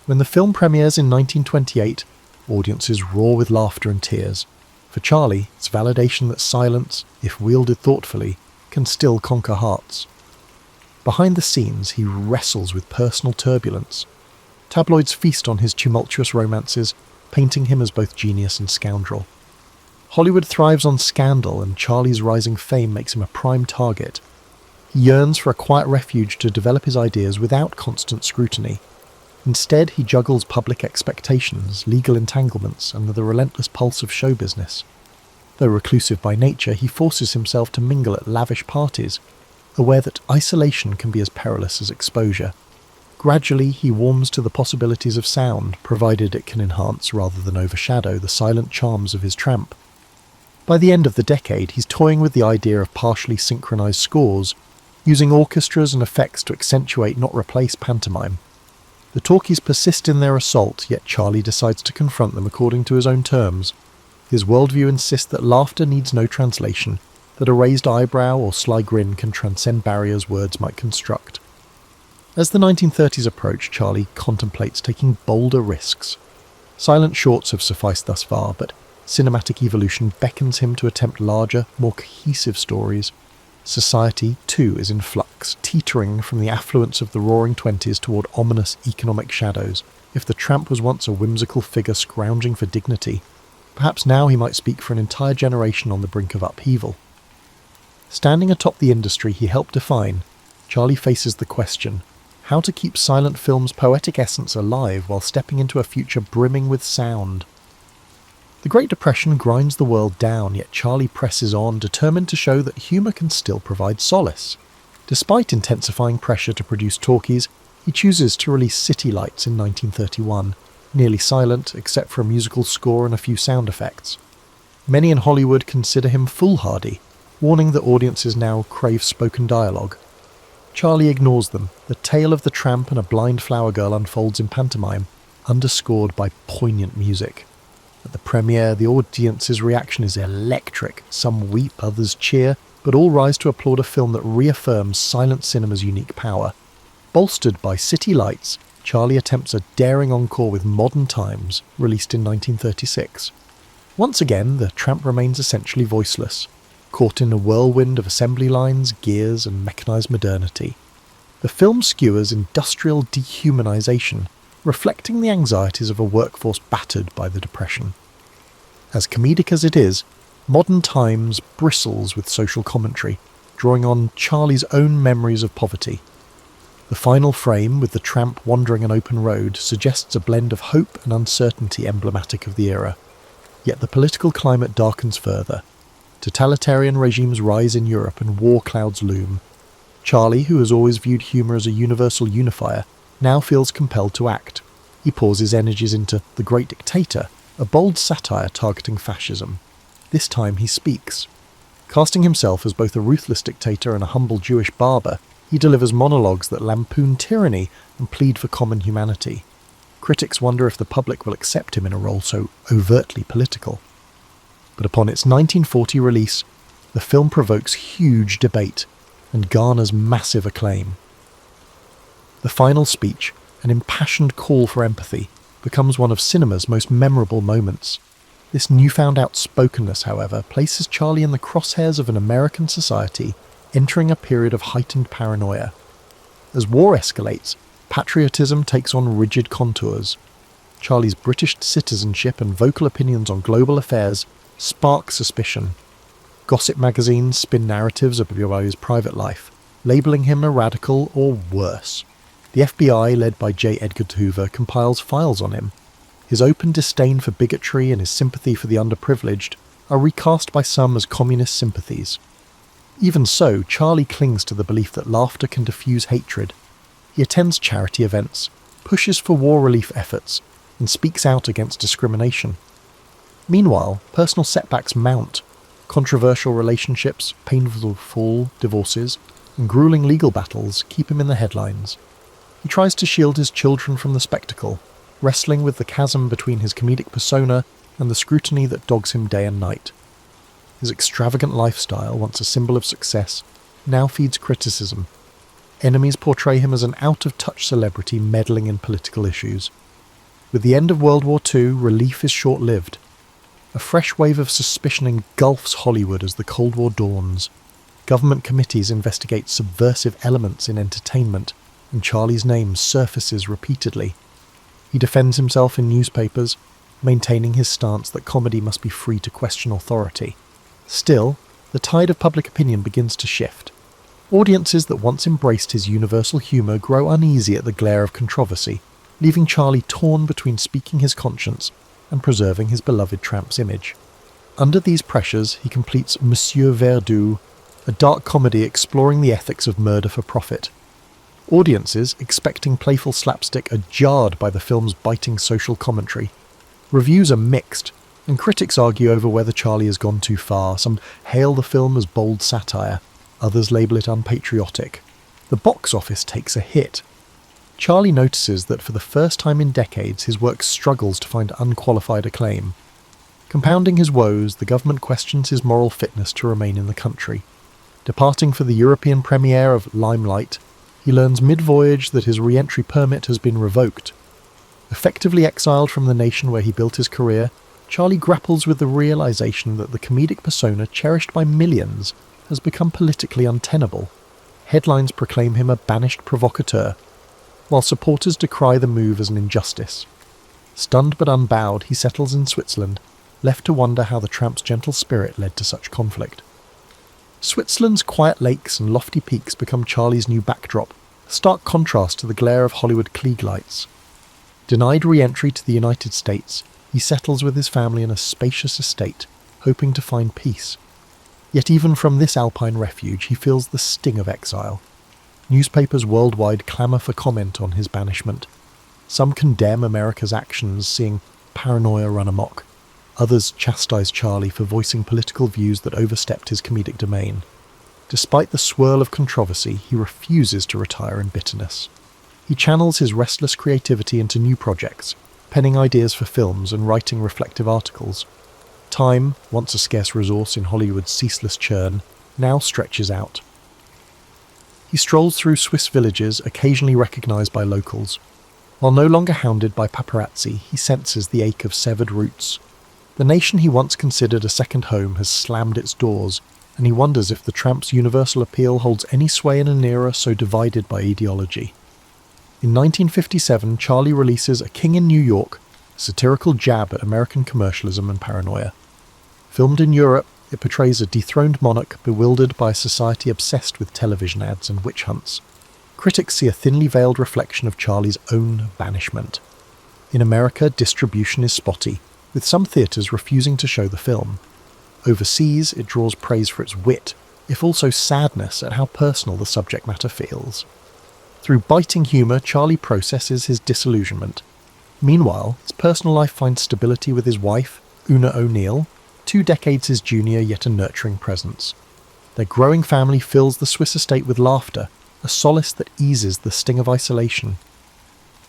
Speaker 1: When the film premieres in 1928, audiences roar with laughter and tears. For Charlie, it's validation that silence, if wielded thoughtfully, can still conquer hearts. Behind the scenes, he wrestles with personal turbulence. Tabloids feast on his tumultuous romances, painting him as both genius and scoundrel. Hollywood thrives on scandal, and Charlie's rising fame makes him a prime target. He yearns for a quiet refuge to develop his ideas without constant scrutiny. Instead, he juggles public expectations, legal entanglements, and the relentless pulse of show business. Though reclusive by nature, he forces himself to mingle at lavish parties, aware that isolation can be as perilous as exposure. Gradually, he warms to the possibilities of sound, provided it can enhance rather than overshadow the silent charms of his tramp. By the end of the decade, he's toying with the idea of partially synchronized scores, using orchestras and effects to accentuate, not replace, pantomime. The talkies persist in their assault, yet Charlie decides to confront them according to his own terms. His worldview insists that laughter needs no translation, that a raised eyebrow or sly grin can transcend barriers words might construct. As the 1930s approach, Charlie contemplates taking bolder risks. Silent shorts have sufficed thus far, but cinematic evolution beckons him to attempt larger, more cohesive stories. Society, too, is in flux, teetering from the affluence of the roaring 20s toward ominous economic shadows. If the tramp was once a whimsical figure scrounging for dignity, perhaps now he might speak for an entire generation on the brink of upheaval. Standing atop the industry he helped define, Charlie faces the question: how to keep silent film's poetic essence alive while stepping into a future brimming with sound. The Great Depression grinds the world down, yet Charlie presses on, determined to show that humour can still provide solace. Despite intensifying pressure to produce talkies, he chooses to release City Lights in 1931, nearly silent except for a musical score and a few sound effects. Many in Hollywood consider him foolhardy, warning that audiences now crave spoken dialogue. Charlie ignores them. The tale of the tramp and a blind flower girl unfolds in pantomime, underscored by poignant music. At the premiere, the audience's reaction is electric. Some weep, others cheer, but all rise to applaud a film that reaffirms silent cinema's unique power. Bolstered by City Lights, Charlie attempts a daring encore with Modern Times, released in 1936. Once again, the tramp remains essentially voiceless, caught in a whirlwind of assembly lines, gears, and mechanized modernity. The film skewers industrial dehumanization, reflecting the anxieties of a workforce battered by the Depression. As comedic as it is, Modern Times bristles with social commentary, drawing on Charlie's own memories of poverty. The final frame, with the tramp wandering an open road, suggests a blend of hope and uncertainty emblematic of the era. Yet the political climate darkens further. Totalitarian regimes rise in Europe and war clouds loom. Charlie, who has always viewed humour as a universal unifier, now feels compelled to act. He pours his energies into The Great Dictator, a bold satire targeting fascism. This time he speaks. Casting himself as both a ruthless dictator and a humble Jewish barber, he delivers monologues that lampoon tyranny and plead for common humanity. Critics wonder if the public will accept him in a role so overtly political. But upon its 1940 release, the film provokes huge debate and garners massive acclaim. The final speech, an impassioned call for empathy, becomes one of cinema's most memorable moments. This newfound outspokenness, however, places Charlie in the crosshairs of an American society entering a period of heightened paranoia. As war escalates, patriotism takes on rigid contours. Charlie's British citizenship and vocal opinions on global affairs spark suspicion. Gossip magazines spin narratives about his private life, labelling him a radical or worse. The FBI, led by J. Edgar Hoover, compiles files on him. His open disdain for bigotry and his sympathy for the underprivileged are recast by some as communist sympathies. Even so, Charlie clings to the belief that laughter can diffuse hatred. He attends charity events, pushes for war relief efforts, and speaks out against discrimination. Meanwhile, personal setbacks mount. Controversial relationships, painful divorces, and grueling legal battles keep him in the headlines. He tries to shield his children from the spectacle, wrestling with the chasm between his comedic persona and the scrutiny that dogs him day and night. His extravagant lifestyle, once a symbol of success, now feeds criticism. Enemies portray him as an out-of-touch celebrity meddling in political issues. With the end of World War II, relief is short-lived. A fresh wave of suspicion engulfs Hollywood as the Cold War dawns. Government committees investigate subversive elements in entertainment, and Charlie's name surfaces repeatedly. He defends himself in newspapers, maintaining his stance that comedy must be free to question authority. Still, the tide of public opinion begins to shift. Audiences that once embraced his universal humour grow uneasy at the glare of controversy, leaving Charlie torn between speaking his conscience and preserving his beloved tramp's image. Under these pressures, he completes Monsieur Verdoux, a dark comedy exploring the ethics of murder for profit. Audiences, expecting playful slapstick, are jarred by the film's biting social commentary. Reviews are mixed, and critics argue over whether Charlie has gone too far. Some hail the film as bold satire, others label it unpatriotic. The box office takes a hit. Charlie notices that for the first time in decades his work struggles to find unqualified acclaim. Compounding his woes, the government questions his moral fitness to remain in the country. Departing for the European premiere of Limelight, he learns mid-voyage that his re-entry permit has been revoked. Effectively exiled from the nation where he built his career, Charlie grapples with the realization that the comedic persona cherished by millions has become politically untenable. Headlines proclaim him a banished provocateur, while supporters decry the move as an injustice. Stunned but unbowed, he settles in Switzerland, left to wonder how the tramp's gentle spirit led to such conflict. Switzerland's quiet lakes and lofty peaks become Charlie's new backdrop, a stark contrast to the glare of Hollywood Klieg lights. Denied re-entry to the United States, he settles with his family in a spacious estate, hoping to find peace. Yet even from this alpine refuge he feels the sting of exile. Newspapers worldwide clamour for comment on his banishment. Some condemn America's actions, seeing paranoia run amok. Others chastise Charlie for voicing political views that overstepped his comedic domain. Despite the swirl of controversy, he refuses to retire in bitterness. He channels his restless creativity into new projects, penning ideas for films and writing reflective articles. Time, once a scarce resource in Hollywood's ceaseless churn, now stretches out. He strolls through Swiss villages, occasionally recognised by locals. While no longer hounded by paparazzi, he senses the ache of severed roots. The nation he once considered a second home has slammed its doors, and he wonders if the tramp's universal appeal holds any sway in an era so divided by ideology. In 1957, Charlie releases A King in New York, a satirical jab at American commercialism and paranoia. Filmed in Europe, it portrays a dethroned monarch bewildered by a society obsessed with television ads and witch hunts. Critics see a thinly veiled reflection of Charlie's own banishment. In America, distribution is spotty, with some theatres refusing to show the film. Overseas, it draws praise for its wit, if also sadness at how personal the subject matter feels. Through biting humour, Charlie processes his disillusionment. Meanwhile, his personal life finds stability with his wife, Una O'Neill, 2 decades his junior yet a nurturing presence. Their growing family fills the Swiss estate with laughter, a solace that eases the sting of isolation.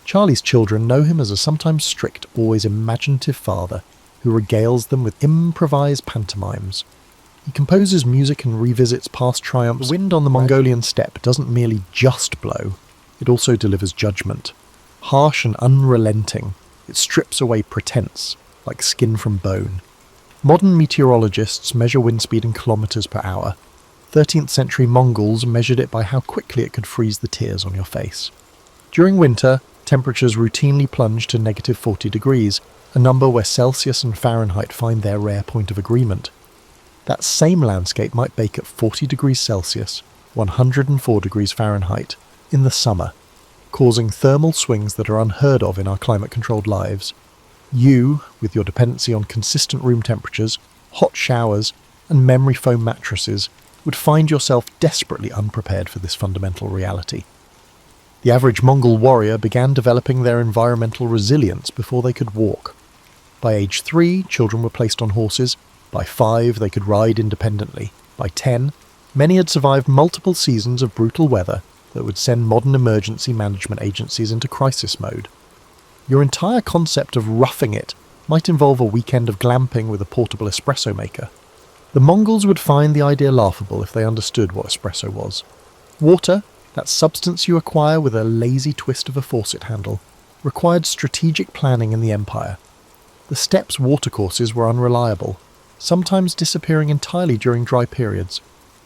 Speaker 1: Charlie's children know him as a sometimes strict, always imaginative father, who regales them with improvised pantomimes. He composes music and revisits past triumphs. The wind on the Mongolian steppe doesn't merely just blow, it also delivers judgment. Harsh and unrelenting, it strips away pretense, like skin from bone. Modern meteorologists measure wind speed in kilometres per hour. 13th century Mongols measured it by how quickly it could freeze the tears on your face. During winter, temperatures routinely plunge to negative 40 degrees, a number where Celsius and Fahrenheit find their rare point of agreement. That same landscape might bake at 40 degrees Celsius, 104 degrees Fahrenheit, in the summer, causing thermal swings that are unheard of in our climate-controlled lives. You, with your dependency on consistent room temperatures, hot showers, and memory foam mattresses, would find yourself desperately unprepared for this fundamental reality. The average Mongol warrior began developing their environmental resilience before they could walk. By age 3, children were placed on horses. By 5, they could ride independently. By 10, many had survived multiple seasons of brutal weather that would send modern emergency management agencies into crisis mode. Your entire concept of roughing it might involve a weekend of glamping with a portable espresso maker. The Mongols would find the idea laughable if they understood what espresso was. Water, that substance you acquire with a lazy twist of a faucet handle, required strategic planning in the empire. The steppes' watercourses were unreliable, sometimes disappearing entirely during dry periods.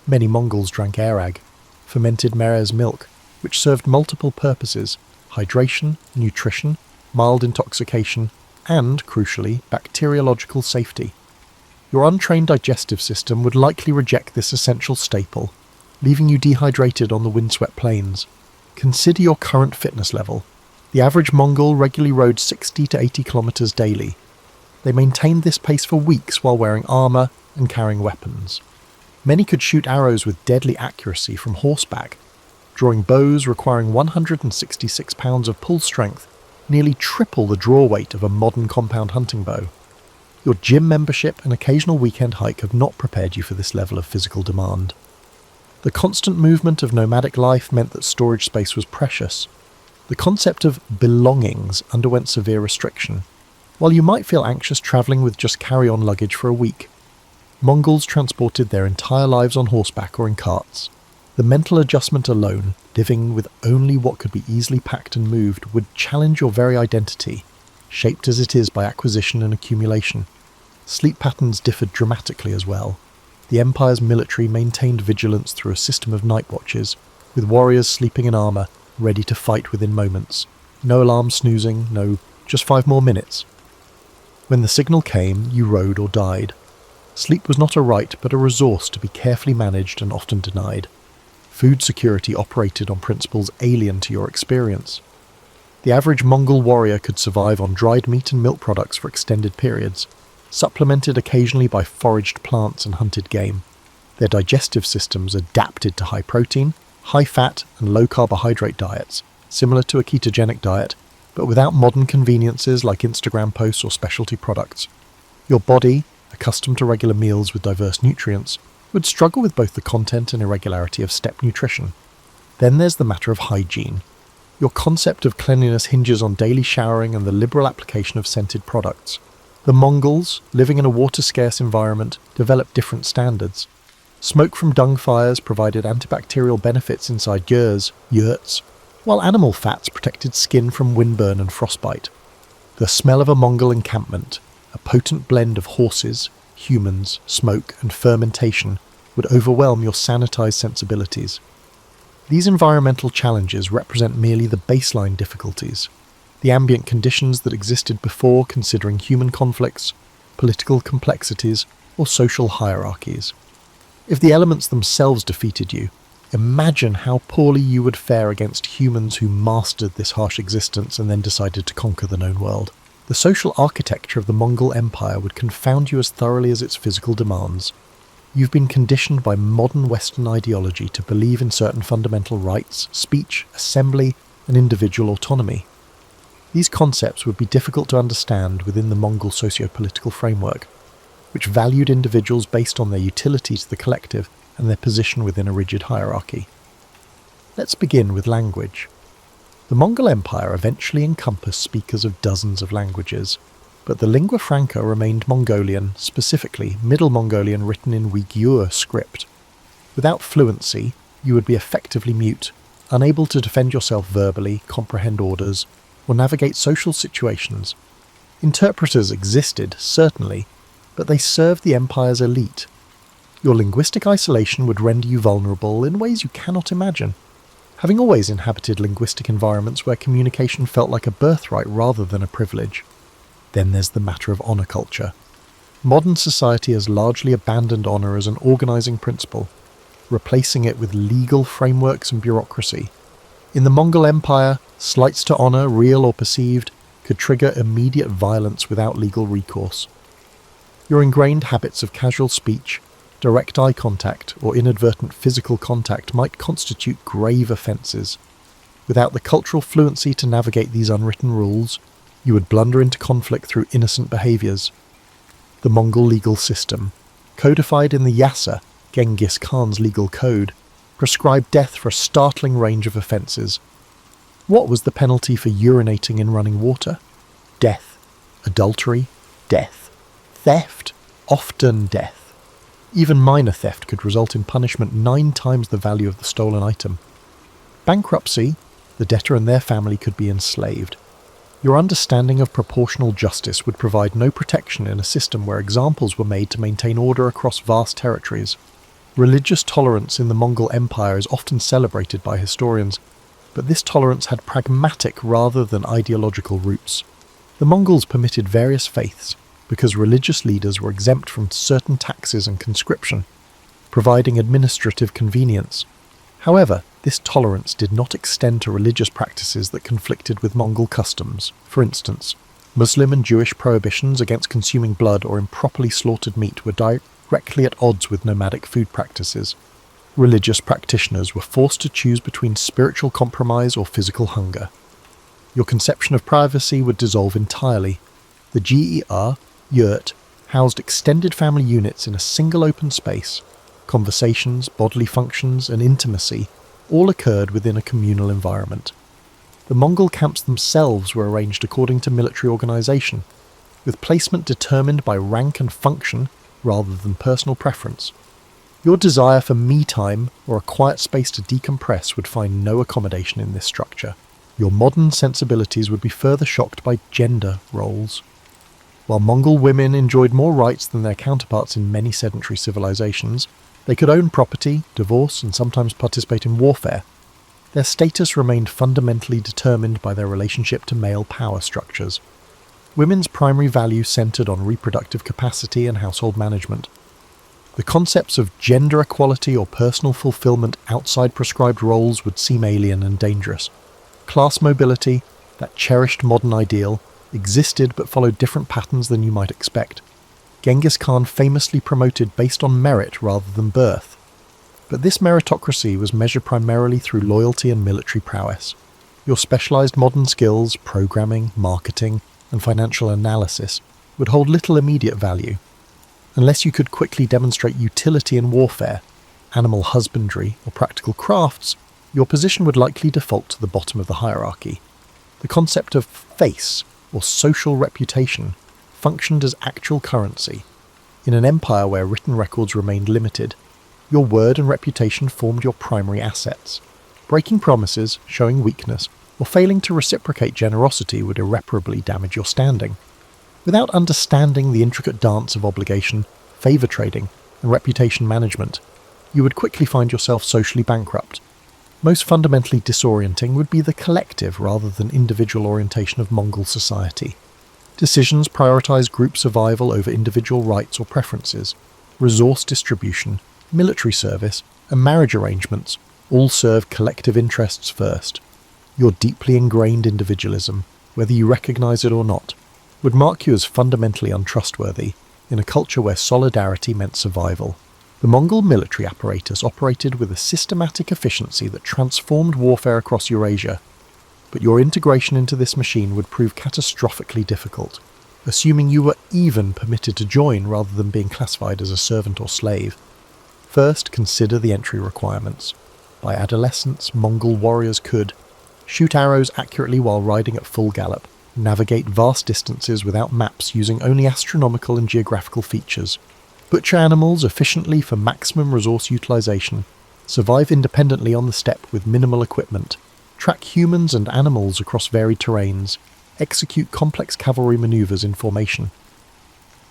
Speaker 1: Many Mongols drank arag, fermented mare's milk, which served multiple purposes: hydration, nutrition, mild intoxication, and, crucially, bacteriological safety. Your untrained digestive system would likely reject this essential staple, leaving you dehydrated on the windswept plains. Consider your current fitness level. The average Mongol regularly rode 60 to 80 kilometers daily. They maintained this pace for weeks while wearing armor and carrying weapons. Many could shoot arrows with deadly accuracy from horseback, drawing bows requiring 166 pounds of pull strength, nearly triple the draw weight of a modern compound hunting bow. Your gym membership and occasional weekend hike have not prepared you for this level of physical demand. The constant movement of nomadic life meant that storage space was precious. The concept of belongings underwent severe restriction. While you might feel anxious travelling with just carry-on luggage for a week, Mongols transported their entire lives on horseback or in carts. The mental adjustment alone, living with only what could be easily packed and moved, would challenge your very identity, shaped as it is by acquisition and accumulation. Sleep patterns differed dramatically as well. The Empire's military maintained vigilance through a system of night watches, with warriors sleeping in armour, ready to fight within moments. No alarm snoozing, no, just 5 more minutes. When the signal came, you rode or died. Sleep was not a right, but a resource to be carefully managed and often denied. Food security operated on principles alien to your experience. The average Mongol warrior could survive on dried meat and milk products for extended periods, supplemented occasionally by foraged plants and hunted game. Their digestive systems adapted to high protein, high fat and low carbohydrate diets, similar to a ketogenic diet, but without modern conveniences like Instagram posts or specialty products. Your body, accustomed to regular meals with diverse nutrients, would struggle with both the content and irregularity of steppe nutrition. Then there's the matter of hygiene. Your concept of cleanliness hinges on daily showering and the liberal application of scented products. The Mongols, living in a water-scarce environment, developed different standards. Smoke from dung fires provided antibacterial benefits inside yurts, while animal fats protected skin from windburn and frostbite. The smell of a Mongol encampment, a potent blend of horses, humans, smoke, and fermentation, would overwhelm your sanitized sensibilities. These environmental challenges represent merely the baseline difficulties, the ambient conditions that existed before considering human conflicts, political complexities, or social hierarchies. If the elements themselves defeated you, imagine how poorly you would fare against humans who mastered this harsh existence and then decided to conquer the known world. The social architecture of the Mongol Empire would confound you as thoroughly as its physical demands. You've been conditioned by modern Western ideology to believe in certain fundamental rights, speech, assembly, and individual autonomy. These concepts would be difficult to understand within the Mongol socio-political framework, which valued individuals based on their utility to the collective and their position within a rigid hierarchy. Let's begin with language. The Mongol Empire eventually encompassed speakers of dozens of languages, but the lingua franca remained Mongolian, specifically Middle Mongolian written in Uyghur script. Without fluency, you would be effectively mute, unable to defend yourself verbally, comprehend orders, or navigate social situations. Interpreters existed, certainly, but they served the empire's elite. Your linguistic isolation would render you vulnerable in ways you cannot imagine. Having always inhabited linguistic environments where communication felt like a birthright rather than a privilege. Then there's the matter of honour culture. Modern society has largely abandoned honour as an organising principle, replacing it with legal frameworks and bureaucracy. In the Mongol Empire, slights to honour, real or perceived, could trigger immediate violence without legal recourse. Your ingrained habits of casual speech, direct eye contact, or inadvertent physical contact might constitute grave offences. Without the cultural fluency to navigate these unwritten rules, you would blunder into conflict through innocent behaviours. The Mongol legal system, codified in the Yasa, Genghis Khan's legal code, prescribed death for a startling range of offences. What was the penalty for urinating in running water? Death. Adultery? Death. Theft? Often death. Even minor theft could result in punishment 9 times the value of the stolen item. Bankruptcy, the debtor and their family could be enslaved. Your understanding of proportional justice would provide no protection in a system where examples were made to maintain order across vast territories. Religious tolerance in the Mongol Empire is often celebrated by historians, but this tolerance had pragmatic rather than ideological roots. The Mongols permitted various faiths because religious leaders were exempt from certain taxes and conscription, providing administrative convenience. However, this tolerance did not extend to religious practices that conflicted with Mongol customs. For instance, Muslim and Jewish prohibitions against consuming blood or improperly slaughtered meat were directly at odds with nomadic food practices. Religious practitioners were forced to choose between spiritual compromise or physical hunger. Your conception of privacy would dissolve entirely. The GER, yurt, housed extended family units in a single open space. Conversations, bodily functions, and intimacy all occurred within a communal environment. The Mongol camps themselves were arranged according to military organization, with placement determined by rank and function rather than personal preference. Your desire for me-time or a quiet space to decompress would find no accommodation in this structure. Your modern sensibilities would be further shocked by gender roles. While Mongol women enjoyed more rights than their counterparts in many sedentary civilizations, they could own property, divorce, and sometimes participate in warfare. Their status remained fundamentally determined by their relationship to male power structures. Women's primary value centered on reproductive capacity and household management. The concepts of gender equality or personal fulfillment outside prescribed roles would seem alien and dangerous. Class mobility, that cherished modern ideal, existed but followed different patterns than you might expect. Genghis Khan famously promoted based on merit rather than birth. But this meritocracy was measured primarily through loyalty and military prowess. Your specialized modern skills, programming, marketing, and financial analysis would hold little immediate value. Unless you could quickly demonstrate utility in warfare, animal husbandry, or practical crafts, your position would likely default to the bottom of the hierarchy. The concept of face, or social reputation, functioned as actual currency. In an empire where written records remained limited, your word and reputation formed your primary assets. Breaking promises, showing weakness, or failing to reciprocate generosity would irreparably damage your standing. Without understanding the intricate dance of obligation, favour trading, and reputation management, you would quickly find yourself socially bankrupt. Most fundamentally disorienting would be the collective rather than individual orientation of Mongol society. Decisions prioritize group survival over individual rights or preferences. Resource distribution, military service, and marriage arrangements all serve collective interests first. Your deeply ingrained individualism, whether you recognize it or not, would mark you as fundamentally untrustworthy in a culture where solidarity meant survival. The Mongol military apparatus operated with a systematic efficiency that transformed warfare across Eurasia, but your integration into this machine would prove catastrophically difficult, assuming you were even permitted to join rather than being classified as a servant or slave. First, consider the entry requirements. By adolescence, Mongol warriors could shoot arrows accurately while riding at full gallop, navigate vast distances without maps using only astronomical and geographical features, butcher animals efficiently for maximum resource utilization, survive independently on the steppe with minimal equipment, track humans and animals across varied terrains, execute complex cavalry maneuvers in formation.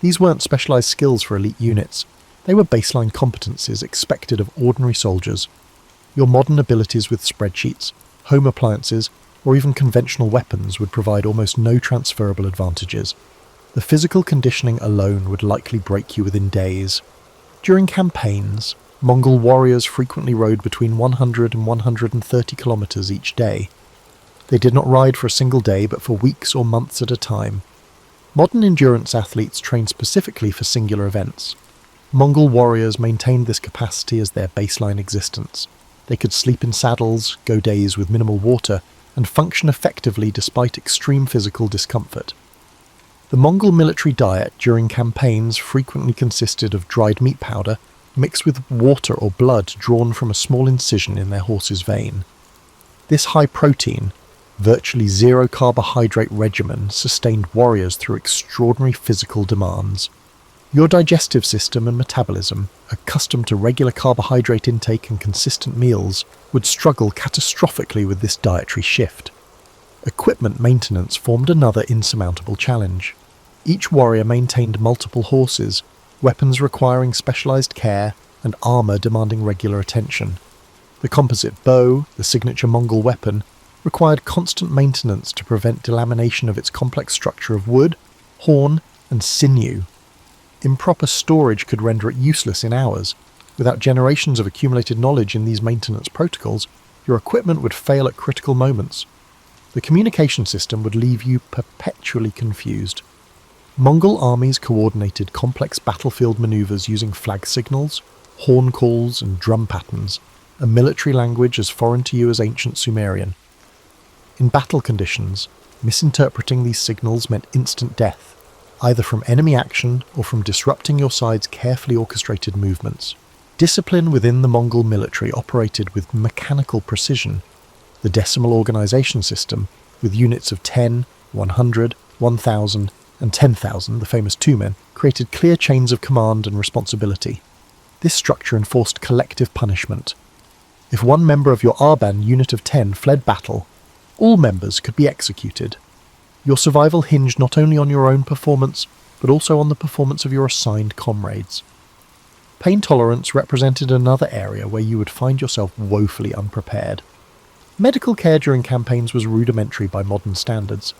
Speaker 1: These weren't specialized skills for elite units, they were baseline competencies expected of ordinary soldiers. Your modern abilities with spreadsheets, home appliances, or even conventional weapons would provide almost no transferable advantages. The physical conditioning alone would likely break you within days. During campaigns, Mongol warriors frequently rode between 100 and 130 kilometers each day. They did not ride for a single day, but for weeks or months at a time. Modern endurance athletes train specifically for singular events. Mongol warriors maintained this capacity as their baseline existence. They could sleep in saddles, go days with minimal water, and function effectively despite extreme physical discomfort. The Mongol military diet during campaigns frequently consisted of dried meat powder mixed with water or blood drawn from a small incision in their horse's vein. This high-protein, virtually zero-carbohydrate regimen sustained warriors through extraordinary physical demands. Your digestive system and metabolism, accustomed to regular carbohydrate intake and consistent meals, would struggle catastrophically with this dietary shift. Equipment maintenance formed another insurmountable challenge. Each warrior maintained multiple horses, weapons requiring specialized care, and armor demanding regular attention. The composite bow, the signature Mongol weapon, required constant maintenance to prevent delamination of its complex structure of wood, horn, and sinew. Improper storage could render it useless in hours. Without generations of accumulated knowledge in these maintenance protocols, your equipment would fail at critical moments. The communication system would leave you perpetually confused. Mongol armies coordinated complex battlefield maneuvers using flag signals, horn calls, and drum patterns, a military language as foreign to you as ancient Sumerian. In battle conditions, misinterpreting these signals meant instant death, either from enemy action or from disrupting your side's carefully orchestrated movements. Discipline within the Mongol military operated with mechanical precision. The decimal organization system, with units of 10, 100, 1000, and 10,000, the famous two-men, created clear chains of command and responsibility. This structure enforced collective punishment. If one member of your Arban unit of 10 fled battle, all members could be executed. Your survival hinged not only on your own performance, but also on the performance of your assigned comrades. Pain tolerance represented another area where you would find yourself woefully unprepared. Medical care during campaigns was rudimentary by modern standards.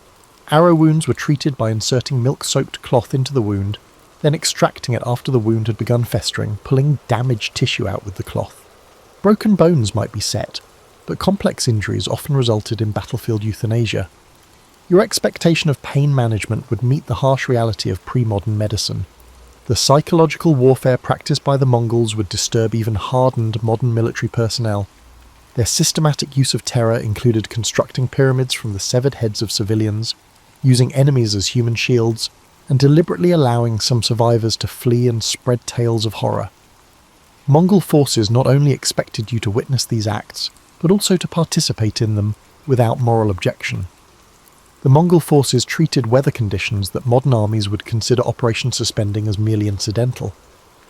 Speaker 1: Arrow wounds were treated by inserting milk-soaked cloth into the wound, then extracting it after the wound had begun festering, pulling damaged tissue out with the cloth. Broken bones might be set, but complex injuries often resulted in battlefield euthanasia. Your expectation of pain management would meet the harsh reality of pre-modern medicine. The psychological warfare practiced by the Mongols would disturb even hardened modern military personnel. Their systematic use of terror included constructing pyramids from the severed heads of civilians, using enemies as human shields, and deliberately allowing some survivors to flee and spread tales of horror. Mongol forces not only expected you to witness these acts, but also to participate in them without moral objection. The Mongol forces treated weather conditions that modern armies would consider operation suspending as merely incidental.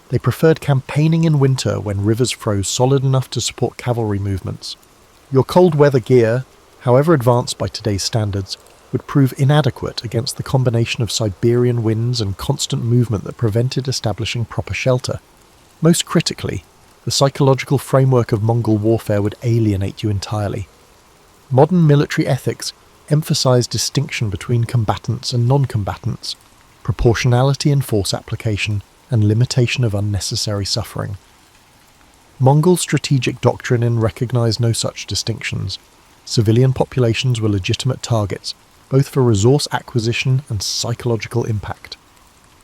Speaker 1: They preferred campaigning in winter when rivers froze solid enough to support cavalry movements. Your cold weather gear, however advanced by today's standards, would prove inadequate against the combination of Siberian winds and constant movement that prevented establishing proper shelter. Most critically, the psychological framework of Mongol warfare would alienate you entirely. Modern military ethics emphasized distinction between combatants and non-combatants, proportionality in force application, and limitation of unnecessary suffering. Mongol strategic doctrine recognized no such distinctions. Civilian populations were legitimate targets, both for resource acquisition and psychological impact.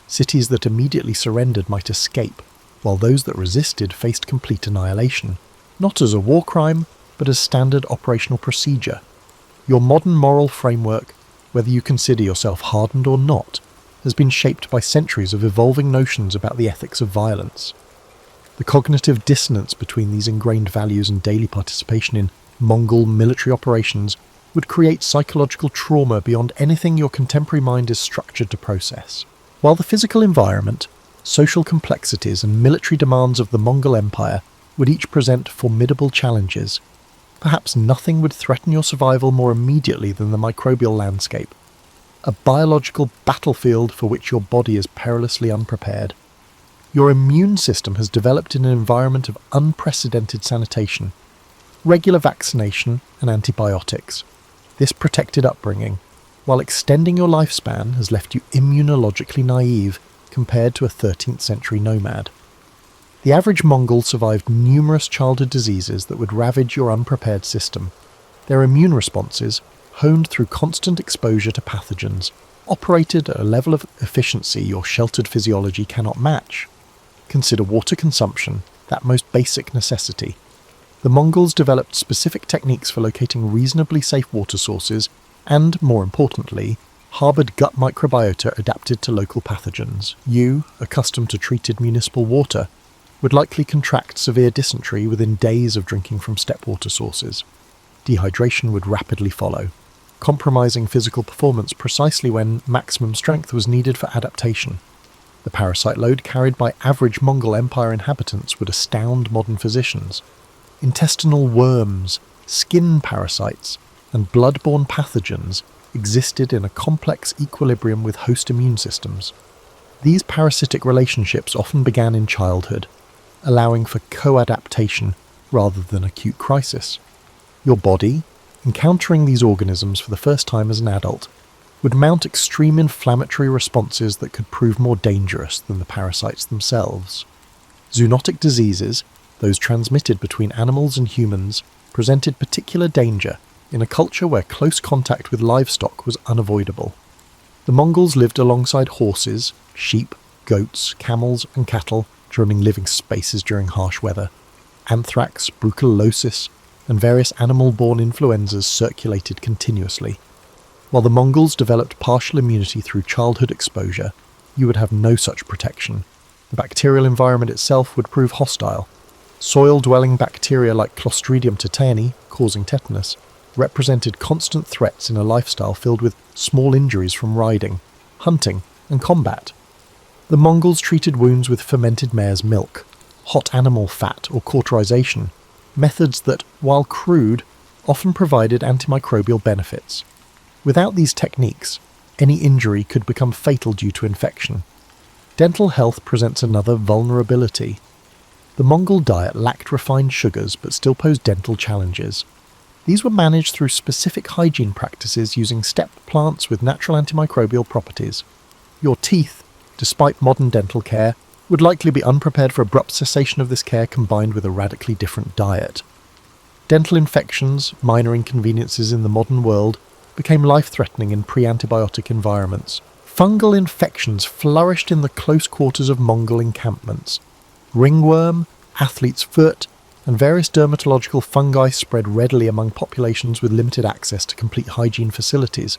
Speaker 1: Cities that immediately surrendered might escape, while those that resisted faced complete annihilation, not as a war crime, but as standard operational procedure. Your modern moral framework, whether you consider yourself hardened or not, has been shaped by centuries of evolving notions about the ethics of violence. The cognitive dissonance between these ingrained values and daily participation in Mongol military operations would create psychological trauma beyond anything your contemporary mind is structured to process. While the physical environment, social complexities and military demands of the Mongol Empire would each present formidable challenges, perhaps nothing would threaten your survival more immediately than the microbial landscape, a biological battlefield for which your body is perilously unprepared. Your immune system has developed in an environment of unprecedented sanitation, regular vaccination and antibiotics. This protected upbringing, while extending your lifespan, has left you immunologically naive compared to a 13th century nomad. The average Mongol survived numerous childhood diseases that would ravage your unprepared system. Their immune responses, honed through constant exposure to pathogens, operated at a level of efficiency your sheltered physiology cannot match. Consider water consumption, that most basic necessity. The Mongols developed specific techniques for locating reasonably safe water sources and, more importantly, harboured gut microbiota adapted to local pathogens. You, accustomed to treated municipal water, would likely contract severe dysentery within days of drinking from steppe water sources. Dehydration would rapidly follow, compromising physical performance precisely when maximum strength was needed for adaptation. The parasite load carried by average Mongol Empire inhabitants would astound modern physicians. Intestinal worms, skin parasites, and blood-borne pathogens existed in a complex equilibrium with host immune systems. These parasitic relationships often began in childhood, allowing for co-adaptation rather than acute crisis. Your body, Encountering these organisms for the first time as an adult would mount extreme inflammatory responses that could prove more dangerous than the parasites themselves. Zoonotic diseases, those transmitted between animals and humans, presented particular danger in a culture where close contact with livestock was unavoidable. The Mongols lived alongside horses, sheep, goats, camels and cattle, roaming living spaces during harsh weather. Anthrax, brucellosis, and various animal-borne influenzas circulated continuously. While the Mongols developed partial immunity through childhood exposure, you would have no such protection. The bacterial environment itself would prove hostile. Soil-dwelling bacteria like Clostridium tetani, causing tetanus, represented constant threats in a lifestyle filled with small injuries from riding, hunting, and combat. The Mongols treated wounds with fermented mare's milk, hot animal fat or cauterization, methods that, while crude, often provided antimicrobial benefits. Without these techniques, any injury could become fatal due to infection. Dental health presents another vulnerability. The Mongol diet lacked refined sugars but still posed dental challenges. These were managed through specific hygiene practices using steppe plants with natural antimicrobial properties. Your teeth, despite modern dental care, would likely be unprepared for abrupt cessation of this care combined with a radically different diet. Dental infections, minor inconveniences in the modern world, became life-threatening in pre-antibiotic environments. Fungal infections flourished in the close quarters of Mongol encampments. Ringworm, athlete's foot, and various dermatological fungi spread readily among populations with limited access to complete hygiene facilities.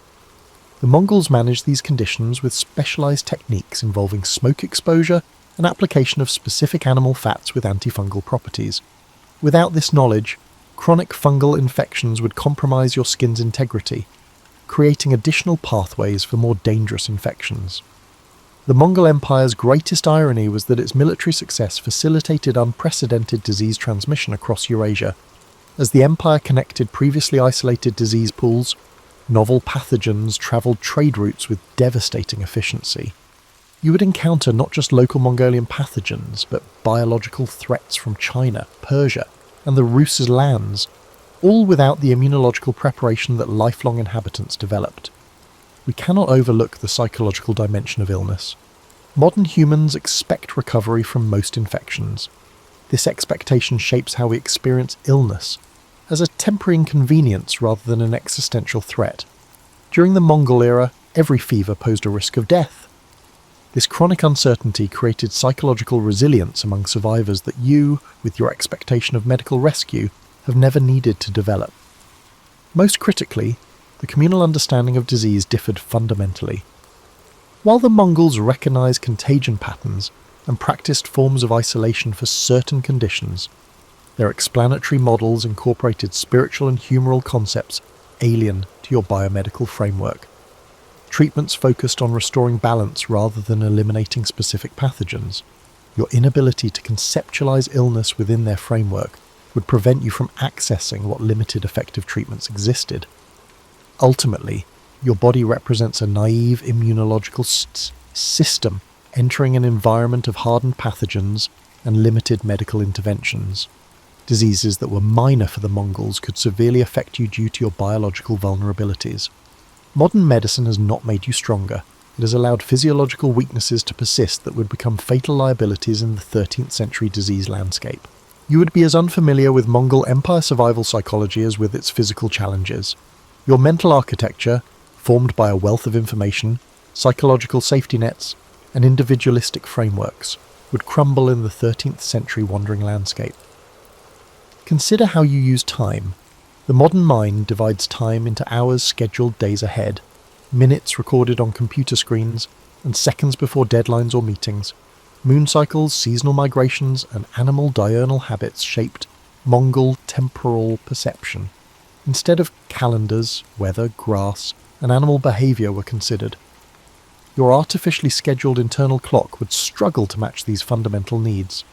Speaker 1: The Mongols managed these conditions with specialized techniques involving smoke exposure and application of specific animal fats with antifungal properties. Without this knowledge, chronic fungal infections would compromise your skin's integrity, creating additional pathways for more dangerous infections. The Mongol Empire's greatest irony was that its military success facilitated unprecedented disease transmission across Eurasia. As the empire connected previously isolated disease pools, novel pathogens travelled trade routes with devastating efficiency. You would encounter not just local Mongolian pathogens, but biological threats from China, Persia, and the Rus' lands, all without the immunological preparation that lifelong inhabitants developed. We cannot overlook the psychological dimension of illness. Modern humans expect recovery from most infections. This expectation shapes how we experience illness, as a temporary inconvenience rather than an existential threat. During the Mongol era, every fever posed a risk of death. This chronic uncertainty created psychological resilience among survivors that you, with your expectation of medical rescue, have never needed to develop. Most critically, the communal understanding of disease differed fundamentally. While the Mongols recognized contagion patterns and practiced forms of isolation for certain conditions, their explanatory models incorporated spiritual and humoral concepts alien to your biomedical framework. Treatments focused on restoring balance rather than eliminating specific pathogens. Your inability to conceptualize illness within their framework would prevent you from accessing what limited effective treatments existed. Ultimately, your body represents a naive immunological system entering an environment of hardened pathogens and limited medical interventions. Diseases that were minor for the Mongols could severely affect you due to your biological vulnerabilities. Modern medicine has not made you stronger. It has allowed physiological weaknesses to persist that would become fatal liabilities in the 13th century disease landscape. You would be as unfamiliar with Mongol Empire survival psychology as with its physical challenges. Your mental architecture, formed by a wealth of information, psychological safety nets, and individualistic frameworks, would crumble in the 13th century wandering landscape. Consider how you use time. The modern mind divides time into hours scheduled days ahead, minutes recorded on computer screens, and seconds before deadlines or meetings. Moon cycles, seasonal migrations, and animal diurnal habits shaped Mongol temporal perception. Instead of calendars, weather, grass, and animal behaviour were considered. Your artificially scheduled internal clock would struggle to match these fundamental needs,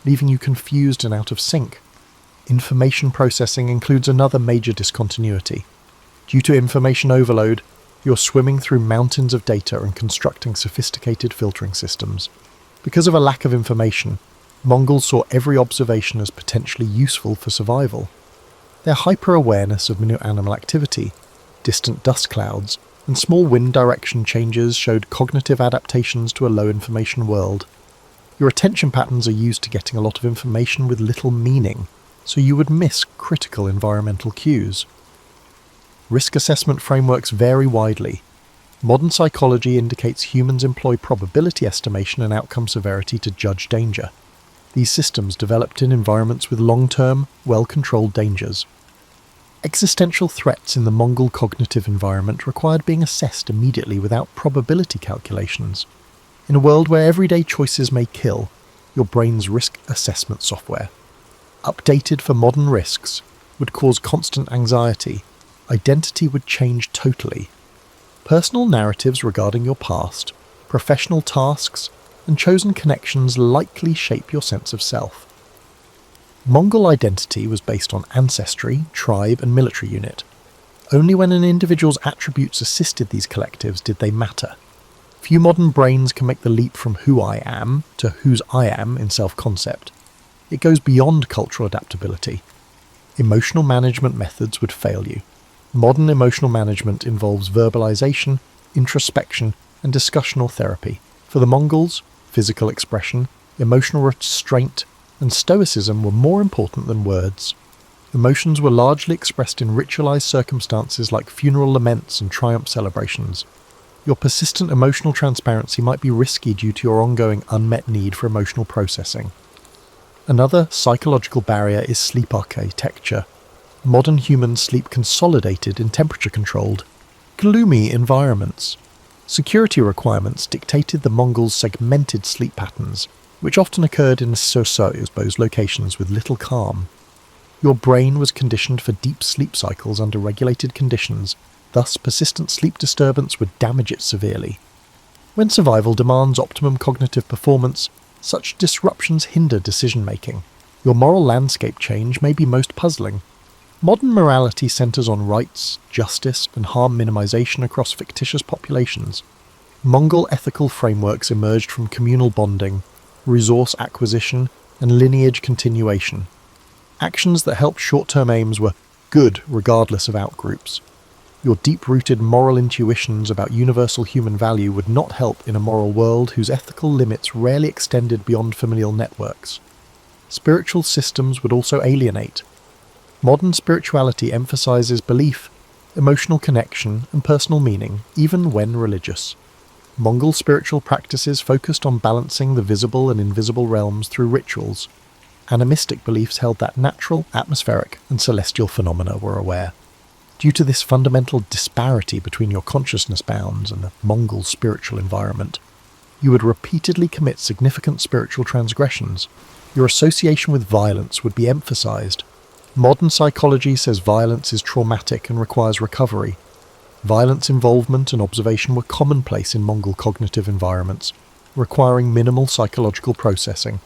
Speaker 1: leaving you confused and out of sync. Information processing includes another major discontinuity. Due to information overload, you're swimming through mountains of data and constructing sophisticated filtering systems. Because of a lack of information, Mongols saw every observation as potentially useful for survival. Their hyper-awareness of minute animal activity, distant dust clouds, and small wind direction changes showed cognitive adaptations to a low-information world. Your attention patterns are used to getting a lot of information with little meaning, so you would miss critical environmental cues. Risk assessment frameworks vary widely. Modern psychology indicates humans employ probability estimation and outcome severity to judge danger. These systems developed in environments with long-term, well-controlled dangers. Existential threats in the Mongol cognitive environment required being assessed immediately without probability calculations. In a world where everyday choices may kill, your brain's risk assessment software, updated for modern risks, would cause constant anxiety. Identity would change totally. Personal narratives regarding your past, professional tasks, and chosen connections likely shape your sense of self. Mongol identity was based on ancestry, tribe, and military unit. Only when an individual's attributes assisted these collectives did they matter. Few modern brains can make the leap from who I am to whose I am in self-concept. It goes beyond cultural adaptability. Emotional management methods would fail you. Modern emotional management involves verbalization, introspection, and discussional therapy. For the Mongols, physical expression, emotional restraint, and stoicism were more important than words. Emotions were largely expressed in ritualized circumstances like funeral laments and triumph celebrations. Your persistent emotional transparency might be risky due to your ongoing unmet need for emotional processing. Another psychological barrier is sleep architecture. Modern humans sleep consolidated in temperature-controlled, gloomy environments. Security requirements dictated the Mongols' segmented sleep patterns, which often occurred in exposed locations with little calm. Your brain was conditioned for deep sleep cycles under regulated conditions, thus persistent sleep disturbance would damage it severely. When survival demands optimum cognitive performance, such disruptions hinder decision-making. Your moral landscape change may be most puzzling. Modern morality centers on rights, justice, and harm minimization across fictitious populations. Mongol ethical frameworks emerged from communal bonding, resource acquisition, and lineage continuation. Actions that helped short-term aims were good regardless of outgroups. Your deep-rooted moral intuitions about universal human value would not help in a moral world whose ethical limits rarely extended beyond familial networks. Spiritual systems would also alienate. Modern spirituality emphasizes belief, emotional connection, and personal meaning, even when religious. Mongol spiritual practices focused on balancing the visible and invisible realms through rituals. Animistic beliefs held that natural, atmospheric, and celestial phenomena were aware. Due to this fundamental disparity between your consciousness bounds and the Mongol spiritual environment, you would repeatedly commit significant spiritual transgressions. Your association with violence would be emphasized. Modern psychology says violence is traumatic and requires recovery. Violence involvement and observation were commonplace in Mongol cognitive environments, requiring minimal psychological processing.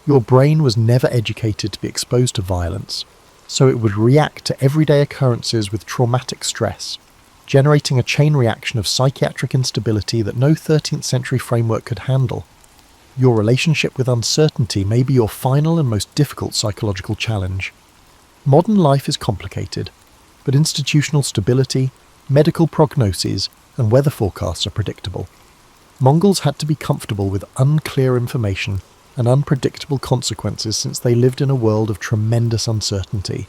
Speaker 1: Your brain was never educated to be exposed to violence, so it would react to everyday occurrences with traumatic stress, generating a chain reaction of psychiatric instability that no 13th century framework could handle. Your relationship with uncertainty may be your final and most difficult psychological challenge. Modern life is complicated, but institutional stability, medical prognoses, and weather forecasts are predictable. Mongols had to be comfortable with unclear information and unpredictable consequences since they lived in a world of tremendous uncertainty.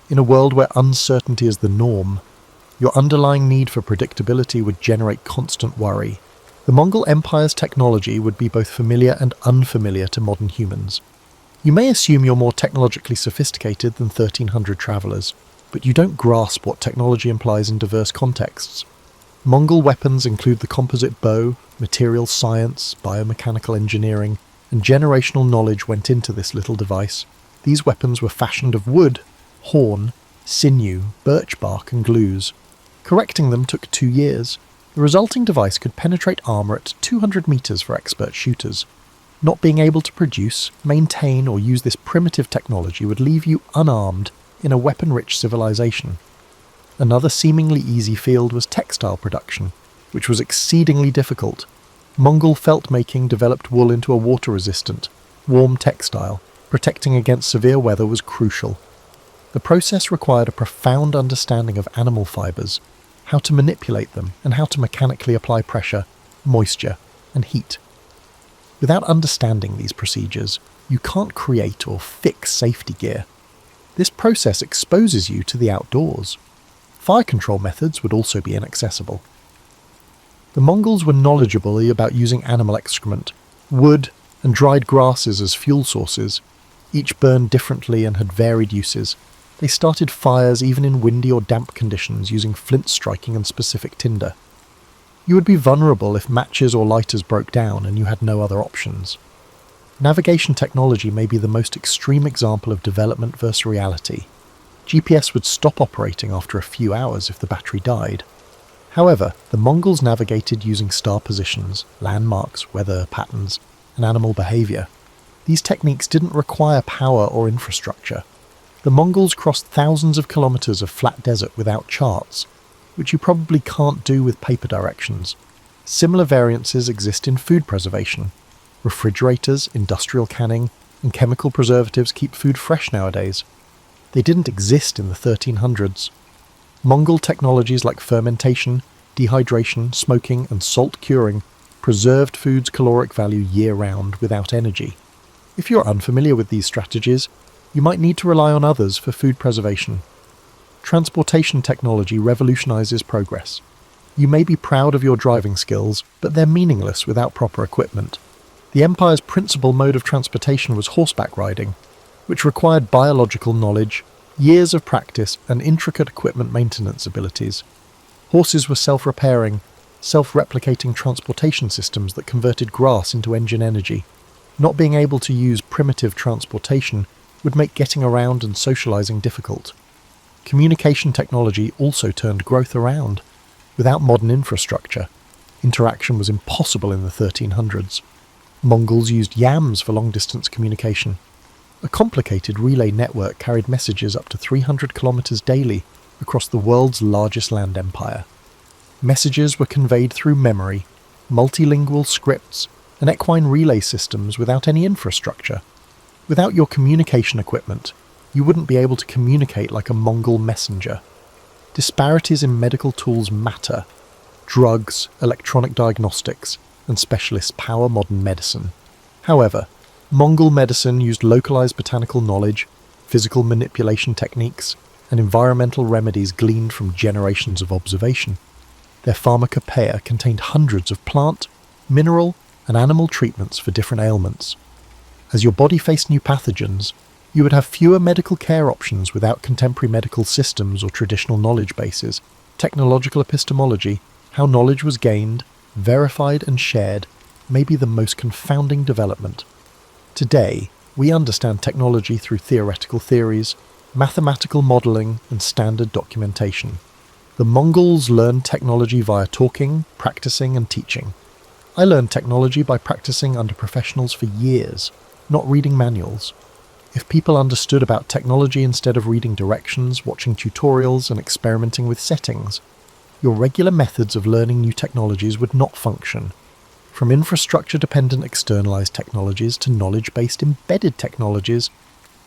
Speaker 1: In a world where uncertainty is the norm, your underlying need for predictability would generate constant worry. The Mongol Empire's technology would be both familiar and unfamiliar to modern humans. You may assume you're more technologically sophisticated than 1300 travelers, but you don't grasp what technology implies in diverse contexts. Mongol weapons include the composite bow, materials science, biomechanical engineering, and generational knowledge went into this little device. These weapons were fashioned of wood, horn, sinew, birch bark, and glues. Correcting them took 2 years. The resulting device could penetrate armour at 200 metres for expert shooters. Not being able to produce, maintain, or use this primitive technology would leave you unarmed in a weapon-rich civilization. Another seemingly easy field was textile production, which was exceedingly difficult. Mongol felt making developed wool into a water-resistant, warm textile. Protecting against severe weather was crucial. The process required a profound understanding of animal fibres, how to manipulate them, and how to mechanically apply pressure, moisture, and heat. Without understanding these procedures, you can't create or fix safety gear. This process exposes you to the outdoors. Fire control methods would also be inaccessible. The Mongols were knowledgeable about using animal excrement, wood, and dried grasses as fuel sources. Each burned differently and had varied uses. They started fires even in windy or damp conditions using flint striking and specific tinder. You would be vulnerable if matches or lighters broke down and you had no other options. Navigation technology may be the most extreme example of development versus reality. GPS would stop operating after a few hours if the battery died. However, the Mongols navigated using star positions, landmarks, weather patterns, and animal behaviour. These techniques didn't require power or infrastructure. The Mongols crossed thousands of kilometres of flat desert without charts, which you probably can't do with paper directions. Similar variances exist in food preservation. Refrigerators, industrial canning, and chemical preservatives keep food fresh nowadays. They didn't exist in the 1300s. Mongol technologies like fermentation, dehydration, smoking, and salt curing preserved food's caloric value year-round without energy. If you're unfamiliar with these strategies, you might need to rely on others for food preservation. Transportation technology revolutionizes progress. You may be proud of your driving skills, but they're meaningless without proper equipment. The Empire's principal mode of transportation was horseback riding, which required biological knowledge, years of practice, and intricate equipment maintenance abilities. Horses were self-repairing, self-replicating transportation systems that converted grass into engine energy. Not being able to use primitive transportation would make getting around and socializing difficult. Communication technology also turned growth around. Without modern infrastructure, interaction was impossible in the 1300s. Mongols used yams for long-distance communication. A complicated relay network carried messages up to 300 kilometers daily across the world's largest land empire. Messages were conveyed through memory, multilingual scripts, and equine relay systems without any infrastructure. Without your communication equipment, you wouldn't be able to communicate like a Mongol messenger. Disparities in medical tools matter. Drugs, electronic diagnostics, and specialists power modern medicine. However, Mongol medicine used localized botanical knowledge, physical manipulation techniques, and environmental remedies gleaned from generations of observation. Their pharmacopoeia contained hundreds of plant, mineral, and animal treatments for different ailments. As your body faced new pathogens, you would have fewer medical care options without contemporary medical systems or traditional knowledge bases. Technological epistemology, how knowledge was gained, verified and shared, may be the most confounding development. Today, we understand technology through theoretical theories, mathematical modelling, and standard documentation. The Mongols learned technology via talking, practicing, and teaching. I learned technology by practicing under professionals for years, not reading manuals. If people understood about technology instead of reading directions, watching tutorials, and experimenting with settings, your regular methods of learning new technologies would not function. From infrastructure-dependent externalized technologies to knowledge-based embedded technologies,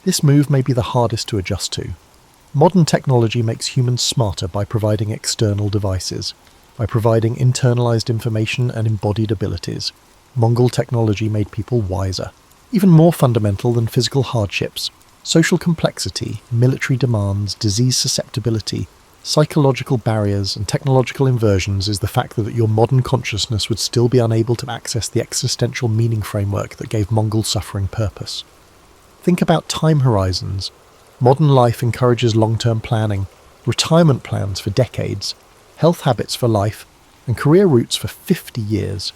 Speaker 1: this move may be the hardest to adjust to. Modern technology makes humans smarter by providing external devices, by providing internalized information and embodied abilities. Mongol technology made people wiser. Even more fundamental than physical hardships, social complexity, military demands, disease susceptibility, psychological barriers, and technological inversions is the fact that your modern consciousness would still be unable to access the existential meaning framework that gave Mongol suffering purpose. Think about time horizons. Modern life encourages long-term planning, retirement plans for decades, health habits for life, and career routes for 50 years.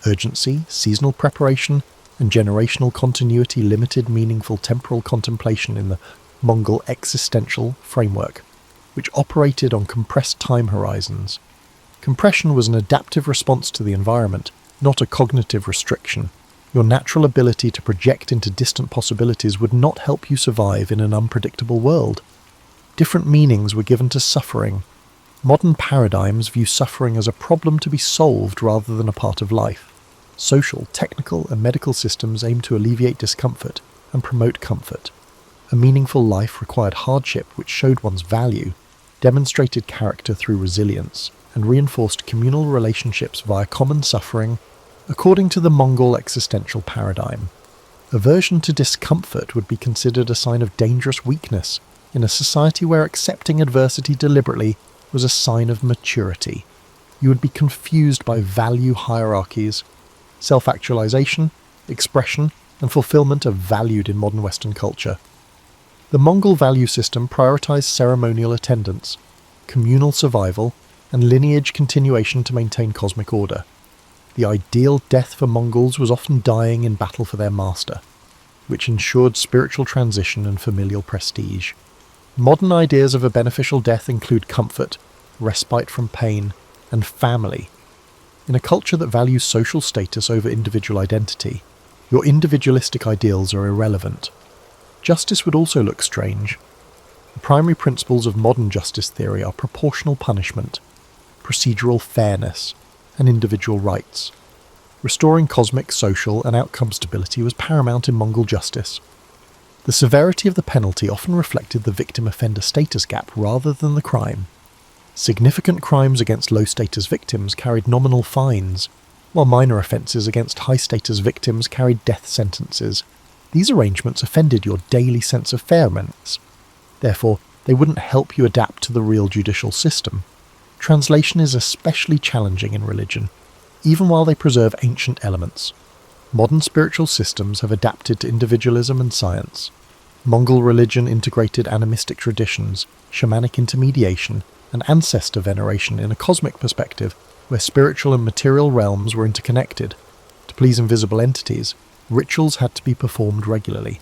Speaker 1: Urgency, seasonal preparation, and generational continuity limited meaningful temporal contemplation in the Mongol existential framework, which operated on compressed time horizons. Compression was an adaptive response to the environment, not a cognitive restriction. Your natural ability to project into distant possibilities would not help you survive in an unpredictable world. Different meanings were given to suffering. Modern paradigms view suffering as a problem to be solved rather than a part of life. Social, technical, and medical systems aim to alleviate discomfort and promote comfort. A meaningful life required hardship which showed one's value, demonstrated character through resilience, and reinforced communal relationships via common suffering, according to the Mongol existential paradigm. Aversion to discomfort would be considered a sign of dangerous weakness in a society where accepting adversity deliberately was a sign of maturity. You would be confused by value hierarchies. Self-actualization, expression, and fulfillment are valued in modern Western culture. The Mongol value system prioritized ceremonial attendance, communal survival, and lineage continuation to maintain cosmic order. The ideal death for Mongols was often dying in battle for their master, which ensured spiritual transition and familial prestige. Modern ideas of a beneficial death include comfort, respite from pain, and family. In a culture that values social status over individual identity, your individualistic ideals are irrelevant. Justice would also look strange. The primary principles of modern justice theory are proportional punishment, procedural fairness, and individual rights. Restoring cosmic, social, and outcome stability was paramount in Mongol justice. The severity of the penalty often reflected the victim-offender status gap rather than the crime. Significant crimes against low-status victims carried nominal fines, while minor offences against high-status victims carried death sentences. These arrangements offended your daily sense of fairness. Therefore, they wouldn't help you adapt to the real judicial system. Translation is especially challenging in religion, even while they preserve ancient elements. Modern spiritual systems have adapted to individualism and science. Mongol religion integrated animistic traditions, shamanic intermediation, and ancestor veneration in a cosmic perspective where spiritual and material realms were interconnected. To please invisible entities, rituals had to be performed regularly.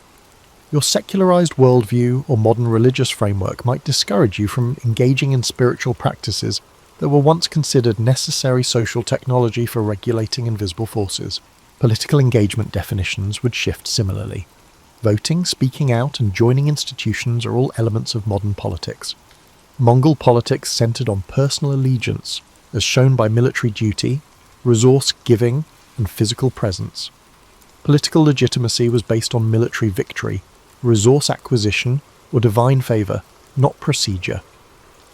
Speaker 1: Your secularized worldview or modern religious framework might discourage you from engaging in spiritual practices that were once considered necessary social technology for regulating invisible forces. Political engagement definitions would shift similarly. Voting, speaking out, and joining institutions are all elements of modern politics. Mongol politics centered on personal allegiance, as shown by military duty, resource giving, and physical presence. Political legitimacy was based on military victory, resource acquisition, or divine favour, not procedure.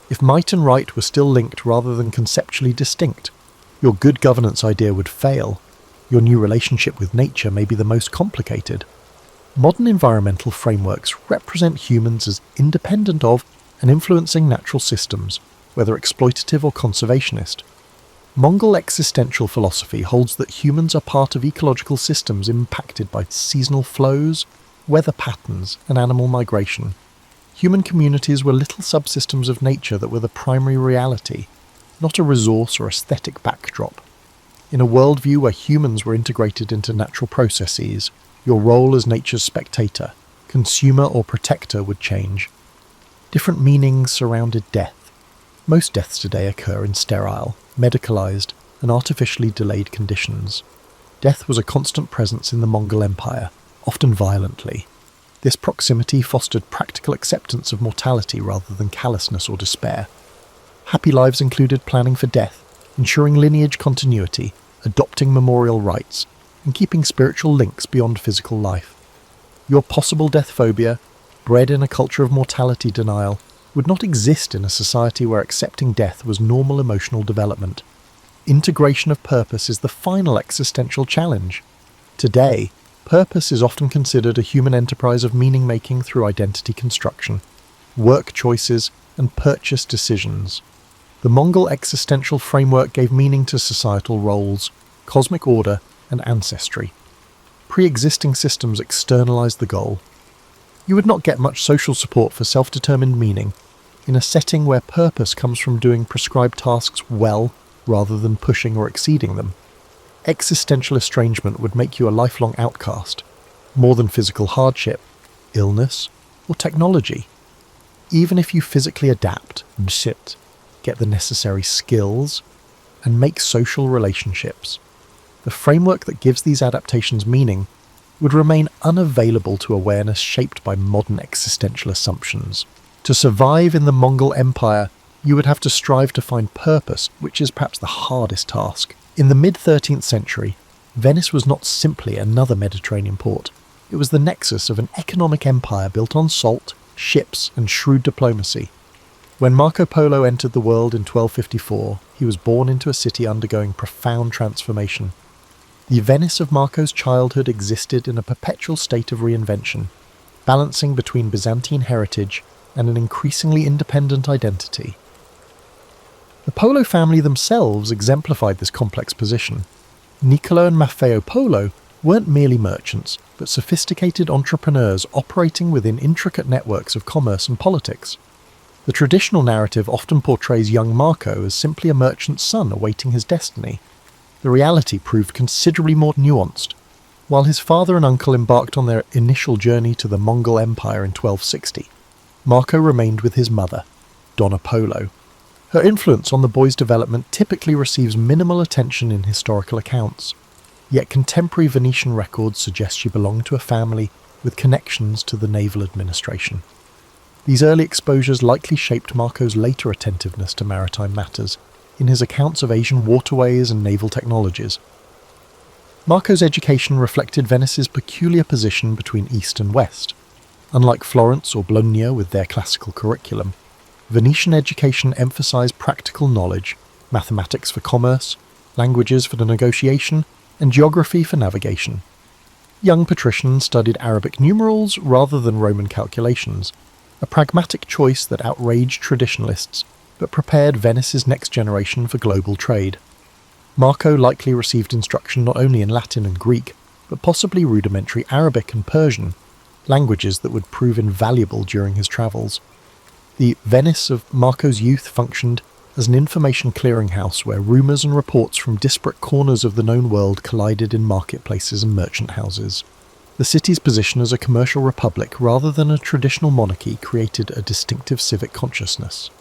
Speaker 1: If might and right were still linked rather than conceptually distinct, your good governance idea would fail. Your new relationship with nature may be the most complicated. Modern environmental frameworks represent humans as independent of and influencing natural systems, whether exploitative or conservationist. Mongol existential philosophy holds that humans are part of ecological systems impacted by seasonal flows, weather patterns, and animal migration. Human communities were little subsystems of nature that were the primary reality, not a resource or aesthetic backdrop. In a worldview where humans were integrated into natural processes, your role as nature's spectator, consumer or protector would change. Different meanings surrounded death. Most deaths today occur in sterile, medicalized, and artificially delayed conditions. Death was a constant presence in the Mongol Empire, often violently. This proximity fostered practical acceptance of mortality rather than callousness or despair. Happy lives included planning for death, ensuring lineage continuity, adopting memorial rites, and keeping spiritual links beyond physical life. Your possible death phobia, bred in a culture of mortality denial, would not exist in a society where accepting death was normal emotional development. Integration of purpose is the final existential challenge. Today, purpose is often considered a human enterprise of meaning-making through identity construction, work choices, and purchase decisions. The Mongol existential framework gave meaning to societal roles, cosmic order, and ancestry. Pre-existing systems externalized the goal. You would not get much social support for self-determined meaning in a setting where purpose comes from doing prescribed tasks well rather than pushing or exceeding them. Existential estrangement would make you a lifelong outcast, more than physical hardship, illness, or technology. Even if you physically adapt, get the necessary skills, and make social relationships, the framework that gives these adaptations meaning would remain unavailable to awareness shaped by modern existential assumptions. To survive in the Mongol Empire, you would have to strive to find purpose, which is perhaps the hardest task. In the mid-13th century, Venice was not simply another Mediterranean port. It was the nexus of an economic empire built on salt, ships, and shrewd diplomacy. When Marco Polo entered the world in 1254, he was born into a city undergoing profound transformation. The Venice of Marco's childhood existed in a perpetual state of reinvention, balancing between Byzantine heritage and an increasingly independent identity. The Polo family themselves exemplified this complex position. Niccolo and Maffeo Polo weren't merely merchants, but sophisticated entrepreneurs operating within intricate networks of commerce and politics. The traditional narrative often portrays young Marco as simply a merchant's son awaiting his destiny. The reality proved considerably more nuanced. While his father and uncle embarked on their initial journey to the Mongol Empire in 1260, Marco remained with his mother, Donna Polo. Her influence on the boy's development typically receives minimal attention in historical accounts, yet contemporary Venetian records suggest she belonged to a family with connections to the naval administration. These early exposures likely shaped Marco's later attentiveness to maritime matters, in his accounts of Asian waterways and naval technologies. Marco's education reflected Venice's peculiar position between East and West. Unlike Florence or Bologna with their classical curriculum, Venetian education emphasized practical knowledge, mathematics for commerce, languages for the negotiation, and geography for navigation. Young patricians studied Arabic numerals rather than Roman calculations, a pragmatic choice that outraged traditionalists but prepared Venice's next generation for global trade. Marco likely received instruction not only in Latin and Greek, but possibly rudimentary Arabic and Persian, languages that would prove invaluable during his travels. The Venice of Marco's youth functioned as an information clearinghouse where rumours and reports from disparate corners of the known world collided in marketplaces and merchant houses. The city's position as a commercial republic rather than a traditional monarchy created a distinctive civic consciousness.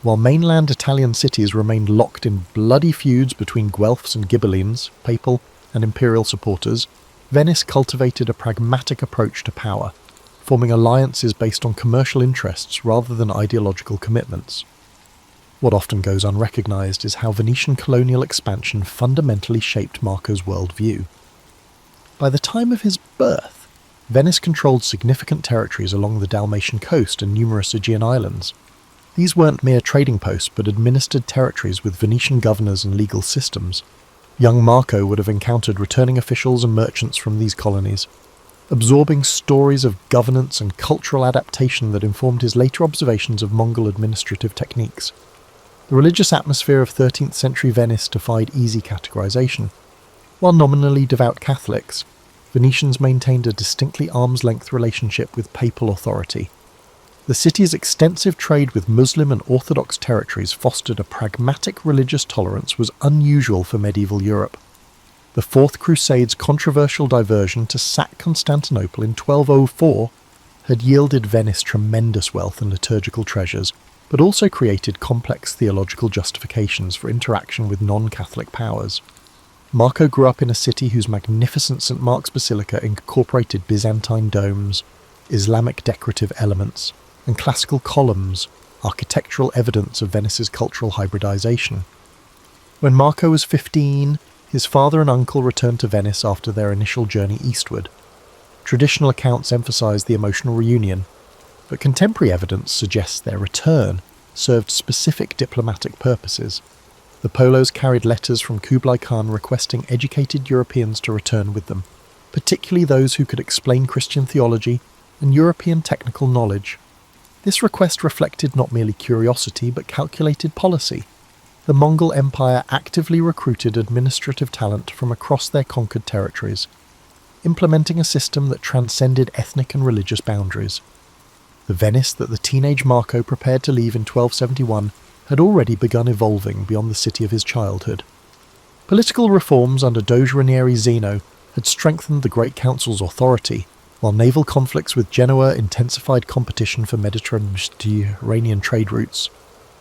Speaker 1: While mainland Italian cities remained locked in bloody feuds between Guelphs and Ghibellines, papal and imperial supporters, Venice cultivated a pragmatic approach to power, forming alliances based on commercial interests rather than ideological commitments. What often goes unrecognised is how Venetian colonial expansion fundamentally shaped Marco's worldview. By the time of his birth, Venice controlled significant territories along the Dalmatian coast and numerous Aegean islands. These weren't mere trading posts but administered territories with Venetian governors and legal systems. Young Marco would have encountered returning officials and merchants from these colonies, absorbing stories of governance and cultural adaptation that informed his later observations of Mongol administrative techniques. The religious atmosphere of 13th century Venice defied easy categorization. While nominally devout Catholics, Venetians maintained a distinctly arm's-length relationship with papal authority. The city's extensive trade with Muslim and Orthodox territories fostered a pragmatic religious tolerance was unusual for medieval Europe. The Fourth Crusade's controversial diversion to sack Constantinople in 1204 had yielded Venice tremendous wealth and liturgical treasures, but also created complex theological justifications for interaction with non-Catholic powers. Marco grew up in a city whose magnificent St. Mark's Basilica incorporated Byzantine domes, Islamic decorative elements, and classical columns, architectural evidence of Venice's cultural hybridization. When Marco was 15, his father and uncle returned to Venice after their initial journey eastward. Traditional accounts emphasize the emotional reunion, but contemporary evidence suggests their return served specific diplomatic purposes. The Polos carried letters from Kublai Khan requesting educated Europeans to return with them, particularly those who could explain Christian theology and European technical knowledge. This request reflected not merely curiosity but calculated policy. The Mongol Empire actively recruited administrative talent from across their conquered territories, implementing a system that transcended ethnic and religious boundaries. The Venice that the teenage Marco prepared to leave in 1271 had already begun evolving beyond the city of his childhood. Political reforms under Doge Ranieri Zeno had strengthened the Great Council's authority, while naval conflicts with Genoa intensified competition for Mediterranean trade routes.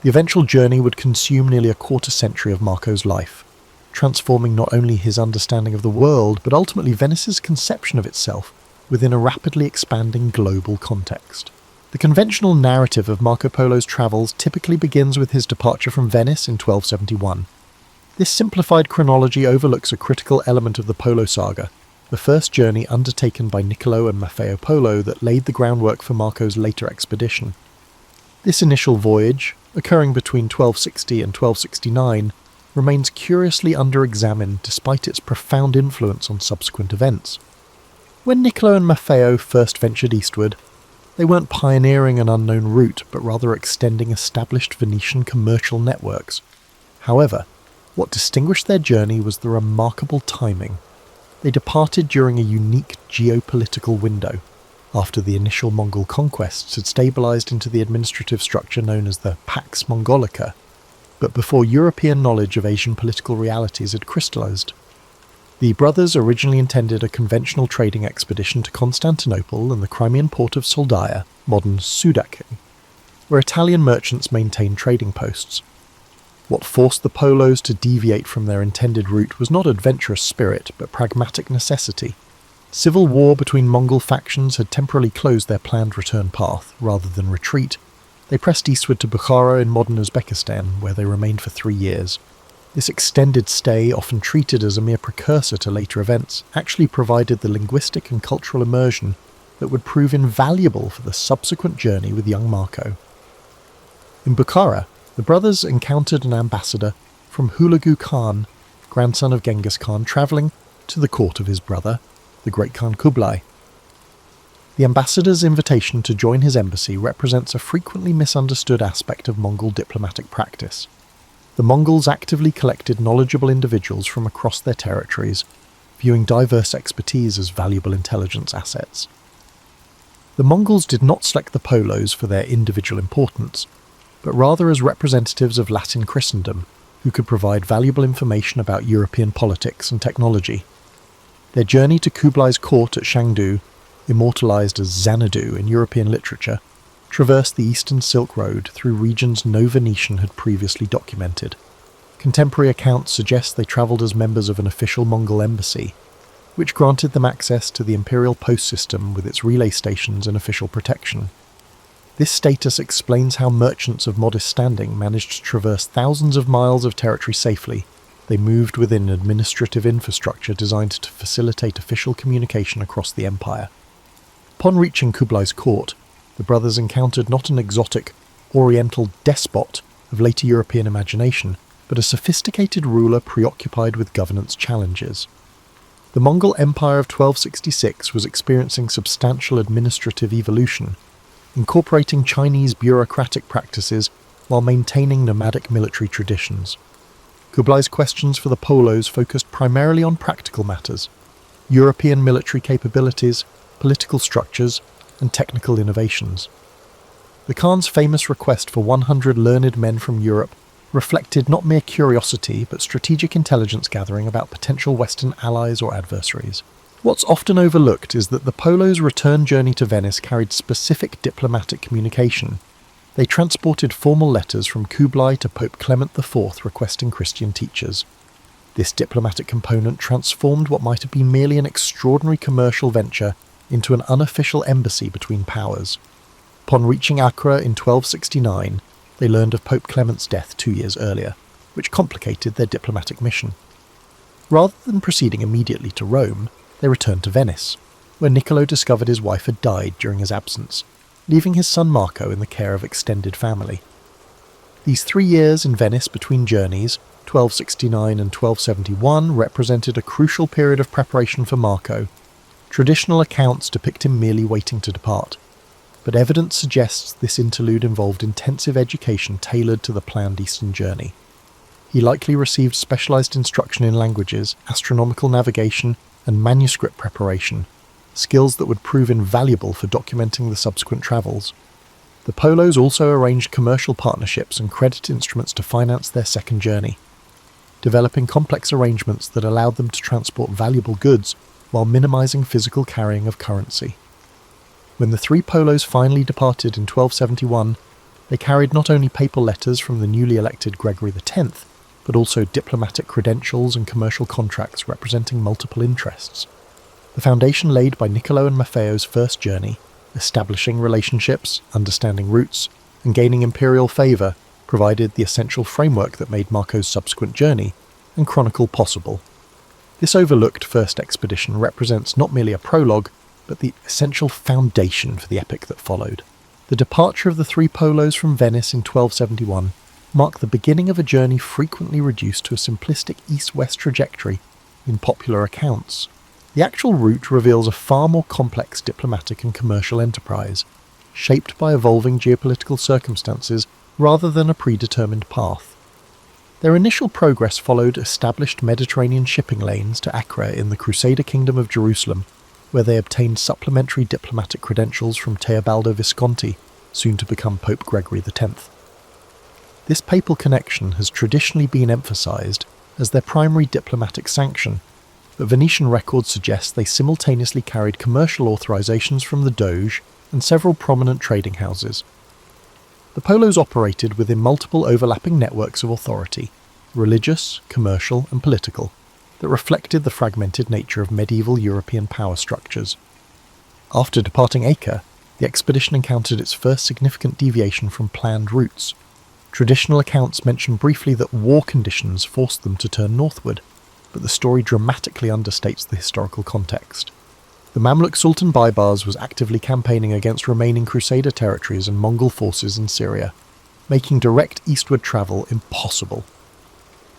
Speaker 1: The eventual journey would consume nearly a quarter-century of Marco's life, transforming not only his understanding of the world but ultimately Venice's conception of itself within a rapidly expanding global context. The conventional narrative of Marco Polo's travels typically begins with his departure from Venice in 1271. This simplified chronology overlooks a critical element of the Polo saga, the first journey undertaken by Niccolo and Maffeo Polo that laid the groundwork for Marco's later expedition. This initial voyage, occurring between 1260 and 1269, remains curiously under-examined despite its profound influence on subsequent events. When Niccolo and Maffeo first ventured eastward, they weren't pioneering an unknown route, but rather extending established Venetian commercial networks. However, what distinguished their journey was the remarkable timing. They departed during a unique geopolitical window, after the initial Mongol conquests had stabilised into the administrative structure known as the Pax Mongolica, but before European knowledge of Asian political realities had crystallised. The brothers originally intended a conventional trading expedition to Constantinople and the Crimean port of Soldaia, modern Sudaca, where Italian merchants maintained trading posts. What forced the Polos to deviate from their intended route was not adventurous spirit, but pragmatic necessity. Civil war between Mongol factions had temporarily closed their planned return path. Rather than retreat, they pressed eastward to Bukhara in modern Uzbekistan, where they remained for 3 years. This extended stay, often treated as a mere precursor to later events, actually provided the linguistic and cultural immersion that would prove invaluable for the subsequent journey with young Marco. In Bukhara, the brothers encountered an ambassador from Hulagu Khan, grandson of Genghis Khan, travelling to the court of his brother, the great Khan Kublai. The ambassador's invitation to join his embassy represents a frequently misunderstood aspect of Mongol diplomatic practice. The Mongols actively collected knowledgeable individuals from across their territories, viewing diverse expertise as valuable intelligence assets. The Mongols did not select the Polos for their individual importance, but rather as representatives of Latin Christendom, who could provide valuable information about European politics and technology. Their journey to Kublai's court at Shangdu, immortalised as Xanadu in European literature, traversed the Eastern Silk Road through regions no Venetian had previously documented. Contemporary accounts suggest they travelled as members of an official Mongol embassy, which granted them access to the imperial post system with its relay stations and official protection. This status explains how merchants of modest standing managed to traverse thousands of miles of territory safely. They moved within administrative infrastructure designed to facilitate official communication across the empire. Upon reaching Kublai's court, the brothers encountered not an exotic, oriental despot of later European imagination, but a sophisticated ruler preoccupied with governance challenges. The Mongol Empire of 1266 was experiencing substantial administrative evolution, incorporating Chinese bureaucratic practices while maintaining nomadic military traditions. Kublai's questions for the Polos focused primarily on practical matters: European military capabilities, political structures, and technical innovations. The Khan's famous request for 100 learned men from Europe reflected not mere curiosity but strategic intelligence gathering about potential Western allies or adversaries. What's often overlooked is that the Polos' return journey to Venice carried specific diplomatic communication. They transported formal letters from Kublai to Pope Clement IV requesting Christian teachers. This diplomatic component transformed what might have been merely an extraordinary commercial venture into an unofficial embassy between powers. Upon reaching Accra in 1269, they learned of Pope Clement's death 2 years earlier, which complicated their diplomatic mission. Rather than proceeding immediately to Rome, they returned to Venice, where Niccolo discovered his wife had died during his absence, leaving his son Marco in the care of extended family. These 3 years in Venice between journeys, 1269 and 1271, represented a crucial period of preparation for Marco. Traditional accounts depict him merely waiting to depart, but evidence suggests this interlude involved intensive education tailored to the planned Eastern journey. He likely received specialised instruction in languages, astronomical navigation, and manuscript preparation, skills that would prove invaluable for documenting the subsequent travels. The Polos also arranged commercial partnerships and credit instruments to finance their second journey, developing complex arrangements that allowed them to transport valuable goods while minimising physical carrying of currency. When the 3 Polos finally departed in 1271, they carried not only papal letters from the newly elected Gregory X, but also diplomatic credentials and commercial contracts representing multiple interests. The foundation laid by Niccolo and Maffeo's first journey, establishing relationships, understanding routes, and gaining imperial favour, provided the essential framework that made Marco's subsequent journey and chronicle possible. This overlooked first expedition represents not merely a prologue, but the essential foundation for the epic that followed. The departure of the three Polos from Venice in 1271 marked the beginning of a journey frequently reduced to a simplistic east-west trajectory in popular accounts. The actual route reveals a far more complex diplomatic and commercial enterprise, shaped by evolving geopolitical circumstances rather than a predetermined path. Their initial progress followed established Mediterranean shipping lanes to Acre in the Crusader Kingdom of Jerusalem, where they obtained supplementary diplomatic credentials from Teobaldo Visconti, soon to become Pope Gregory X. This papal connection has traditionally been emphasised as their primary diplomatic sanction, but Venetian records suggest they simultaneously carried commercial authorisations from the Doge and several prominent trading houses. The Polos operated within multiple overlapping networks of authority, religious, commercial and political, that reflected the fragmented nature of medieval European power structures. After departing Acre, the expedition encountered its first significant deviation from planned routes. Traditional accounts mention briefly that war conditions forced them to turn northward, but the story dramatically understates the historical context. The Mamluk Sultan Baybars was actively campaigning against remaining Crusader territories and Mongol forces in Syria, making direct eastward travel impossible.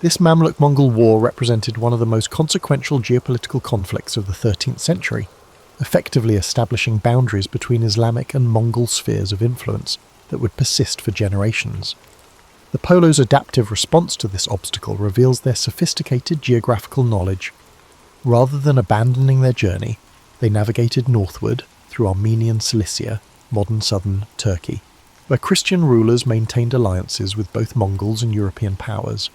Speaker 1: This Mamluk-Mongol war represented one of the most consequential geopolitical conflicts of the 13th century, effectively establishing boundaries between Islamic and Mongol spheres of influence that would persist for generations. The Polos' adaptive response to this obstacle reveals their sophisticated geographical knowledge. Rather than abandoning their journey, they navigated northward through Armenian Cilicia, modern southern Turkey, where Christian rulers maintained alliances with both Mongols and European powers.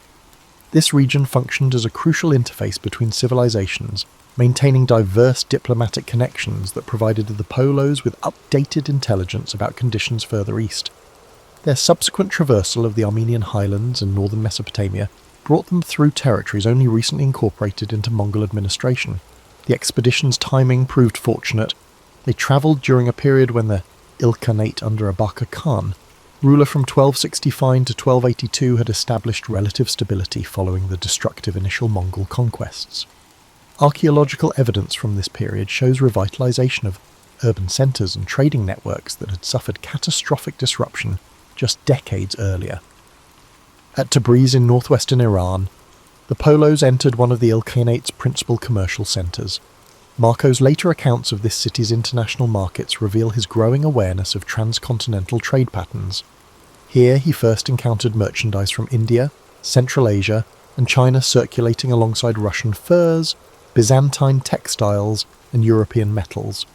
Speaker 1: This region functioned as a crucial interface between civilizations, maintaining diverse diplomatic connections that provided the Polos with updated intelligence about conditions further east. Their subsequent traversal of the Armenian highlands and northern Mesopotamia brought them through territories only recently incorporated into Mongol administration. The expedition's timing proved fortunate. They travelled during a period when the Ilkhanate under Abaka Khan, ruler from 1265 to 1282, had established relative stability following the destructive initial Mongol conquests. Archaeological evidence from this period shows revitalisation of urban centres and trading networks that had suffered catastrophic disruption just decades earlier. At Tabriz in northwestern Iran, the Polos entered one of the Ilkhanate's principal commercial centres. Marco's later accounts of this city's international markets reveal his growing awareness of transcontinental trade patterns. Here he first encountered merchandise from India, Central Asia, and China circulating alongside Russian furs, Byzantine textiles, and European metals.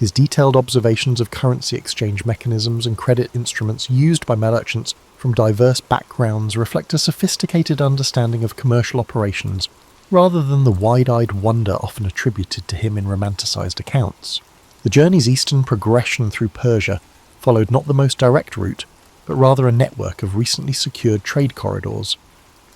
Speaker 1: His detailed observations of currency exchange mechanisms and credit instruments used by merchants from diverse backgrounds reflect a sophisticated understanding of commercial operations, rather than the wide-eyed wonder often attributed to him in romanticised accounts. The journey's eastern progression through Persia followed not the most direct route, but rather a network of recently secured trade corridors.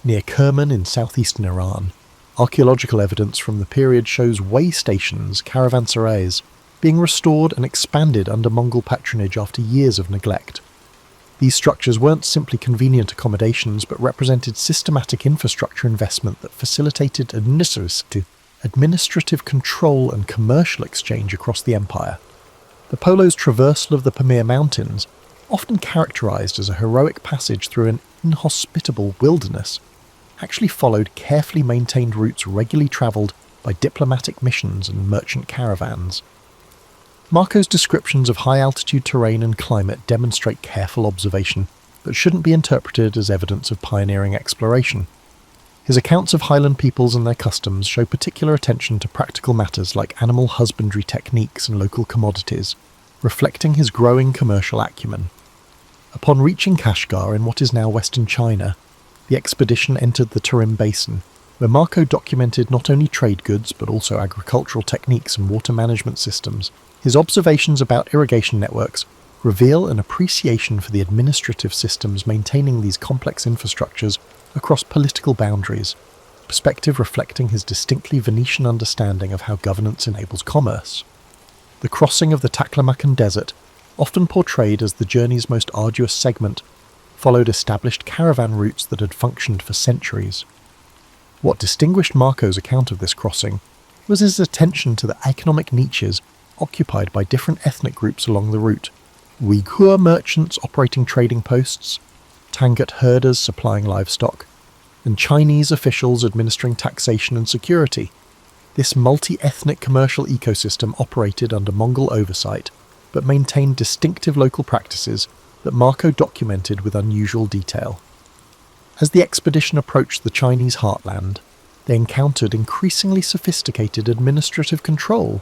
Speaker 1: Near Kerman in southeastern Iran, archaeological evidence from the period shows way stations, caravanserais, being restored and expanded under Mongol patronage after years of neglect. These structures weren't simply convenient accommodations, but represented systematic infrastructure investment that facilitated administrative control and commercial exchange across the empire. The Polo's traversal of the Pamir Mountains, often characterized as a heroic passage through an inhospitable wilderness, actually followed carefully maintained routes regularly travelled by diplomatic missions and merchant caravans. Marco's descriptions of high-altitude terrain and climate demonstrate careful observation, but shouldn't be interpreted as evidence of pioneering exploration. His accounts of highland peoples and their customs show particular attention to practical matters like animal husbandry techniques and local commodities, reflecting his growing commercial acumen. Upon reaching Kashgar in what is now western China, the expedition entered the Tarim Basin, where Marco documented not only trade goods but also agricultural techniques and water management systems. His observations about irrigation networks reveal an appreciation for the administrative systems maintaining these complex infrastructures across political boundaries, perspective reflecting his distinctly Venetian understanding of how governance enables commerce. The crossing of the Taklamakan Desert, often portrayed as the journey's most arduous segment, followed established caravan routes that had functioned for centuries. What distinguished Marco's account of this crossing was his attention to the economic niches occupied by different ethnic groups along the route: Uyghur merchants operating trading posts, Tangut herders supplying livestock, and Chinese officials administering taxation and security. This multi-ethnic commercial ecosystem operated under Mongol oversight, but maintained distinctive local practices that Marco documented with unusual detail. As the expedition approached the Chinese heartland, they encountered increasingly sophisticated administrative control.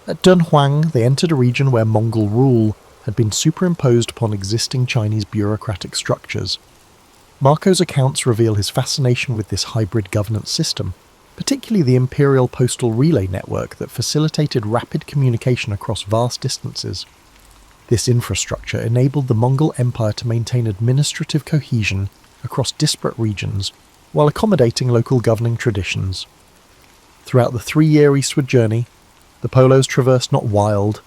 Speaker 1: At Dunhuang, they entered a region where Mongol rule had been superimposed upon existing Chinese bureaucratic structures. Marco's accounts reveal his fascination with this hybrid governance system, particularly the imperial postal relay network that facilitated rapid communication across vast distances. This infrastructure enabled the Mongol Empire to maintain administrative cohesion across disparate regions while accommodating local governing traditions. Throughout the 3-year eastward journey, the Polos traversed not wild,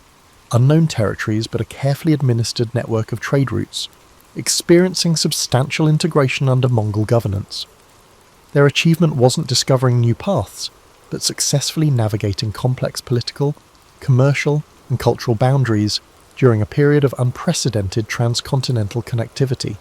Speaker 1: unknown territories but a carefully administered network of trade routes, experiencing substantial integration under Mongol governance. Their achievement wasn't discovering new paths, but successfully navigating complex political, commercial, and cultural boundaries during a period of unprecedented transcontinental connectivity.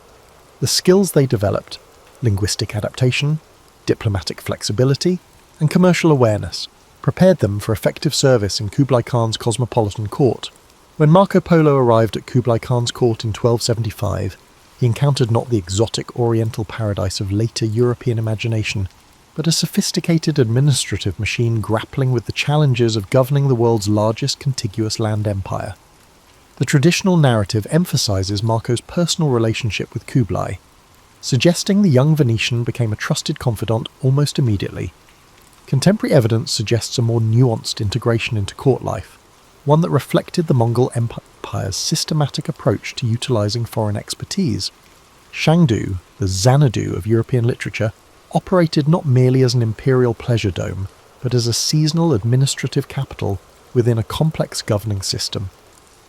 Speaker 1: The skills they developed, linguistic adaptation, diplomatic flexibility, and commercial awareness, prepared them for effective service in Kublai Khan's cosmopolitan court. When Marco Polo arrived at Kublai Khan's court in 1275, he encountered not the exotic oriental paradise of later European imagination, but a sophisticated administrative machine grappling with the challenges of governing the world's largest contiguous land empire. The traditional narrative emphasizes Marco's personal relationship with Kublai, suggesting the young Venetian became a trusted confidant almost immediately. Contemporary evidence suggests a more nuanced integration into court life, one that reflected the Mongol Empire's systematic approach to utilizing foreign expertise. Shangdu, the Xanadu of European literature, operated not merely as an imperial pleasure dome, but as a seasonal administrative capital within a complex governing system.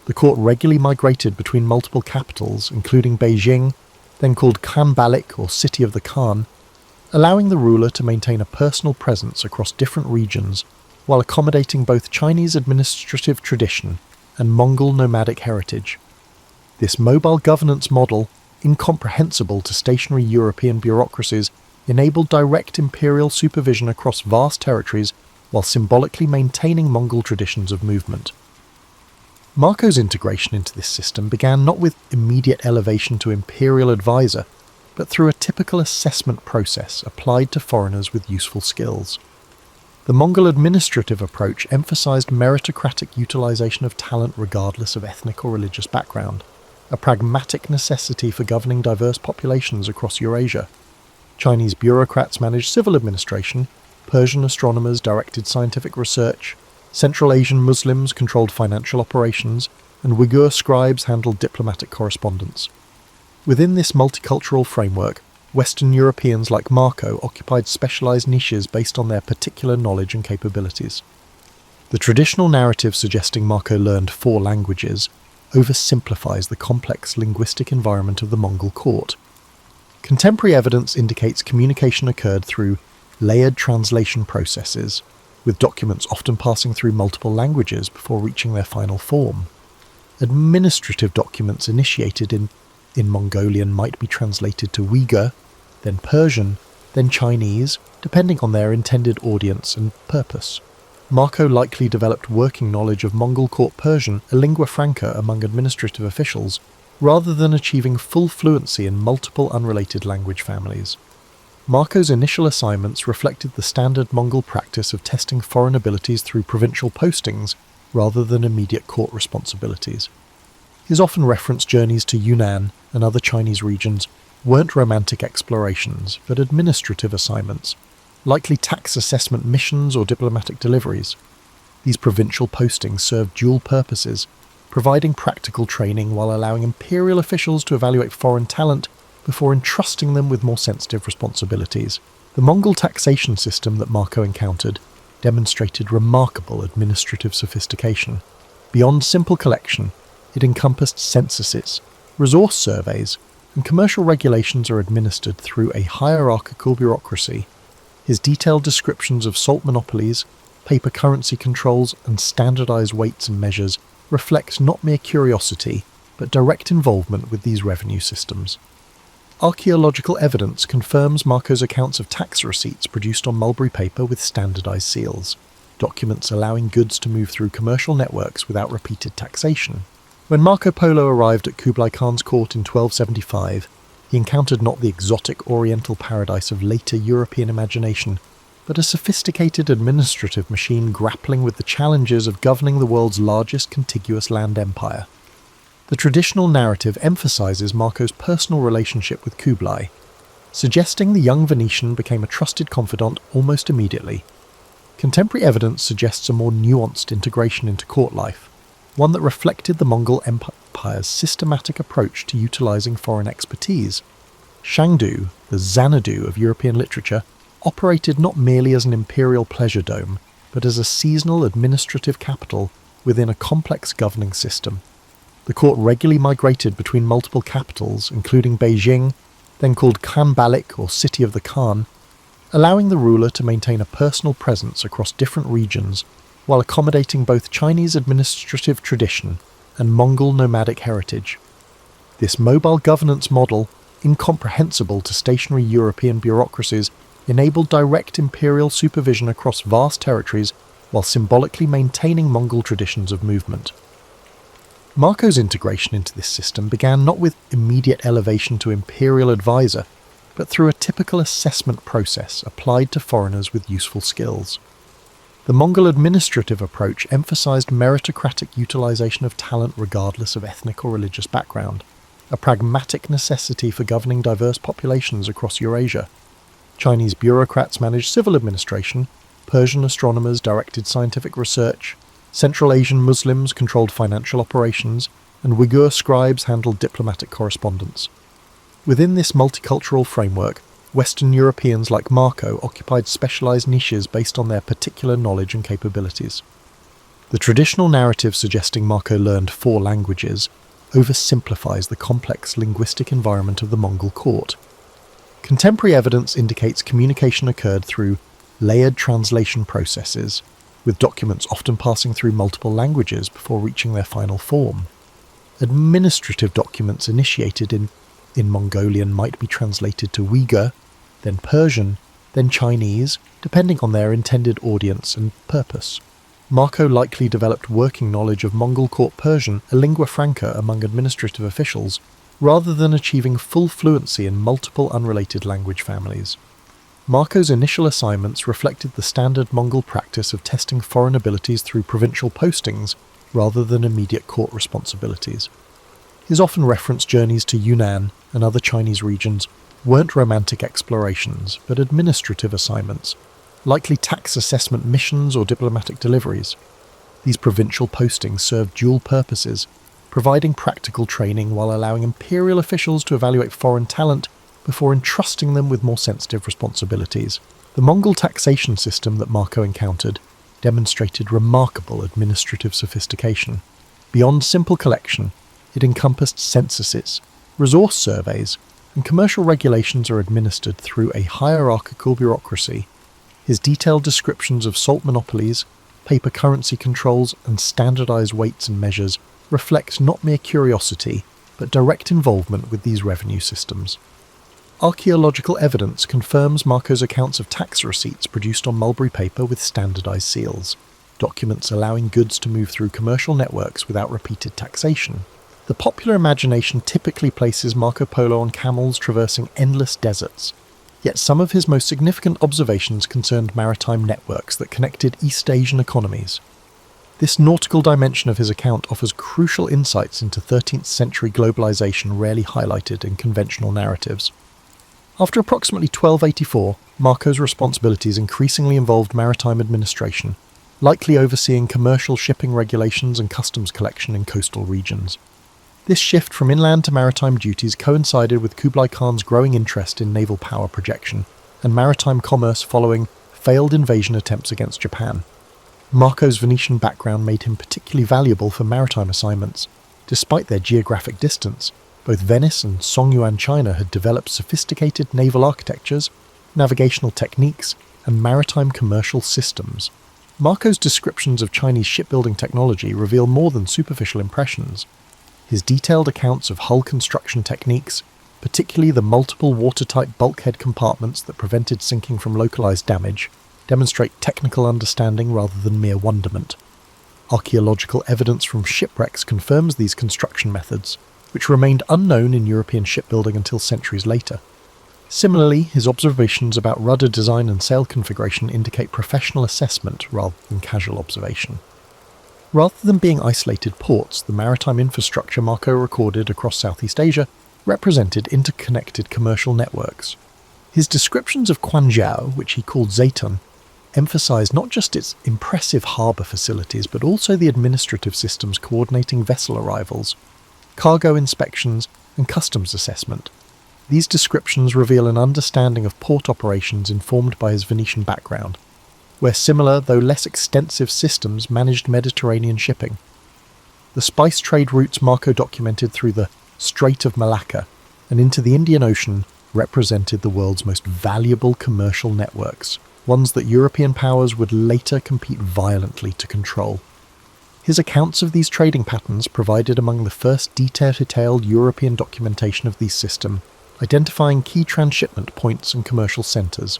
Speaker 1: The court regularly migrated between multiple capitals, including Beijing, then called Khanbalik or City of the Khan, allowing the ruler to maintain a personal presence across different regions while accommodating both Chinese administrative tradition and Mongol nomadic heritage. This mobile governance model, incomprehensible to stationary European bureaucracies, enabled direct imperial supervision across vast territories while symbolically maintaining Mongol traditions of movement. Marco's integration into this system began not with immediate elevation to imperial advisor, but through a typical assessment process applied to foreigners with useful skills. The Mongol administrative approach emphasized meritocratic utilization of talent regardless of ethnic or religious background, a pragmatic necessity for governing diverse populations across Eurasia. Chinese bureaucrats managed civil administration, Persian astronomers directed scientific research, Central Asian Muslims controlled financial operations, and Uyghur scribes handled diplomatic correspondence. Within this multicultural framework, Western Europeans like Marco occupied specialized niches based on their particular knowledge and capabilities. The traditional narrative suggesting Marco learned 4 languages oversimplifies the complex linguistic environment of the Mongol court. Contemporary evidence indicates communication occurred through layered translation processes, with documents often passing through multiple languages before reaching their final form. Administrative documents initiated in Mongolian might be translated to Uyghur, then Persian, then Chinese, depending on their intended audience and purpose. Marco likely developed working knowledge of Mongol court Persian, a lingua franca among administrative officials, rather than achieving full fluency in multiple unrelated language families. Marco's initial assignments reflected the standard Mongol practice of testing foreign abilities through provincial postings rather than immediate court responsibilities. His often referenced journeys to Yunnan and other Chinese regions weren't romantic explorations, but administrative assignments, likely tax assessment missions or diplomatic deliveries. These provincial postings served dual purposes, providing practical training while allowing imperial officials to evaluate foreign talent before entrusting them with more sensitive responsibilities. The Mongol taxation system that Marco encountered demonstrated remarkable administrative sophistication. Beyond simple collection, it encompassed censuses, resource surveys, and commercial regulations are administered through a hierarchical bureaucracy. His detailed descriptions of salt monopolies, paper currency controls, and standardized weights and measures reflect not mere curiosity, but direct involvement with these revenue systems. Archaeological evidence confirms Marco's accounts of tax receipts produced on mulberry paper with standardized seals, documents allowing goods to move through commercial networks without repeated taxation. When Marco Polo arrived at Kublai Khan's court in 1275, he encountered not the exotic oriental paradise of later European imagination, but a sophisticated administrative machine grappling with the challenges of governing the world's largest contiguous land empire. The traditional narrative emphasizes Marco's personal relationship with Kublai, suggesting the young Venetian became a trusted confidant almost immediately. Contemporary evidence suggests a more nuanced integration into court life, one that reflected the Mongol Empire's systematic approach to utilizing foreign expertise. Shangdu, the Xanadu of European literature, operated not merely as an imperial pleasure dome, but as a seasonal administrative capital within a complex governing system. The court regularly migrated between multiple capitals, including Beijing, then called Khanbalik or City of the Khan, allowing the ruler to maintain a personal presence across different regions while accommodating both Chinese administrative tradition and Mongol nomadic heritage. This mobile governance model, incomprehensible to stationary European bureaucracies, enabled direct imperial supervision across vast territories while symbolically maintaining Mongol traditions of movement. Marco's integration into this system began not with immediate elevation to imperial advisor, but through a typical assessment process applied to foreigners with useful skills. The Mongol administrative approach emphasized meritocratic utilization of talent regardless of ethnic or religious background, a pragmatic necessity for governing diverse populations across Eurasia. Chinese bureaucrats managed civil administration, Persian astronomers directed scientific research, Central Asian Muslims controlled financial operations, and Uyghur scribes handled diplomatic correspondence. Within this multicultural framework, Western Europeans like Marco occupied specialized niches based on their particular knowledge and capabilities. The traditional narrative suggesting Marco learned 4 languages oversimplifies the complex linguistic environment of the Mongol court. Contemporary evidence indicates communication occurred through layered translation processes, with documents often passing through multiple languages before reaching their final form. Administrative documents initiated in Mongolian might be translated to Uyghur, then Persian, then Chinese, depending on their intended audience and purpose. Marco likely developed working knowledge of Mongol court Persian, a lingua franca among administrative officials, rather than achieving full fluency in multiple unrelated language families. Marco's initial assignments reflected the standard Mongol practice of testing foreign abilities through provincial postings rather than immediate court responsibilities. His often referenced journeys to Yunnan and other Chinese regions weren't romantic explorations, but administrative assignments, likely tax assessment missions or diplomatic deliveries. These provincial postings served dual purposes, providing practical training while allowing imperial officials to evaluate foreign talent before entrusting them with more sensitive responsibilities. The Mongol taxation system that Marco encountered demonstrated remarkable administrative sophistication. Beyond simple collection, it encompassed censuses, resource surveys, and commercial regulations are administered through a hierarchical bureaucracy. His detailed descriptions of salt monopolies, paper currency controls, and standardized weights and measures reflect not mere curiosity, but direct involvement with these revenue systems. Archaeological evidence confirms Marco's accounts of tax receipts produced on mulberry paper with standardized seals, documents allowing goods to move through commercial networks without repeated taxation. The popular imagination typically places Marco Polo on camels traversing endless deserts, yet some of his most significant observations concerned maritime networks that connected East Asian economies. This nautical dimension of his account offers crucial insights into 13th century globalization rarely highlighted in conventional narratives. After approximately 1284, Marco's responsibilities increasingly involved maritime administration, likely overseeing commercial shipping regulations and customs collection in coastal regions. This shift from inland to maritime duties coincided with Kublai Khan's growing interest in naval power projection and maritime commerce following failed invasion attempts against Japan. Marco's Venetian background made him particularly valuable for maritime assignments. Despite their geographic distance, both Venice and Songyuan China had developed sophisticated naval architectures, navigational techniques, and maritime commercial systems. Marco's descriptions of Chinese shipbuilding technology reveal more than superficial impressions. His detailed accounts of hull construction techniques, particularly the multiple watertight bulkhead compartments that prevented sinking from localized damage, demonstrate technical understanding rather than mere wonderment. Archaeological evidence from shipwrecks confirms these construction methods, which remained unknown in European shipbuilding until centuries later. Similarly, his observations about rudder design and sail configuration indicate professional assessment rather than casual observation. Rather than being isolated ports, the maritime infrastructure Marco recorded across Southeast Asia represented interconnected commercial networks. His descriptions of Quanzhou, which he called Zaytun, emphasized not just its impressive harbour facilities but also the administrative systems coordinating vessel arrivals, cargo inspections and customs assessment. These descriptions reveal an understanding of port operations informed by his Venetian background, where similar though less extensive systems managed Mediterranean shipping. The spice trade routes Marco documented through the Strait of Malacca and into the Indian Ocean represented the world's most valuable commercial networks, ones that European powers would later compete violently to control. His accounts of these trading patterns provided among the first detailed European documentation of these systems, identifying key transshipment points and commercial centres.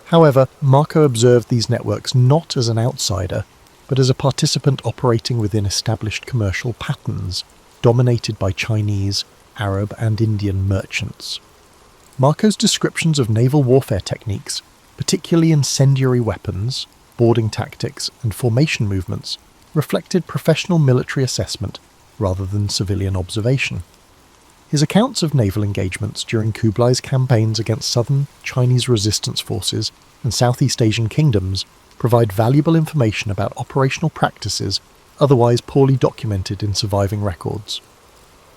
Speaker 1: However, Marco observed these networks not as an outsider, but as a participant operating within established commercial patterns, dominated by Chinese, Arab and Indian merchants. Marco's descriptions of naval warfare techniques, particularly incendiary weapons, boarding tactics and formation movements, reflected professional military assessment rather than civilian observation. His accounts of naval engagements during Kublai's campaigns against southern Chinese resistance forces and Southeast Asian kingdoms provide valuable information about operational practices otherwise poorly documented in surviving records.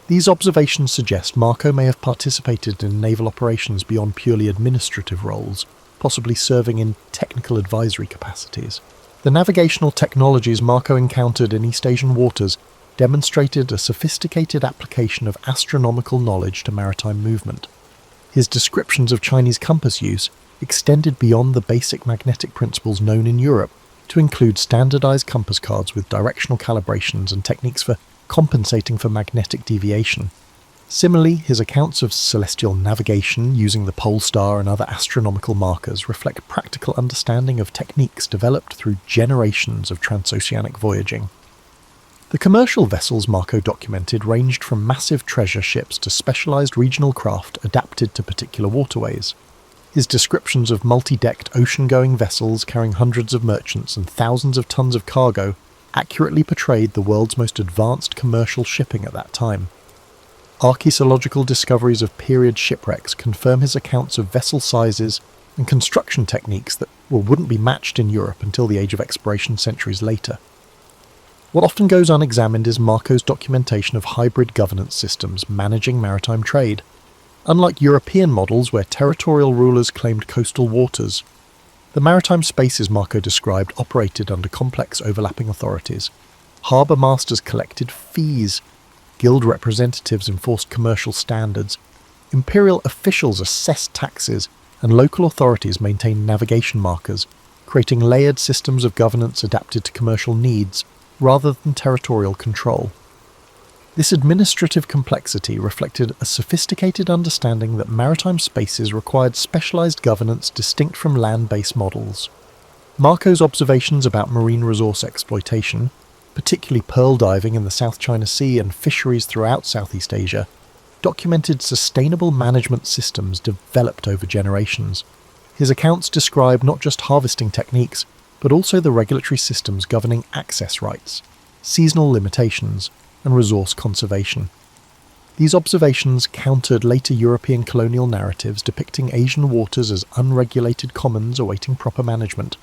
Speaker 1: These observations suggest Marco may have participated in naval operations beyond purely administrative roles, possibly serving in technical advisory capacities. The navigational technologies Marco encountered in East Asian waters demonstrated a sophisticated application of astronomical knowledge to maritime movement. His descriptions of Chinese compass use extended beyond the basic magnetic principles known in Europe to include standardized compass cards with directional calibrations and techniques for compensating for magnetic deviation. Similarly, his accounts of celestial navigation using the pole star and other astronomical markers reflect practical understanding of techniques developed through generations of transoceanic voyaging. The commercial vessels Marco documented ranged from massive treasure ships to specialized regional craft adapted to particular waterways. His descriptions of multi-decked ocean-going vessels carrying hundreds of merchants and thousands of tons of cargo accurately portrayed the world's most advanced commercial shipping at that time. Archaeological discoveries of period shipwrecks confirm his accounts of vessel sizes and construction techniques that wouldn't be matched in Europe until the Age of Exploration centuries later. What often goes unexamined is Marco's documentation of hybrid governance systems managing maritime trade. Unlike European models where territorial rulers claimed coastal waters, the maritime spaces Marco described operated under complex overlapping authorities. Harbour masters collected fees, guild representatives enforced commercial standards, imperial officials assessed taxes, and local authorities maintained navigation markers, creating layered systems of governance adapted to commercial needs rather than territorial control. This administrative complexity reflected a sophisticated understanding that maritime spaces required specialized governance distinct from land-based models. Marco's observations about marine resource exploitation, particularly pearl diving in the South China Sea and fisheries throughout Southeast Asia, documented sustainable management systems developed over generations. His accounts describe not just harvesting techniques, but also the regulatory systems governing access rights, seasonal limitations, and resource conservation. These observations countered later European colonial narratives depicting Asian waters as unregulated commons awaiting proper management.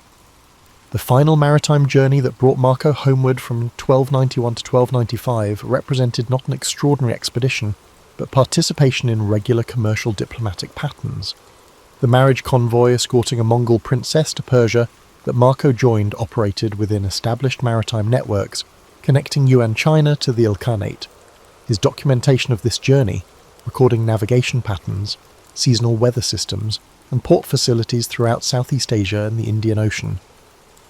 Speaker 1: The final maritime journey that brought Marco homeward from 1291 to 1295 represented not an extraordinary expedition, but participation in regular commercial diplomatic patterns. The marriage convoy escorting a Mongol princess to Persia that Marco joined operated within established maritime networks, connecting Yuan China to the Ilkhanate. His documentation of this journey, recording navigation patterns, seasonal weather systems, and port facilities throughout Southeast Asia and the Indian Ocean,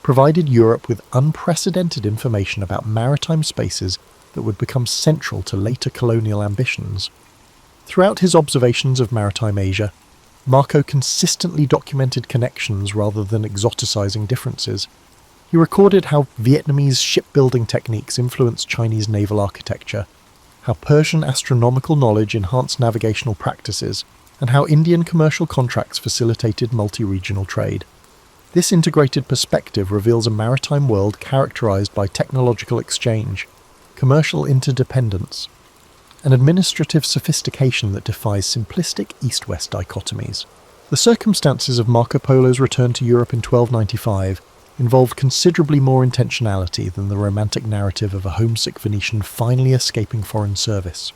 Speaker 1: provided Europe with unprecedented information about maritime spaces that would become central to later colonial ambitions. Throughout his observations of maritime Asia, Marco consistently documented connections rather than exoticizing differences. He recorded how Vietnamese shipbuilding techniques influenced Chinese naval architecture, how Persian astronomical knowledge enhanced navigational practices, and how Indian commercial contracts facilitated multi-regional trade. This integrated perspective reveals a maritime world characterized by technological exchange, commercial interdependence, and administrative sophistication that defies simplistic East-West dichotomies. The circumstances of Marco Polo's return to Europe in 1295 involved considerably more intentionality than the romantic narrative of a homesick Venetian finally escaping foreign service.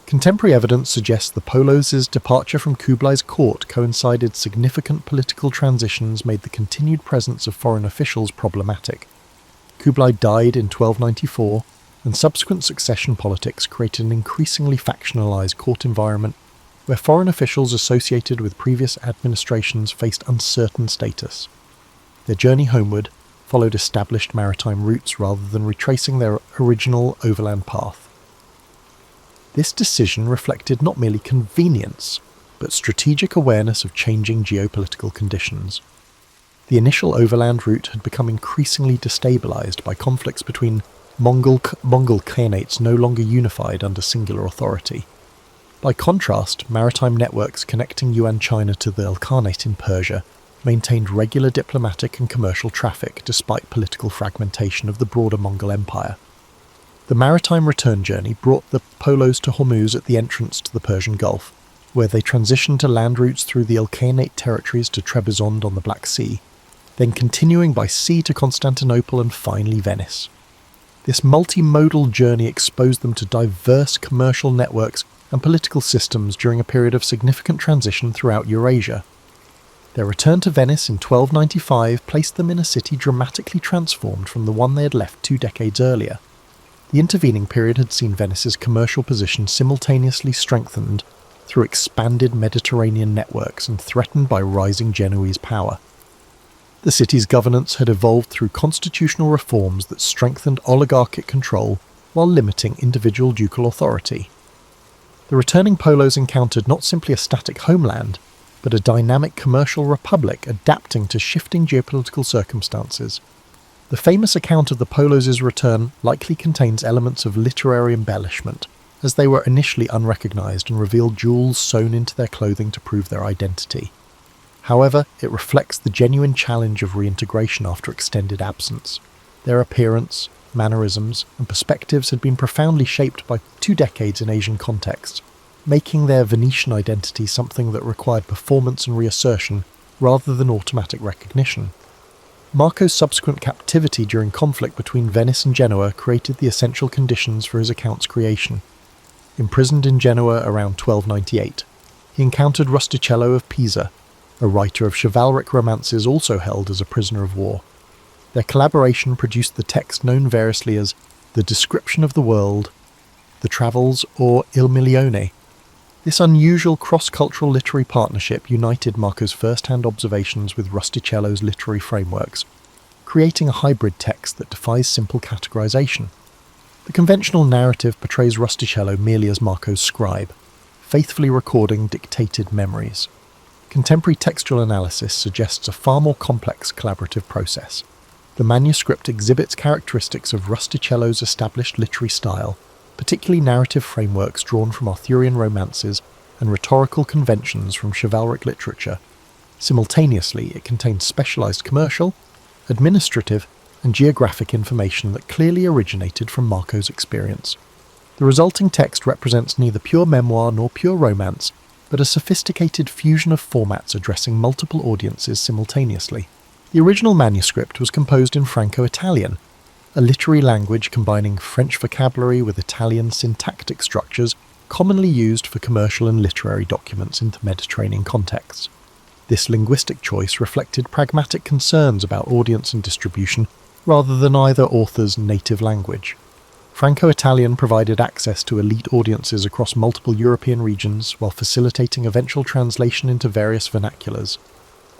Speaker 1: Contemporary evidence suggests the Polos' departure from Kublai's court coincided significant political transitions made the continued presence of foreign officials problematic. Kublai died in 1294, and subsequent succession politics created an increasingly factionalized court environment where foreign officials associated with previous administrations faced uncertain status. Their journey homeward followed established maritime routes rather than retracing their original overland path. This decision reflected not merely convenience, but strategic awareness of changing geopolitical conditions. The initial overland route had become increasingly destabilized by conflicts between Mongol khanates no longer unified under singular authority. By contrast, maritime networks connecting Yuan China to the Ilkhanate in Persia maintained regular diplomatic and commercial traffic despite political fragmentation of the broader Mongol Empire. The maritime return journey brought the Polos to Hormuz at the entrance to the Persian Gulf, where they transitioned to land routes through the Ilkhanate territories to Trebizond on the Black Sea, then continuing by sea to Constantinople and finally Venice. This multimodal journey exposed them to diverse commercial networks and political systems during a period of significant transition throughout Eurasia. Their return to Venice in 1295 placed them in a city dramatically transformed from the one they had left 2 decades earlier. The intervening period had seen Venice's commercial position simultaneously strengthened through expanded Mediterranean networks and threatened by rising Genoese power. The city's governance had evolved through constitutional reforms that strengthened oligarchic control while limiting individual ducal authority. The returning Polos encountered not simply a static homeland, but a dynamic commercial republic adapting to shifting geopolitical circumstances. The famous account of the Polos' return likely contains elements of literary embellishment, as they were initially unrecognized and revealed jewels sewn into their clothing to prove their identity. However, it reflects the genuine challenge of reintegration after extended absence. Their appearance, mannerisms, and perspectives had been profoundly shaped by 2 decades in Asian contexts, making their Venetian identity something that required performance and reassertion rather than automatic recognition. Marco's subsequent captivity during conflict between Venice and Genoa created the essential conditions for his account's creation. Imprisoned in Genoa around 1298, he encountered Rustichello of Pisa, a writer of chivalric romances also held as a prisoner of war. Their collaboration produced the text known variously as The Description of the World, The Travels, or Il Milione. This unusual cross-cultural literary partnership united Marco's first-hand observations with Rustichello's literary frameworks, creating a hybrid text that defies simple categorization. The conventional narrative portrays Rustichello merely as Marco's scribe, faithfully recording dictated memories. Contemporary textual analysis suggests a far more complex collaborative process. The manuscript exhibits characteristics of Rustichello's established literary style, particularly narrative frameworks drawn from Arthurian romances and rhetorical conventions from chivalric literature. Simultaneously, it contains specialized commercial, administrative, and geographic information that clearly originated from Marco's experience. The resulting text represents neither pure memoir nor pure romance, but a sophisticated fusion of formats addressing multiple audiences simultaneously. The original manuscript was composed in Franco-Italian, a literary language combining French vocabulary with Italian syntactic structures commonly used for commercial and literary documents in Mediterranean contexts. This linguistic choice reflected pragmatic concerns about audience and distribution rather than either author's native language. Franco-Italian provided access to elite audiences across multiple European regions while facilitating eventual translation into various vernaculars.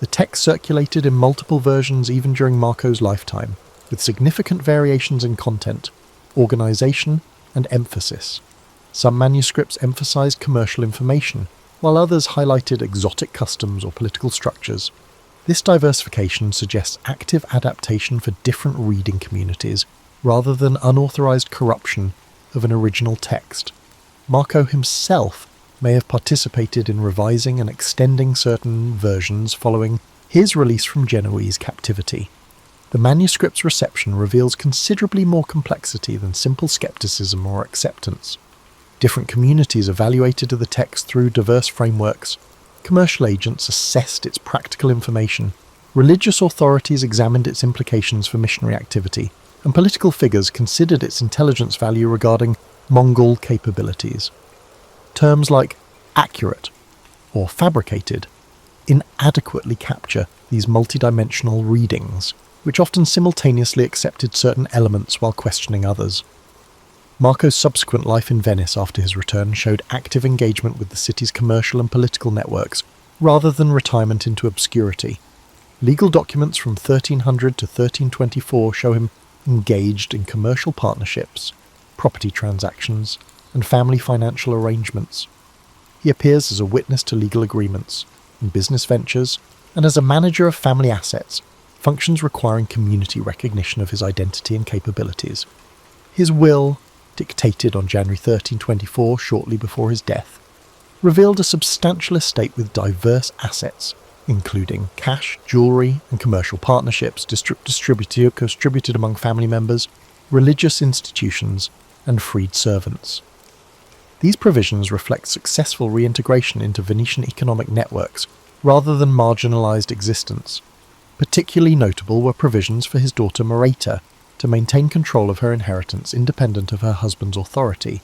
Speaker 1: The text circulated in multiple versions even during Marco's lifetime, with significant variations in content, organization, and emphasis. Some manuscripts emphasized commercial information, while others highlighted exotic customs or political structures. This diversification suggests active adaptation for different reading communities, rather than unauthorized corruption of an original text. Marco himself may have participated in revising and extending certain versions following his release from Genoese captivity. The manuscript's reception reveals considerably more complexity than simple skepticism or acceptance. Different communities evaluated the text through diverse frameworks. Commercial agents assessed its practical information. Religious authorities examined its implications for missionary activity, and political figures considered its intelligence value regarding Mongol capabilities. Terms like accurate or fabricated inadequately capture these multidimensional readings, which often simultaneously accepted certain elements while questioning others. Marco's subsequent life in Venice after his return showed active engagement with the city's commercial and political networks, rather than retirement into obscurity. Legal documents from 1300 to 1324 show him engaged in commercial partnerships, property transactions, and family financial arrangements. He appears as a witness to legal agreements, in business ventures, and as a manager of family assets, functions requiring community recognition of his identity and capabilities. His will, dictated on January 1324, shortly before his death, revealed a substantial estate with diverse assets, including cash, jewellery, and commercial partnerships distributed among family members, religious institutions, and freed servants. These provisions reflect successful reintegration into Venetian economic networks rather than marginalised existence. Particularly notable were provisions for his daughter Mareta to maintain control of her inheritance independent of her husband's authority,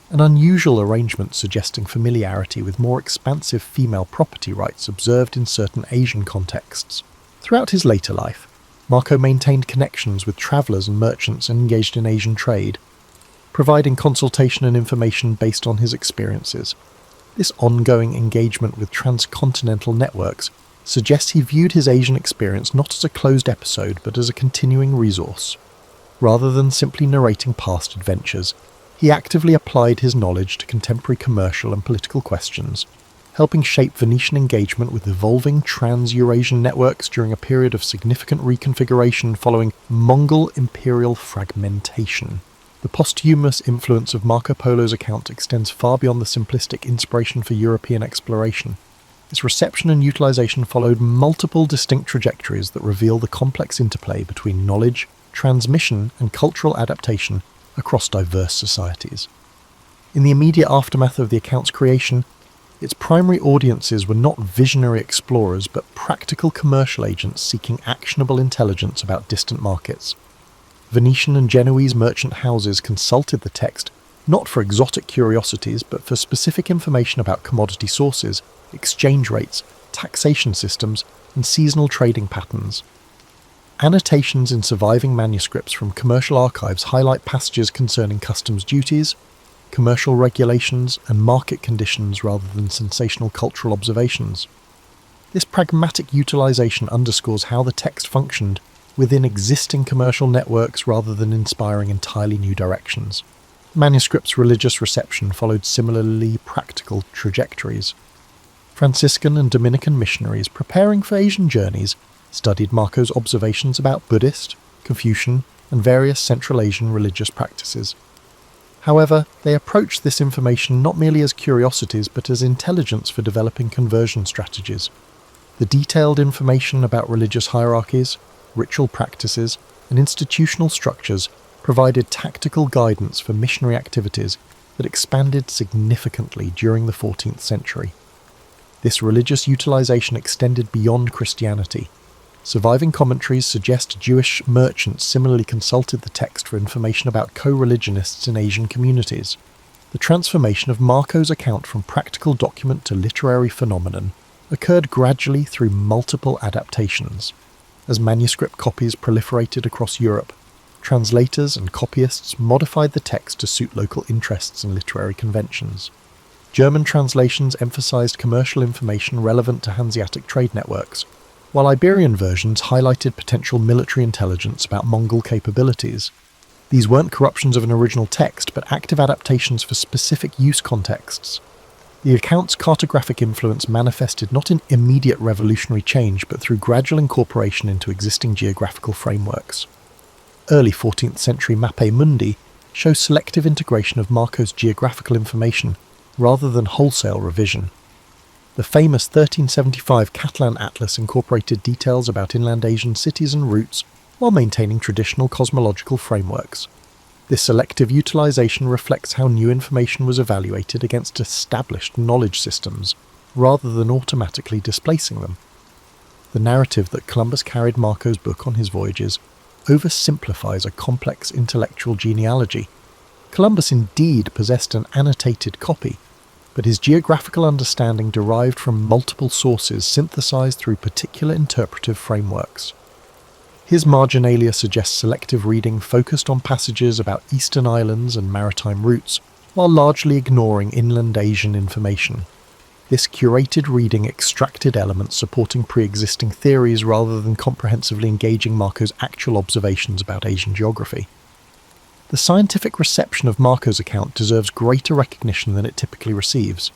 Speaker 1: an unusual arrangement suggesting familiarity with more expansive female property rights observed in certain Asian contexts. Throughout his later life, Marco maintained connections with travellers and merchants engaged in Asian trade, providing consultation and information based on his experiences. This ongoing engagement with transcontinental networks suggests he viewed his Asian experience not as a closed episode but as a continuing resource. Rather than simply narrating past adventures, he actively applied his knowledge to contemporary commercial and political questions, helping shape Venetian engagement with evolving trans-Eurasian networks during a period of significant reconfiguration following Mongol imperial fragmentation. The posthumous influence of Marco Polo's account extends far beyond the simplistic inspiration for European exploration. Its reception and utilization followed multiple distinct trajectories that reveal the complex interplay between knowledge, transmission, and cultural adaptation across diverse societies. In the immediate aftermath of the account's creation, its primary audiences were not visionary explorers but practical commercial agents seeking actionable intelligence about distant markets. Venetian and Genoese merchant houses consulted the text not for exotic curiosities but for specific information about commodity sources, exchange rates, taxation systems, and seasonal trading patterns. Annotations in surviving manuscripts from commercial archives highlight passages concerning customs duties, commercial regulations, and market conditions rather than sensational cultural observations. This pragmatic utilization underscores how the text functioned within existing commercial networks rather than inspiring entirely new directions. The manuscript's religious reception followed similarly practical trajectories. Franciscan and Dominican missionaries preparing for Asian journeys studied Marco's observations about Buddhist, Confucian, and various Central Asian religious practices. However, they approached this information not merely as curiosities but as intelligence for developing conversion strategies. The detailed information about religious hierarchies, ritual practices, and institutional structures provided tactical guidance for missionary activities that expanded significantly during the 14th century. This religious utilization extended beyond Christianity. Surviving commentaries suggest Jewish merchants similarly consulted the text for information about co-religionists in Asian communities. The transformation of Marco's account from practical document to literary phenomenon occurred gradually through multiple adaptations. As manuscript copies proliferated across Europe, translators and copyists modified the text to suit local interests and literary conventions. German translations emphasized commercial information relevant to Hanseatic trade networks, while Iberian versions highlighted potential military intelligence about Mongol capabilities. These weren't corruptions of an original text, but active adaptations for specific use contexts. The account's cartographic influence manifested not in immediate revolutionary change, but through gradual incorporation into existing geographical frameworks. Early 14th century Mappe Mundi show selective integration of Marco's geographical information rather than wholesale revision. The famous 1375 Catalan Atlas incorporated details about inland Asian cities and routes while maintaining traditional cosmological frameworks. This selective utilization reflects how new information was evaluated against established knowledge systems, rather than automatically displacing them. The narrative that Columbus carried Marco's book on his voyages oversimplifies a complex intellectual genealogy. Columbus indeed possessed an annotated copy, but his geographical understanding derived from multiple sources synthesized through particular interpretive frameworks. His marginalia suggests selective reading focused on passages about eastern islands and maritime routes, while largely ignoring inland Asian information. This curated reading extracted elements supporting pre-existing theories rather than comprehensively engaging Marco's actual observations about Asian geography. The scientific reception of Marco's account deserves greater recognition than it typically receives.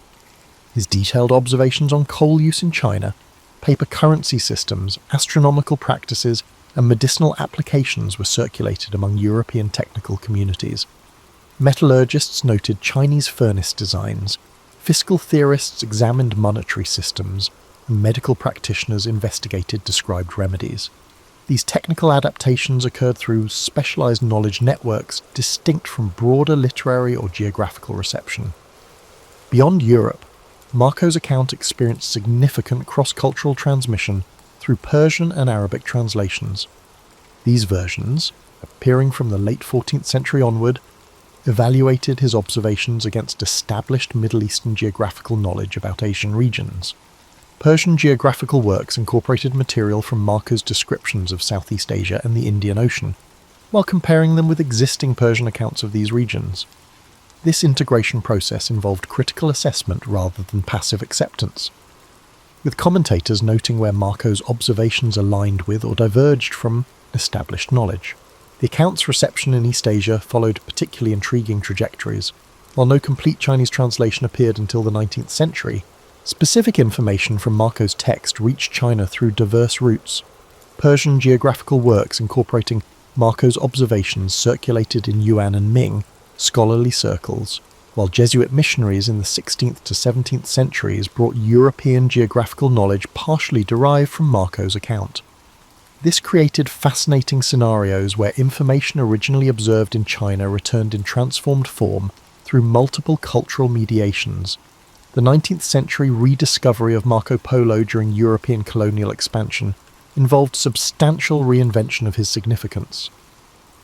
Speaker 1: His detailed observations on coal use in China, paper currency systems, astronomical practices, and medicinal applications were circulated among European technical communities. Metallurgists noted Chinese furnace designs, fiscal theorists examined monetary systems, and medical practitioners investigated described remedies. These technical adaptations occurred through specialized knowledge networks distinct from broader literary or geographical reception. Beyond Europe, Marco's account experienced significant cross-cultural transmission through Persian and Arabic translations. These versions, appearing from the late 14th century onward, evaluated his observations against established Middle Eastern geographical knowledge about Asian regions. Persian geographical works incorporated material from Marco's descriptions of Southeast Asia and the Indian Ocean, while comparing them with existing Persian accounts of these regions. This integration process involved critical assessment rather than passive acceptance, with commentators noting where Marco's observations aligned with or diverged from established knowledge. The account's reception in East Asia followed particularly intriguing trajectories. While no complete Chinese translation appeared until the 19th century, specific information from Marco's text reached China through diverse routes. Persian geographical works incorporating Marco's observations circulated in Yuan and Ming scholarly circles, while Jesuit missionaries in the 16th to 17th centuries brought European geographical knowledge partially derived from Marco's account. This created fascinating scenarios where information originally observed in China returned in transformed form through multiple cultural mediations. The 19th century rediscovery of Marco Polo during European colonial expansion involved substantial reinvention of his significance.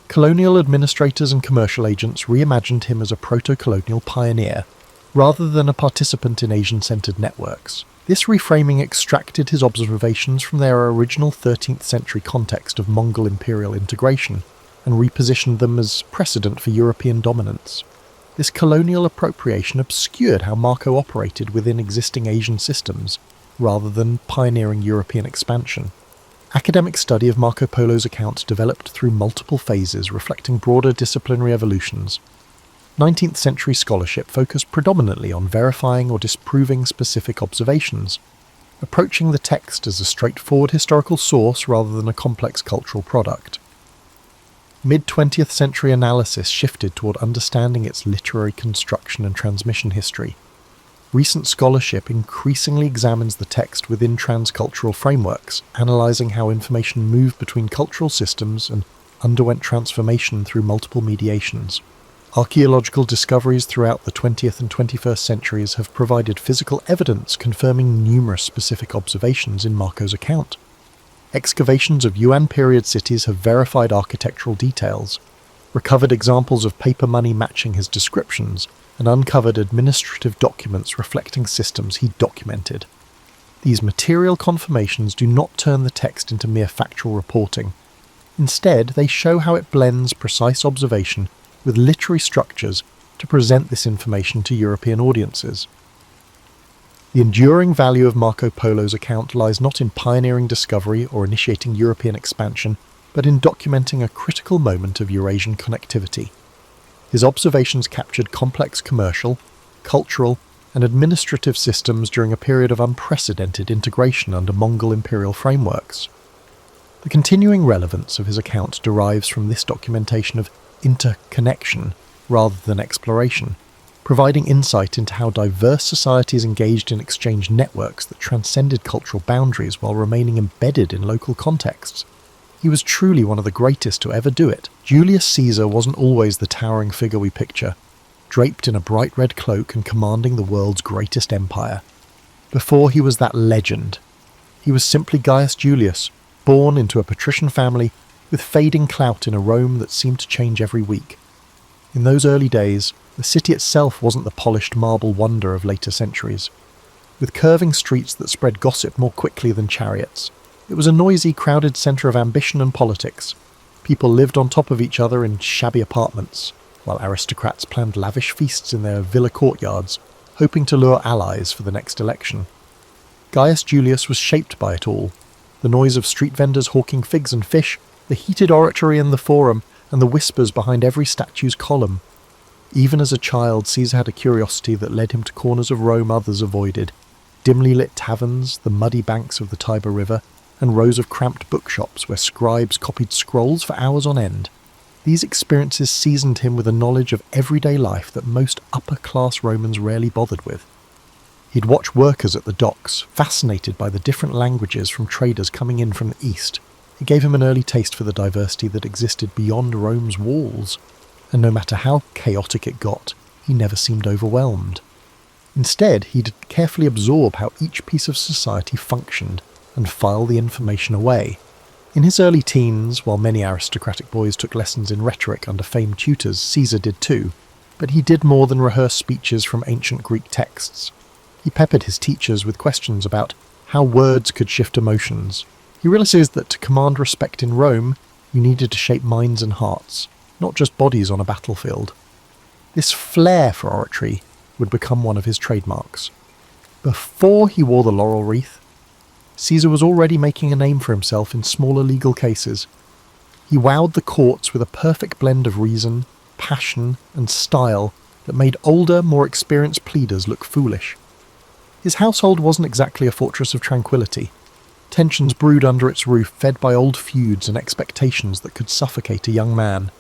Speaker 1: Colonial administrators and commercial agents reimagined him as a proto-colonial pioneer, rather than a participant in Asian-centered networks. This reframing extracted his observations from their original 13th century context of Mongol imperial integration, and repositioned them as precedent for European dominance. This colonial appropriation obscured how Marco operated within existing Asian systems, rather than pioneering European expansion. Academic study of Marco Polo's account developed through multiple phases reflecting broader disciplinary evolutions. 19th century scholarship focused predominantly on verifying or disproving specific observations, approaching the text as a straightforward historical source rather than a complex cultural product. Mid-20th century analysis shifted toward understanding its literary construction and transmission history. Recent scholarship increasingly examines the text within transcultural frameworks, analysing how information moved between cultural systems and underwent transformation through multiple mediations. Archaeological discoveries throughout the 20th and 21st centuries have provided physical evidence confirming numerous specific observations in Marco's account. Excavations of Yuan period cities have verified architectural details, recovered examples of paper money matching his descriptions, and uncovered administrative documents reflecting systems he documented. These material confirmations do not turn the text into mere factual reporting. Instead, they show how it blends precise observation with literary structures to present this information to European audiences. The enduring value of Marco Polo's account lies not in pioneering discovery or initiating European expansion, but in documenting a critical moment of Eurasian connectivity. His observations captured complex commercial, cultural, and administrative systems during a period of unprecedented integration under Mongol imperial frameworks. The continuing relevance of his account derives from this documentation of interconnection rather than exploration, providing insight into how diverse societies engaged in exchange networks that transcended cultural boundaries while remaining embedded in local contexts. He was truly one of the greatest to ever do it. Julius Caesar wasn't always the towering figure we picture, draped in a bright red cloak and commanding the world's greatest empire. Before he was that legend, he was simply Gaius Julius, born into a patrician family with fading clout in a Rome that seemed to change every week. In those early days, the city itself wasn't the polished marble wonder of later centuries. With curving streets that spread gossip more quickly than chariots, it was a noisy, crowded centre of ambition and politics. People lived on top of each other in shabby apartments, while aristocrats planned lavish feasts in their villa courtyards, hoping to lure allies for the next election. Gaius Julius was shaped by it all. The noise of street vendors hawking figs and fish, the heated oratory in the forum, and the whispers behind every statue's column. Even as a child, Caesar had a curiosity that led him to corners of Rome others avoided, dimly lit taverns, the muddy banks of the Tiber River, and rows of cramped bookshops where scribes copied scrolls for hours on end. These experiences seasoned him with a knowledge of everyday life that most upper-class Romans rarely bothered with. He'd watch workers at the docks, fascinated by the different languages from traders coming in from the east. It gave him an early taste for the diversity that existed beyond Rome's walls, and no matter how chaotic it got, he never seemed overwhelmed. Instead, he'd carefully absorb how each piece of society functioned and file the information away. In his early teens, while many aristocratic boys took lessons in rhetoric under famed tutors, Caesar did too, but he did more than rehearse speeches from ancient Greek texts. He peppered his teachers with questions about how words could shift emotions. He realizes that to command respect in Rome, you needed to shape minds and hearts, not just bodies on a battlefield. This flair for oratory would become one of his trademarks. Before he wore the laurel wreath, Caesar was already making a name for himself in smaller legal cases. He wowed the courts with a perfect blend of reason, passion, and style that made older, more experienced pleaders look foolish. His household wasn't exactly a fortress of tranquility. Tensions brewed under its roof, fed by old feuds and expectations that could suffocate a young man.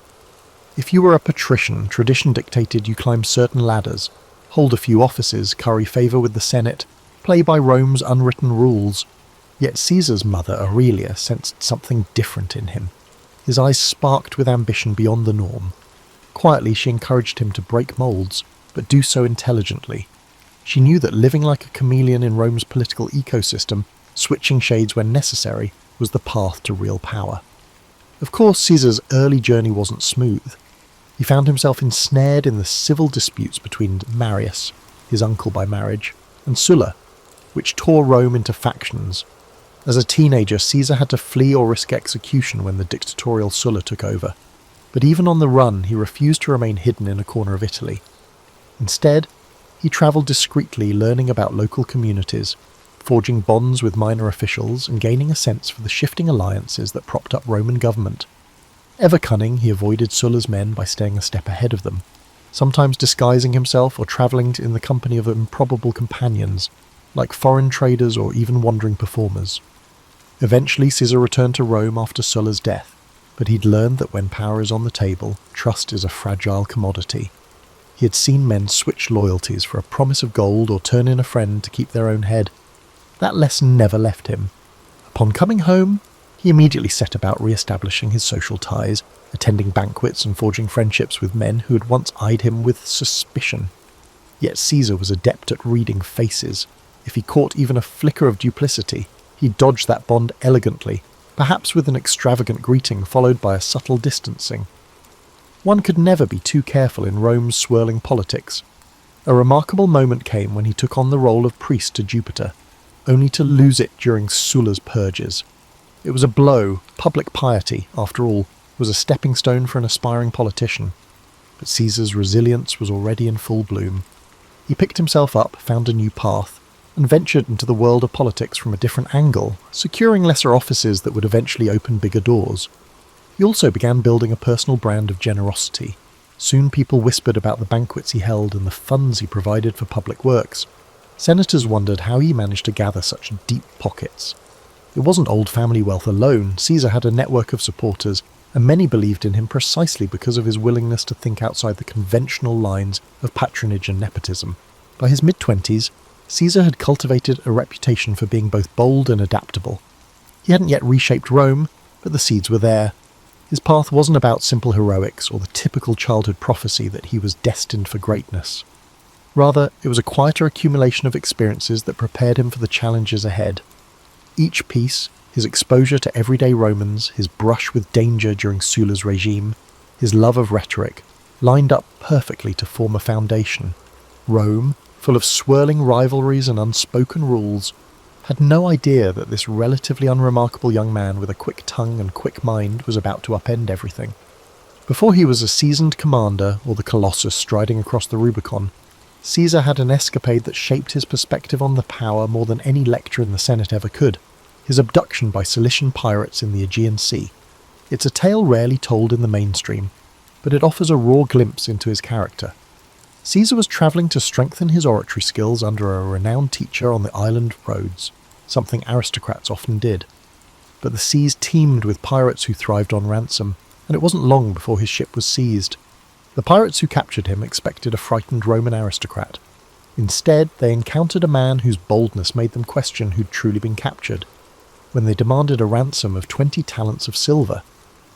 Speaker 1: If you were a patrician, tradition dictated you climb certain ladders, hold a few offices, curry favour with the Senate, play by Rome's unwritten rules. Yet Caesar's mother, Aurelia, sensed something different in him. His eyes sparked with ambition beyond the norm. Quietly, she encouraged him to break moulds, but do so intelligently. She knew that living like a chameleon in Rome's political ecosystem, switching shades when necessary, was the path to real power. Of course, Caesar's early journey wasn't smooth. He found himself ensnared in the civil disputes between Marius, his uncle by marriage, and Sulla, which tore Rome into factions. As a teenager, Caesar had to flee or risk execution when the dictatorial Sulla took over. But even on the run, he refused to remain hidden in a corner of Italy. Instead, he travelled discreetly, learning about local communities, forging bonds with minor officials and gaining a sense for the shifting alliances that propped up Roman government. Ever cunning, he avoided Sulla's men by staying a step ahead of them, sometimes disguising himself or travelling in the company of improbable companions, like foreign traders or even wandering performers. Eventually, Caesar returned to Rome after Sulla's death, but he'd learned that when power is on the table, trust is a fragile commodity. He had seen men switch loyalties for a promise of gold or turn in a friend to keep their own head. That lesson never left him. Upon coming home, he immediately set about re-establishing his social ties, attending banquets and forging friendships with men who had once eyed him with suspicion. Yet Caesar was adept at reading faces. If he caught even a flicker of duplicity, he dodged that bond elegantly, perhaps with an extravagant greeting followed by a subtle distancing. One could never be too careful in Rome's swirling politics. A remarkable moment came when he took on the role of priest to Jupiter, only to lose it during Sulla's purges. It was a blow. Public piety, after all, was a stepping stone for an aspiring politician. But Caesar's resilience was already in full bloom. He picked himself up, found a new path, and ventured into the world of politics from a different angle, securing lesser offices that would eventually open bigger doors. He also began building a personal brand of generosity. Soon people whispered about the banquets he held and the funds he provided for public works. Senators wondered how he managed to gather such deep pockets. It wasn't old family wealth alone. Caesar had a network of supporters, and many believed in him precisely because of his willingness to think outside the conventional lines of patronage and nepotism. By his mid-20s, Caesar had cultivated a reputation for being both bold and adaptable. He hadn't yet reshaped Rome, but the seeds were there. His path wasn't about simple heroics or the typical childhood prophecy that he was destined for greatness. Rather, it was a quieter accumulation of experiences that prepared him for the challenges ahead. Each piece, his exposure to everyday Romans, his brush with danger during Sulla's regime, his love of rhetoric, lined up perfectly to form a foundation. Rome, full of swirling rivalries and unspoken rules, had no idea that this relatively unremarkable young man with a quick tongue and quick mind was about to upend everything. Before he was a seasoned commander or the Colossus striding across the Rubicon, Caesar had an escapade that shaped his perspective on the power more than any lecture in the Senate ever could: his abduction by Cilician pirates in the Aegean Sea. It's a tale rarely told in the mainstream, but it offers a raw glimpse into his character. Caesar was travelling to strengthen his oratory skills under a renowned teacher on the island of Rhodes, something aristocrats often did. But the seas teemed with pirates who thrived on ransom, and it wasn't long before his ship was seized. The pirates who captured him expected a frightened Roman aristocrat. Instead, they encountered a man whose boldness made them question who'd truly been captured. When they demanded a ransom of 20 talents of silver,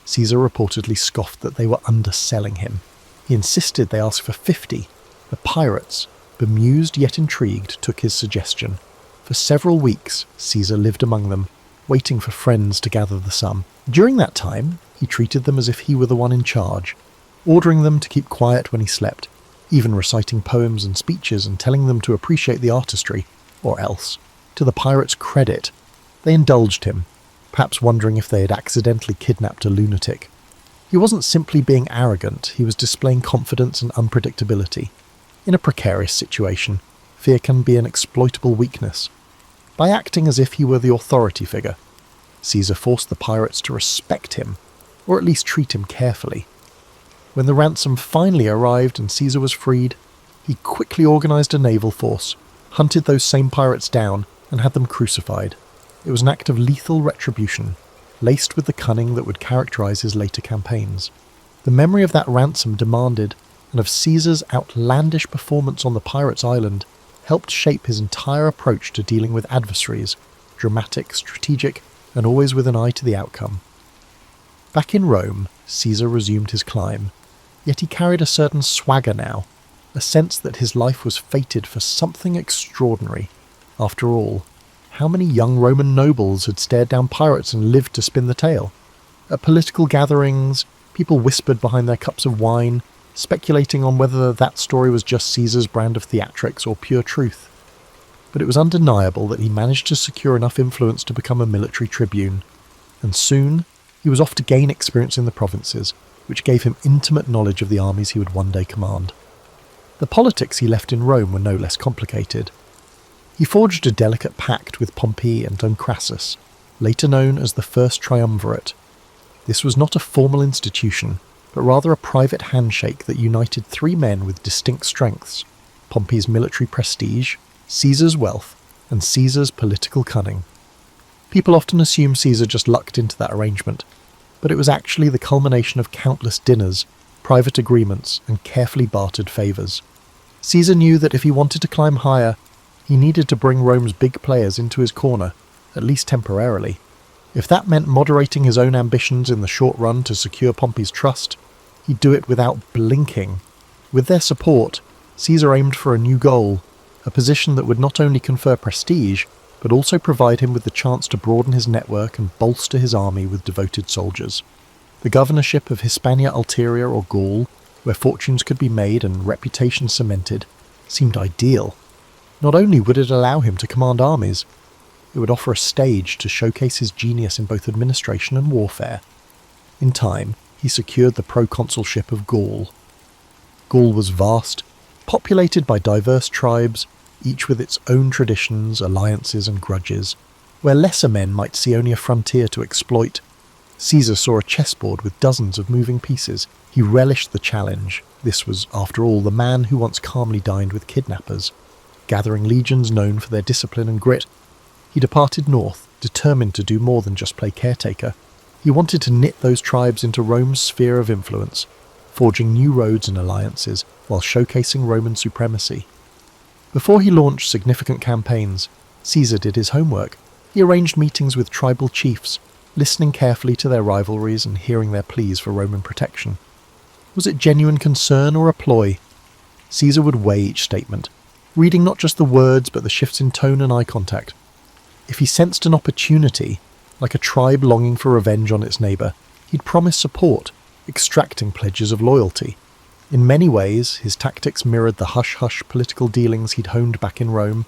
Speaker 1: Caesar reportedly scoffed that they were underselling him. He insisted they ask for 50. The pirates, bemused yet intrigued, took his suggestion. For several weeks, Caesar lived among them, waiting for friends to gather the sum. During that time, he treated them as if he were the one in charge, ordering them to keep quiet when he slept, even reciting poems and speeches and telling them to appreciate the artistry, or else. To the pirates' credit, they indulged him, perhaps wondering if they had accidentally kidnapped a lunatic. He wasn't simply being arrogant, he was displaying confidence and unpredictability. In a precarious situation, fear can be an exploitable weakness. By acting as if he were the authority figure, Caesar forced the pirates to respect him, or at least treat him carefully. When the ransom finally arrived and Caesar was freed, he quickly organised a naval force, hunted those same pirates down, and had them crucified. It was an act of lethal retribution, laced with the cunning that would characterise his later campaigns. The memory of that ransom demanded, and of Caesar's outlandish performance on the pirates' island, helped shape his entire approach to dealing with adversaries, dramatic, strategic, and always with an eye to the outcome. Back in Rome, Caesar resumed his climb, yet he carried a certain swagger now, a sense that his life was fated for something extraordinary. After all, how many young Roman nobles had stared down pirates and lived to spin the tale? At political gatherings, people whispered behind their cups of wine, speculating on whether that story was just Caesar's brand of theatrics or pure truth. But it was undeniable that he managed to secure enough influence to become a military tribune, and soon he was off to gain experience in the provinces, which gave him intimate knowledge of the armies he would one day command. The politics he left in Rome were no less complicated. He forged a delicate pact with Pompey and Crassus, later known as the First Triumvirate. This was not a formal institution, but rather a private handshake that united three men with distinct strengths: Pompey's military prestige, Caesar's wealth, and Caesar's political cunning. People often assume Caesar just lucked into that arrangement, but it was actually the culmination of countless dinners, private agreements, and carefully bartered favours. Caesar knew that if he wanted to climb higher, he needed to bring Rome's big players into his corner, at least temporarily. If that meant moderating his own ambitions in the short run to secure Pompey's trust, he'd do it without blinking. With their support, Caesar aimed for a new goal, a position that would not only confer prestige, but also provide him with the chance to broaden his network and bolster his army with devoted soldiers. The governorship of Hispania Ulterior or Gaul, where fortunes could be made and reputation cemented, seemed ideal. Not only would it allow him to command armies, It would offer a stage to showcase his genius in both administration and warfare. In time, he secured the proconsulship of Gaul. Gaul was vast, populated by diverse tribes, each with its own traditions, alliances and grudges. Where lesser men might see only a frontier to exploit, Caesar saw a chessboard with dozens of moving pieces. He relished the challenge. This was, after all, the man who once calmly dined with kidnappers. Gathering legions known for their discipline and grit, he departed north, determined to do more than just play caretaker. He wanted to knit those tribes into Rome's sphere of influence, forging new roads and alliances while showcasing Roman supremacy. Before he launched significant campaigns, Caesar did his homework. He arranged meetings with tribal chiefs, listening carefully to their rivalries and hearing their pleas for Roman protection. Was it genuine concern or a ploy? Caesar would weigh each statement, reading not just the words but the shifts in tone and eye contact. If he sensed an opportunity, like a tribe longing for revenge on its neighbour, he'd promise support, extracting pledges of loyalty. In many ways, his tactics mirrored the hush-hush political dealings he'd honed back in Rome,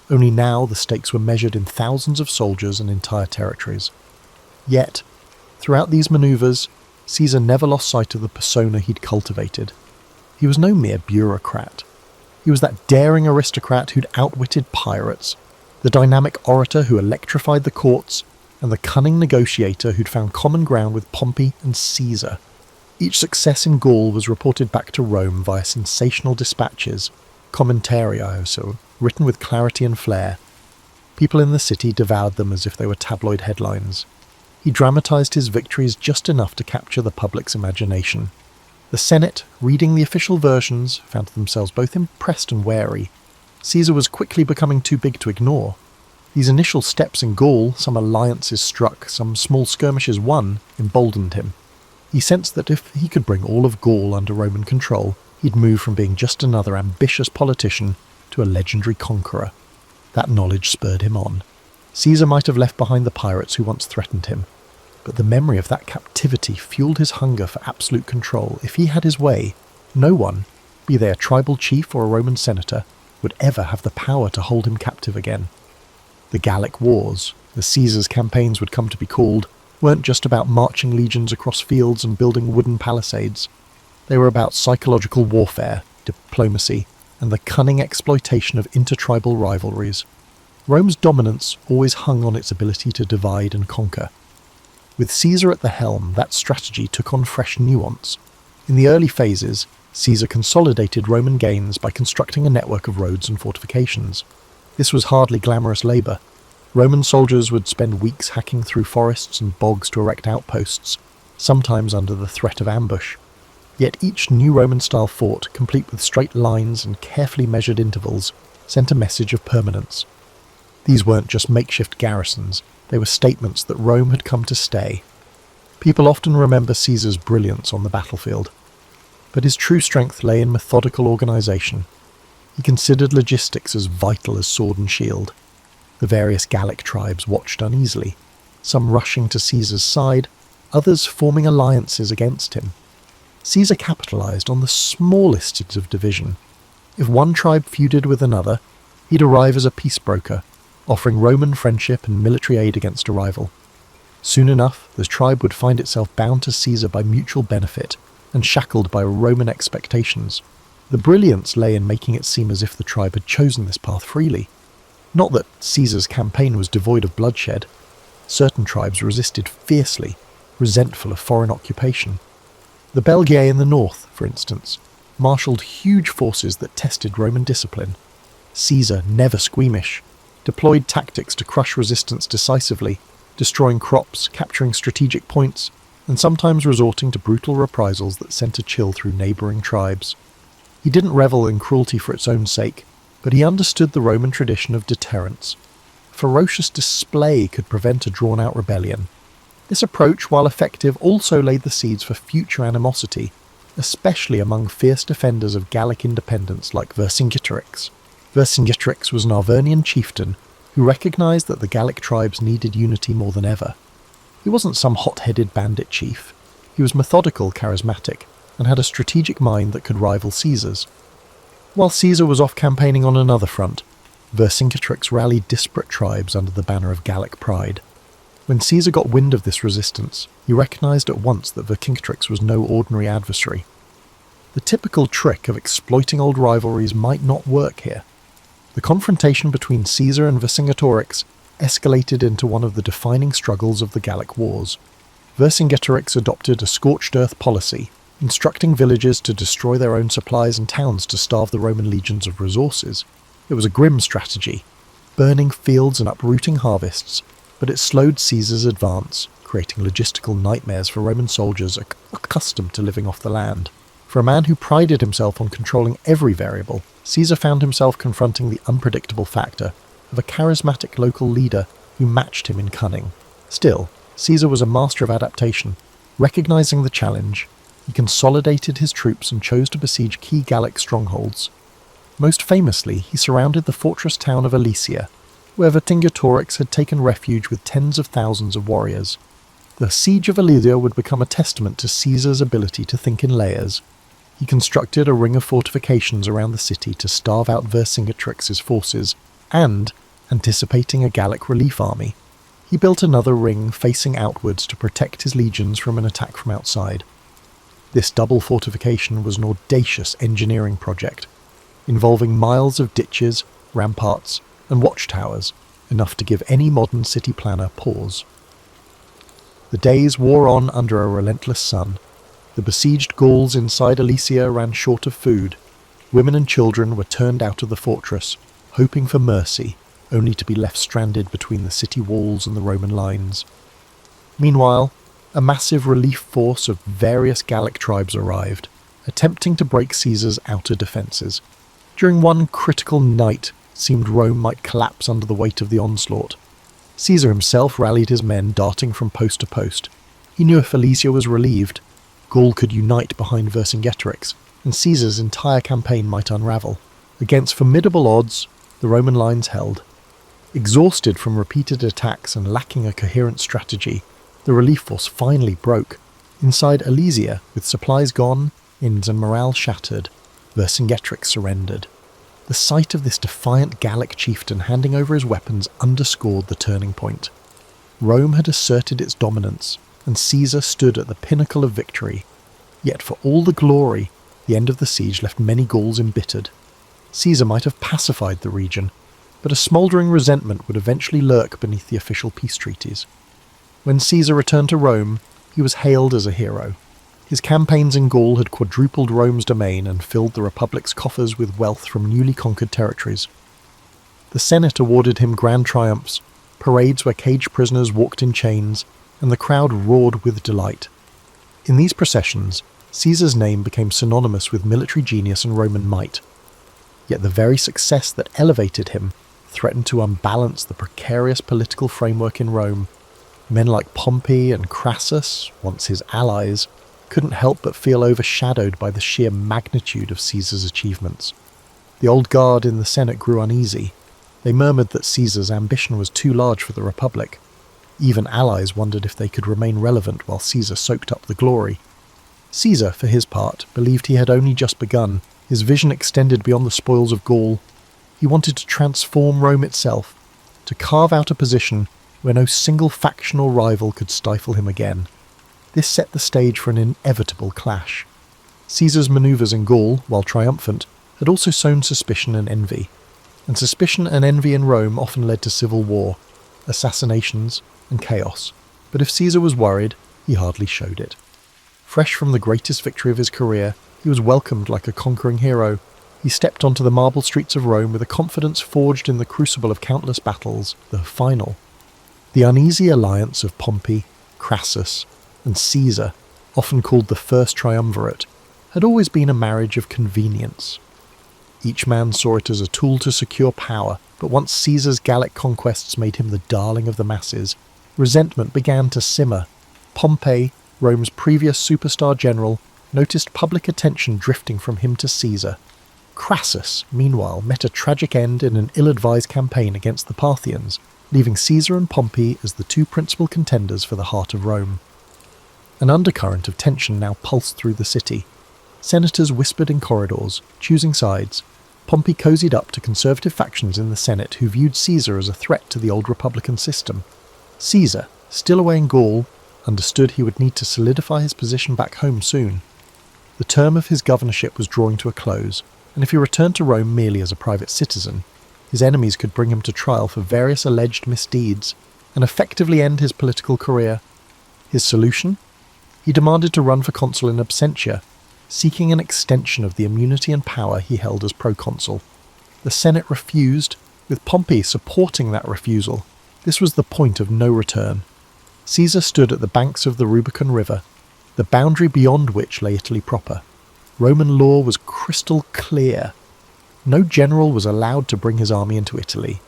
Speaker 1: only now the stakes were measured in thousands of soldiers and entire territories. Yet, throughout these manoeuvres, Caesar never lost sight of the persona he'd cultivated. He was no mere bureaucrat. He was that daring aristocrat who'd outwitted pirates, the dynamic orator who electrified the courts, and the cunning negotiator who'd found common ground with Pompey and Caesar. Each success in Gaul was reported back to Rome via sensational dispatches, commentarios, written with clarity and flair. People in the city devoured them as if they were tabloid headlines. He dramatized his victories just enough to capture the public's imagination. The Senate, reading the official versions, found themselves both impressed and wary. Caesar was quickly becoming too big to ignore. These initial steps in Gaul, some alliances struck, some small skirmishes won, emboldened him. He sensed that if he could bring all of Gaul under Roman control, he'd move from being just another ambitious politician to a legendary conqueror. That knowledge spurred him on. Caesar might have left behind the pirates who once threatened him, but the memory of that captivity fueled his hunger for absolute control. If he had his way, no one, be they a tribal chief or a Roman senator, would ever have the power to hold him captive again. The Gallic Wars, the Caesar's campaigns would come to be called, weren't just about marching legions across fields and building wooden palisades. They were about psychological warfare, diplomacy, and the cunning exploitation of intertribal rivalries. Rome's dominance always hung on its ability to divide and conquer. With Caesar at the helm, that strategy took on fresh nuance. In the early phases, Caesar consolidated Roman gains by constructing a network of roads and fortifications. This was hardly glamorous labour. Roman soldiers would spend weeks hacking through forests and bogs to erect outposts, sometimes under the threat of ambush. Yet each new Roman-style fort, complete with straight lines and carefully measured intervals, sent a message of permanence. These weren't just makeshift garrisons, they were statements that Rome had come to stay. People often remember Caesar's brilliance on the battlefield, but his true strength lay in methodical organisation. He considered logistics as vital as sword and shield. The various Gallic tribes watched uneasily, some rushing to Caesar's side, others forming alliances against him. Caesar capitalised on the smallest of division. If one tribe feuded with another, he'd arrive as a peace broker, offering Roman friendship and military aid against a rival. Soon enough, the tribe would find itself bound to Caesar by mutual benefit and shackled by Roman expectations. The brilliance lay in making it seem as if the tribe had chosen this path freely. Not that Caesar's campaign was devoid of bloodshed. Certain tribes resisted fiercely, resentful of foreign occupation. The Belgae in the north, for instance, marshalled huge forces that tested Roman discipline. Caesar, never squeamish, deployed tactics to crush resistance decisively, destroying crops, capturing strategic points, and sometimes resorting to brutal reprisals that sent a chill through neighbouring tribes. He didn't revel in cruelty for its own sake, but he understood the Roman tradition of deterrence. Ferocious display could prevent a drawn-out rebellion. This approach, while effective, also laid the seeds for future animosity, especially among fierce defenders of Gallic independence like Vercingetorix. Vercingetorix was an Arvernian chieftain who recognised that the Gallic tribes needed unity more than ever. He wasn't some hot-headed bandit chief. He was methodical, charismatic, and had a strategic mind that could rival Caesar's. While Caesar was off campaigning on another front, Vercingetorix rallied disparate tribes under the banner of Gallic pride. When Caesar got wind of this resistance, he recognised at once that Vercingetorix was no ordinary adversary. The typical trick of exploiting old rivalries might not work here. The confrontation between Caesar and Vercingetorix escalated into one of the defining struggles of the Gallic Wars. Vercingetorix adopted a scorched earth policy, instructing villagers to destroy their own supplies and towns to starve the Roman legions of resources. It was a grim strategy, burning fields and uprooting harvests, but it slowed Caesar's advance, creating logistical nightmares for Roman soldiers accustomed to living off the land. For a man who prided himself on controlling every variable, Caesar found himself confronting the unpredictable factor of a charismatic local leader who matched him in cunning. Still, Caesar was a master of adaptation. Recognizing the challenge, he consolidated his troops and chose to besiege key Gallic strongholds. Most famously, he surrounded the fortress town of Alesia, where Vercingetorix had taken refuge with tens of thousands of warriors. The siege of Alesia would become a testament to Caesar's ability to think in layers. He constructed a ring of fortifications around the city to starve out Vercingetorix's forces, and, anticipating a Gallic relief army, he built another ring facing outwards to protect his legions from an attack from outside. This double fortification was an audacious engineering project, involving miles of ditches, ramparts, and watchtowers, enough to give any modern city planner pause. The days wore on under a relentless sun. The besieged Gauls inside Alesia ran short of food. Women and children were turned out of the fortress, hoping for mercy, only to be left stranded between the city walls and the Roman lines. Meanwhile, a massive relief force of various Gallic tribes arrived, attempting to break Caesar's outer defences. During one critical night, it seemed Rome might collapse under the weight of the onslaught. Caesar himself rallied his men, darting from post to post. He knew if Alesia was relieved, Gaul could unite behind Vercingetorix, and Caesar's entire campaign might unravel. Against formidable odds, the Roman lines held. Exhausted from repeated attacks and lacking a coherent strategy, the relief force finally broke. Inside Alesia, with supplies gone, inns and morale shattered, Vercingetorix surrendered. The sight of this defiant Gallic chieftain handing over his weapons underscored the turning point. Rome had asserted its dominance, and Caesar stood at the pinnacle of victory. Yet for all the glory, the end of the siege left many Gauls embittered. Caesar might have pacified the region, but a smouldering resentment would eventually lurk beneath the official peace treaties. When Caesar returned to Rome, he was hailed as a hero. His campaigns in Gaul had quadrupled Rome's domain and filled the Republic's coffers with wealth from newly conquered territories. The Senate awarded him grand triumphs, parades where caged prisoners walked in chains, and the crowd roared with delight. In these processions, Caesar's name became synonymous with military genius and Roman might. Yet the very success that elevated him threatened to unbalance the precarious political framework in Rome. Men like Pompey and Crassus, once his allies, couldn't help but feel overshadowed by the sheer magnitude of Caesar's achievements. The old guard in the Senate grew uneasy. They murmured that Caesar's ambition was too large for the Republic. Even allies wondered if they could remain relevant while Caesar soaked up the glory. Caesar, for his part, believed he had only just begun. His vision extended beyond the spoils of Gaul. He wanted to transform Rome itself, to carve out a position where no single faction or rival could stifle him again. This set the stage for an inevitable clash. Caesar's manoeuvres in Gaul, while triumphant, had also sown suspicion and envy. And suspicion and envy in Rome often led to civil war, assassinations, and chaos. But if Caesar was worried, he hardly showed it. Fresh from the greatest victory of his career, he was welcomed like a conquering hero. He stepped onto the marble streets of Rome with a confidence forged in the crucible of countless battles, the final. The uneasy alliance of Pompey, Crassus, and Caesar, often called the First Triumvirate, had always been a marriage of convenience. Each man saw it as a tool to secure power, but once Caesar's Gallic conquests made him the darling of the masses, resentment began to simmer. Pompey, Rome's previous superstar general, noticed public attention drifting from him to Caesar. Crassus, meanwhile, met a tragic end in an ill-advised campaign against the Parthians, leaving Caesar and Pompey as the two principal contenders for the heart of Rome. An undercurrent of tension now pulsed through the city. Senators whispered in corridors, choosing sides. Pompey cozied up to conservative factions in the Senate who viewed Caesar as a threat to the old republican system. Caesar, still away in Gaul, understood he would need to solidify his position back home soon. The term of his governorship was drawing to a close, and if he returned to Rome merely as a private citizen, his enemies could bring him to trial for various alleged misdeeds and effectively end his political career. His solution? He demanded to run for consul in absentia, seeking an extension of the immunity and power he held as proconsul. The Senate refused, with Pompey supporting that refusal. This was the point of no return. Caesar stood at the banks of the Rubicon River, the boundary beyond which lay Italy proper. Roman law was crystal clear. No general was allowed to bring his army into Italy.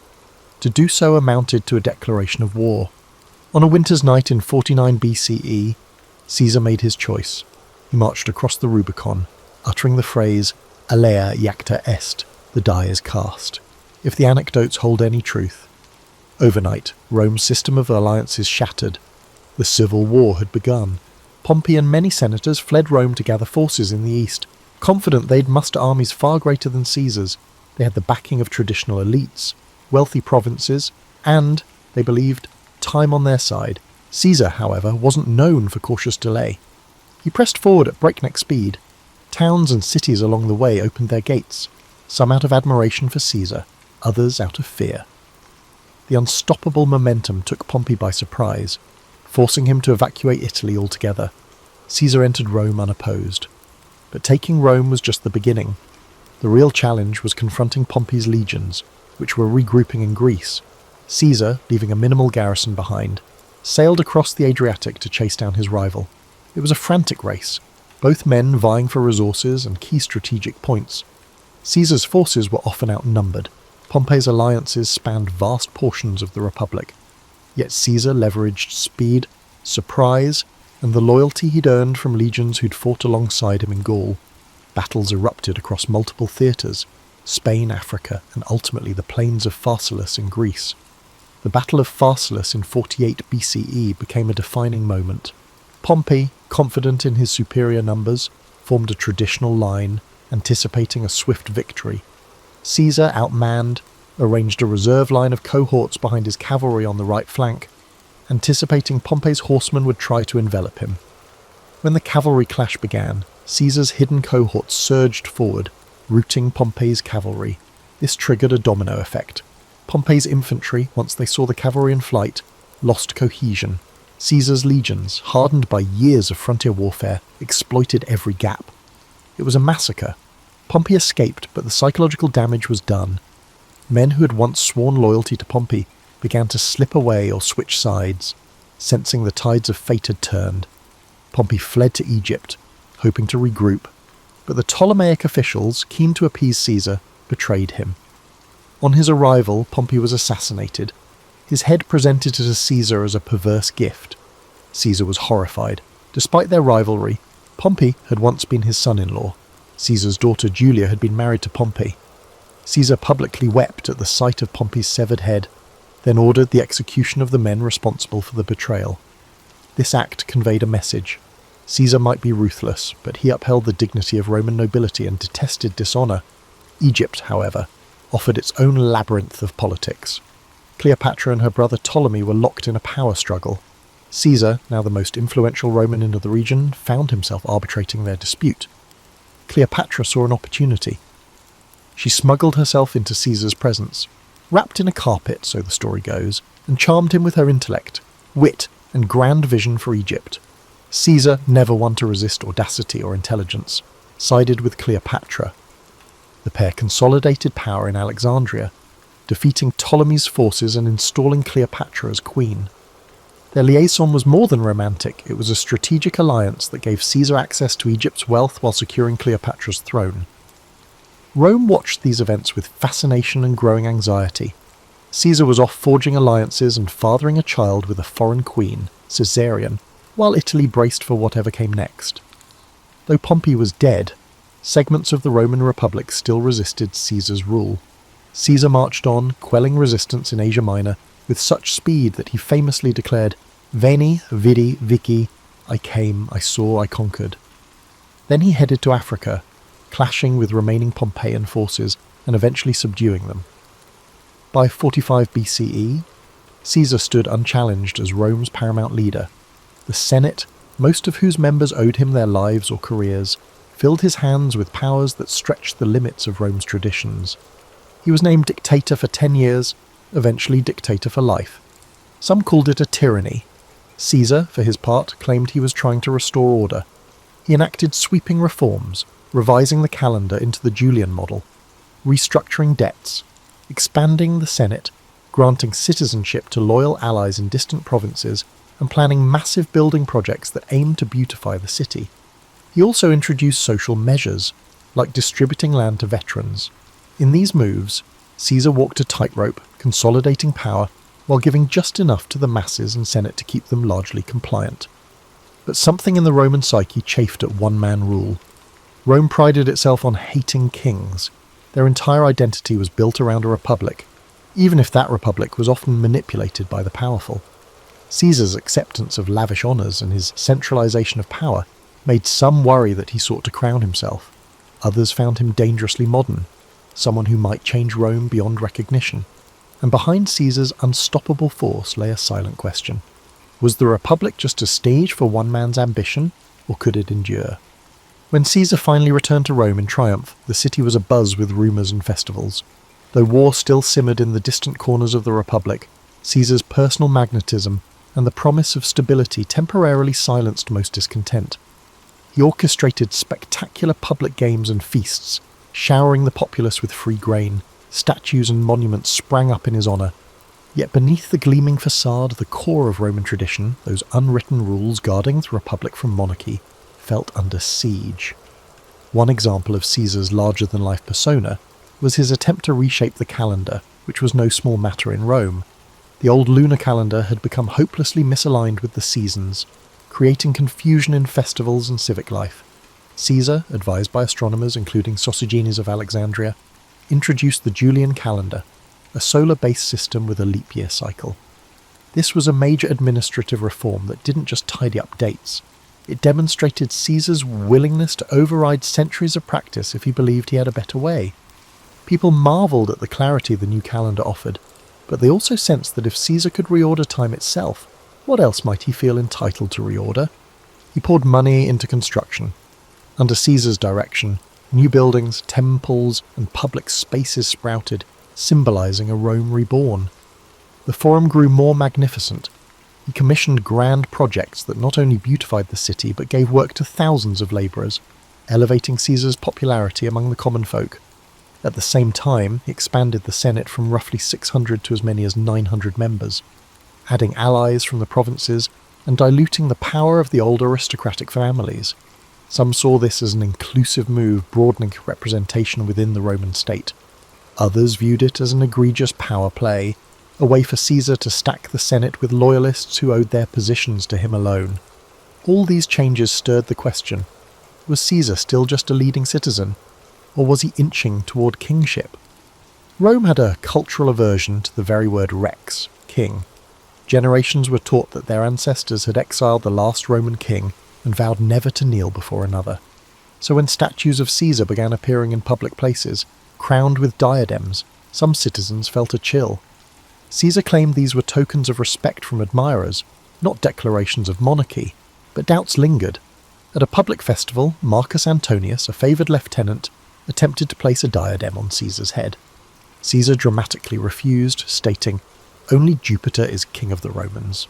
Speaker 1: To do so amounted to a declaration of war. On a winter's night in 49 BCE, Caesar made his choice. He marched across the Rubicon, uttering the phrase, "Alea iacta est," the die is cast, if the anecdotes hold any truth. Overnight, Rome's system of alliances shattered. The civil war had begun. Pompey and many senators fled Rome to gather forces in the east, confident they'd muster armies far greater than Caesar's. They had the backing of traditional elites, wealthy provinces, and, they believed, time on their side. Caesar, however, wasn't known for cautious delay. He pressed forward at breakneck speed. Towns and cities along the way opened their gates, some out of admiration for Caesar, others out of fear. The unstoppable momentum took Pompey by surprise, forcing him to evacuate Italy altogether. Caesar entered Rome unopposed. But taking Rome was just the beginning. The real challenge was confronting Pompey's legions, which were regrouping in Greece. Caesar, leaving a minimal garrison behind, sailed across the Adriatic to chase down his rival. It was a frantic race, both men vying for resources and key strategic points. Caesar's forces were often outnumbered. Pompey's alliances spanned vast portions of the Republic. Yet Caesar leveraged speed, surprise, and the loyalty he'd earned from legions who'd fought alongside him in Gaul. Battles erupted across multiple theatres, Spain, Africa, and ultimately the plains of Pharsalus in Greece. The Battle of Pharsalus in 48 BCE became a defining moment. Pompey, confident in his superior numbers, formed a traditional line, anticipating a swift victory. Caesar, outmanned, arranged a reserve line of cohorts behind his cavalry on the right flank, anticipating Pompey's horsemen would try to envelop him. When the cavalry clash began, Caesar's hidden cohorts surged forward, routing Pompey's cavalry. This triggered a domino effect. Pompey's infantry, once they saw the cavalry in flight, lost cohesion. Caesar's legions, hardened by years of frontier warfare, exploited every gap. It was a massacre. Pompey escaped, but the psychological damage was done. Men who had once sworn loyalty to Pompey began to slip away or switch sides, sensing the tides of fate had turned. Pompey fled to Egypt, hoping to regroup, but the Ptolemaic officials, keen to appease Caesar, betrayed him. On his arrival, Pompey was assassinated. His head presented to Caesar as a perverse gift. Caesar was horrified. Despite their rivalry, Pompey had once been his son-in-law. Caesar's daughter Julia had been married to Pompey. Caesar publicly wept at the sight of Pompey's severed head, then ordered the execution of the men responsible for the betrayal. This act conveyed a message. Caesar might be ruthless, but he upheld the dignity of Roman nobility and detested dishonour. Egypt, however, offered its own labyrinth of politics. Cleopatra and her brother Ptolemy were locked in a power struggle. Caesar, now the most influential Roman in the region, found himself arbitrating their dispute. Cleopatra saw an opportunity. She smuggled herself into Caesar's presence, wrapped in a carpet, so the story goes, and charmed him with her intellect, wit, and grand vision for Egypt. Caesar, never one to resist audacity or intelligence, sided with Cleopatra. The pair consolidated power in Alexandria, defeating Ptolemy's forces and installing Cleopatra as queen. Their liaison was more than romantic. It was a strategic alliance that gave Caesar access to Egypt's wealth while securing Cleopatra's throne. Rome watched these events with fascination and growing anxiety. Caesar was off forging alliances and fathering a child with a foreign queen, Caesarion, while Italy braced for whatever came next. Though Pompey was dead, segments of the Roman Republic still resisted Caesar's rule. Caesar marched on, quelling resistance in Asia Minor with such speed that he famously declared, "Veni, vidi, vici, I came, I saw, I conquered." Then he headed to Africa, clashing with remaining Pompeian forces, and eventually subduing them. By 45 BCE, Caesar stood unchallenged as Rome's paramount leader. The Senate, most of whose members owed him their lives or careers, filled his hands with powers that stretched the limits of Rome's traditions. He was named dictator for 10 years, eventually dictator for life. Some called it a tyranny. Caesar, for his part, claimed he was trying to restore order. He enacted sweeping reforms, revising the calendar into the Julian model, restructuring debts, expanding the Senate, granting citizenship to loyal allies in distant provinces, and planning massive building projects that aimed to beautify the city. He also introduced social measures, like distributing land to veterans. In these moves, Caesar walked a tightrope, consolidating power, while giving just enough to the masses and Senate to keep them largely compliant. But something in the Roman psyche chafed at one-man rule. Rome prided itself on hating kings. Their entire identity was built around a republic, even if that republic was often manipulated by the powerful. Caesar's acceptance of lavish honours and his centralisation of power made some worry that he sought to crown himself. Others found him dangerously modern, someone who might change Rome beyond recognition. And behind Caesar's unstoppable force lay a silent question. Was the Republic just a stage for one man's ambition, or could it endure? When Caesar finally returned to Rome in triumph, the city was abuzz with rumours and festivals. Though war still simmered in the distant corners of the Republic, Caesar's personal magnetism and the promise of stability temporarily silenced most discontent. He orchestrated spectacular public games and feasts, showering the populace with free grain. Statues and monuments sprang up in his honour. Yet beneath the gleaming facade, the core of Roman tradition, those unwritten rules guarding the Republic from monarchy, felt under siege. One example of Caesar's larger-than-life persona was his attempt to reshape the calendar, which was no small matter in Rome. The old lunar calendar had become hopelessly misaligned with the seasons, creating confusion in festivals and civic life. Caesar, advised by astronomers including Sosigenes of Alexandria, introduced the Julian calendar, a solar-based system with a leap year cycle. This was a major administrative reform that didn't just tidy up dates. It demonstrated Caesar's willingness to override centuries of practice if he believed he had a better way. People marvelled at the clarity the new calendar offered, but they also sensed that if Caesar could reorder time itself, what else might he feel entitled to reorder? He poured money into construction. Under Caesar's direction, new buildings, temples, and public spaces sprouted, symbolising a Rome reborn. The Forum grew more magnificent. He commissioned grand projects that not only beautified the city but gave work to thousands of labourers, elevating Caesar's popularity among the common folk. At the same time, he expanded the Senate from roughly 600 to as many as 900 members, adding allies from the provinces and diluting the power of the old aristocratic families. Some saw this as an inclusive move broadening representation within the Roman state. Others viewed it as an egregious power play, a way for Caesar to stack the Senate with loyalists who owed their positions to him alone. All these changes stirred the question, was Caesar still just a leading citizen, or was he inching toward kingship? Rome had a cultural aversion to the very word rex, king. Generations were taught that their ancestors had exiled the last Roman king and vowed never to kneel before another. So when statues of Caesar began appearing in public places, crowned with diadems, some citizens felt a chill. Caesar claimed these were tokens of respect from admirers, not declarations of monarchy, but doubts lingered. At a public festival, Marcus Antonius, a favoured lieutenant, attempted to place a diadem on Caesar's head. Caesar dramatically refused, stating, "Only Jupiter is king of the Romans."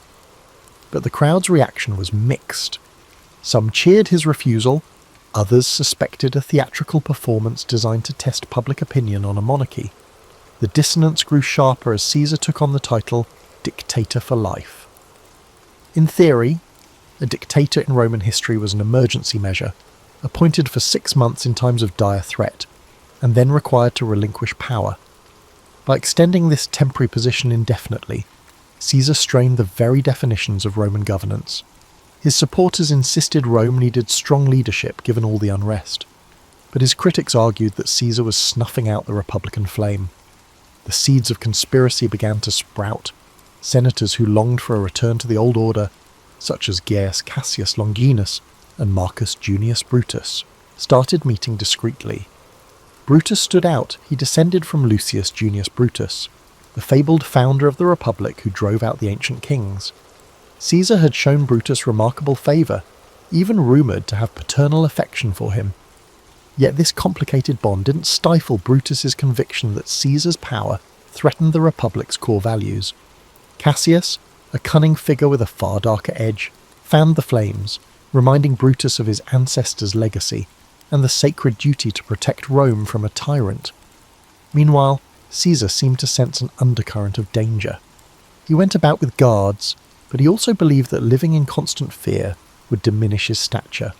Speaker 1: But the crowd's reaction was mixed. Some cheered his refusal, others suspected a theatrical performance designed to test public opinion on a monarchy. The dissonance grew sharper as Caesar took on the title dictator for life. In theory, a dictator in Roman history was an emergency measure, appointed for 6 months in times of dire threat, and then required to relinquish power. By extending this temporary position indefinitely, Caesar strained the very definitions of Roman governance. His supporters insisted Rome needed strong leadership given all the unrest, but his critics argued that Caesar was snuffing out the Republican flame. The seeds of conspiracy began to sprout. Senators who longed for a return to the old order, such as Gaius Cassius Longinus and Marcus Junius Brutus, started meeting discreetly. Brutus stood out. He descended from Lucius Junius Brutus, the fabled founder of the Republic who drove out the ancient kings. Caesar had shown Brutus remarkable favour, even rumoured to have paternal affection for him. Yet this complicated bond didn't stifle Brutus's conviction that Caesar's power threatened the Republic's core values. Cassius, a cunning figure with a far darker edge, fanned the flames, reminding Brutus of his ancestors' legacy and the sacred duty to protect Rome from a tyrant. Meanwhile, Caesar seemed to sense an undercurrent of danger. He went about with guards, but he also believed that living in constant fear would diminish his stature.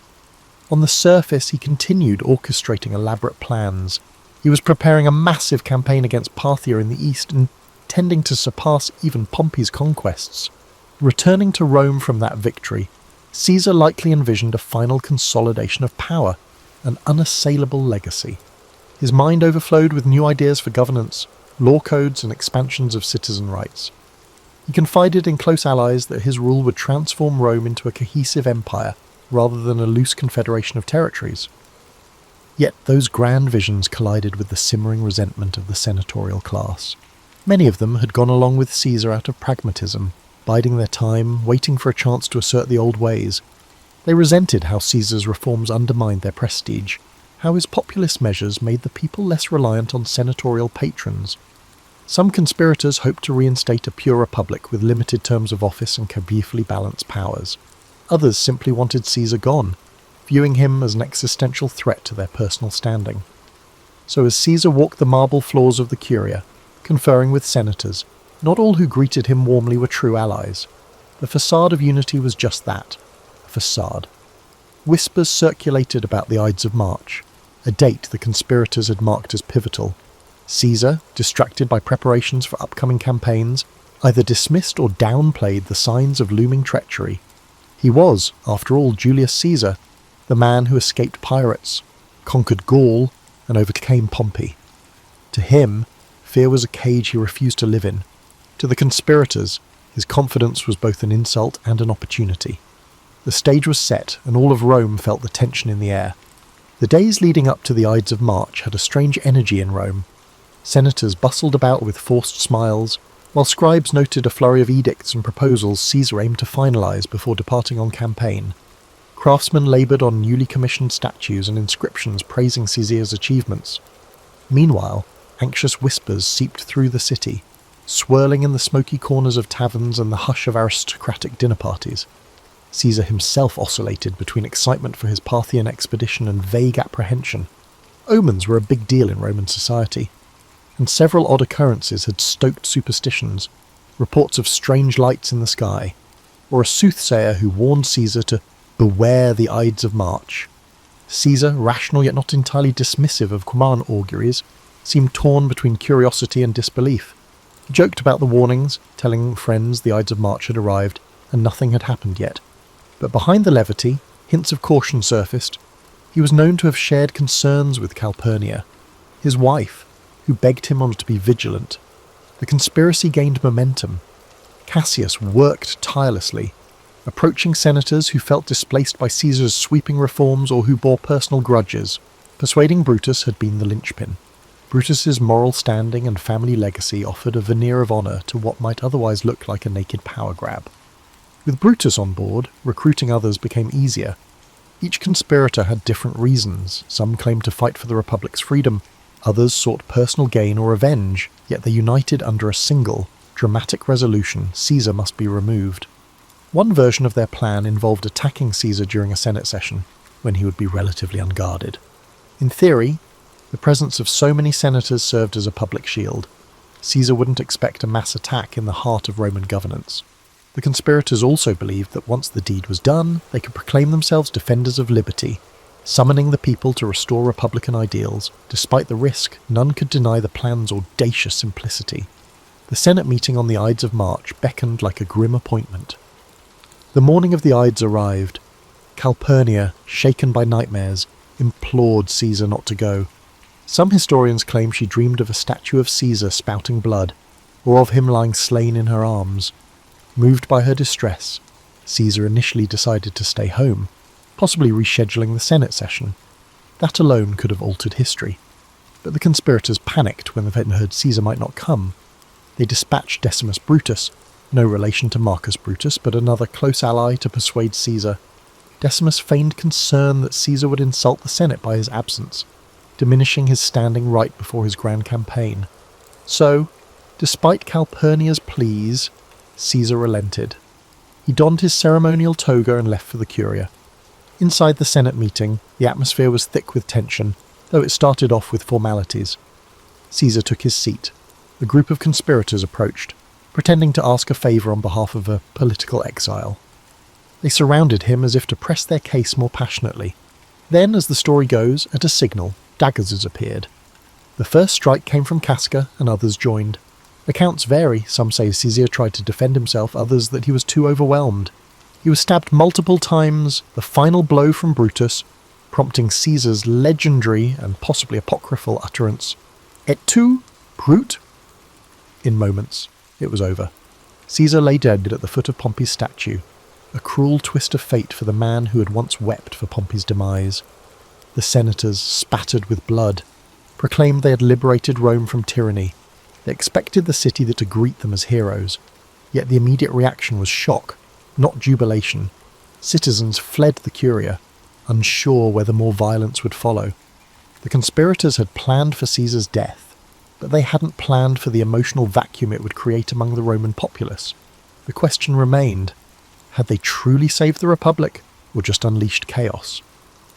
Speaker 1: On the surface, he continued orchestrating elaborate plans. He was preparing a massive campaign against Parthia in the east, intending to surpass even Pompey's conquests. Returning to Rome from that victory, Caesar likely envisioned a final consolidation of power, an unassailable legacy. His mind overflowed with new ideas for governance, law codes and expansions of citizen rights. He confided in close allies that his rule would transform Rome into a cohesive empire rather than a loose confederation of territories. Yet those grand visions collided with the simmering resentment of the senatorial class. Many of them had gone along with Caesar out of pragmatism, biding their time, waiting for a chance to assert the old ways. They resented how Caesar's reforms undermined their prestige, how his populist measures made the people less reliant on senatorial patrons. Some conspirators hoped to reinstate a pure republic with limited terms of office and carefully balanced powers. Others simply wanted Caesar gone, viewing him as an existential threat to their personal standing. So as Caesar walked the marble floors of the Curia, conferring with senators, not all who greeted him warmly were true allies. The facade of unity was just that, a facade. Whispers circulated about the Ides of March, a date the conspirators had marked as pivotal. Caesar, distracted by preparations for upcoming campaigns, either dismissed or downplayed the signs of looming treachery. He was, after all, Julius Caesar, the man who escaped pirates, conquered Gaul, and overcame Pompey. To him, fear was a cage he refused to live in. To the conspirators, his confidence was both an insult and an opportunity. The stage was set, and all of Rome felt the tension in the air. The days leading up to the Ides of March had a strange energy in Rome. Senators bustled about with forced smiles, while scribes noted a flurry of edicts and proposals Caesar aimed to finalise before departing on campaign. Craftsmen laboured on newly commissioned statues and inscriptions praising Caesar's achievements. Meanwhile, anxious whispers seeped through the city, swirling in the smoky corners of taverns and the hush of aristocratic dinner parties. Caesar himself oscillated between excitement for his Parthian expedition and vague apprehension. Omens were a big deal in Roman society, and several odd occurrences had stoked superstitions, reports of strange lights in the sky, or a soothsayer who warned Caesar to beware the Ides of March. Caesar, rational yet not entirely dismissive of common auguries, seemed torn between curiosity and disbelief. He joked about the warnings, telling friends the Ides of March had arrived and nothing had happened yet. But behind the levity, hints of caution surfaced. He was known to have shared concerns with Calpurnia, his wife, who begged him on to be vigilant. The conspiracy gained momentum. Cassius worked tirelessly, approaching senators who felt displaced by Caesar's sweeping reforms or who bore personal grudges. Persuading Brutus had been the linchpin. Brutus's moral standing and family legacy offered a veneer of honour to what might otherwise look like a naked power grab. With Brutus on board, recruiting others became easier. Each conspirator had different reasons. Some claimed to fight for the Republic's freedom, others sought personal gain or revenge, yet they united under a single, dramatic resolution: Caesar must be removed. One version of their plan involved attacking Caesar during a Senate session, when he would be relatively unguarded. In theory, the presence of so many senators served as a public shield. Caesar wouldn't expect a mass attack in the heart of Roman governance. The conspirators also believed that once the deed was done, they could proclaim themselves defenders of liberty, summoning the people to restore republican ideals. Despite the risk, none could deny the plan's audacious simplicity. The Senate meeting on the Ides of March beckoned like a grim appointment. The morning of the Ides arrived. Calpurnia, shaken by nightmares, implored Caesar not to go. Some historians claim she dreamed of a statue of Caesar spouting blood, or of him lying slain in her arms. Moved by her distress, Caesar initially decided to stay home, possibly rescheduling the Senate session. That alone could have altered history. But the conspirators panicked when they heard Caesar might not come. They dispatched Decimus Brutus, no relation to Marcus Brutus, but another close ally, to persuade Caesar. Decimus feigned concern that Caesar would insult the Senate by his absence, diminishing his standing right before his grand campaign. So, despite Calpurnia's pleas, Caesar relented. He donned his ceremonial toga and left for the Curia. Inside the Senate meeting, the atmosphere was thick with tension, though it started off with formalities. Caesar took his seat. A group of conspirators approached, pretending to ask a favour on behalf of a political exile. They surrounded him as if to press their case more passionately. Then, as the story goes, at a signal, daggers appeared. The first strike came from Casca, and others joined. Accounts vary. Some say Caesar tried to defend himself, others that he was too overwhelmed. He was stabbed multiple times, the final blow from Brutus, prompting Caesar's legendary and possibly apocryphal utterance, "Et tu, Brute?" In moments, it was over. Caesar lay dead at the foot of Pompey's statue, a cruel twist of fate for the man who had once wept for Pompey's demise. The senators, spattered with blood, proclaimed they had liberated Rome from tyranny. They expected the city to greet them as heroes, yet the immediate reaction was shock, not jubilation. Citizens fled the Curia, unsure whether more violence would follow. The conspirators had planned for Caesar's death, but they hadn't planned for the emotional vacuum it would create among the Roman populace. The question remained, had they truly saved the Republic, or just unleashed chaos?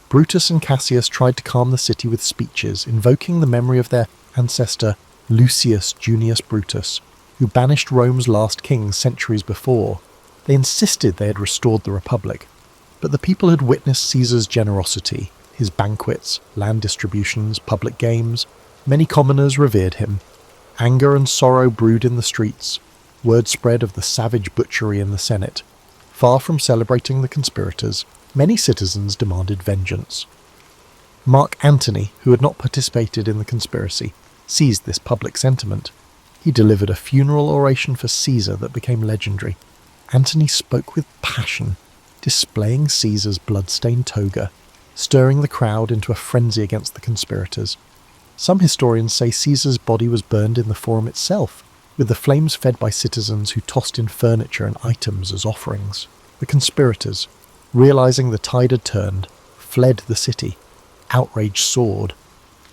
Speaker 1: Brutus and Cassius tried to calm the city with speeches, invoking the memory of their ancestor Lucius Junius Brutus, who banished Rome's last king centuries before. They insisted they had restored the Republic, but the people had witnessed Caesar's generosity, his banquets, land distributions, public games. Many commoners revered him. Anger and sorrow brewed in the streets. Word spread of the savage butchery in the Senate. Far from celebrating the conspirators, many citizens demanded vengeance. Mark Antony, who had not participated in the conspiracy, seized this public sentiment. He delivered a funeral oration for Caesar that became legendary. Antony spoke with passion, displaying Caesar's blood-stained toga, stirring the crowd into a frenzy against the conspirators. Some historians say Caesar's body was burned in the Forum itself, with the flames fed by citizens who tossed in furniture and items as offerings. The conspirators, realizing the tide had turned, fled the city. Outrage soared,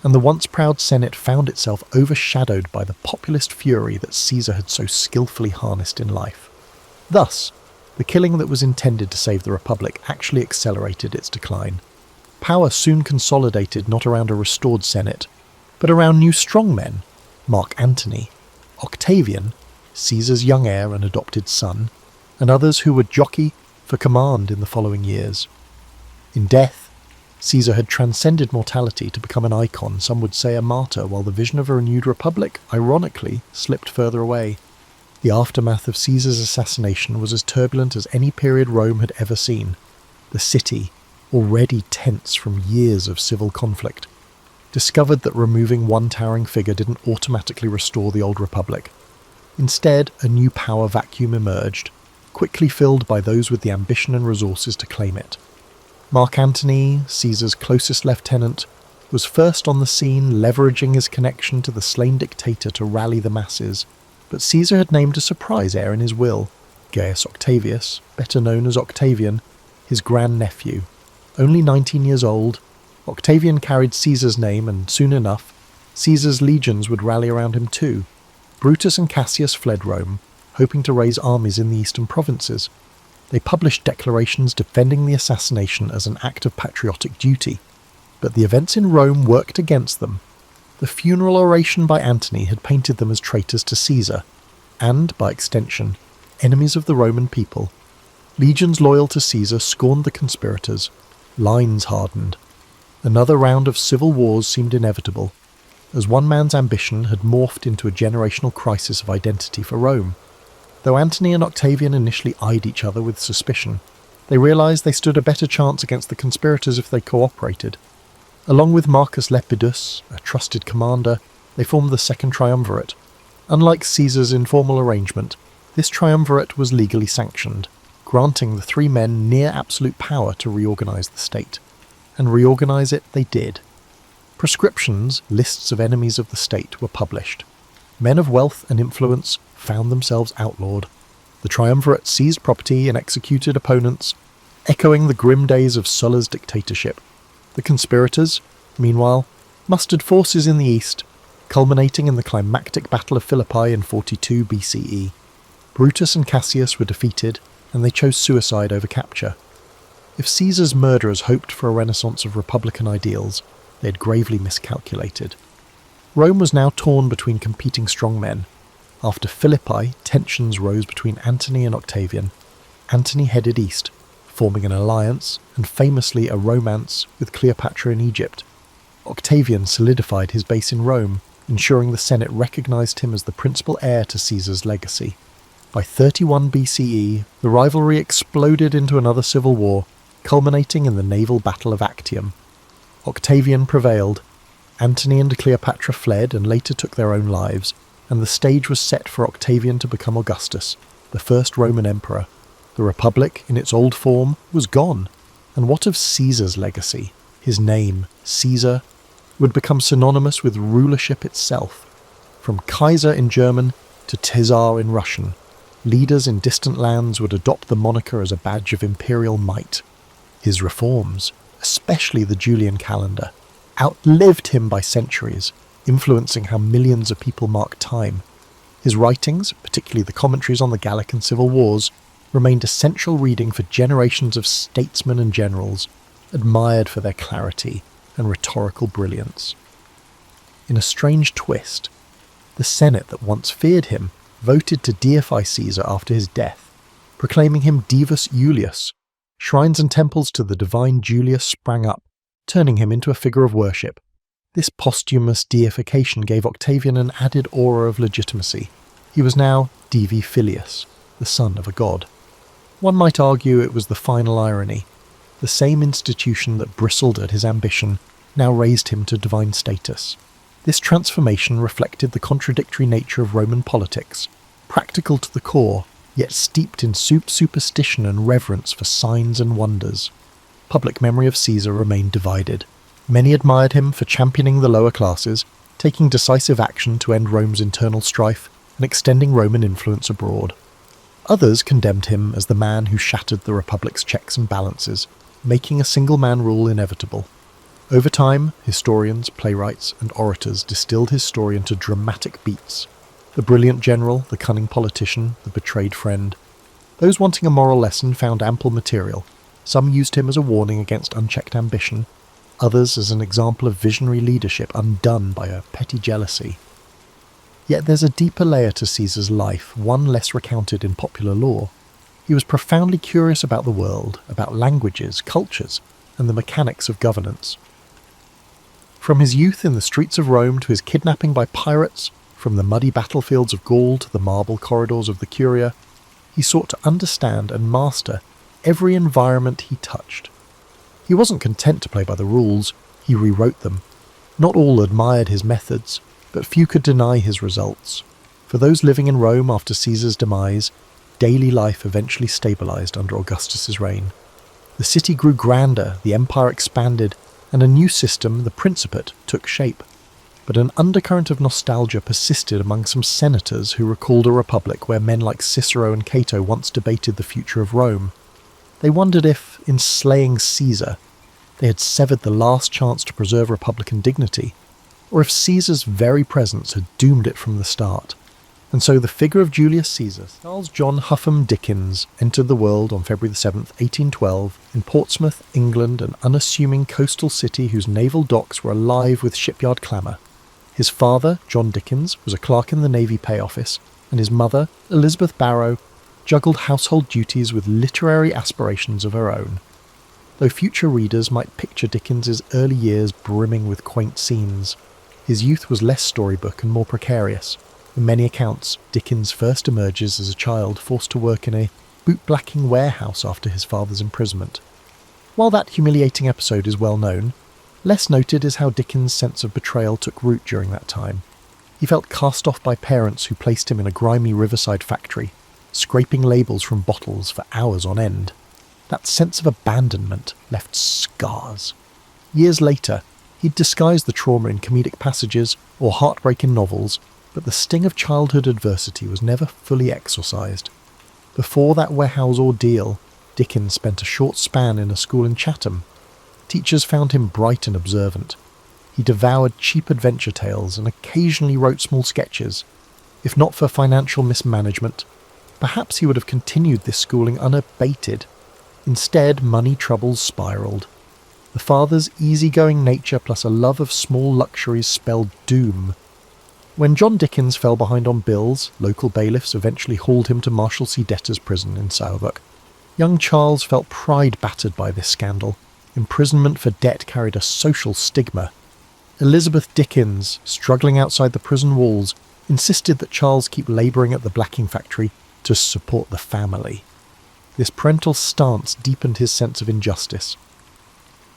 Speaker 1: and the once proud Senate found itself overshadowed by the populist fury that Caesar had so skillfully harnessed in life. Thus, the killing that was intended to save the Republic actually accelerated its decline. Power soon consolidated not around a restored Senate, but around new strongmen, Mark Antony, Octavian, Caesar's young heir and adopted son, and others who would jockey for command in the following years. In death, Caesar had transcended mortality to become an icon, some would say a martyr, while the vision of a renewed republic, ironically, slipped further away. The aftermath of Caesar's assassination was as turbulent as any period Rome had ever seen. The city, already tense from years of civil conflict, discovered that removing one towering figure didn't automatically restore the old republic. Instead, a new power vacuum emerged, quickly filled by those with the ambition and resources to claim it. Mark Antony, Caesar's closest lieutenant, was first on the scene, leveraging his connection to the slain dictator to rally the masses, but Caesar had named a surprise heir in his will, Gaius Octavius, better known as Octavian, his grandnephew. Only 19 years old, Octavian carried Caesar's name, and soon enough, Caesar's legions would rally around him too. Brutus and Cassius fled Rome, hoping to raise armies in the eastern provinces. They published declarations defending the assassination as an act of patriotic duty, but the events in Rome worked against them. The funeral oration by Antony had painted them as traitors to Caesar, and, by extension, enemies of the Roman people. Legions loyal to Caesar scorned the conspirators. Lines hardened. Another round of civil wars seemed inevitable, as one man's ambition had morphed into a generational crisis of identity for Rome. Though Antony and Octavian initially eyed each other with suspicion, they realized they stood a better chance against the conspirators if they cooperated. Along with Marcus Lepidus, a trusted commander, they formed the Second Triumvirate. Unlike Caesar's informal arrangement, this triumvirate was legally sanctioned, granting the three men near absolute power to reorganize the state. And reorganize it they did. Prescriptions, lists of enemies of the state, were published. Men of wealth and influence found themselves outlawed. The triumvirate seized property and executed opponents, echoing the grim days of Sulla's dictatorship. The conspirators, meanwhile, mustered forces in the east, culminating in the climactic Battle of Philippi in 42 BCE. Brutus and Cassius were defeated, and they chose suicide over capture. If Caesar's murderers hoped for a renaissance of republican ideals, they had gravely miscalculated. Rome was now torn between competing strongmen. After Philippi, tensions rose between Antony and Octavian. Antony headed east, forming an alliance, and famously a romance, with Cleopatra in Egypt. Octavian solidified his base in Rome, ensuring the Senate recognized him as the principal heir to Caesar's legacy. By 31 BCE, the rivalry exploded into another civil war, culminating in the naval Battle of Actium. Octavian prevailed. Antony and Cleopatra fled and later took their own lives, and the stage was set for Octavian to become Augustus, the first Roman emperor. The Republic, in its old form, was gone. And what of Caesar's legacy? His name, Caesar, would become synonymous with rulership itself. From Kaiser in German to Tsar in Russian, leaders in distant lands would adopt the moniker as a badge of imperial might. His reforms, especially the Julian calendar, outlived him by centuries, influencing how millions of people mark time. His writings, particularly the commentaries on the Gallic and Civil Wars, remained essential reading for generations of statesmen and generals, admired for their clarity and rhetorical brilliance. In a strange twist, the Senate that once feared him voted to deify Caesar after his death, proclaiming him Divus Julius. Shrines and temples to the divine Julius sprang up, turning him into a figure of worship. This posthumous deification gave Octavian an added aura of legitimacy. He was now Divi Filius, the son of a god. One might argue it was the final irony. The same institution that bristled at his ambition now raised him to divine status. This transformation reflected the contradictory nature of Roman politics, practical to the core, yet steeped in superstition and reverence for signs and wonders. Public memory of Caesar remained divided. Many admired him for championing the lower classes, taking decisive action to end Rome's internal strife, and extending Roman influence abroad. Others condemned him as the man who shattered the Republic's checks and balances, making a single-man rule inevitable. Over time, historians, playwrights, and orators distilled his story into dramatic beats. The brilliant general, the cunning politician, the betrayed friend. Those wanting a moral lesson found ample material. Some used him as a warning against unchecked ambition, others as an example of visionary leadership undone by a petty jealousy. Yet there's a deeper layer to Caesar's life, one less recounted in popular lore. He was profoundly curious about the world, about languages, cultures, and the mechanics of governance. From his youth in the streets of Rome to his kidnapping by pirates, from the muddy battlefields of Gaul to the marble corridors of the Curia, he sought to understand and master every environment he touched. He wasn't content to play by the rules, he rewrote them. Not all admired his methods, but few could deny his results. For those living in Rome after Caesar's demise, daily life eventually stabilized under Augustus's reign. The city grew grander, the empire expanded, and a new system, the Principate, took shape. But an undercurrent of nostalgia persisted among some senators who recalled a republic where men like Cicero and Cato once debated the future of Rome. They wondered if, in slaying Caesar, they had severed the last chance to preserve republican dignity, or if Caesar's very presence had doomed it from the start. And so the figure of Julius Caesar, Charles John Huffam Dickens, entered the world on February 7, 1812, in Portsmouth, England, an unassuming coastal city whose naval docks were alive with shipyard clamour. His father, John Dickens, was a clerk in the Navy Pay Office, and his mother, Elizabeth Barrow, juggled household duties with literary aspirations of her own. Though future readers might picture Dickens's early years brimming with quaint scenes, his youth was less storybook and more precarious. In many accounts, Dickens first emerges as a child forced to work in a bootblacking warehouse after his father's imprisonment. While that humiliating episode is well known, less noted is how Dickens' sense of betrayal took root during that time. He felt cast off by parents who placed him in a grimy riverside factory, scraping labels from bottles for hours on end. That sense of abandonment left scars. Years later, He'd disguised the trauma in comedic passages or heartbreak in novels, but the sting of childhood adversity was never fully exorcised. Before that warehouse ordeal, Dickens spent a short span in a school in Chatham. Teachers found him bright and observant. He devoured cheap adventure tales and occasionally wrote small sketches. If not for financial mismanagement, perhaps he would have continued this schooling unabated. Instead, money troubles spiralled. The father's easygoing nature plus a love of small luxuries spelled doom. When John Dickens fell behind on bills, local bailiffs eventually hauled him to Marshalsea debtors' prison in Southwark. Young Charles felt pride battered by this scandal. Imprisonment for debt carried a social stigma. Elizabeth Dickens, struggling outside the prison walls, insisted that Charles keep labouring at the blacking factory to support the family. This parental stance deepened his sense of injustice.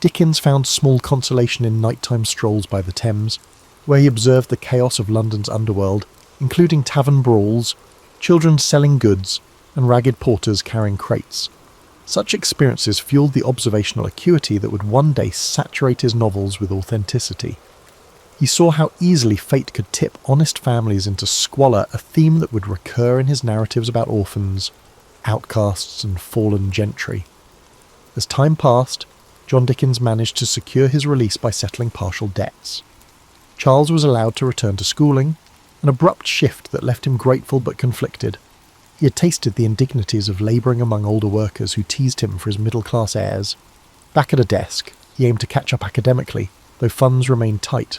Speaker 1: Dickens found small consolation in nighttime strolls by the Thames, where he observed the chaos of London's underworld, including tavern brawls, children selling goods, and ragged porters carrying crates. Such experiences fueled the observational acuity that would one day saturate his novels with authenticity. He saw how easily fate could tip honest families into squalor, a theme that would recur in his narratives about orphans, outcasts, and fallen gentry. As time passed, John Dickens managed to secure his release by settling partial debts. Charles was allowed to return to schooling, an abrupt shift that left him grateful but conflicted. He had tasted the indignities of labouring among older workers who teased him for his middle-class airs. Back at a desk, he aimed to catch up academically, though funds remained tight.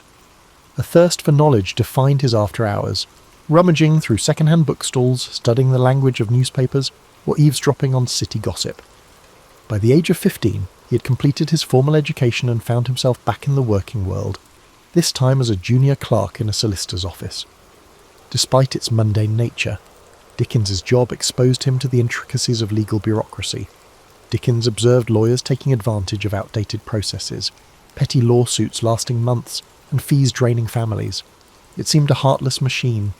Speaker 1: A thirst for knowledge defined his after-hours, rummaging through second-hand bookstalls, studying the language of newspapers, or eavesdropping on city gossip. By the age of 15, he had completed his formal education and found himself back in the working world, this time as a junior clerk in a solicitor's office. Despite its mundane nature, Dickens's job exposed him to the intricacies of legal bureaucracy. Dickens observed lawyers taking advantage of outdated processes, petty lawsuits lasting months, and fees draining families. It seemed a heartless machine.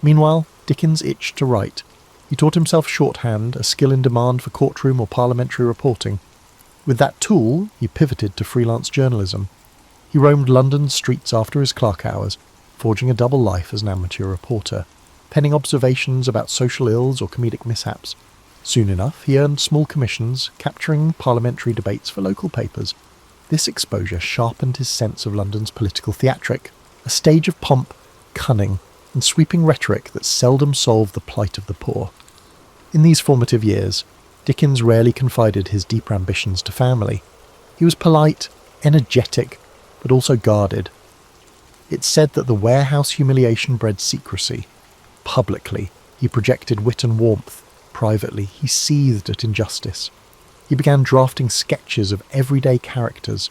Speaker 1: Meanwhile, Dickens itched to write. He taught himself shorthand, a skill in demand for courtroom or parliamentary reporting. With that tool, he pivoted to freelance journalism. He roamed London's streets after his clerk hours, forging a double life as an amateur reporter, penning observations about social ills or comedic mishaps. Soon enough, he earned small commissions, capturing parliamentary debates for local papers. This exposure sharpened his sense of London's political theatric, a stage of pomp, cunning, and sweeping rhetoric that seldom solved the plight of the poor. In these formative years, Dickens rarely confided his deeper ambitions to family. He was polite, energetic, but also guarded. It's said that the warehouse humiliation bred secrecy. Publicly, he projected wit and warmth. Privately, he seethed at injustice. He began drafting sketches of everyday characters,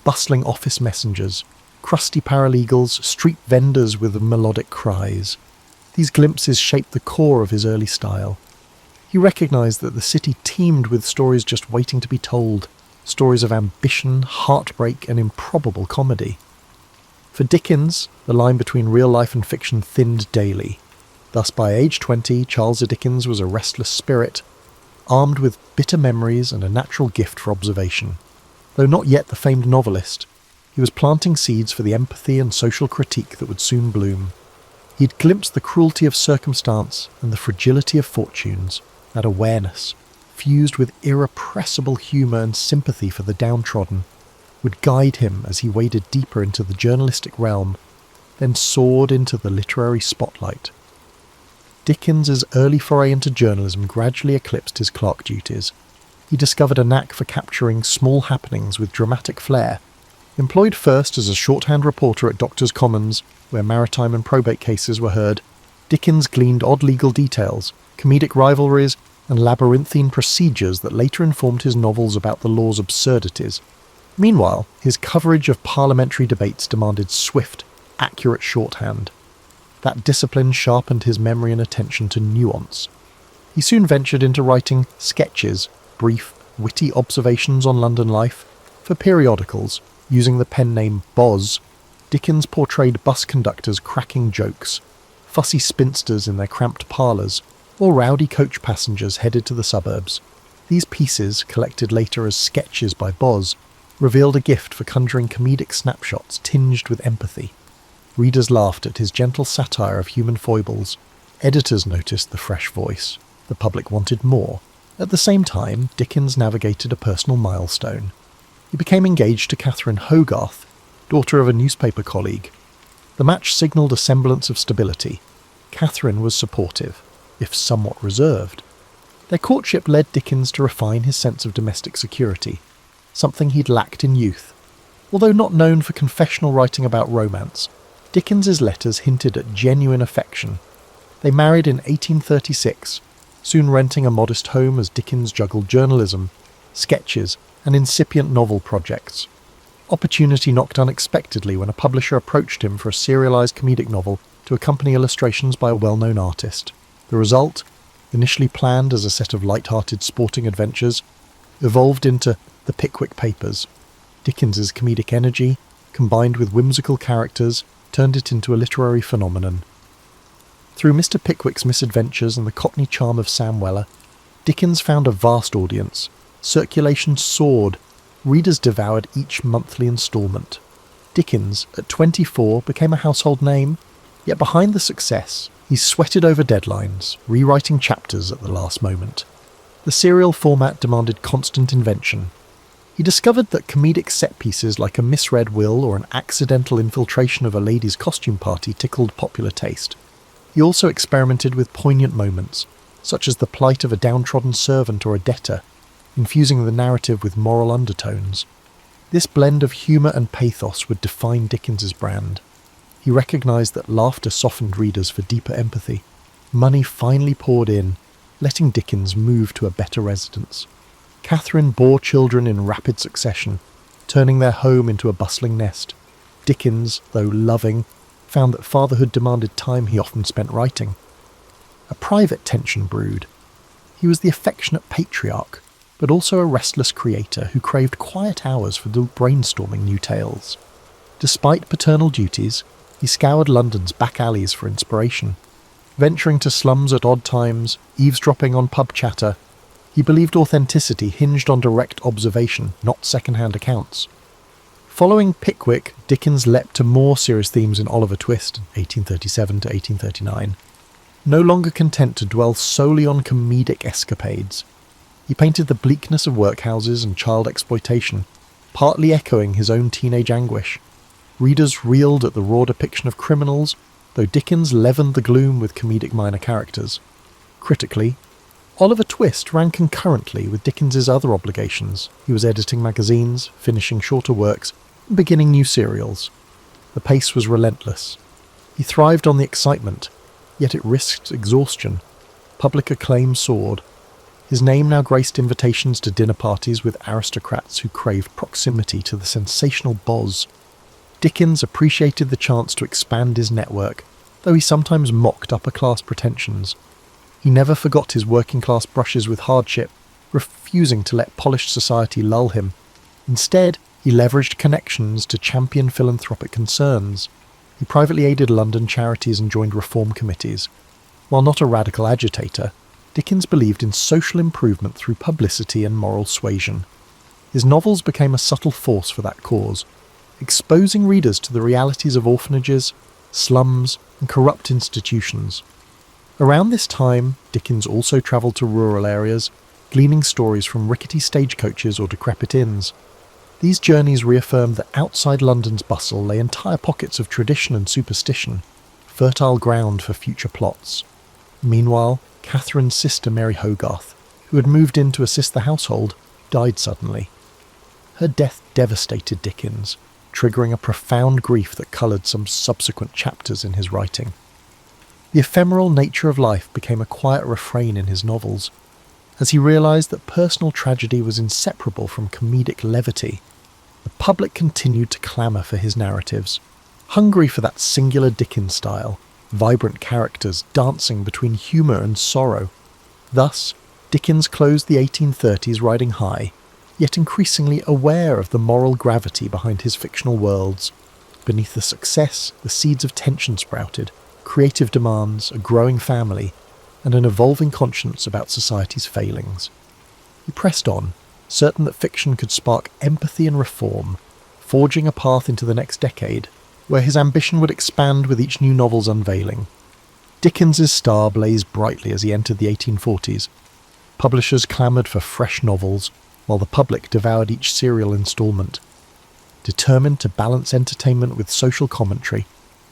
Speaker 1: bustling office messengers, crusty paralegals, street vendors with melodic cries. These glimpses shaped the core of his early style. He recognised that the city teemed with stories just waiting to be told, stories of ambition, heartbreak, and improbable comedy. For Dickens, the line between real life and fiction thinned daily. Thus, by age 20, Charles Dickens was a restless spirit, armed with bitter memories and a natural gift for observation. Though not yet the famed novelist, he was planting seeds for the empathy and social critique that would soon bloom. He'd glimpsed the cruelty of circumstance and the fragility of fortunes. That awareness, fused with irrepressible humour and sympathy for the downtrodden, would guide him as he waded deeper into the journalistic realm, then soared into the literary spotlight. Dickens's early foray into journalism gradually eclipsed his clerk duties. He discovered a knack for capturing small happenings with dramatic flair. Employed first as a shorthand reporter at Doctors' Commons, where maritime and probate cases were heard, Dickens gleaned odd legal details, comedic rivalries, and labyrinthine procedures that later informed his novels about the law's absurdities. Meanwhile, his coverage of parliamentary debates demanded swift, accurate shorthand. That discipline sharpened his memory and attention to nuance. He soon ventured into writing sketches, brief, witty observations on London life. For periodicals, using the pen name Boz, Dickens portrayed bus conductors cracking jokes, fussy spinsters in their cramped parlours, or rowdy coach passengers headed to the suburbs. These pieces, collected later as sketches by Boz, revealed a gift for conjuring comedic snapshots tinged with empathy. Readers laughed at his gentle satire of human foibles. Editors noticed the fresh voice. The public wanted more. At the same time, Dickens navigated a personal milestone. He became engaged to Catherine Hogarth, daughter of a newspaper colleague. The match signalled a semblance of stability. Catherine was supportive, if somewhat reserved. Their courtship led Dickens to refine his sense of domestic security, something he'd lacked in youth. Although not known for confessional writing about romance, Dickens's letters hinted at genuine affection. They married in 1836, soon renting a modest home as Dickens juggled journalism, sketches, and incipient novel projects. Opportunity knocked unexpectedly when a publisher approached him for a serialised comedic novel to accompany illustrations by a well-known artist. The result, initially planned as a set of light-hearted sporting adventures, evolved into The Pickwick Papers. Dickens's comedic energy, combined with whimsical characters, turned it into a literary phenomenon. Through Mr. Pickwick's misadventures and the Cockney charm of Sam Weller, Dickens found a vast audience. Circulation soared. Readers devoured each monthly instalment. Dickens, at 24, became a household name, yet behind the success, he sweated over deadlines, rewriting chapters at the last moment. The serial format demanded constant invention. He discovered that comedic set pieces like a misread will or an accidental infiltration of a lady's costume party tickled popular taste. He also experimented with poignant moments, such as the plight of a downtrodden servant or a debtor, infusing the narrative with moral undertones. This blend of humour and pathos would define Dickens's brand. He recognised that laughter softened readers for deeper empathy. Money finally poured in, letting Dickens move to a better residence. Catherine bore children in rapid succession, turning their home into a bustling nest. Dickens, though loving, found that fatherhood demanded time he often spent writing. A private tension brewed. He was the affectionate patriarch, but also a restless creator who craved quiet hours for brainstorming new tales. Despite paternal duties, he scoured London's back alleys for inspiration. Venturing to slums at odd times, eavesdropping on pub chatter, he believed authenticity hinged on direct observation, not second-hand accounts. Following Pickwick, Dickens leapt to more serious themes in Oliver Twist, 1837 to 1839. No longer content to dwell solely on comedic escapades, he painted the bleakness of workhouses and child exploitation, partly echoing his own teenage anguish. Readers reeled at the raw depiction of criminals, though Dickens leavened the gloom with comedic minor characters. Critically, Oliver Twist ran concurrently with Dickens's other obligations. He was editing magazines, finishing shorter works, and beginning new serials. The pace was relentless. He thrived on the excitement, yet it risked exhaustion. Public acclaim soared. His name now graced invitations to dinner parties with aristocrats who craved proximity to the sensational Boz. Dickens appreciated the chance to expand his network, though he sometimes mocked upper-class pretensions. He never forgot his working-class brushes with hardship, refusing to let polished society lull him. Instead, he leveraged connections to champion philanthropic concerns. He privately aided London charities and joined reform committees. While not a radical agitator, Dickens believed in social improvement through publicity and moral suasion. His novels became a subtle force for that cause, exposing readers to the realities of orphanages, slums, and corrupt institutions. Around this time, Dickens also travelled to rural areas, gleaning stories from rickety stagecoaches or decrepit inns. These journeys reaffirmed that outside London's bustle lay entire pockets of tradition and superstition, fertile ground for future plots. Meanwhile, Catherine's sister Mary Hogarth, who had moved in to assist the household, died suddenly. Her death devastated Dickens, triggering a profound grief that coloured some subsequent chapters in his writing. The ephemeral nature of life became a quiet refrain in his novels, as he realised that personal tragedy was inseparable from comedic levity. The public continued to clamour for his narratives, hungry for that singular Dickens style, vibrant characters dancing between humour and sorrow. Thus, Dickens closed the 1830s riding high, yet increasingly aware of the moral gravity behind his fictional worlds. Beneath the success, the seeds of tension sprouted, creative demands, a growing family, and an evolving conscience about society's failings. He pressed on, certain that fiction could spark empathy and reform, forging a path into the next decade, where his ambition would expand with each new novel's unveiling. Dickens's star blazed brightly as he entered the 1840s. Publishers clamoured for fresh novels, while the public devoured each serial instalment. Determined to balance entertainment with social commentary,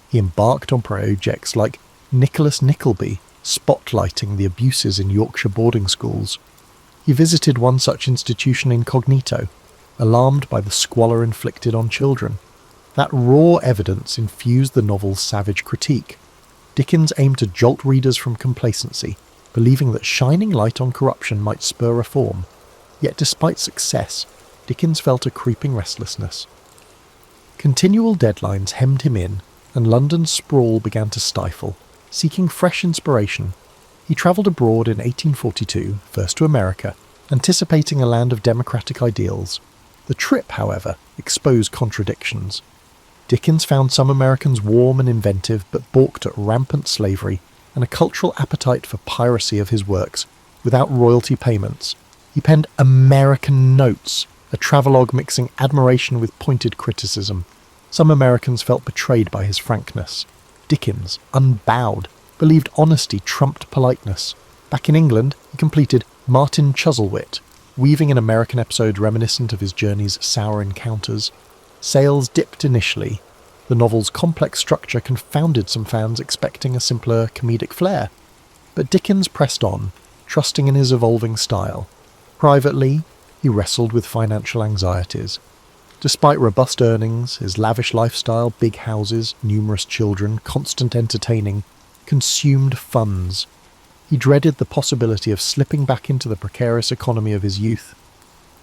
Speaker 1: he embarked on projects like Nicholas Nickleby, spotlighting the abuses in Yorkshire boarding schools. He visited one such institution incognito, alarmed by the squalor inflicted on children. That raw evidence infused the novel's savage critique. Dickens aimed to jolt readers from complacency, believing that shining light on corruption might spur reform. Yet despite success, Dickens felt a creeping restlessness. Continual deadlines hemmed him in, and London's sprawl began to stifle. Seeking fresh inspiration, he travelled abroad in 1842, first to America, anticipating a land of democratic ideals. The trip, however, exposed contradictions. Dickens found some Americans warm and inventive, but balked at rampant slavery and a cultural appetite for piracy of his works, without royalty payments. He penned American Notes, a travelogue mixing admiration with pointed criticism. Some Americans felt betrayed by his frankness. Dickens, unbowed, believed honesty trumped politeness. Back in England, he completed Martin Chuzzlewit, weaving an American episode reminiscent of his journey's sour encounters. Sales dipped initially. The novel's complex structure confounded some fans expecting a simpler comedic flair. But Dickens pressed on, trusting in his evolving style. Privately, he wrestled with financial anxieties. Despite robust earnings, his lavish lifestyle, big houses, numerous children, constant entertaining, consumed funds. He dreaded the possibility of slipping back into the precarious economy of his youth.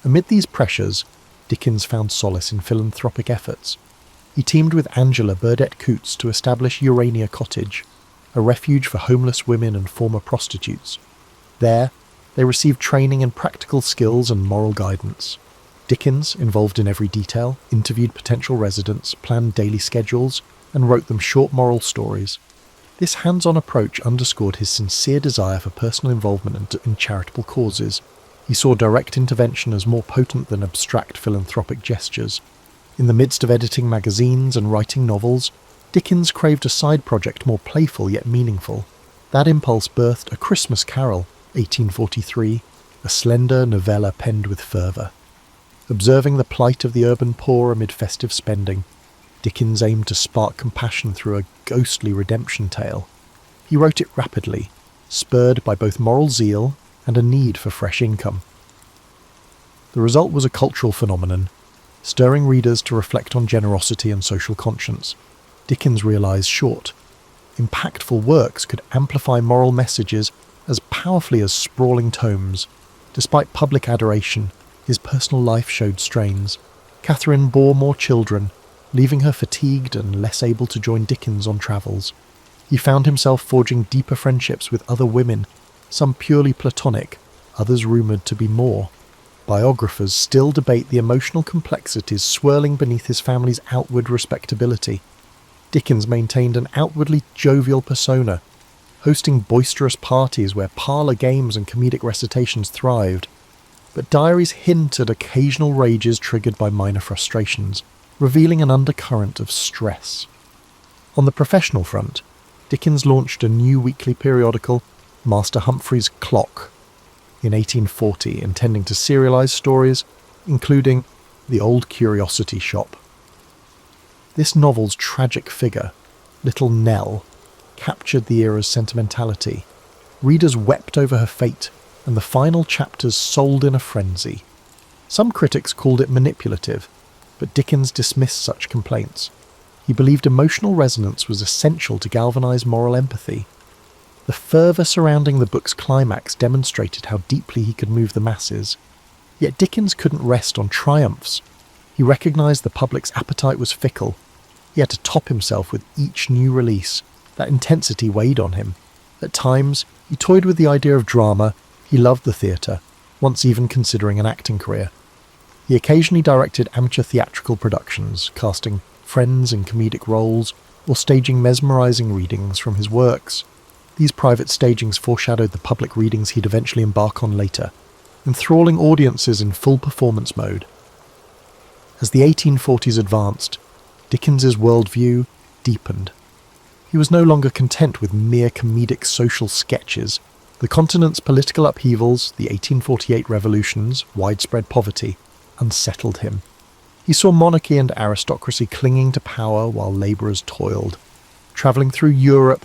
Speaker 1: Amid these pressures, Dickens found solace in philanthropic efforts. He teamed with Angela Burdett Coutts to establish Urania Cottage, a refuge for homeless women and former prostitutes. There, they received training in practical skills and moral guidance. Dickens, involved in every detail, interviewed potential residents, planned daily schedules, and wrote them short moral stories. This hands-on approach underscored his sincere desire for personal involvement in charitable causes. He saw direct intervention as more potent than abstract philanthropic gestures. In the midst of editing magazines and writing novels, Dickens craved a side project more playful yet meaningful. That impulse birthed A Christmas Carol, 1843, a slender novella penned with fervour. Observing the plight of the urban poor amid festive spending, Dickens aimed to spark compassion through a ghostly redemption tale. He wrote it rapidly, spurred by both moral zeal and a need for fresh income. The result was a cultural phenomenon, stirring readers to reflect on generosity and social conscience. Dickens realised short, impactful works could amplify moral messages as powerfully as sprawling tomes. Despite public adoration, his personal life showed strains. Catherine bore more children, leaving her fatigued and less able to join Dickens on travels. He found himself forging deeper friendships with other women, some purely platonic, others rumoured to be more. Biographers still debate the emotional complexities swirling beneath his family's outward respectability. Dickens maintained an outwardly jovial persona, hosting boisterous parties where parlour games and comedic recitations thrived. But diaries hint at occasional rages triggered by minor frustrations, revealing an undercurrent of stress. On the professional front, Dickens launched a new weekly periodical, Master Humphrey's Clock, in 1840, intending to serialise stories, including The Old Curiosity Shop. This novel's tragic figure, Little Nell, captured the era's sentimentality. Readers wept over her fate, and the final chapters sold in a frenzy. Some critics called it manipulative, but Dickens dismissed such complaints. He believed emotional resonance was essential to galvanise moral empathy. The fervour surrounding the book's climax demonstrated how deeply he could move the masses. Yet Dickens couldn't rest on triumphs. He recognised the public's appetite was fickle. He had to top himself with each new release. That intensity weighed on him. At times, he toyed with the idea of drama. He loved the theatre, once even considering an acting career. He occasionally directed amateur theatrical productions, casting friends in comedic roles, or staging mesmerising readings from his works. These private stagings foreshadowed the public readings he'd eventually embark on later. enthralling audiences in full performance mode. As the 1840s advanced, Dickens's worldview deepened. He was no longer content with mere comedic social sketches. The continent's political upheavals, the 1848 revolutions, widespread poverty, unsettled him. He saw monarchy and aristocracy clinging to power while labourers toiled. Travelling through Europe,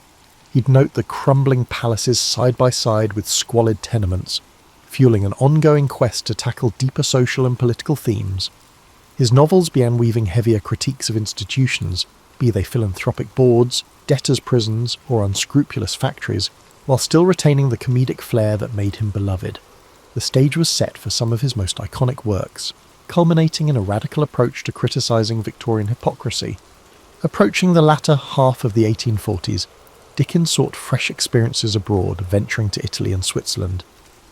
Speaker 1: he'd note the crumbling palaces side by side with squalid tenements, fueling an ongoing quest to tackle deeper social and political themes. His novels began weaving heavier critiques of institutions, be they philanthropic boards, debtors' prisons, or unscrupulous factories, while still retaining the comedic flair that made him beloved. The stage was set for some of his most iconic works, culminating in a radical approach to criticising Victorian hypocrisy. Approaching the latter half of the 1840s, Dickens sought fresh experiences abroad, venturing to Italy and Switzerland.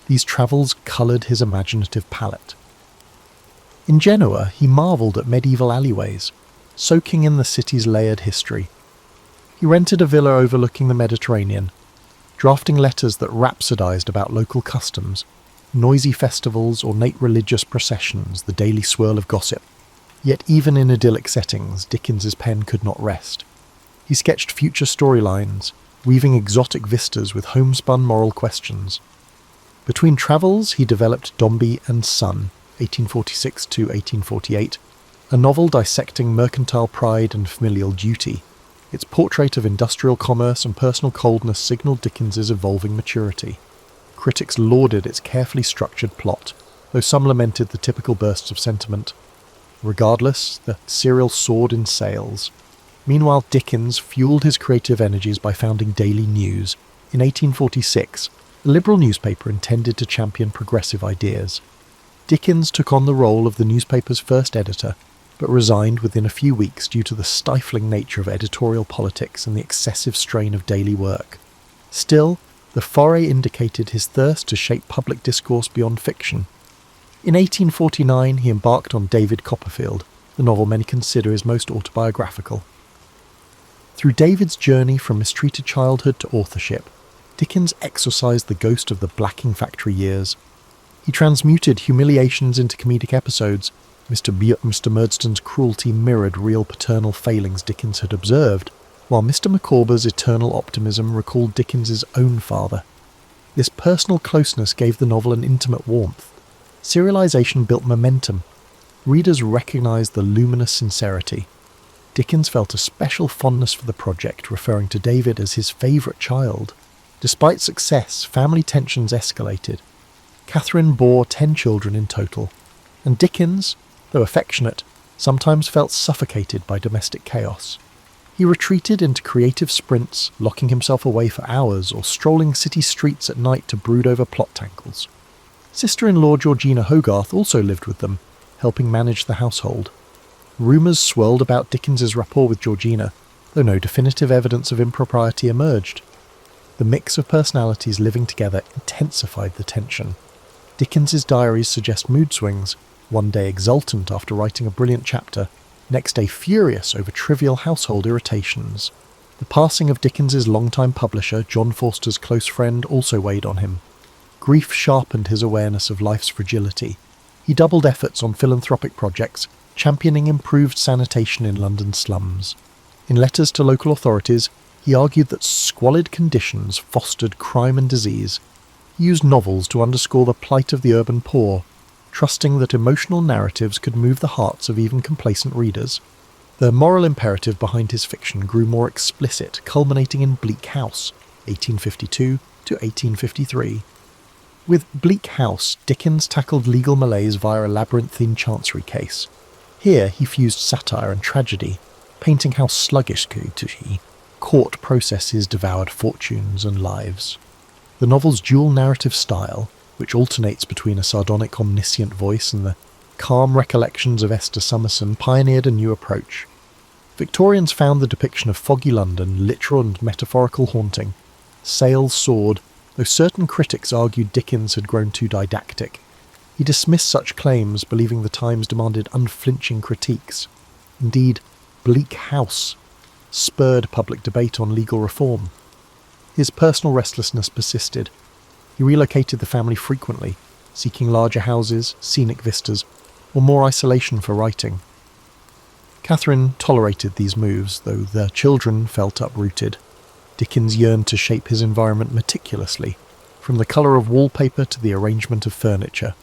Speaker 1: These travels coloured his imaginative palette. In Genoa, he marvelled at medieval alleyways, soaking in the city's layered history. He rented a villa overlooking the Mediterranean, drafting letters that rhapsodised about local customs, noisy festivals, ornate religious processions, the daily swirl of gossip. Yet even in idyllic settings, Dickens's pen could not rest. He sketched future storylines, weaving exotic vistas with homespun moral questions. Between travels, he developed Dombey and Son, 1846 to 1848, a novel dissecting mercantile pride and familial duty. Its portrait of industrial commerce and personal coldness signalled Dickens's evolving maturity. Critics lauded its carefully structured plot, though some lamented the typical bursts of sentiment. Regardless, the serial soared in sales. Meanwhile, Dickens fueled his creative energies by founding Daily News. In 1846, a liberal newspaper intended to champion progressive ideas. Dickens took on the role of the newspaper's first editor, but resigned within a few weeks due to the stifling nature of editorial politics and the excessive strain of daily work. Still, the foray indicated his thirst to shape public discourse beyond fiction. In 1849, he embarked on David Copperfield, the novel many consider his most autobiographical. Through David's journey from mistreated childhood to authorship, Dickens exorcised the ghost of the blacking factory years. He transmuted humiliations into comedic episodes. Mr. Murdstone's cruelty mirrored real paternal failings Dickens had observed, while Mr. Micawber's eternal optimism recalled Dickens's own father. This personal closeness gave the novel an intimate warmth. Serialization built momentum. Readers recognised the luminous sincerity. Dickens felt a special fondness for the project, referring to David as his favourite child. Despite success, family tensions escalated. Catherine bore 10 children in total, and Dickens, though affectionate, sometimes felt suffocated by domestic chaos. He retreated into creative sprints, locking himself away for hours or strolling city streets at night to brood over plot tangles. Sister-in-law Georgina Hogarth also lived with them, helping manage the household. Rumours swirled about Dickens's rapport with Georgina, though no definitive evidence of impropriety emerged. The mix of personalities living together intensified the tension. Dickens's diaries suggest mood swings, one day exultant after writing a brilliant chapter, next day furious over trivial household irritations. The passing of Dickens's longtime publisher, John Forster's close friend, also weighed on him. Grief sharpened his awareness of life's fragility. He doubled efforts on philanthropic projects, championing improved sanitation in London slums. In letters to local authorities, he argued that squalid conditions fostered crime and disease. He used novels to underscore the plight of the urban poor, trusting that emotional narratives could move the hearts of even complacent readers. The moral imperative behind his fiction grew more explicit, culminating in Bleak House, 1852 to 1853. With Bleak House, Dickens tackled legal malaise via a labyrinthine chancery case. Here he fused satire and tragedy, painting how sluggishly court processes devoured fortunes and lives. The novel's dual narrative style, which alternates between a sardonic omniscient voice and the calm recollections of Esther Summerson, pioneered a new approach. Victorians found the depiction of foggy London literal and metaphorical haunting. Sales soared, though certain critics argued Dickens had grown too didactic. He dismissed such claims, believing the times demanded unflinching critiques. Indeed, Bleak House spurred public debate on legal reform. His personal restlessness persisted. He relocated the family frequently, seeking larger houses, scenic vistas, or more isolation for writing. Catherine tolerated these moves, though their children felt uprooted. Dickens yearned to shape his environment meticulously, from the colour of wallpaper to the arrangement of furniture.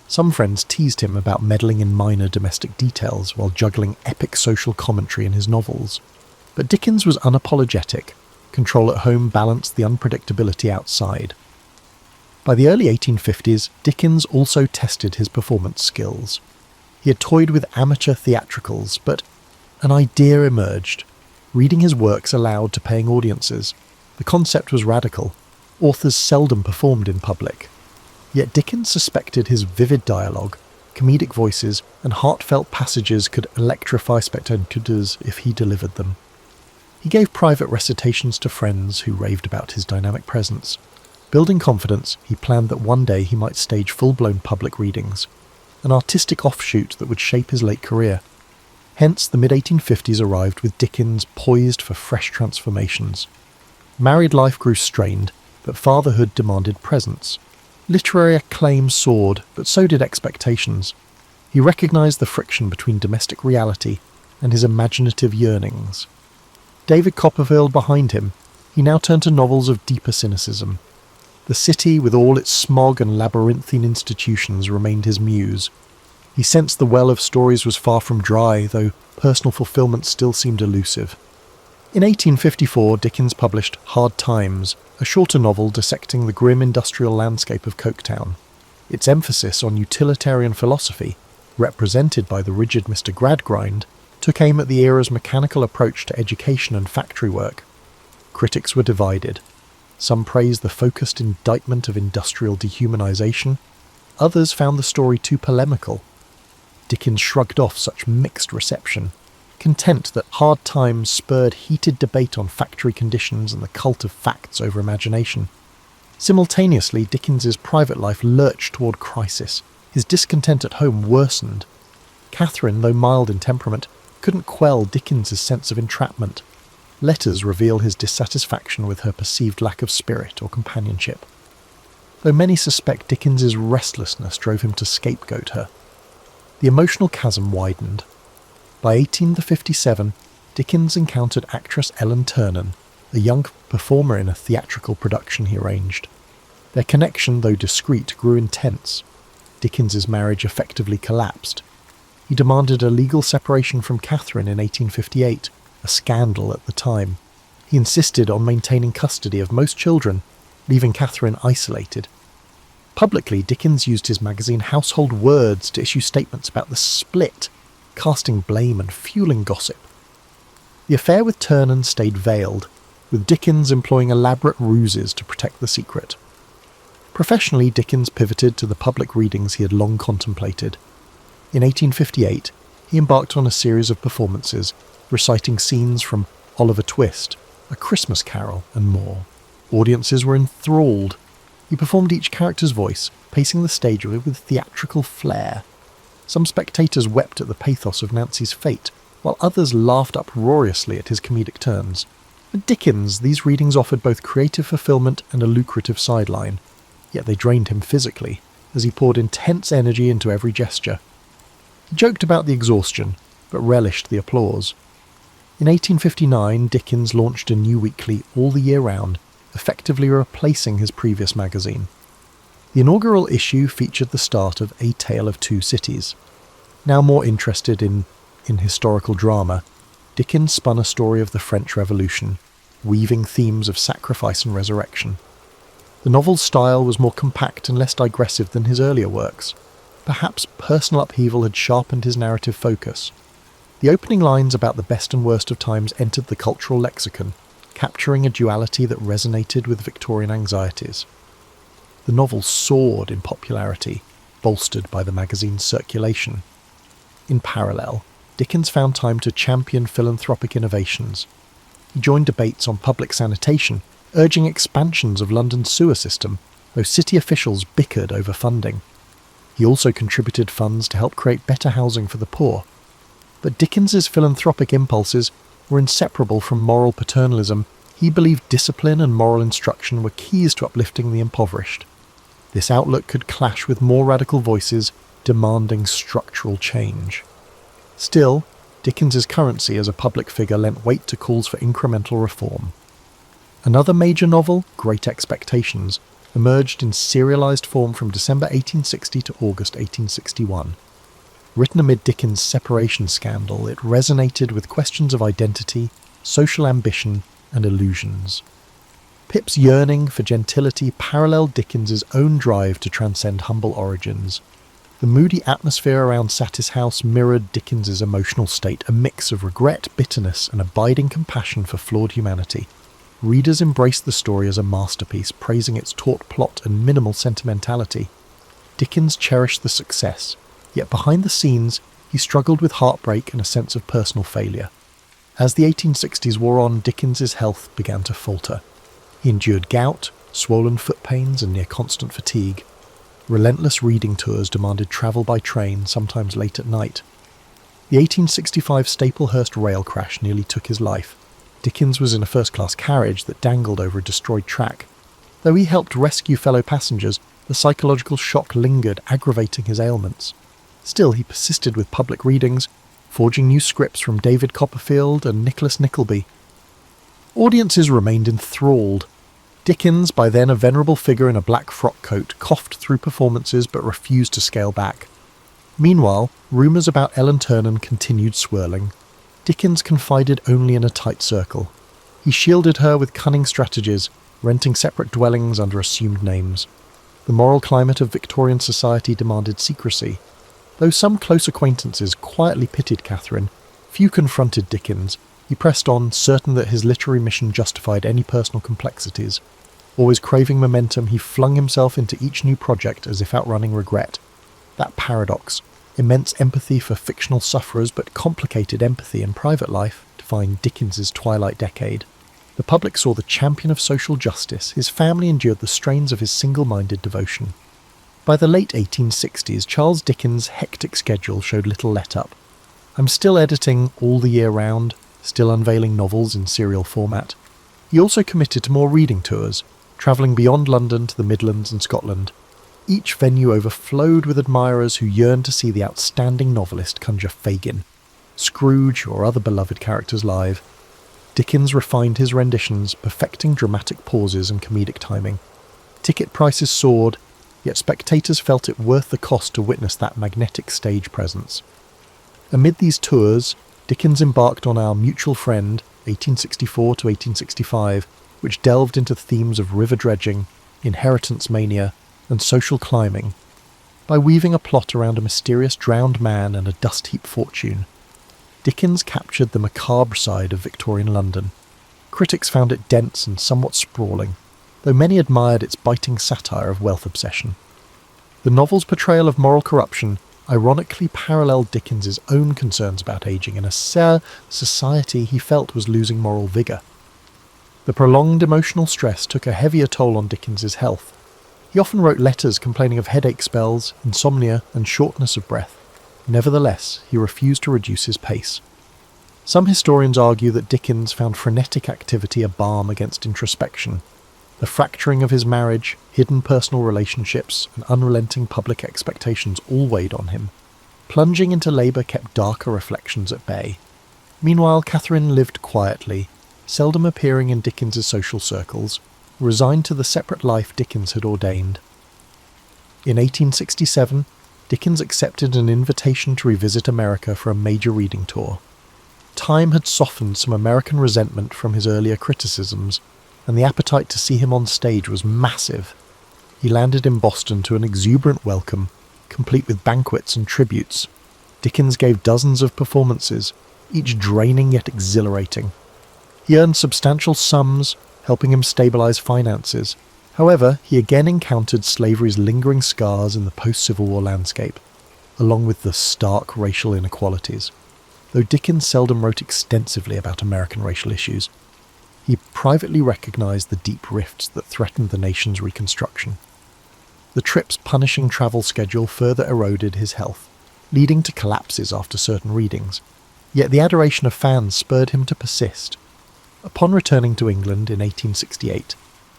Speaker 1: Some friends teased him about meddling in minor domestic details while juggling epic social commentary in his novels. But Dickens was unapologetic. Control at home balanced the unpredictability outside. By the early 1850s, Dickens also tested his performance skills. He had toyed with amateur theatricals, but an idea emerged. Reading his works aloud to paying audiences. The concept was radical. Authors seldom performed in public. Yet Dickens suspected his vivid dialogue, comedic voices, and heartfelt passages could electrify spectators if he delivered them. He gave private recitations to friends who raved about his dynamic presence. Building confidence, he planned that one day he might stage full-blown public readings, an artistic offshoot that would shape his late career. Hence, the mid-1850s arrived with Dickens poised for fresh transformations. Married life grew strained, but fatherhood demanded presence. Literary acclaim soared, but so did expectations. He recognised the friction between domestic reality and his imaginative yearnings. David Copperfield behind him, he now turned to novels of deeper cynicism. The city, with all its smog and labyrinthine institutions, remained his muse. He sensed the well of stories was far from dry, though personal fulfilment still seemed elusive. In 1854, Dickens published Hard Times, a shorter novel dissecting the grim industrial landscape of Coketown. Its emphasis on utilitarian philosophy, represented by the rigid Mr. Gradgrind, took aim at the era's mechanical approach to education and factory work. Critics were divided. Some praised the focused indictment of industrial dehumanization. Others found the story too polemical. Dickens shrugged off such mixed reception, content that Hard Times spurred heated debate on factory conditions and the cult of facts over imagination. Simultaneously, Dickens's private life lurched toward crisis. His discontent at home worsened. Catherine, though mild in temperament, couldn't quell Dickens's sense of entrapment. Letters reveal his dissatisfaction with her perceived lack of spirit or companionship. Though many suspect Dickens's restlessness drove him to scapegoat her. The emotional chasm widened. By 1857, Dickens encountered actress Ellen Ternan, a young performer in a theatrical production he arranged. Their connection, though discreet, grew intense. Dickens's marriage effectively collapsed. He demanded a legal separation from Catherine in 1858, a scandal at the time. He insisted on maintaining custody of most children, leaving Catherine isolated. Publicly, Dickens used his magazine Household Words to issue statements about the split, casting blame and fueling gossip. The affair with Ternan stayed veiled, with Dickens employing elaborate ruses to protect the secret. Professionally, Dickens pivoted to the public readings he had long contemplated. In 1858, he embarked on a series of performances, reciting scenes from Oliver Twist, A Christmas Carol, and more. Audiences were enthralled. He performed each character's voice, pacing the stage with theatrical flair. Some spectators wept at the pathos of Nancy's fate, while others laughed uproariously at his comedic turns. For Dickens, these readings offered both creative fulfillment and a lucrative sideline, yet they drained him physically, as he poured intense energy into every gesture. He joked about the exhaustion, but relished the applause. In 1859, Dickens launched a new weekly all the year round, effectively replacing his previous magazine. The inaugural issue featured the start of A Tale of Two Cities. Now more interested in historical drama, Dickens spun a story of the French Revolution, weaving themes of sacrifice and resurrection. The novel's style was more compact and less digressive than his earlier works. Perhaps personal upheaval had sharpened his narrative focus. The opening lines about the best and worst of times entered the cultural lexicon, capturing a duality that resonated with Victorian anxieties. The novel soared in popularity, bolstered by the magazine's circulation. In parallel, Dickens found time to champion philanthropic innovations. He joined debates on public sanitation, urging expansions of London's sewer system, though city officials bickered over funding. He also contributed funds to help create better housing for the poor. But Dickens's philanthropic impulses were inseparable from moral paternalism. He believed discipline and moral instruction were keys to uplifting the impoverished. This outlook could clash with more radical voices demanding structural change. Still, Dickens's currency as a public figure lent weight to calls for incremental reform. Another major novel, Great Expectations, emerged in serialized form from December 1860 to August 1861. Written amid Dickens' separation scandal, it resonated with questions of identity, social ambition, and illusions. Pip's yearning for gentility paralleled Dickens's own drive to transcend humble origins. The moody atmosphere around Satis House mirrored Dickens's emotional state, a mix of regret, bitterness, and abiding compassion for flawed humanity. Readers embraced the story as a masterpiece, praising its taut plot and minimal sentimentality. Dickens cherished the success, yet behind the scenes he struggled with heartbreak and a sense of personal failure. As the 1860s wore on, Dickens's health began to falter. He endured gout, swollen foot pains, and near constant fatigue. Relentless reading tours demanded travel by train, sometimes late at night. The 1865 Staplehurst rail crash nearly took his life. Dickens was in a first-class carriage that dangled over a destroyed track. Though he helped rescue fellow passengers, the psychological shock lingered, aggravating his ailments. Still, he persisted with public readings, forging new scripts from David Copperfield and Nicholas Nickleby. Audiences remained enthralled. Dickens, by then a venerable figure in a black frock coat, coughed through performances but refused to scale back. Meanwhile, rumours about Ellen Ternan continued swirling. Dickens confided only in a tight circle. He shielded her with cunning strategies, renting separate dwellings under assumed names. The moral climate of Victorian society demanded secrecy. Though some close acquaintances quietly pitied Catherine, few confronted Dickens. He pressed on, certain that his literary mission justified any personal complexities. Always craving momentum, he flung himself into each new project as if outrunning regret. That paradox, immense empathy for fictional sufferers but complicated empathy in private life, defined Dickens's twilight decade. The public saw the champion of social justice. His family endured the strains of his single-minded devotion. By the late 1860s, Charles Dickens' hectic schedule showed little let-up. I'm still editing all the year round, still unveiling novels in serial format. He also committed to more reading tours, travelling beyond London to the Midlands and Scotland. Each venue overflowed with admirers who yearned to see the outstanding novelist conjure Fagin, Scrooge, or other beloved characters live. Dickens refined his renditions, perfecting dramatic pauses and comedic timing. Ticket prices soared, yet spectators felt it worth the cost to witness that magnetic stage presence. Amid these tours, Dickens embarked on Our Mutual Friend, 1864 to 1865, which delved into themes of river dredging, inheritance mania, and social climbing. By weaving a plot around a mysterious drowned man and a dust-heap fortune, Dickens captured the macabre side of Victorian London. Critics found it dense and somewhat sprawling, though many admired its biting satire of wealth obsession. The novel's portrayal of moral corruption ironically paralleled Dickens's own concerns about ageing in a society he felt was losing moral vigour. The prolonged emotional stress took a heavier toll on Dickens's health. He often wrote letters complaining of headache spells, insomnia, and shortness of breath. Nevertheless, he refused to reduce his pace. Some historians argue that Dickens found frenetic activity a balm against introspection. The fracturing of his marriage, hidden personal relationships, and unrelenting public expectations all weighed on him. Plunging into labour kept darker reflections at bay. Meanwhile, Catherine lived quietly, seldom appearing in Dickens's social circles, resigned to the separate life Dickens had ordained. In 1867, Dickens accepted an invitation to revisit America for a major reading tour. Time had softened some American resentment from his earlier criticisms, and the appetite to see him on stage was massive. He landed in Boston to an exuberant welcome, complete with banquets and tributes. Dickens gave dozens of performances, each draining yet exhilarating. He earned substantial sums, helping him stabilize finances. However, he again encountered slavery's lingering scars in the post-Civil War landscape, along with the stark racial inequalities. Though Dickens seldom wrote extensively about American racial issues, he privately recognized the deep rifts that threatened the nation's reconstruction. The trip's punishing travel schedule further eroded his health, leading to collapses after certain readings. Yet the adoration of fans spurred him to persist. Upon returning to England in 1868,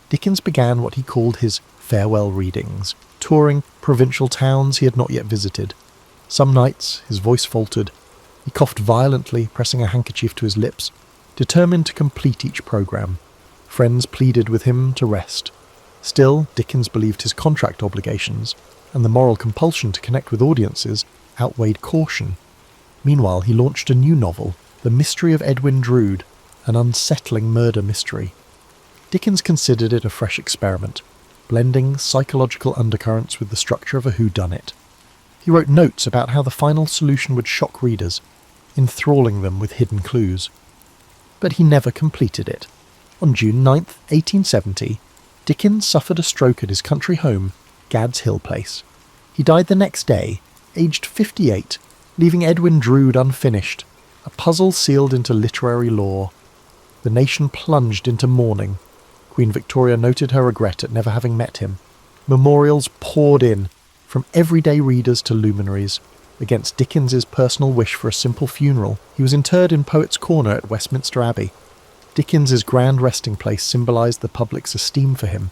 Speaker 1: Dickens began what he called his farewell readings, touring provincial towns he had not yet visited. Some nights his voice faltered. He coughed violently, pressing a handkerchief to his lips, determined to complete each programme. Friends pleaded with him to rest. Still, Dickens believed his contract obligations and the moral compulsion to connect with audiences outweighed caution. Meanwhile, he launched a new novel, The Mystery of Edwin Drood, an unsettling murder mystery. Dickens considered it a fresh experiment, blending psychological undercurrents with the structure of a whodunit. He wrote notes about how the final solution would shock readers, enthralling them with hidden clues. But he never completed it. On June 9th, 1870, Dickens suffered a stroke at his country home, Gad's Hill Place. He died the next day, aged 58, leaving Edwin Drood unfinished, a puzzle sealed into literary lore. The nation plunged into mourning. Queen Victoria noted her regret at never having met him. Memorials poured in, from everyday readers to luminaries. Against Dickens's personal wish for a simple funeral, he was interred in Poets' Corner at Westminster Abbey. Dickens's grand resting place symbolised the public's esteem for him,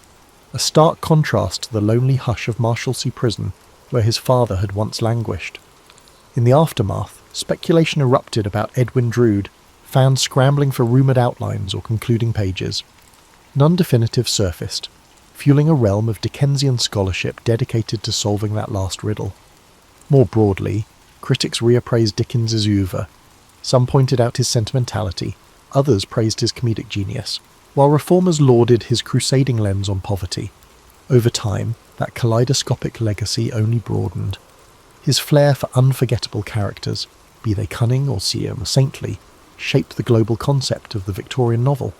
Speaker 1: a stark contrast to the lonely hush of Marshalsea Prison, where his father had once languished. In the aftermath, speculation erupted about Edwin Drood, found scrambling for rumoured outlines or concluding pages. None definitive surfaced, fueling a realm of Dickensian scholarship dedicated to solving that last riddle. More broadly, critics reappraised Dickens's oeuvre. Some pointed out his sentimentality, others praised his comedic genius, while reformers lauded his crusading lens on poverty. Over time, that kaleidoscopic legacy only broadened. His flair for unforgettable characters, be they cunning or saintly, shaped the global concept of the Victorian novel.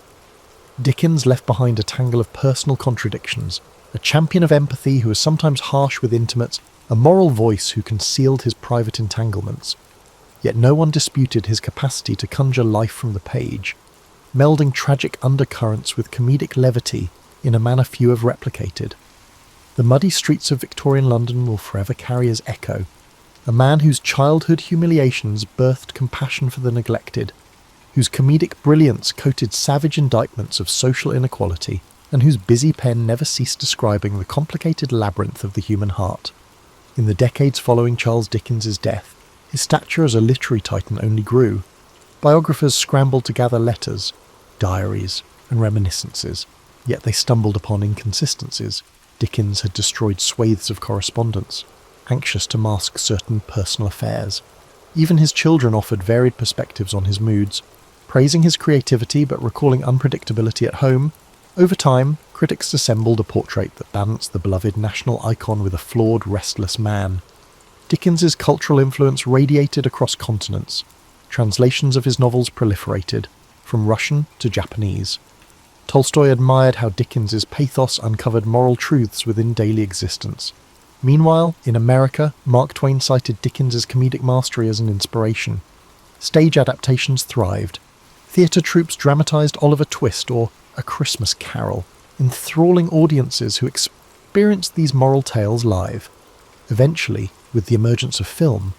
Speaker 1: Dickens left behind a tangle of personal contradictions, a champion of empathy who was sometimes harsh with intimates, a moral voice who concealed his private entanglements. Yet no one disputed his capacity to conjure life from the page, melding tragic undercurrents with comedic levity in a manner few have replicated. The muddy streets of Victorian London will forever carry his echo, a man whose childhood humiliations birthed compassion for the neglected, whose comedic brilliance coated savage indictments of social inequality, and whose busy pen never ceased describing the complicated labyrinth of the human heart. In the decades following Charles Dickens's death, his stature as a literary titan only grew. Biographers scrambled to gather letters, diaries, and reminiscences, yet they stumbled upon inconsistencies. Dickens had destroyed swathes of correspondence, anxious to mask certain personal affairs. Even his children offered varied perspectives on his moods, praising his creativity but recalling unpredictability at home. Over time, critics assembled a portrait that balanced the beloved national icon with a flawed, restless man. Dickens's cultural influence radiated across continents. Translations of his novels proliferated, from Russian to Japanese. Tolstoy admired how Dickens's pathos uncovered moral truths within daily existence. Meanwhile, in America, Mark Twain cited Dickens's comedic mastery as an inspiration. Stage adaptations thrived. Theatre troupes dramatised Oliver Twist or A Christmas Carol, enthralling audiences who experienced these moral tales live. Eventually, with the emergence of film,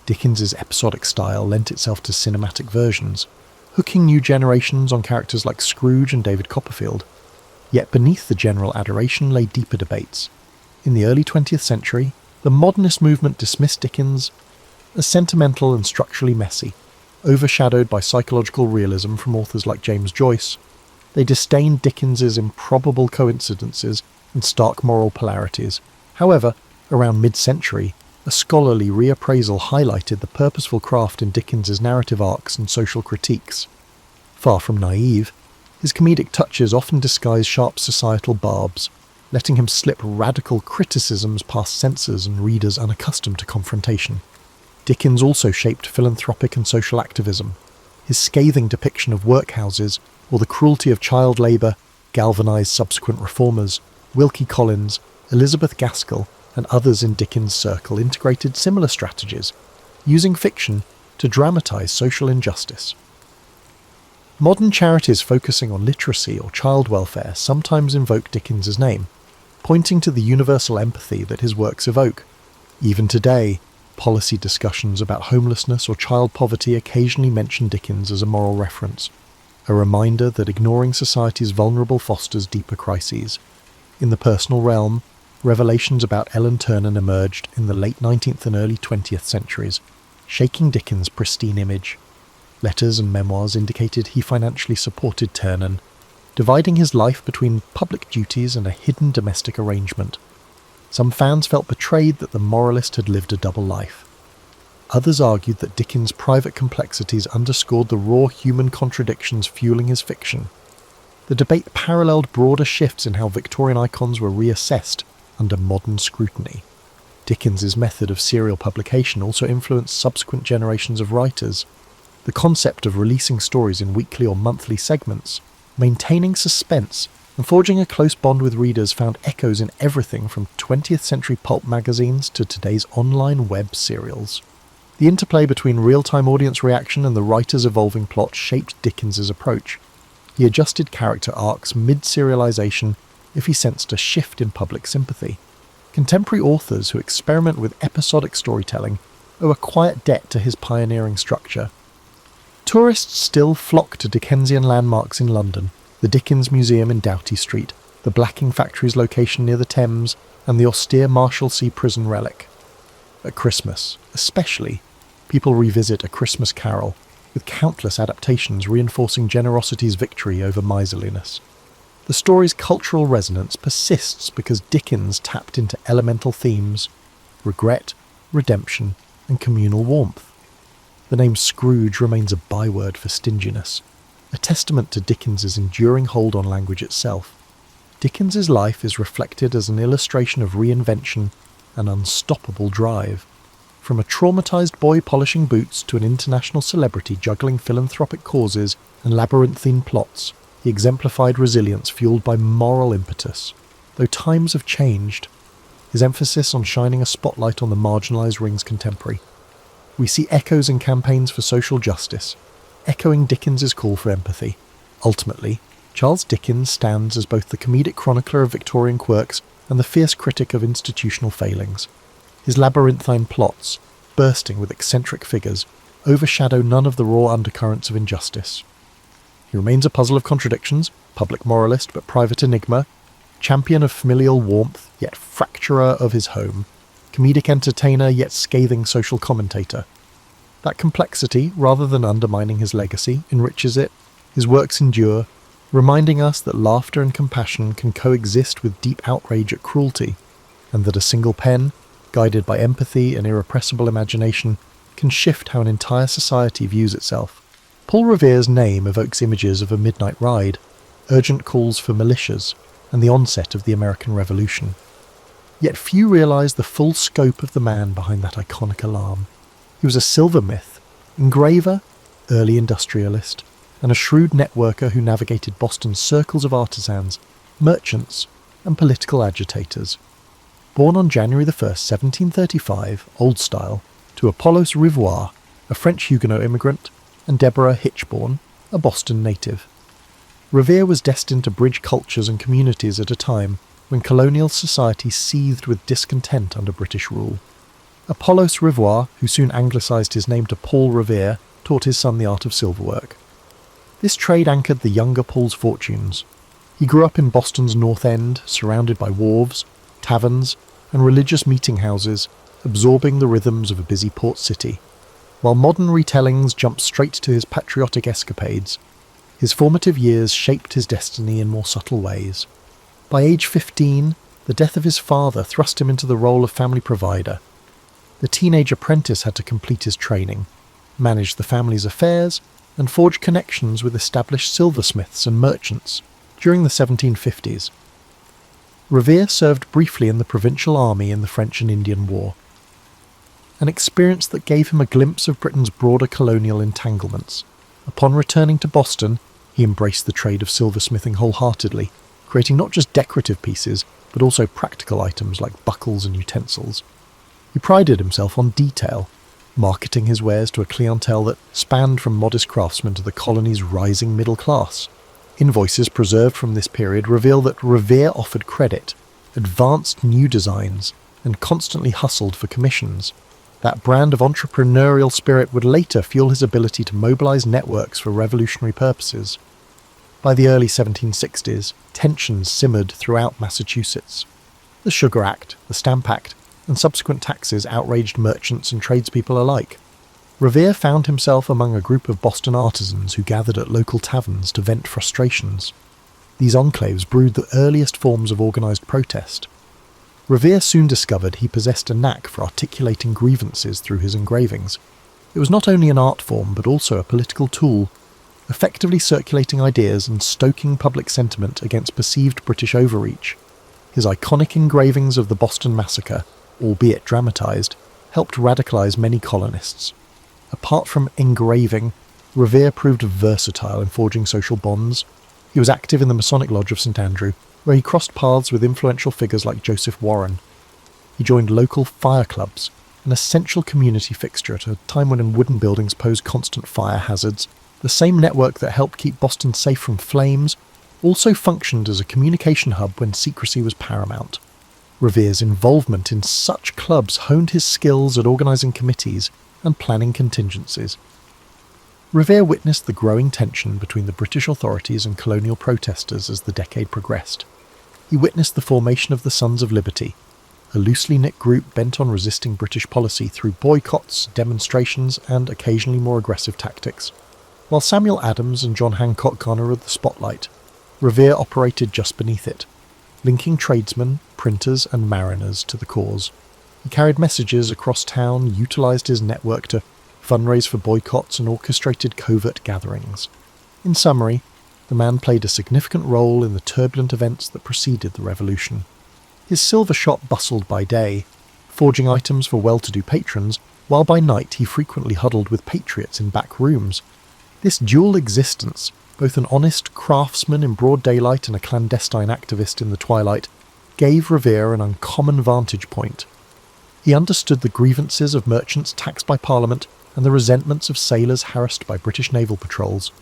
Speaker 1: Dickens's episodic style lent itself to cinematic versions, hooking new generations on characters like Scrooge and David Copperfield. Yet beneath the general adoration lay deeper debates. In the early 20th century, the modernist movement dismissed Dickens as sentimental and structurally messy, overshadowed by psychological realism from authors like James Joyce. They disdained Dickens's improbable coincidences and stark moral polarities. However, around mid-century, a scholarly reappraisal highlighted the purposeful craft in Dickens's narrative arcs and social critiques. Far from naive, his comedic touches often disguise sharp societal barbs, letting him slip radical criticisms past censors and readers unaccustomed to confrontation. Dickens also shaped philanthropic and social activism. His scathing depiction of workhouses or the cruelty of child labour galvanised subsequent reformers. Wilkie Collins, Elizabeth Gaskell, and others in Dickens' circle integrated similar strategies, using fiction to dramatise social injustice. Modern charities focusing on literacy or child welfare sometimes invoke Dickens's name, pointing to the universal empathy that his works evoke. Even today, policy discussions about homelessness or child poverty occasionally mention Dickens as a moral reference, a reminder that ignoring society's vulnerable fosters deeper crises. In the personal realm, revelations about Ellen Ternan emerged in the late 19th and early 20th centuries, shaking Dickens' pristine image. Letters and memoirs indicated he financially supported Ternan, dividing his life between public duties and a hidden domestic arrangement. Some fans felt betrayed that the moralist had lived a double life. Others argued that Dickens' private complexities underscored the raw human contradictions fueling his fiction. The debate paralleled broader shifts in how Victorian icons were reassessed under modern scrutiny. Dickens's method of serial publication also influenced subsequent generations of writers. The concept of releasing stories in weekly or monthly segments, maintaining suspense, and forging a close bond with readers found echoes in everything from 20th century pulp magazines to today's online web serials. The interplay between real-time audience reaction and the writer's evolving plot shaped Dickens's approach. He adjusted character arcs mid-serialization if he sensed a shift in public sympathy. Contemporary authors who experiment with episodic storytelling owe a quiet debt to his pioneering structure. Tourists still flock to Dickensian landmarks in London, the Dickens Museum in Doughty Street, the blacking factory's location near the Thames, and the austere Marshalsea prison relic. At Christmas, especially, people revisit A Christmas Carol, with countless adaptations reinforcing generosity's victory over miserliness. The story's cultural resonance persists because Dickens tapped into elemental themes: regret, redemption, and communal warmth. The name Scrooge remains a byword for stinginess, a testament to Dickens's enduring hold on language itself. Dickens's life is reflected as an illustration of reinvention and unstoppable drive. From a traumatized boy polishing boots to an international celebrity juggling philanthropic causes and labyrinthine plots, he exemplified resilience fueled by moral impetus. Though times have changed, his emphasis on shining a spotlight on the marginalized rings contemporary. We see echoes in campaigns for social justice, echoing Dickens's call for empathy. Ultimately, Charles Dickens stands as both the comedic chronicler of Victorian quirks and the fierce critic of institutional failings. His labyrinthine plots, bursting with eccentric figures, overshadow none of the raw undercurrents of injustice. He remains a puzzle of contradictions, public moralist but private enigma, champion of familial warmth yet fracturer of his home, comedic entertainer yet scathing social commentator. That complexity, rather than undermining his legacy, enriches it. His works endure, reminding us that laughter and compassion can coexist with deep outrage at cruelty, and that a single pen, guided by empathy and irrepressible imagination, can shift how an entire society views itself. Paul Revere's name evokes images of a midnight ride, urgent calls for militias, and the onset of the American Revolution. Yet few realise the full scope of the man behind that iconic alarm. He was a silversmith, engraver, early industrialist, and a shrewd networker who navigated Boston's circles of artisans, merchants, and political agitators. Born on January 1st, 1735, Old Style, to Apollos Revere, a French Huguenot immigrant, and Deborah Hitchborn, a Boston native. Revere was destined to bridge cultures and communities at a time when colonial society seethed with discontent under British rule. Apollos Revere, who soon anglicised his name to Paul Revere, taught his son the art of silverwork. This trade anchored the younger Paul's fortunes. He grew up in Boston's North End, surrounded by wharves, taverns, and religious meeting houses, absorbing the rhythms of a busy port city. While modern retellings jumped straight to his patriotic escapades, his formative years shaped his destiny in more subtle ways. By age 15, the death of his father thrust him into the role of family provider. The teenage apprentice had to complete his training, manage the family's affairs, and forge connections with established silversmiths and merchants. During the 1750s, Revere served briefly in the provincial army in the French and Indian War, an experience that gave him a glimpse of Britain's broader colonial entanglements. Upon returning to Boston, he embraced the trade of silversmithing wholeheartedly, creating not just decorative pieces, but also practical items like buckles and utensils. He prided himself on detail, marketing his wares to a clientele that spanned from modest craftsmen to the colony's rising middle class. Invoices preserved from this period reveal that Revere offered credit, advanced new designs, and constantly hustled for commissions. That brand of entrepreneurial spirit would later fuel his ability to mobilize networks for revolutionary purposes. By the early 1760s, tensions simmered throughout Massachusetts. The Sugar Act, the Stamp Act, and subsequent taxes outraged merchants and tradespeople alike. Revere found himself among a group of Boston artisans who gathered at local taverns to vent frustrations. These enclaves brewed the earliest forms of organised protest. Revere soon discovered he possessed a knack for articulating grievances through his engravings. It was not only an art form but also a political tool, effectively circulating ideas and stoking public sentiment against perceived British overreach. His iconic engravings of the Boston Massacre, albeit dramatised, helped radicalise many colonists. Apart from engraving, Revere proved versatile in forging social bonds. He was active in the Masonic Lodge of St Andrew, where he crossed paths with influential figures like Joseph Warren. He joined local fire clubs, an essential community fixture at a time when wooden buildings posed constant fire hazards. The same network that helped keep Boston safe from flames also functioned as a communication hub when secrecy was paramount. Revere's involvement in such clubs honed his skills at organising committees and planning contingencies. Revere witnessed the growing tension between the British authorities and colonial protesters as the decade progressed. He witnessed the formation of the Sons of Liberty, a loosely knit group bent on resisting British policy through boycotts, demonstrations, and occasionally more aggressive tactics. While Samuel Adams and John Hancock garnered the spotlight, Revere operated just beneath it, linking tradesmen, printers, and mariners to the cause. He carried messages across town, utilised his network to fundraise for boycotts, and orchestrated covert gatherings. In summary, the man played a significant role in the turbulent events that preceded the revolution. His silver shop bustled by day, forging items for well-to-do patrons, while by night he frequently huddled with patriots in back rooms. This dual existence, both an honest craftsman in broad daylight and a clandestine activist in the twilight, gave Revere an uncommon vantage point. He understood the grievances of merchants taxed by Parliament and the resentments of sailors harassed by British naval patrols.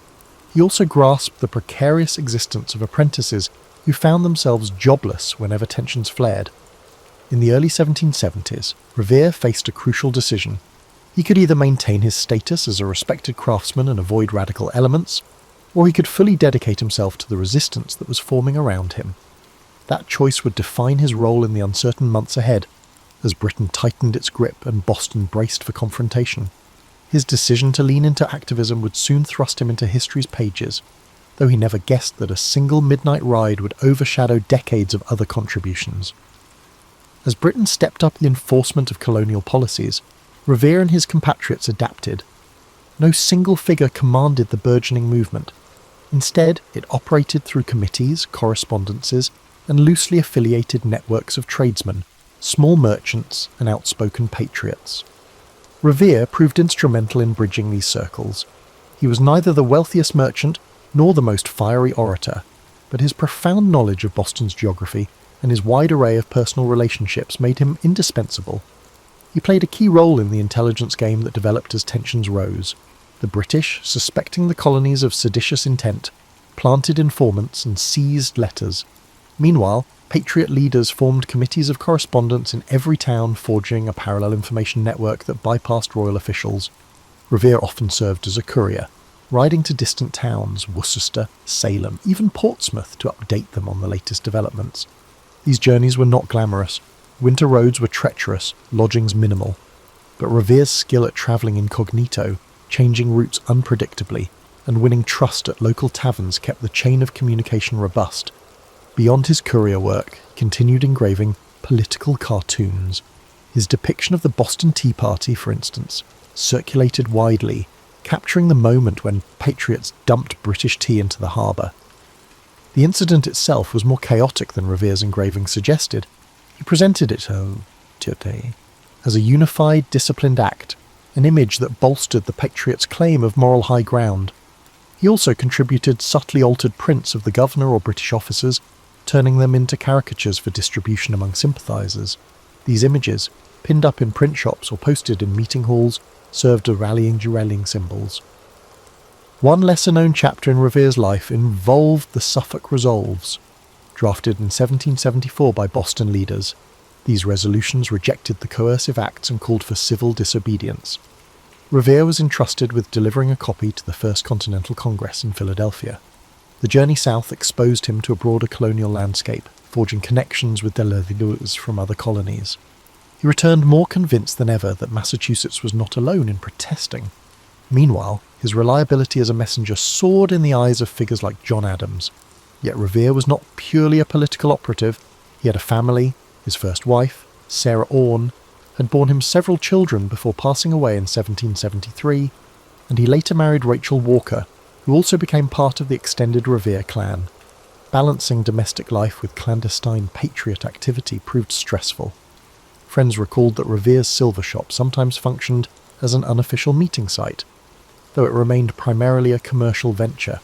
Speaker 1: He also grasped the precarious existence of apprentices who found themselves jobless whenever tensions flared. In the early 1770s, Revere faced a crucial decision. He could either maintain his status as a respected craftsman and avoid radical elements, or he could fully dedicate himself to the resistance that was forming around him. That choice would define his role in the uncertain months ahead, as Britain tightened its grip and Boston braced for confrontation. His decision to lean into activism would soon thrust him into history's pages, though he never guessed that a single midnight ride would overshadow decades of other contributions. As Britain stepped up the enforcement of colonial policies, Revere and his compatriots adapted. No single figure commanded the burgeoning movement. Instead, it operated through committees, correspondences, and loosely affiliated networks of tradesmen, small merchants, and outspoken patriots. Revere proved instrumental in bridging these circles. He was neither the wealthiest merchant nor the most fiery orator, but his profound knowledge of Boston's geography and his wide array of personal relationships made him indispensable. He played a key role in the intelligence game that developed as tensions rose. The British, suspecting the colonies of seditious intent, planted informants and seized letters. Meanwhile, Patriot leaders formed committees of correspondence in every town, forging a parallel information network that bypassed royal officials. Revere often served as a courier, riding to distant towns, Worcester, Salem, even Portsmouth, to update them on the latest developments. These journeys were not glamorous. Winter roads were treacherous, lodgings minimal. But Revere's skill at travelling incognito, changing routes unpredictably, and winning trust at local taverns kept the chain of communication robust. Beyond his courier work, he continued engraving political cartoons. His depiction of the Boston Tea Party, for instance, circulated widely, capturing the moment when patriots dumped British tea into the harbour. The incident itself was more chaotic than Revere's engraving suggested. He presented it as a unified, disciplined act, an image that bolstered the patriots' claim of moral high ground. He also contributed subtly altered prints of the governor or British officers, turning them into caricatures for distribution among sympathisers. These images, pinned up in print shops or posted in meeting halls, served as rallying symbols. One lesser-known chapter in Revere's life involved the Suffolk Resolves, drafted in 1774 by Boston leaders. These resolutions rejected the coercive acts and called for civil disobedience. Revere was entrusted with delivering a copy to the First Continental Congress in Philadelphia. The journey south exposed him to a broader colonial landscape, forging connections with delegates from other colonies. He returned more convinced than ever that Massachusetts was not alone in protesting. Meanwhile, his reliability as a messenger soared in the eyes of figures like John Adams. Yet Revere was not purely a political operative. He had a family. His first wife, Sarah Orne, had borne him several children before passing away in 1773, and he later married Rachel Walker, who also became part of the extended Revere clan. Balancing domestic life with clandestine patriot activity proved stressful. Friends recalled that Revere's silver shop sometimes functioned as an unofficial meeting site, though it remained primarily a commercial venture.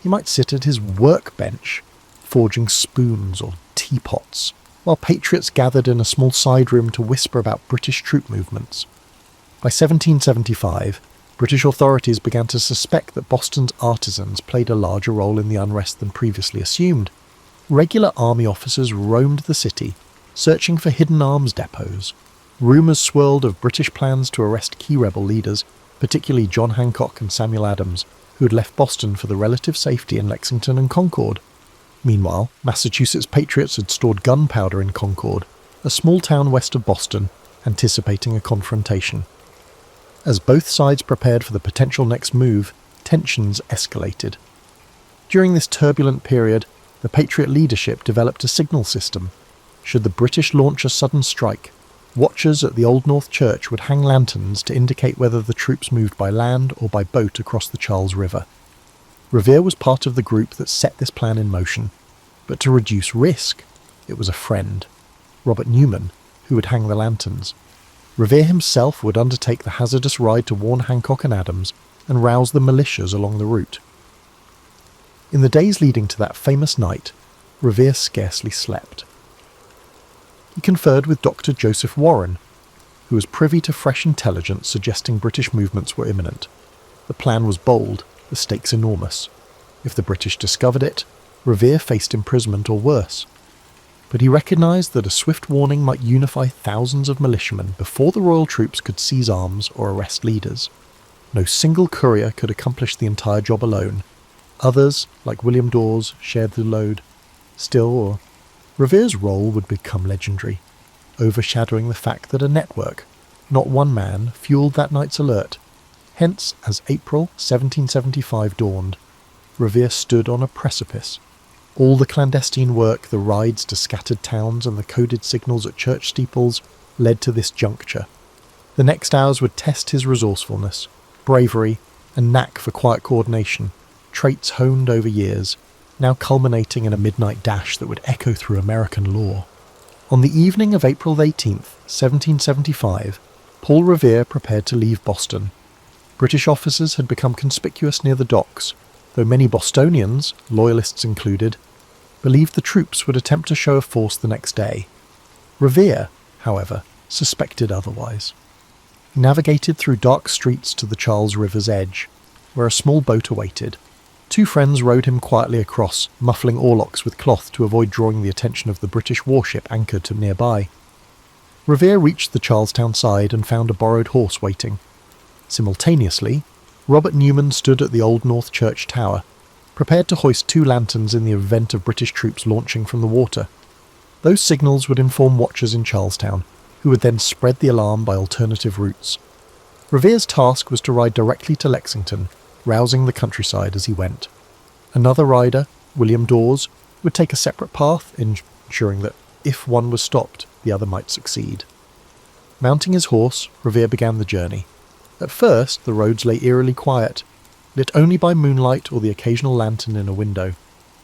Speaker 1: He might sit at his workbench, forging spoons or teapots, while patriots gathered in a small side room to whisper about British troop movements. By 1775, British authorities began to suspect that Boston's artisans played a larger role in the unrest than previously assumed. Regular army officers roamed the city, searching for hidden arms depots. Rumours swirled of British plans to arrest key rebel leaders, particularly John Hancock and Samuel Adams, who had left Boston for the relative safety in Lexington and Concord. Meanwhile, Massachusetts patriots had stored gunpowder in Concord, a small town west of Boston, anticipating a confrontation. As both sides prepared for the potential next move, tensions escalated. During this turbulent period, the Patriot leadership developed a signal system. Should the British launch a sudden strike, watchers at the Old North Church would hang lanterns to indicate whether the troops moved by land or by boat across the Charles River. Revere was part of the group that set this plan in motion, but to reduce risk, it was a friend, Robert Newman, who would hang the lanterns. Revere himself would undertake the hazardous ride to warn Hancock and Adams and rouse the militias along the route. In the days leading to that famous night, Revere scarcely slept. He conferred with Dr. Joseph Warren, who was privy to fresh intelligence suggesting British movements were imminent. The plan was bold, the stakes enormous. If the British discovered it, Revere faced imprisonment or worse. But he recognised that a swift warning might unify thousands of militiamen before the royal troops could seize arms or arrest leaders. No single courier could accomplish the entire job alone. Others, like William Dawes, shared the load. Still, Revere's role would become legendary, overshadowing the fact that a network, not one man, fueled that night's alert. Hence, as April 1775 dawned, Revere stood on a precipice. All the clandestine work, the rides to scattered towns and the coded signals at church steeples led to this juncture. The next hours would test his resourcefulness, bravery, and knack for quiet coordination, traits honed over years, now culminating in a midnight dash that would echo through American lore. On the evening of April 18th, 1775, Paul Revere prepared to leave Boston. British officers had become conspicuous near the docks, though many Bostonians, loyalists included, believed the troops would attempt to show a force the next day. Revere, however, suspected otherwise. He navigated through dark streets to the Charles River's edge, where a small boat awaited. Two friends rowed him quietly across, muffling oarlocks with cloth to avoid drawing the attention of the British warship anchored to nearby. Revere reached the Charlestown side and found a borrowed horse waiting. Simultaneously, Robert Newman stood at the Old North Church tower, prepared to hoist 2 lanterns in the event of British troops launching from the water. Those signals would inform watchers in Charlestown, who would then spread the alarm by alternative routes. Revere's task was to ride directly to Lexington, rousing the countryside as he went. Another rider, William Dawes, would take a separate path, ensuring that if one was stopped, the other might succeed. Mounting his horse, Revere began the journey. At first, the roads lay eerily quiet, lit only by moonlight or the occasional lantern in a window.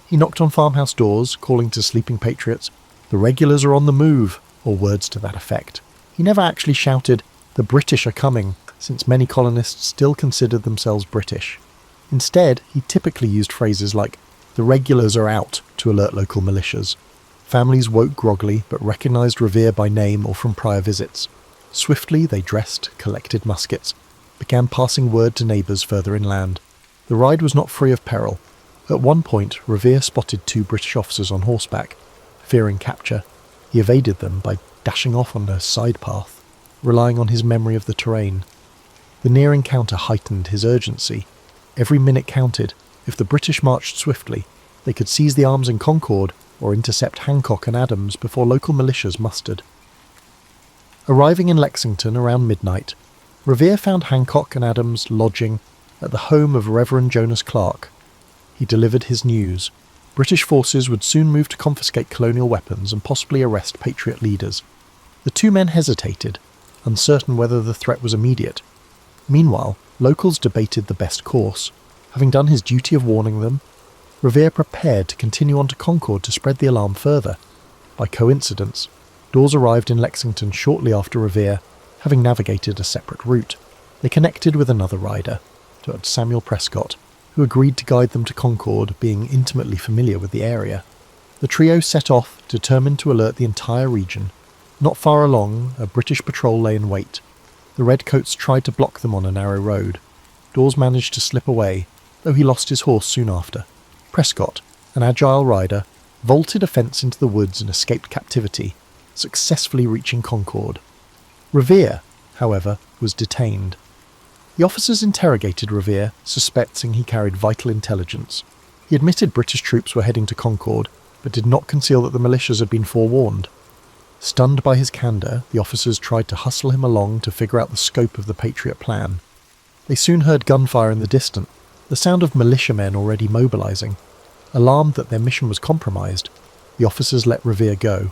Speaker 1: He knocked on farmhouse doors, calling to sleeping patriots, "The regulars are on the move," or words to that effect. He never actually shouted, "The British are coming," since many colonists still considered themselves British. Instead, he typically used phrases like, "The regulars are out," to alert local militias. Families woke groggily, but recognised Revere by name or from prior visits. Swiftly they dressed, collected muskets, began passing word to neighbours further inland. The ride was not free of peril. At one point, Revere spotted 2 British officers on horseback. Fearing capture, he evaded them by dashing off on a side path, relying on his memory of the terrain. The near encounter heightened his urgency. Every minute counted. If the British marched swiftly, They could seize the arms in Concord or intercept Hancock and Adams before local militias mustered. Arriving in Lexington around midnight, Revere found Hancock and Adams lodging at the home of Reverend Jonas Clark. He delivered his news. British forces would soon move to confiscate colonial weapons and possibly arrest Patriot leaders. The two men hesitated, uncertain whether the threat was immediate. Meanwhile, locals debated the best course. Having done his duty of warning them, Revere prepared to continue on to Concord to spread the alarm further. By coincidence, Dawes arrived in Lexington shortly after Revere, having navigated a separate route. They connected with another rider, Dr. Samuel Prescott, who agreed to guide them to Concord, being intimately familiar with the area. The trio set off, determined to alert the entire region. Not far along, a British patrol lay in wait. The redcoats tried to block them on a narrow road. Dawes managed to slip away, though he lost his horse soon after. Prescott, an agile rider, vaulted a fence into the woods and escaped captivity, successfully reaching Concord. Revere, however, was detained. The officers interrogated Revere, suspecting he carried vital intelligence. He admitted British troops were heading to Concord, but did not conceal that the militias had been forewarned. Stunned by his candour, the officers tried to hustle him along to figure out the scope of the Patriot plan. They soon heard gunfire in the distance, the sound of militiamen already mobilising. Alarmed that their mission was compromised, the officers let Revere go.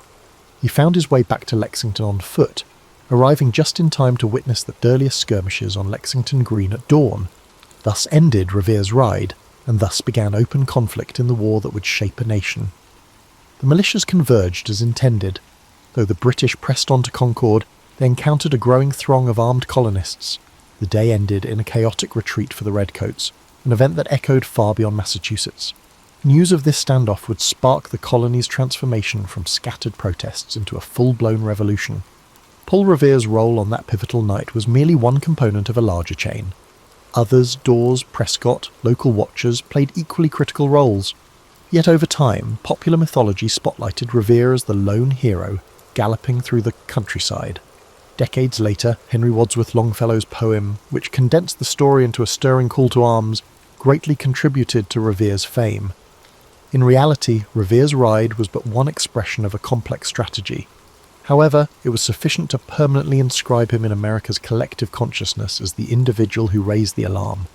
Speaker 1: He found his way back to Lexington on foot, arriving just in time to witness the earliest skirmishes on Lexington Green at dawn. Thus ended Revere's ride, and thus began open conflict in the war that would shape a nation. The militias converged as intended. Though the British pressed on to Concord, they encountered a growing throng of armed colonists. The day ended in a chaotic retreat for the redcoats, an event that echoed far beyond Massachusetts. News of this standoff would spark the colony's transformation from scattered protests into a full-blown revolution. Paul Revere's role on that pivotal night was merely one component of a larger chain. Others, Dawes, Prescott, local watchers, played equally critical roles. Yet over time, popular mythology spotlighted Revere as the lone hero, galloping through the countryside. Decades later, Henry Wadsworth Longfellow's poem, which condensed the story into a stirring call to arms, greatly contributed to Revere's fame. In reality, Revere's ride was but one expression of a complex strategy. However, it was sufficient to permanently inscribe him in America's collective consciousness as the individual who raised the alarm,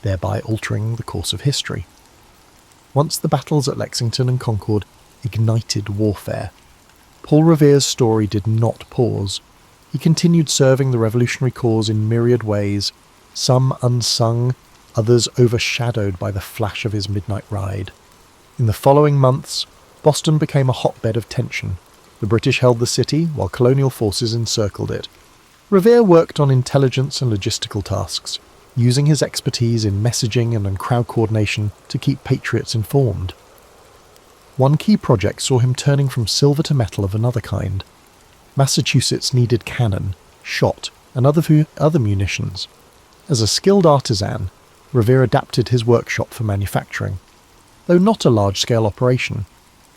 Speaker 1: thereby altering the course of history. Once the battles at Lexington and Concord ignited warfare, Paul Revere's story did not pause. He continued serving the revolutionary cause in myriad ways, some unsung, others overshadowed by the flash of his midnight ride. In the following months, Boston became a hotbed of tension. The British held the city, while colonial forces encircled it. Revere worked on intelligence and logistical tasks, using his expertise in messaging and in crowd coordination to keep patriots informed. One key project saw him turning from silver to metal of another kind. Massachusetts needed cannon, shot, and other munitions. As a skilled artisan, Revere adapted his workshop for manufacturing. Though not a large-scale operation,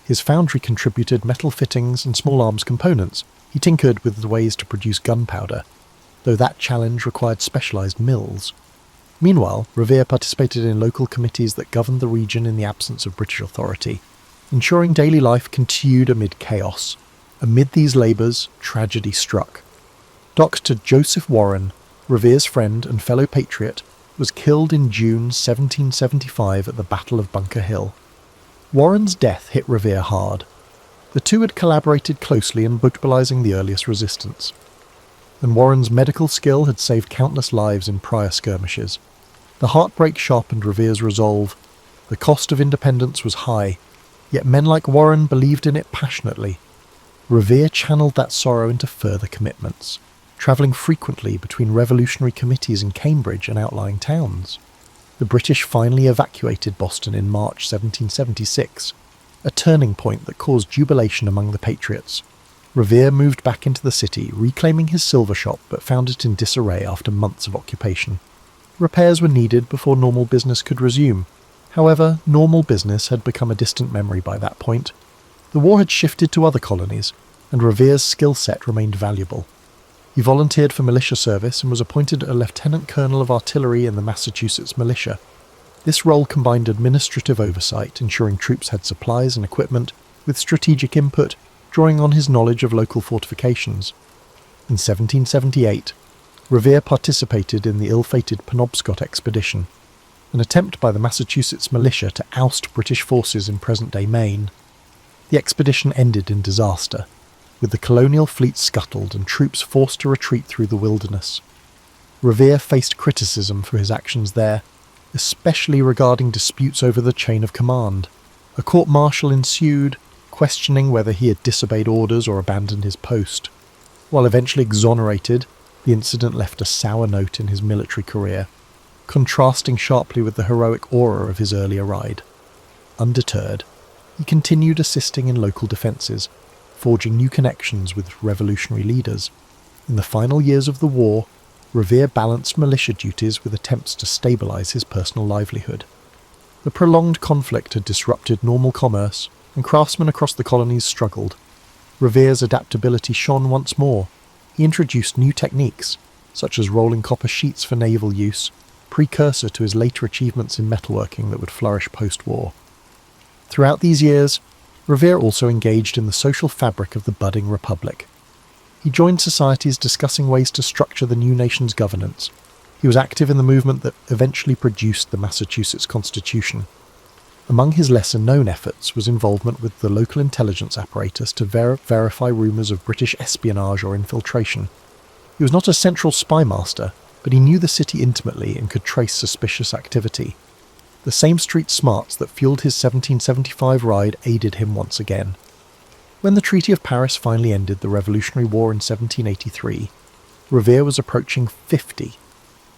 Speaker 1: his foundry contributed metal fittings and small arms components. He tinkered with the ways to produce gunpowder, though that challenge required specialised mills. Meanwhile, Revere participated in local committees that governed the region in the absence of British authority, ensuring daily life continued amid chaos. Amid these labours, tragedy struck. Dr. Joseph Warren, Revere's friend and fellow patriot, was killed in June 1775 at the Battle of Bunker Hill. Warren's death hit Revere hard. The two had collaborated closely in mobilising the earliest resistance, and Warren's medical skill had saved countless lives in prior skirmishes. The heartbreak sharpened Revere's resolve. The cost of independence was high, yet men like Warren believed in it passionately. Revere channeled that sorrow into further commitments, travelling frequently between revolutionary committees in Cambridge and outlying towns. The British finally evacuated Boston in March 1776, a turning point that caused jubilation among the patriots. Revere moved back into the city, reclaiming his silver shop, but found it in disarray after months of occupation. Repairs were needed before normal business could resume. However, normal business had become a distant memory by that point. The war had shifted to other colonies, and Revere's skill set remained valuable. He volunteered for militia service and was appointed a lieutenant colonel of artillery in the Massachusetts militia. This role combined administrative oversight, ensuring troops had supplies and equipment, with strategic input, drawing on his knowledge of local fortifications. In 1778, Revere participated in the ill-fated Penobscot expedition, an attempt by the Massachusetts militia to oust British forces in present-day Maine. The expedition ended in disaster, with the colonial fleet scuttled and troops forced to retreat through the wilderness. Revere faced criticism for his actions there, especially regarding disputes over the chain of command. A court-martial ensued, questioning whether he had disobeyed orders or abandoned his post. While eventually exonerated, the incident left a sour note in his military career, contrasting sharply with the heroic aura of his earlier ride. Undeterred, he continued assisting in local defences, forging new connections with revolutionary leaders. In the final years of the war, Revere balanced militia duties with attempts to stabilise his personal livelihood. The prolonged conflict had disrupted normal commerce, and craftsmen across the colonies struggled. Revere's adaptability shone once more. He introduced new techniques, such as rolling copper sheets for naval use, precursor to his later achievements in metalworking that would flourish post-war. Throughout these years, Revere also engaged in the social fabric of the budding republic. He joined societies discussing ways to structure the new nation's governance. He was active in the movement that eventually produced the Massachusetts Constitution. Among his lesser-known efforts was involvement with the local intelligence apparatus to verify rumours of British espionage or infiltration. He was not a central spy master, but he knew the city intimately and could trace suspicious activity. The same street smarts that fueled his 1775 ride aided him once again. When the Treaty of Paris finally ended the Revolutionary War in 1783, Revere was approaching 50.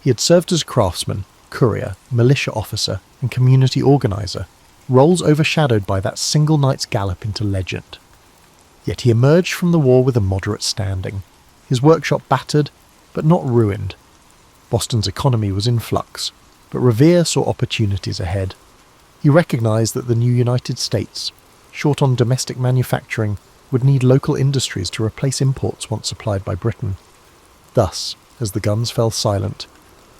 Speaker 1: He had served as craftsman, courier, militia officer, and community organiser, roles overshadowed by that single night's gallop into legend. Yet he emerged from the war with a moderate standing, his workshop battered, but not ruined. Boston's economy was in flux, but Revere saw opportunities ahead. He recognised that the new United States, short on domestic manufacturing, would need local industries to replace imports once supplied by Britain. Thus, as the guns fell silent,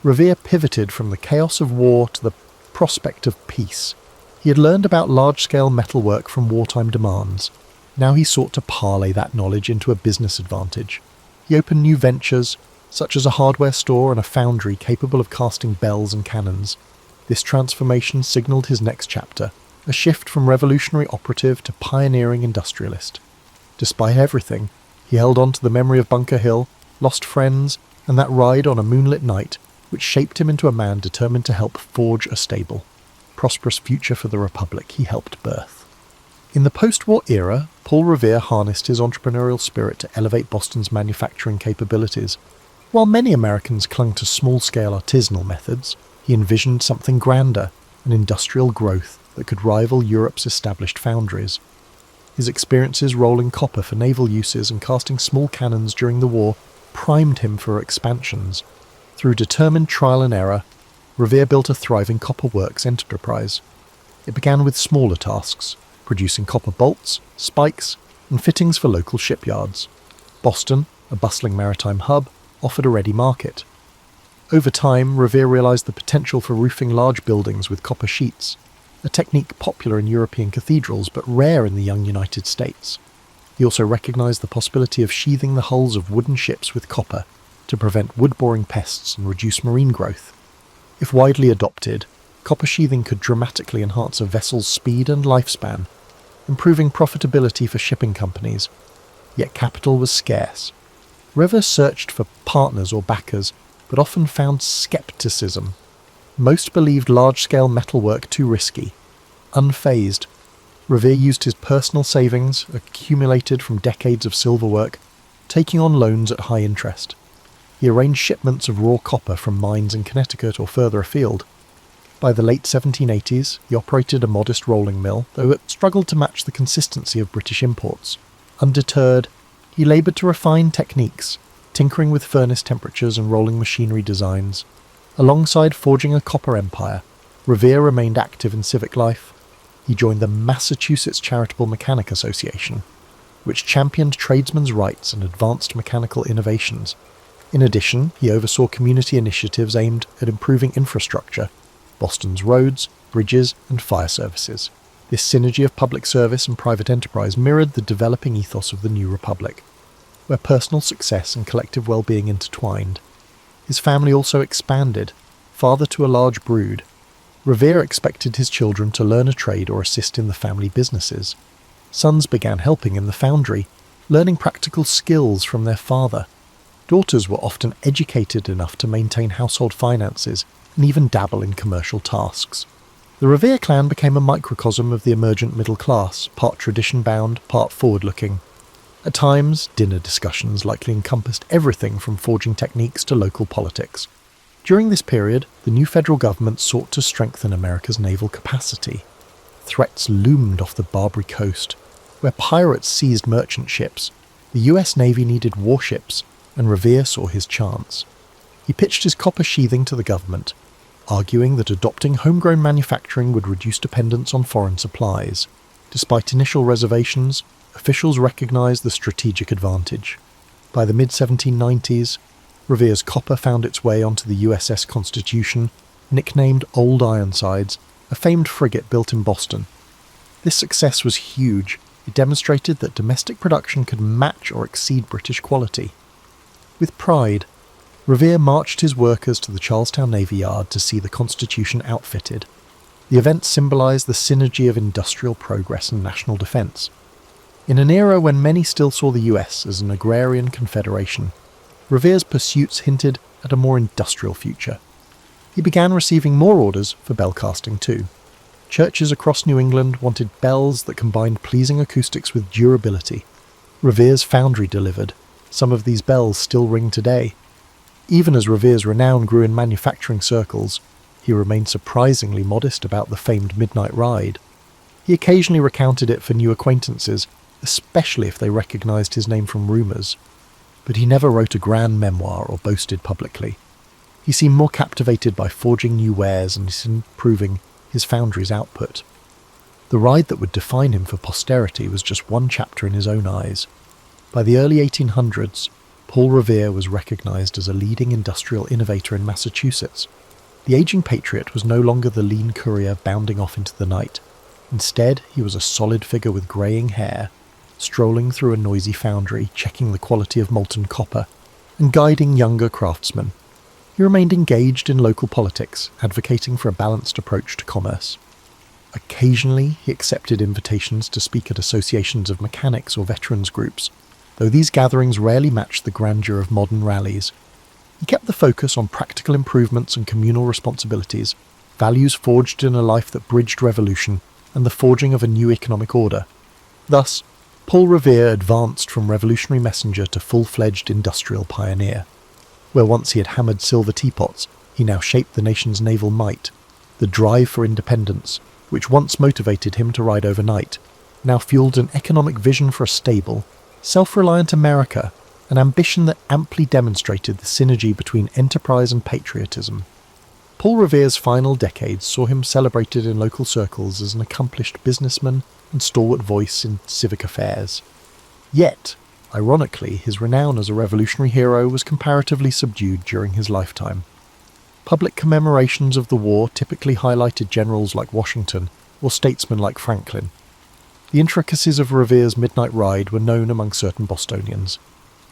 Speaker 1: Revere pivoted from the chaos of war to the prospect of peace. He had learned about large-scale metalwork from wartime demands. Now he sought to parlay that knowledge into a business advantage. He opened new ventures, such as a hardware store and a foundry capable of casting bells and cannons. This transformation signalled his next chapter, a shift from revolutionary operative to pioneering industrialist. Despite everything, he held on to the memory of Bunker Hill, lost friends, and that ride on a moonlit night, which shaped him into a man determined to help forge a stable, prosperous future for the Republic he helped birth. In the post-war era, Paul Revere harnessed his entrepreneurial spirit to elevate Boston's manufacturing capabilities. While many Americans clung to small-scale artisanal methods, he envisioned something grander, an industrial growth that could rival Europe's established foundries. His experiences rolling copper for naval uses and casting small cannons during the war primed him for expansions. Through determined trial and error, Revere built a thriving copper works enterprise. It began with smaller tasks, producing copper bolts, spikes, and fittings for local shipyards. Boston, a bustling maritime hub, offered a ready market. Over time, Revere realised the potential for roofing large buildings with copper sheets, a technique popular in European cathedrals but rare in the young United States. He also recognised the possibility of sheathing the hulls of wooden ships with copper to prevent wood-boring pests and reduce marine growth. If widely adopted, copper sheathing could dramatically enhance a vessel's speed and lifespan, improving profitability for shipping companies. Yet capital was scarce. Revere searched for partners or backers, but often found scepticism. Most believed large-scale metalwork too risky. Unfazed, Revere used his personal savings, accumulated from decades of silver work, taking on loans at high interest. He arranged shipments of raw copper from mines in Connecticut or further afield. By the late 1780s, he operated a modest rolling mill, though it struggled to match the consistency of British imports. Undeterred, he laboured to refine techniques, tinkering with furnace temperatures and rolling machinery designs. Alongside forging a copper empire, Revere remained active in civic life. He joined the Massachusetts Charitable Mechanic Association, which championed tradesmen's rights and advanced mechanical innovations. In addition, he oversaw community initiatives aimed at improving infrastructure, Boston's roads, bridges, and fire services. This synergy of public service and private enterprise mirrored the developing ethos of the New Republic, where personal success and collective well-being intertwined. His family also expanded, father to a large brood. Revere expected his children to learn a trade or assist in the family businesses. Sons began helping in the foundry, learning practical skills from their father. Daughters were often educated enough to maintain household finances and even dabble in commercial tasks. The Revere clan became a microcosm of the emergent middle class, part tradition-bound, part forward-looking. At times, dinner discussions likely encompassed everything from forging techniques to local politics. During this period, the new federal government sought to strengthen America's naval capacity. Threats loomed off the Barbary coast, where pirates seized merchant ships. The US Navy needed warships, and Revere saw his chance. He pitched his copper sheathing to the government, arguing that adopting homegrown manufacturing would reduce dependence on foreign supplies. Despite initial reservations, officials recognized the strategic advantage. By the mid-1790s, Revere's copper found its way onto the USS Constitution, nicknamed Old Ironsides, a famed frigate built in Boston. This success was huge. It demonstrated that domestic production could match or exceed British quality. With pride, Revere marched his workers to the Charlestown Navy Yard to see the Constitution outfitted. The event symbolized the synergy of industrial progress and national defense. In an era when many still saw the US as an agrarian confederation, Revere's pursuits hinted at a more industrial future. He began receiving more orders for bell casting too. Churches across New England wanted bells that combined pleasing acoustics with durability. Revere's foundry delivered. Some of these bells still ring today. Even as Revere's renown grew in manufacturing circles, he remained surprisingly modest about the famed midnight ride. He occasionally recounted it for new acquaintances, especially if they recognized his name from rumors. But he never wrote a grand memoir or boasted publicly. He seemed more captivated by forging new wares and improving his foundry's output. The ride that would define him for posterity was just one chapter in his own eyes. By the early 1800s, Paul Revere was recognized as a leading industrial innovator in Massachusetts. The aging patriot was no longer the lean courier bounding off into the night. Instead, he was a solid figure with greying hair, strolling through a noisy foundry, checking the quality of molten copper, and guiding younger craftsmen. He remained engaged in local politics, advocating for a balanced approach to commerce. Occasionally, he accepted invitations to speak at associations of mechanics or veterans groups, though these gatherings rarely matched the grandeur of modern rallies. He kept the focus on practical improvements and communal responsibilities, values forged in a life that bridged revolution and the forging of a new economic order. Thus, Paul Revere advanced from revolutionary messenger to full-fledged industrial pioneer. Where once he had hammered silver teapots, he now shaped the nation's naval might. The drive for independence, which once motivated him to ride overnight, now fueled an economic vision for a stable, self-reliant America, an ambition that amply demonstrated the synergy between enterprise and patriotism. Paul Revere's final decades saw him celebrated in local circles as an accomplished businessman and stalwart voice in civic affairs. Yet, ironically, his renown as a revolutionary hero was comparatively subdued during his lifetime. Public commemorations of the war typically highlighted generals like Washington or statesmen like Franklin. The intricacies of Revere's midnight ride were known among certain Bostonians,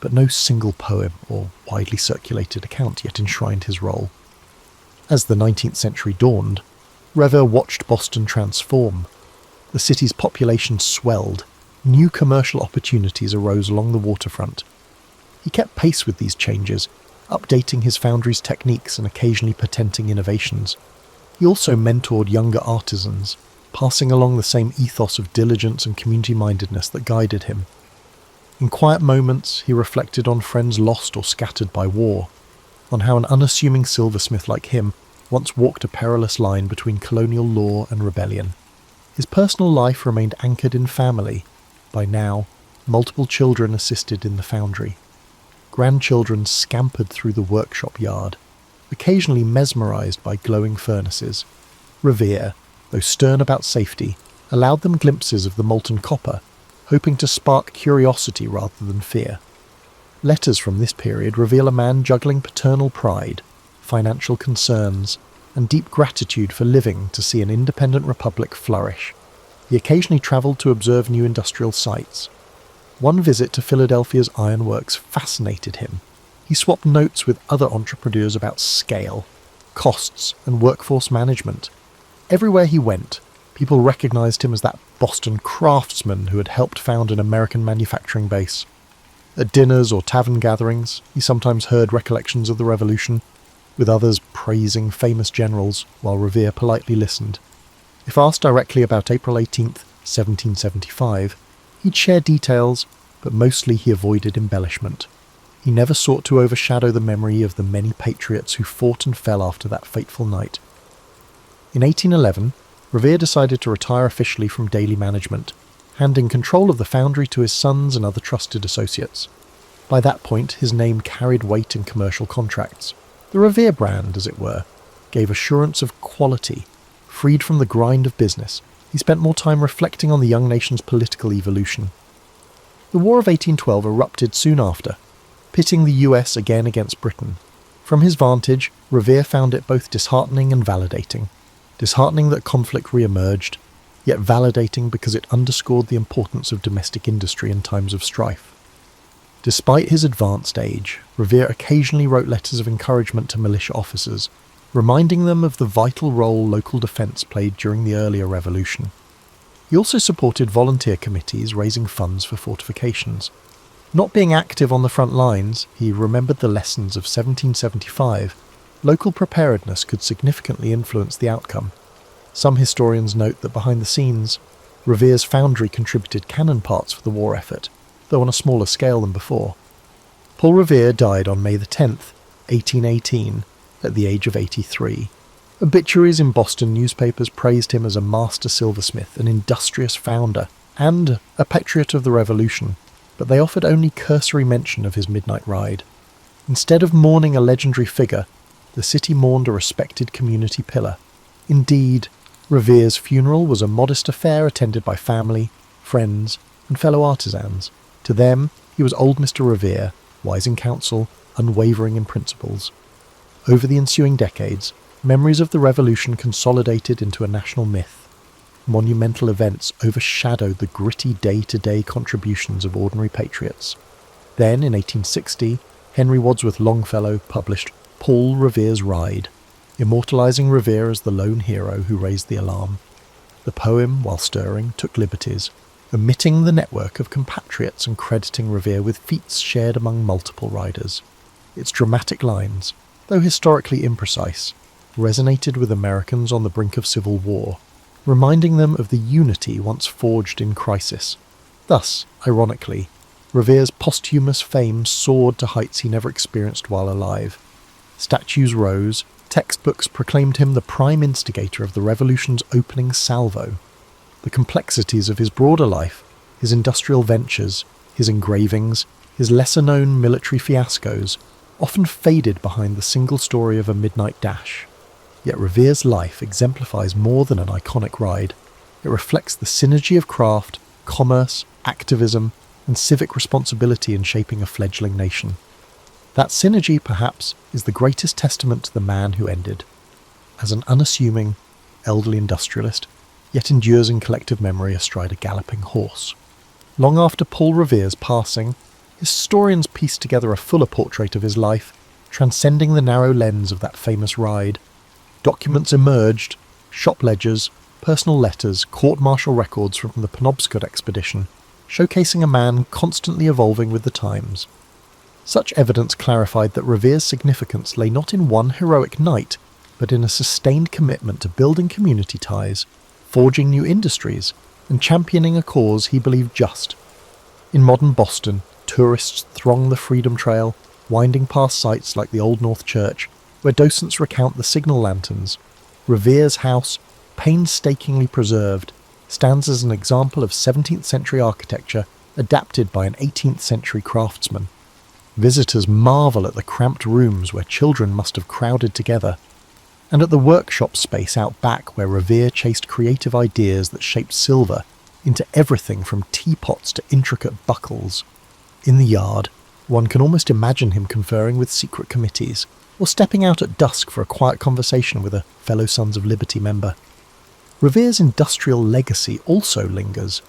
Speaker 1: but no single poem or widely circulated account yet enshrined his role. As the 19th century dawned, Revere watched Boston transform. The city's population swelled. New commercial opportunities arose along the waterfront. He kept pace with these changes, updating his foundry's techniques and occasionally patenting innovations. He also mentored younger artisans, passing along the same ethos of diligence and community-mindedness that guided him. In quiet moments, he reflected on friends lost or scattered by war, on how an unassuming silversmith like him once walked a perilous line between colonial law and rebellion. His personal life remained anchored in family. By now, multiple children assisted in the foundry. Grandchildren scampered through the workshop yard, occasionally mesmerized by glowing furnaces. Revere, though stern about safety, allowed them glimpses of the molten copper, hoping to spark curiosity rather than fear. Letters from this period reveal a man juggling paternal pride, financial concerns, and deep gratitude for living to see an independent republic flourish. He occasionally travelled to observe new industrial sites. One visit to Philadelphia's ironworks fascinated him. He swapped notes with other entrepreneurs about scale, costs, and workforce management. Everywhere he went, people recognised him as that Boston craftsman who had helped found an American manufacturing base. At dinners or tavern gatherings, he sometimes heard recollections of the Revolution, with others praising famous generals, while Revere politely listened. If asked directly about April 18th, 1775, he'd share details, but mostly he avoided embellishment. He never sought to overshadow the memory of the many patriots who fought and fell after that fateful night. In 1811, Revere decided to retire officially from daily management, handing control of the foundry to his sons and other trusted associates. By that point, his name carried weight in commercial contracts. The Revere brand, as it were, gave assurance of quality. Freed from the grind of business, he spent more time reflecting on the young nation's political evolution. The War of 1812 erupted soon after, pitting the US again against Britain. From his vantage, Revere found it both disheartening and validating. Disheartening that conflict re-emerged, yet validating because it underscored the importance of domestic industry in times of strife. Despite his advanced age, Revere occasionally wrote letters of encouragement to militia officers, reminding them of the vital role local defence played during the earlier revolution. He also supported volunteer committees raising funds for fortifications. Not being active on the front lines, he remembered the lessons of 1775. Local preparedness could significantly influence the outcome. Some historians note that behind the scenes, Revere's foundry contributed cannon parts for the war effort, though on a smaller scale than before. Paul Revere died on May 10th, 1818, at the age of 83. Obituaries in Boston newspapers praised him as a master silversmith, an industrious founder, and a patriot of the Revolution, but they offered only cursory mention of his midnight ride. Instead of mourning a legendary figure, the city mourned a respected community pillar. Indeed, Revere's funeral was a modest affair attended by family, friends, and fellow artisans. To them, he was old Mr. Revere, wise in counsel, unwavering in principles. Over the ensuing decades, memories of the Revolution consolidated into a national myth. Monumental events overshadowed the gritty day-to-day contributions of ordinary patriots. Then, in 1860, Henry Wadsworth Longfellow published Paul Revere's Ride, immortalising Revere as the lone hero who raised the alarm. The poem, while stirring, took liberties, omitting the network of compatriots and crediting Revere with feats shared among multiple riders. Its dramatic lines, though historically imprecise, resonated with Americans on the brink of civil war, reminding them of the unity once forged in crisis. Thus, ironically, Revere's posthumous fame soared to heights he never experienced while alive. Statues rose, textbooks proclaimed him the prime instigator of the Revolution's opening salvo. The complexities of his broader life, his industrial ventures, his engravings, his lesser-known military fiascos, often faded behind the single story of a midnight dash. Yet Revere's life exemplifies more than an iconic ride. It reflects the synergy of craft, commerce, activism, and civic responsibility in shaping a fledgling nation. That synergy, perhaps, is the greatest testament to the man who ended. As an unassuming, elderly industrialist, yet endures in collective memory astride a galloping horse. Long after Paul Revere's passing, historians pieced together a fuller portrait of his life, transcending the narrow lens of that famous ride. Documents emerged, shop ledgers, personal letters, court-martial records from the Penobscot expedition, showcasing a man constantly evolving with the times. Such evidence clarified that Revere's significance lay not in one heroic night, but in a sustained commitment to building community ties, forging new industries, and championing a cause he believed just. In modern Boston, tourists throng the Freedom Trail, winding past sites like the Old North Church, where docents recount the signal lanterns. Revere's house, painstakingly preserved, stands as an example of 17th century architecture adapted by an 18th century craftsman. Visitors marvel at the cramped rooms where children must have crowded together, and at the workshop space out back where Revere chased creative ideas that shaped silver into everything from teapots to intricate buckles. In the yard, one can almost imagine him conferring with secret committees, or stepping out at dusk for a quiet conversation with a fellow Sons of Liberty member. Revere's industrial legacy also lingers.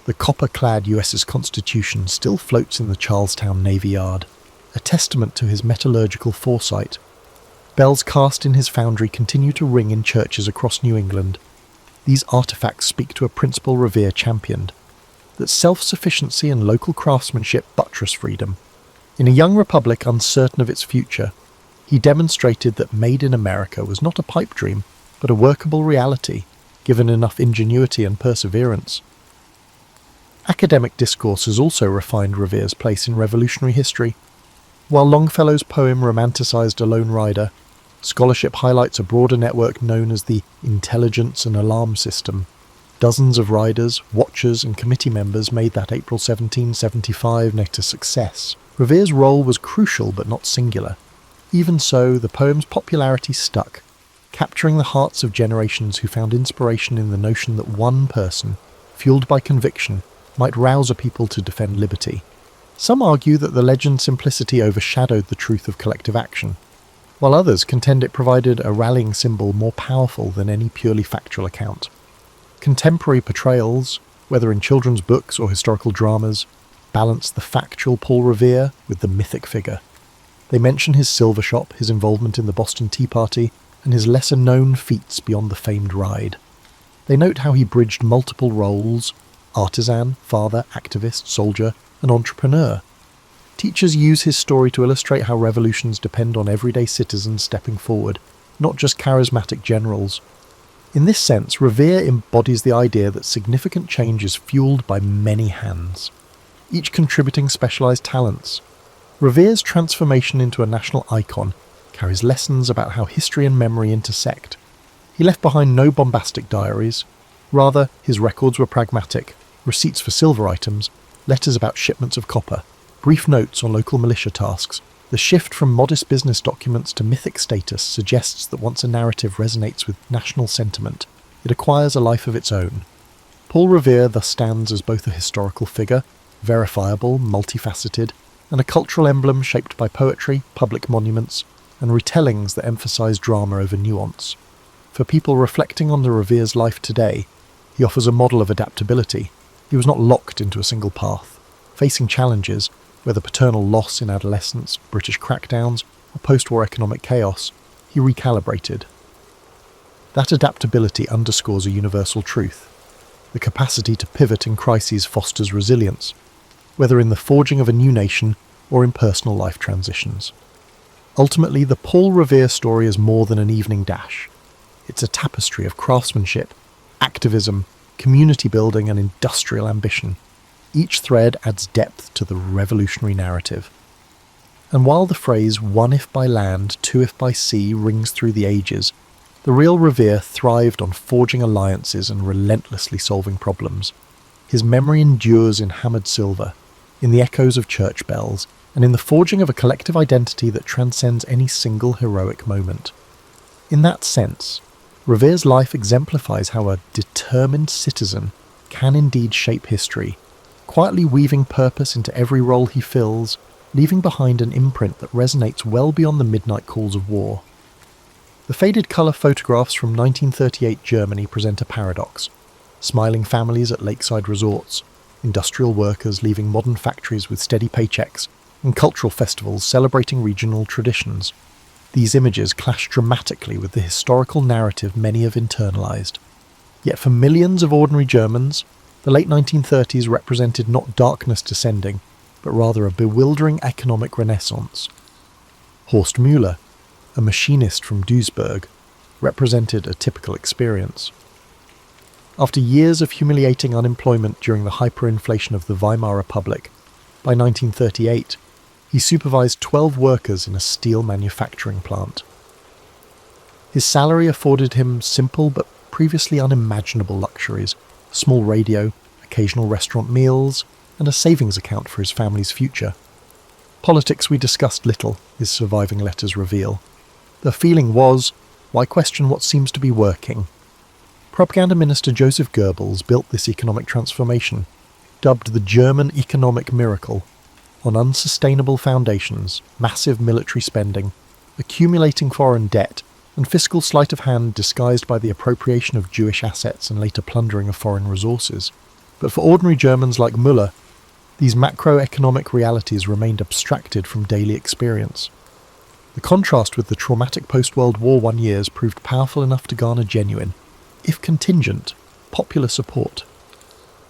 Speaker 1: The copper-clad US's Constitution still floats in the Charlestown Navy Yard, a testament to his metallurgical foresight. Bells cast in his foundry continue to ring in churches across New England. These artefacts speak to a principle Revere championed, that self-sufficiency and local craftsmanship buttress freedom. In a young republic uncertain of its future, he demonstrated that Made in America was not a pipe dream, but a workable reality, given enough ingenuity and perseverance. Academic discourse has also refined Revere's place in revolutionary history. While Longfellow's poem romanticised a lone rider, scholarship highlights a broader network known as the Intelligence and Alarm System. Dozens of riders, watchers and committee members made that April 1775 night a success. Revere's role was crucial but not singular. Even so, the poem's popularity stuck, capturing the hearts of generations who found inspiration in the notion that one person, fueled by conviction, might rouse a people to defend liberty. Some argue that the legend's simplicity overshadowed the truth of collective action, while others contend it provided a rallying symbol more powerful than any purely factual account. Contemporary portrayals, whether in children's books or historical dramas, balance the factual Paul Revere with the mythic figure. They mention his silver shop, his involvement in the Boston Tea Party, and his lesser-known feats beyond the famed ride. They note how he bridged multiple roles: artisan, father, activist, soldier, and entrepreneur. Teachers use his story to illustrate how revolutions depend on everyday citizens stepping forward, not just charismatic generals. In this sense, Revere embodies the idea that significant change is fueled by many hands, each contributing specialised talents. Revere's transformation into a national icon carries lessons about how history and memory intersect. He left behind no bombastic diaries. Rather, his records were pragmatic: receipts for silver items, letters about shipments of copper, brief notes on local militia tasks. The shift from modest business documents to mythic status suggests that once a narrative resonates with national sentiment, it acquires a life of its own. Paul Revere thus stands as both a historical figure, verifiable, multifaceted, and a cultural emblem shaped by poetry, public monuments, and retellings that emphasise drama over nuance. For people reflecting on the Revere's life today, he offers a model of adaptability. He was not locked into a single path. Facing challenges, whether paternal loss in adolescence, British crackdowns, or post-war economic chaos, he recalibrated. That adaptability underscores a universal truth. The capacity to pivot in crises fosters resilience, whether in the forging of a new nation or in personal life transitions. Ultimately, the Paul Revere story is more than an evening dash. It's a tapestry of craftsmanship, activism, community building and industrial ambition. Each thread adds depth to the revolutionary narrative. And while the phrase "one if by land, two if by sea" rings through the ages, the real Revere thrived on forging alliances and relentlessly solving problems. His memory endures in hammered silver, in the echoes of church bells, and in the forging of a collective identity that transcends any single heroic moment. In that sense, Revere's life exemplifies how a determined citizen can indeed shape history, quietly weaving purpose into every role he fills, leaving behind an imprint that resonates well beyond the midnight calls of war. The faded colour photographs from 1938 Germany present a paradox: smiling families at lakeside resorts, industrial workers leaving modern factories with steady paychecks, and cultural festivals celebrating regional traditions. These images clash dramatically with the historical narrative many have internalised. Yet for millions of ordinary Germans, the late 1930s represented not darkness descending, but rather a bewildering economic renaissance. Horst Müller, a machinist from Duisburg, represented a typical experience. After years of humiliating unemployment during the hyperinflation of the Weimar Republic, by 1938, he supervised 12 workers in a steel manufacturing plant. His salary afforded him simple but previously unimaginable luxuries: a small radio, occasional restaurant meals, and a savings account for his family's future. Politics we discussed little, his surviving letters reveal. The feeling was, why question what seems to be working? Propaganda Minister Joseph Goebbels built this economic transformation, dubbed the German economic miracle, on unsustainable foundations, massive military spending, accumulating foreign debt, and fiscal sleight of hand disguised by the appropriation of Jewish assets and later plundering of foreign resources. But for ordinary Germans like Müller, these macroeconomic realities remained abstracted from daily experience. The contrast with the traumatic post-World War I years proved powerful enough to garner genuine, if contingent, popular support.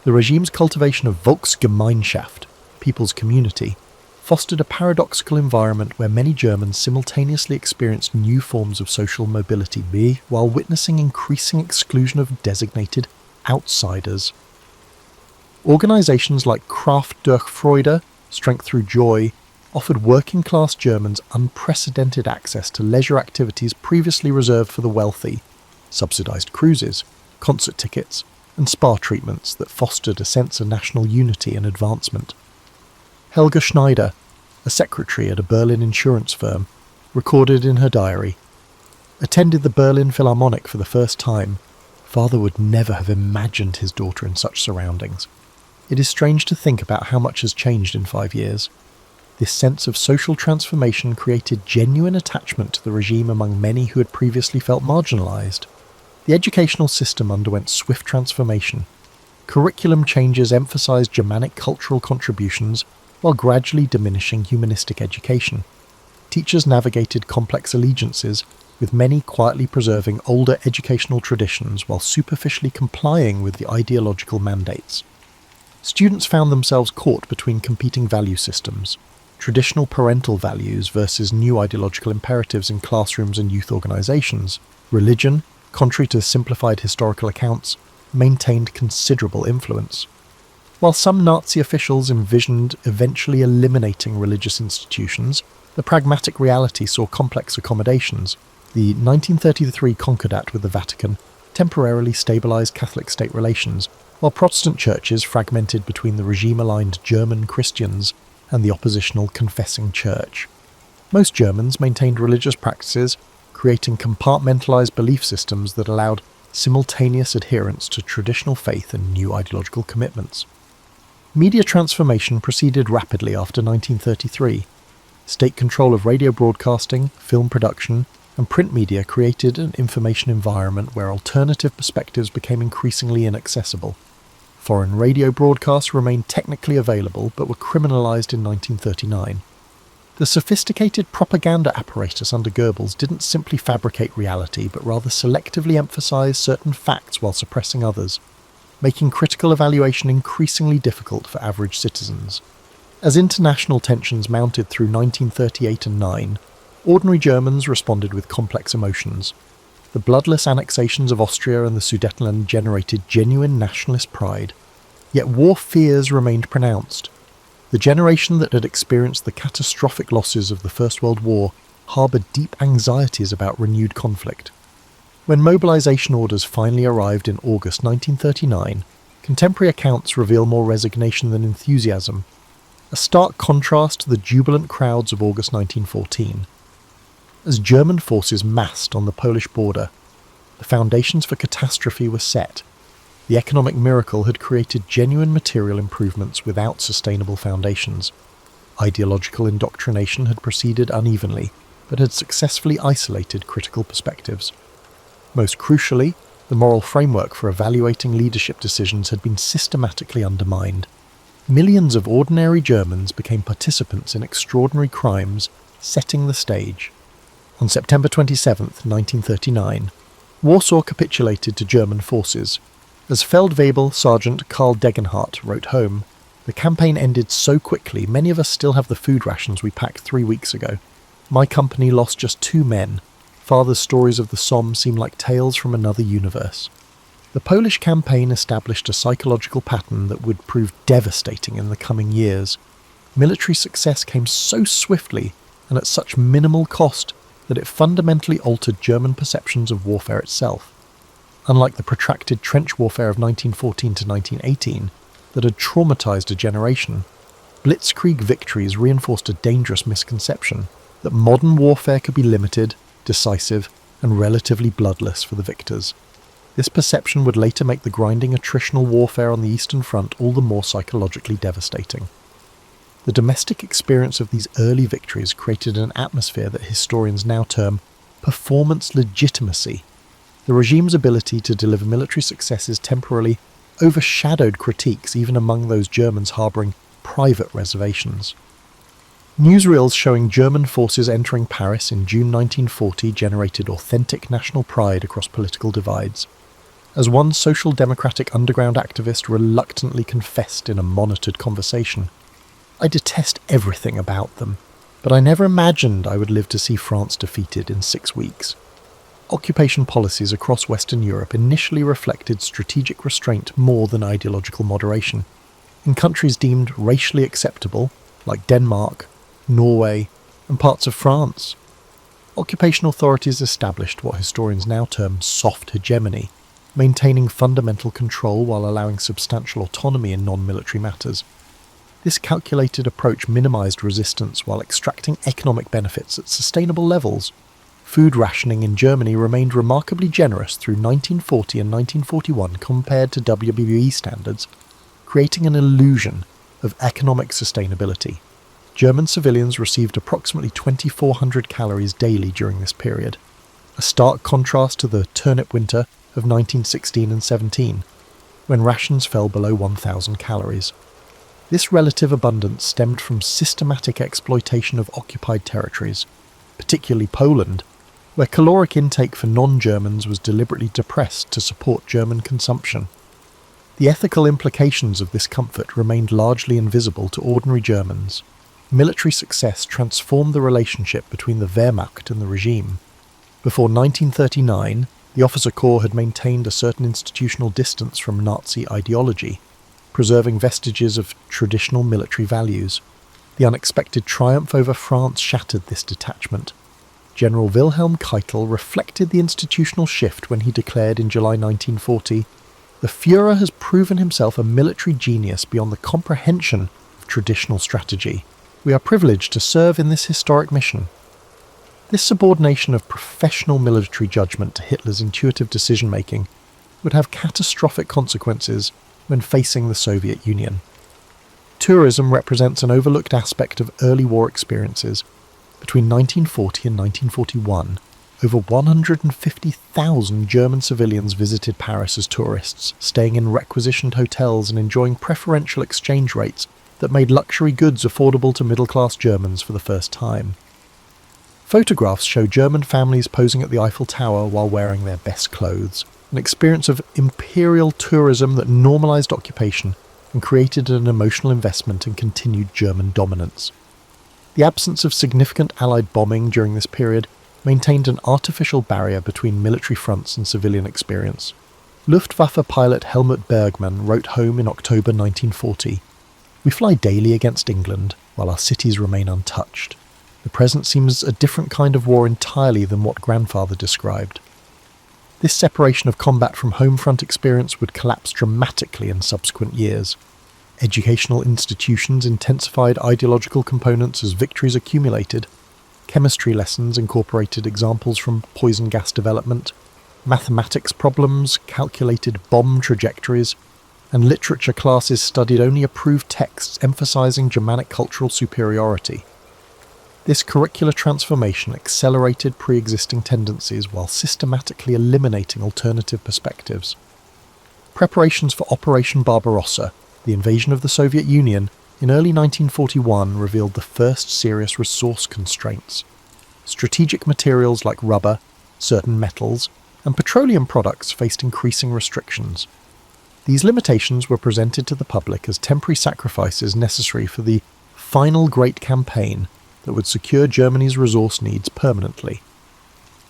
Speaker 1: The regime's cultivation of Volksgemeinschaft, people's community, fostered a paradoxical environment where many Germans simultaneously experienced new forms of social mobility while witnessing increasing exclusion of designated outsiders. Organisations like Kraft durch Freude, Strength Through Joy, offered working-class Germans unprecedented access to leisure activities previously reserved for the wealthy, subsidised cruises, concert tickets, and spa treatments that fostered a sense of national unity and advancement. Helga Schneider, a secretary at a Berlin insurance firm, recorded in her diary, "Attended the Berlin Philharmonic for the first time. Father would never have imagined his daughter in such surroundings. It is strange to think about how much has changed in 5 years. This sense of social transformation created genuine attachment to the regime among many who had previously felt marginalised. The educational system underwent swift transformation. Curriculum changes emphasised Germanic cultural contributions while gradually diminishing humanistic education. Teachers navigated complex allegiances, with many quietly preserving older educational traditions while superficially complying with the ideological mandates. Students found themselves caught between competing value systems, traditional parental values versus new ideological imperatives in classrooms and youth organisations. Religion, contrary to simplified historical accounts, maintained considerable influence. While some Nazi officials envisioned eventually eliminating religious institutions, the pragmatic reality saw complex accommodations. The 1933 Concordat with the Vatican temporarily stabilised Catholic state relations, while Protestant churches fragmented between the regime-aligned German Christians and the oppositional confessing church. Most Germans maintained religious practices, creating compartmentalised belief systems that allowed simultaneous adherence to traditional faith and new ideological commitments. Media transformation proceeded rapidly after 1933. State control of radio broadcasting, film production, and print media created an information environment where alternative perspectives became increasingly inaccessible. Foreign radio broadcasts remained technically available but were criminalised in 1939. The sophisticated propaganda apparatus under Goebbels didn't simply fabricate reality but rather selectively emphasise certain facts while suppressing others, making critical evaluation increasingly difficult for average citizens. As international tensions mounted through 1938 and 9, ordinary Germans responded with complex emotions. The bloodless annexations of Austria and the Sudetenland generated genuine nationalist pride, yet war fears remained pronounced. The generation that had experienced the catastrophic losses of the First World War harboured deep anxieties about renewed conflict. When mobilisation orders finally arrived in August 1939, contemporary accounts reveal more resignation than enthusiasm, a stark contrast to the jubilant crowds of August 1914. As German forces massed on the Polish border, the foundations for catastrophe were set. The economic miracle had created genuine material improvements without sustainable foundations. Ideological indoctrination had proceeded unevenly, but had successfully isolated critical perspectives. Most crucially, the moral framework for evaluating leadership decisions had been systematically undermined. Millions of ordinary Germans became participants in extraordinary crimes, setting the stage. On September 27, 1939, Warsaw capitulated to German forces. As Feldwebel Sergeant Karl Degenhardt wrote home, "The campaign ended so quickly, many of us still have the food rations we packed 3 weeks ago. My company lost just 2 men. Father's stories of the Somme seem like tales from another universe." The Polish campaign established a psychological pattern that would prove devastating in the coming years. Military success came so swiftly and at such minimal cost that it fundamentally altered German perceptions of warfare itself. Unlike the protracted trench warfare of 1914 to 1918 that had traumatized a generation, blitzkrieg victories reinforced a dangerous misconception that modern warfare could be limited, decisive, and relatively bloodless for the victors. This perception would later make the grinding attritional warfare on the Eastern Front all the more psychologically devastating. The domestic experience of these early victories created an atmosphere that historians now term performance legitimacy. The regime's ability to deliver military successes temporarily overshadowed critiques even among those Germans harbouring private reservations. Newsreels showing German forces entering Paris in June 1940 generated authentic national pride across political divides. As one social democratic underground activist reluctantly confessed in a monitored conversation, "I detest everything about them, but I never imagined I would live to see France defeated in 6 weeks." Occupation policies across Western Europe initially reflected strategic restraint more than ideological moderation. In countries deemed racially acceptable, like Denmark, Norway, and parts of France, occupation authorities established what historians now term soft hegemony, maintaining fundamental control while allowing substantial autonomy in non-military matters. This calculated approach minimised resistance while extracting economic benefits at sustainable levels. Food rationing in Germany remained remarkably generous through 1940 and 1941 compared to WWE standards, creating an illusion of economic sustainability. German civilians received approximately 2,400 calories daily during this period, a stark contrast to the turnip winter of 1916 and 17, when rations fell below 1,000 calories. This relative abundance stemmed from systematic exploitation of occupied territories, particularly Poland, where caloric intake for non-Germans was deliberately depressed to support German consumption. The ethical implications of this comfort remained largely invisible to ordinary Germans. Military success transformed the relationship between the Wehrmacht and the regime. Before 1939, the officer corps had maintained a certain institutional distance from Nazi ideology, preserving vestiges of traditional military values. The unexpected triumph over France shattered this detachment. General Wilhelm Keitel reflected the institutional shift when he declared in July 1940, "The Führer has proven himself a military genius beyond the comprehension of traditional strategy. We are privileged to serve in this historic mission." This subordination of professional military judgment to Hitler's intuitive decision-making would have catastrophic consequences when facing the Soviet Union. Tourism represents an overlooked aspect of early war experiences. Between 1940 and 1941, over 150,000 German civilians visited Paris as tourists, staying in requisitioned hotels and enjoying preferential exchange rates that made luxury goods affordable to middle-class Germans for the first time. Photographs show German families posing at the Eiffel Tower while wearing their best clothes, an experience of imperial tourism that normalised occupation and created an emotional investment in continued German dominance. The absence of significant Allied bombing during this period maintained an artificial barrier between military fronts and civilian experience. Luftwaffe pilot Helmut Bergmann wrote home in October 1940, "We fly daily against England, while our cities remain untouched. The present seems a different kind of war entirely than what grandfather described." This separation of combat from home front experience would collapse dramatically in subsequent years. Educational institutions intensified ideological components as victories accumulated. Chemistry lessons incorporated examples from poison gas development. Mathematics problems calculated bomb trajectories, and literature classes studied only approved texts emphasizing Germanic cultural superiority. This curricular transformation accelerated pre-existing tendencies while systematically eliminating alternative perspectives. Preparations for Operation Barbarossa, the invasion of the Soviet Union, in early 1941 revealed the first serious resource constraints. Strategic materials like rubber, certain metals, and petroleum products faced increasing restrictions. These limitations were presented to the public as temporary sacrifices necessary for the final great campaign that would secure Germany's resource needs permanently.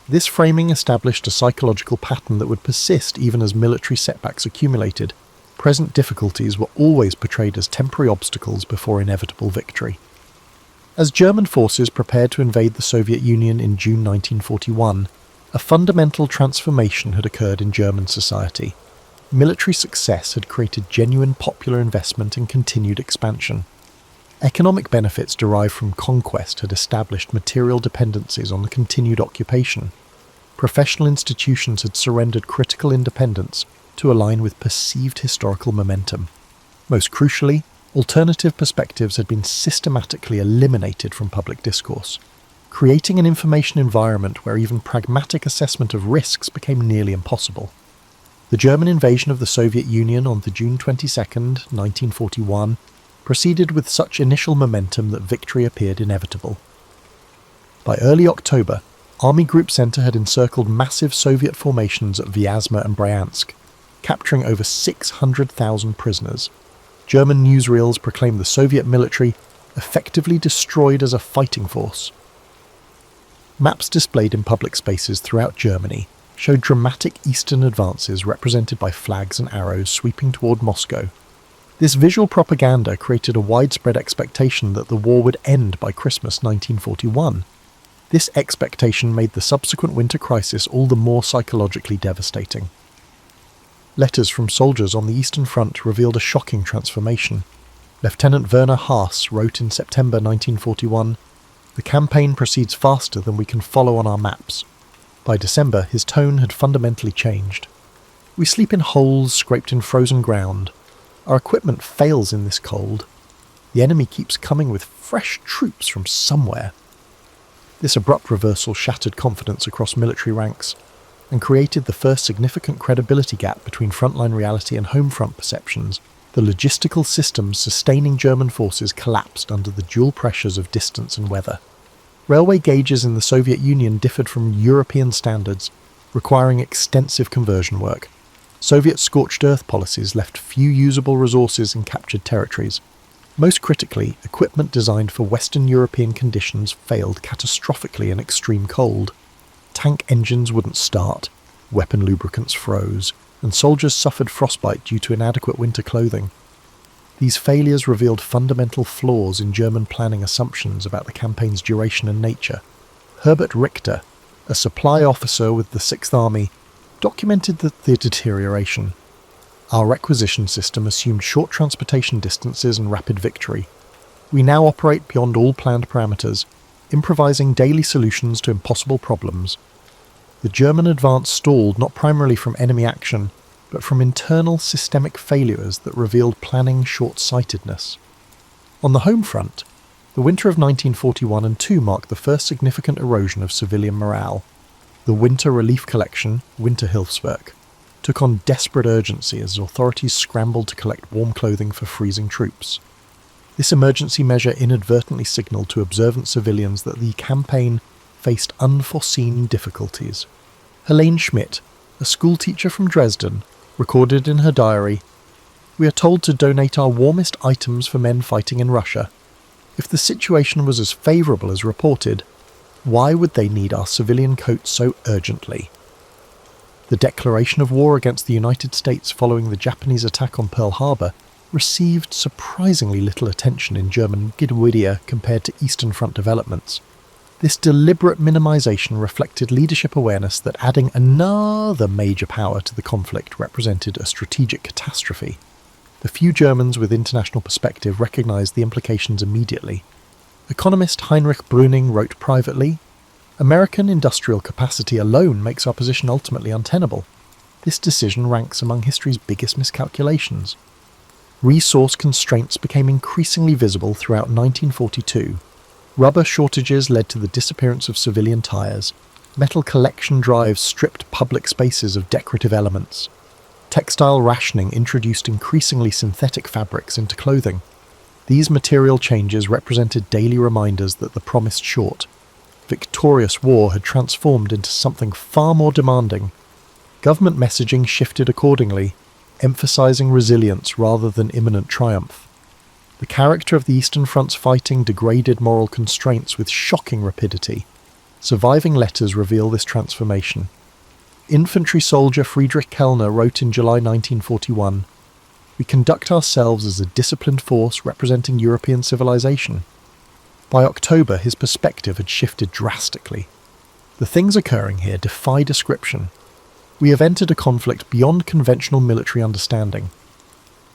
Speaker 1: This framing established a psychological pattern that would persist even as military setbacks accumulated. Present difficulties were always portrayed as temporary obstacles before inevitable victory. As German forces prepared to invade the Soviet Union in June 1941, a fundamental transformation had occurred in German society. Military success had created genuine popular investment and continued expansion. Economic benefits derived from conquest had established material dependencies on the continued occupation. Professional institutions had surrendered critical independence to align with perceived historical momentum. Most crucially, Alternative perspectives had been systematically eliminated from public discourse, creating an information environment where even pragmatic assessment of risks became nearly impossible. The German invasion of the Soviet Union on the June 22nd, 1941, proceeded with such initial momentum that victory appeared inevitable. By early October, Army Group Center had encircled massive Soviet formations at Vyazma and Bryansk, capturing over 600,000 prisoners. German newsreels proclaimed the Soviet military effectively destroyed as a fighting force. Maps displayed in public spaces throughout Germany showed dramatic eastern advances represented by flags and arrows sweeping toward Moscow. This visual propaganda created a widespread expectation that the war would end by Christmas 1941. This expectation made the subsequent winter crisis all the more psychologically devastating. Letters from soldiers on the Eastern Front revealed a shocking transformation. Lieutenant Werner Haas wrote in September 1941, "The campaign proceeds faster than we can follow on our maps." By December, his tone had fundamentally changed. "We sleep in holes scraped in frozen ground. Our equipment fails in this cold. The enemy keeps coming with fresh troops from somewhere." This abrupt reversal shattered confidence across military ranks and created the first significant credibility gap between frontline reality and home front perceptions. The logistical systems sustaining German forces collapsed under the dual pressures of distance and weather. Railway gauges in the Soviet Union differed from European standards, requiring extensive conversion work. Soviet scorched earth policies left few usable resources in captured territories. Most critically, equipment designed for Western European conditions failed catastrophically in extreme cold. Tank engines wouldn't start, weapon lubricants froze, and soldiers suffered frostbite due to inadequate winter clothing. These failures revealed fundamental flaws in German planning assumptions about the campaign's duration and nature. Herbert Richter, a supply officer with the Sixth Army, documented the deterioration. "Our requisition system assumed short transportation distances and rapid victory. We now operate beyond all planned parameters, improvising daily solutions to impossible problems. The German advance stalled not primarily from enemy action, but from internal systemic failures that revealed planning short-sightedness." On the home front, the winter of 1941 and 2 marked the first significant erosion of civilian morale. The winter relief collection, Winterhilfswerk, took on desperate urgency as authorities scrambled to collect warm clothing for freezing troops. This emergency measure inadvertently signalled to observant civilians that the campaign faced unforeseen difficulties. Helene Schmidt, a schoolteacher from Dresden, recorded in her diary, "We are told to donate our warmest items for men fighting in Russia. If the situation was as favourable as reported, why would they need our civilian coats so urgently?" The declaration of war against the United States following the Japanese attack on Pearl Harbor received surprisingly little attention in German Wikipedia compared to Eastern Front developments. This deliberate minimization reflected leadership awareness that adding another major power to the conflict represented a strategic catastrophe. The few Germans with international perspective recognized the implications immediately. Economist Heinrich Brüning wrote privately, "American industrial capacity alone makes our position ultimately untenable. This decision ranks among history's biggest miscalculations." Resource constraints became increasingly visible throughout 1942. Rubber shortages led to the disappearance of civilian tyres. Metal collection drives stripped public spaces of decorative elements. Textile rationing introduced increasingly synthetic fabrics into clothing. These material changes represented daily reminders that the promised short, victorious war had transformed into something far more demanding. Government messaging shifted accordingly, emphasizing resilience rather than imminent triumph. The character of the Eastern Front's fighting degraded moral constraints with shocking rapidity. Surviving letters reveal this transformation. Infantry soldier Friedrich Kellner wrote in July 1941, "We conduct ourselves as a disciplined force representing European civilization." By October, his perspective had shifted drastically. The things occurring here defy description. We have entered a conflict beyond conventional military understanding.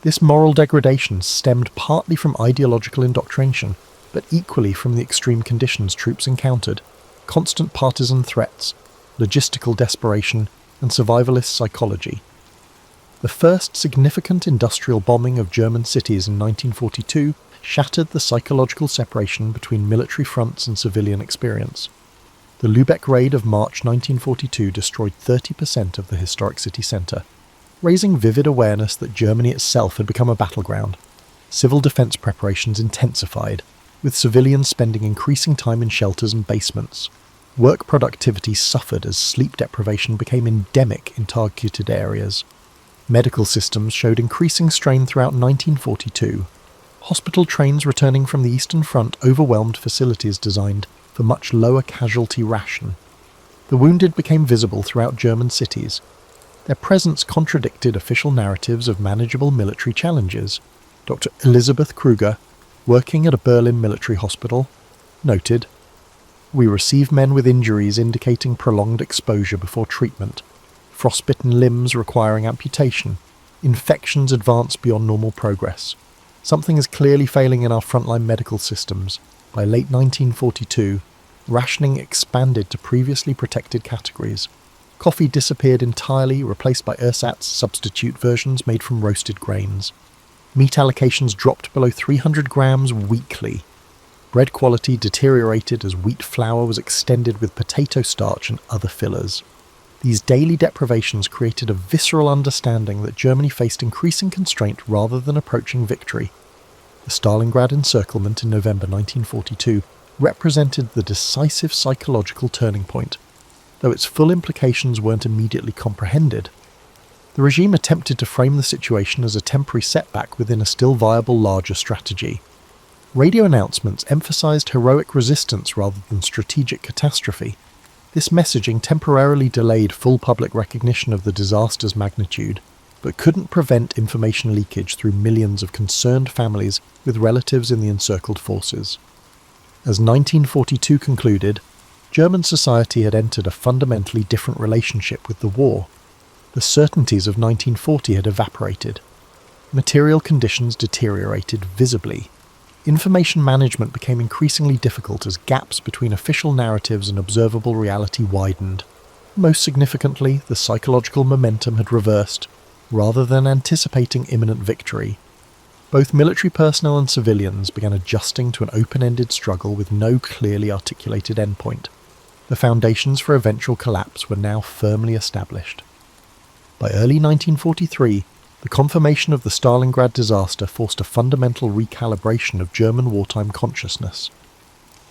Speaker 1: This moral degradation stemmed partly from ideological indoctrination, but equally from the extreme conditions troops encountered: constant partisan threats, logistical desperation, and survivalist psychology. The first significant industrial bombing of German cities in 1942 shattered the psychological separation between military fronts and civilian experience. The Lübeck raid of March 1942 destroyed 30% of the historic city centre, raising vivid awareness that Germany itself had become a battleground. Civil defence preparations intensified, with civilians spending increasing time in shelters and basements. Work productivity suffered as sleep deprivation became endemic in targeted areas. Medical systems showed increasing strain throughout 1942. Hospital trains returning from the Eastern Front overwhelmed facilities designed for much lower casualty ration. The wounded became visible throughout German cities. Their presence contradicted official narratives of manageable military challenges. Dr. Elisabeth Kruger, working at a Berlin military hospital, noted, "We receive men with injuries indicating prolonged exposure before treatment, frostbitten limbs requiring amputation, infections advance beyond normal progress. Something is clearly failing in our frontline medical systems. By late 1942, rationing expanded to previously protected categories. Coffee disappeared entirely, replaced by ersatz substitute versions made from roasted grains. Meat allocations dropped below 300 grams weekly. Bread quality deteriorated as wheat flour was extended with potato starch and other fillers. These daily deprivations created a visceral understanding that Germany faced increasing constraint rather than approaching victory. The Stalingrad encirclement in November 1942 represented the decisive psychological turning point, though its full implications weren't immediately comprehended. The regime attempted to frame the situation as a temporary setback within a still viable larger strategy. Radio announcements emphasized heroic resistance rather than strategic catastrophe. This messaging temporarily delayed full public recognition of the disaster's magnitude, but couldn't prevent information leakage through millions of concerned families with relatives in the encircled forces. As 1942 concluded, German society had entered a fundamentally different relationship with the war. The certainties of 1940 had evaporated. Material conditions deteriorated visibly. Information management became increasingly difficult as gaps between official narratives and observable reality widened. Most significantly, the psychological momentum had reversed, rather than anticipating imminent victory. Both military personnel and civilians began adjusting to an open-ended struggle with no clearly articulated endpoint. The foundations for eventual collapse were now firmly established. By early 1943, the confirmation of the Stalingrad disaster forced a fundamental recalibration of German wartime consciousness.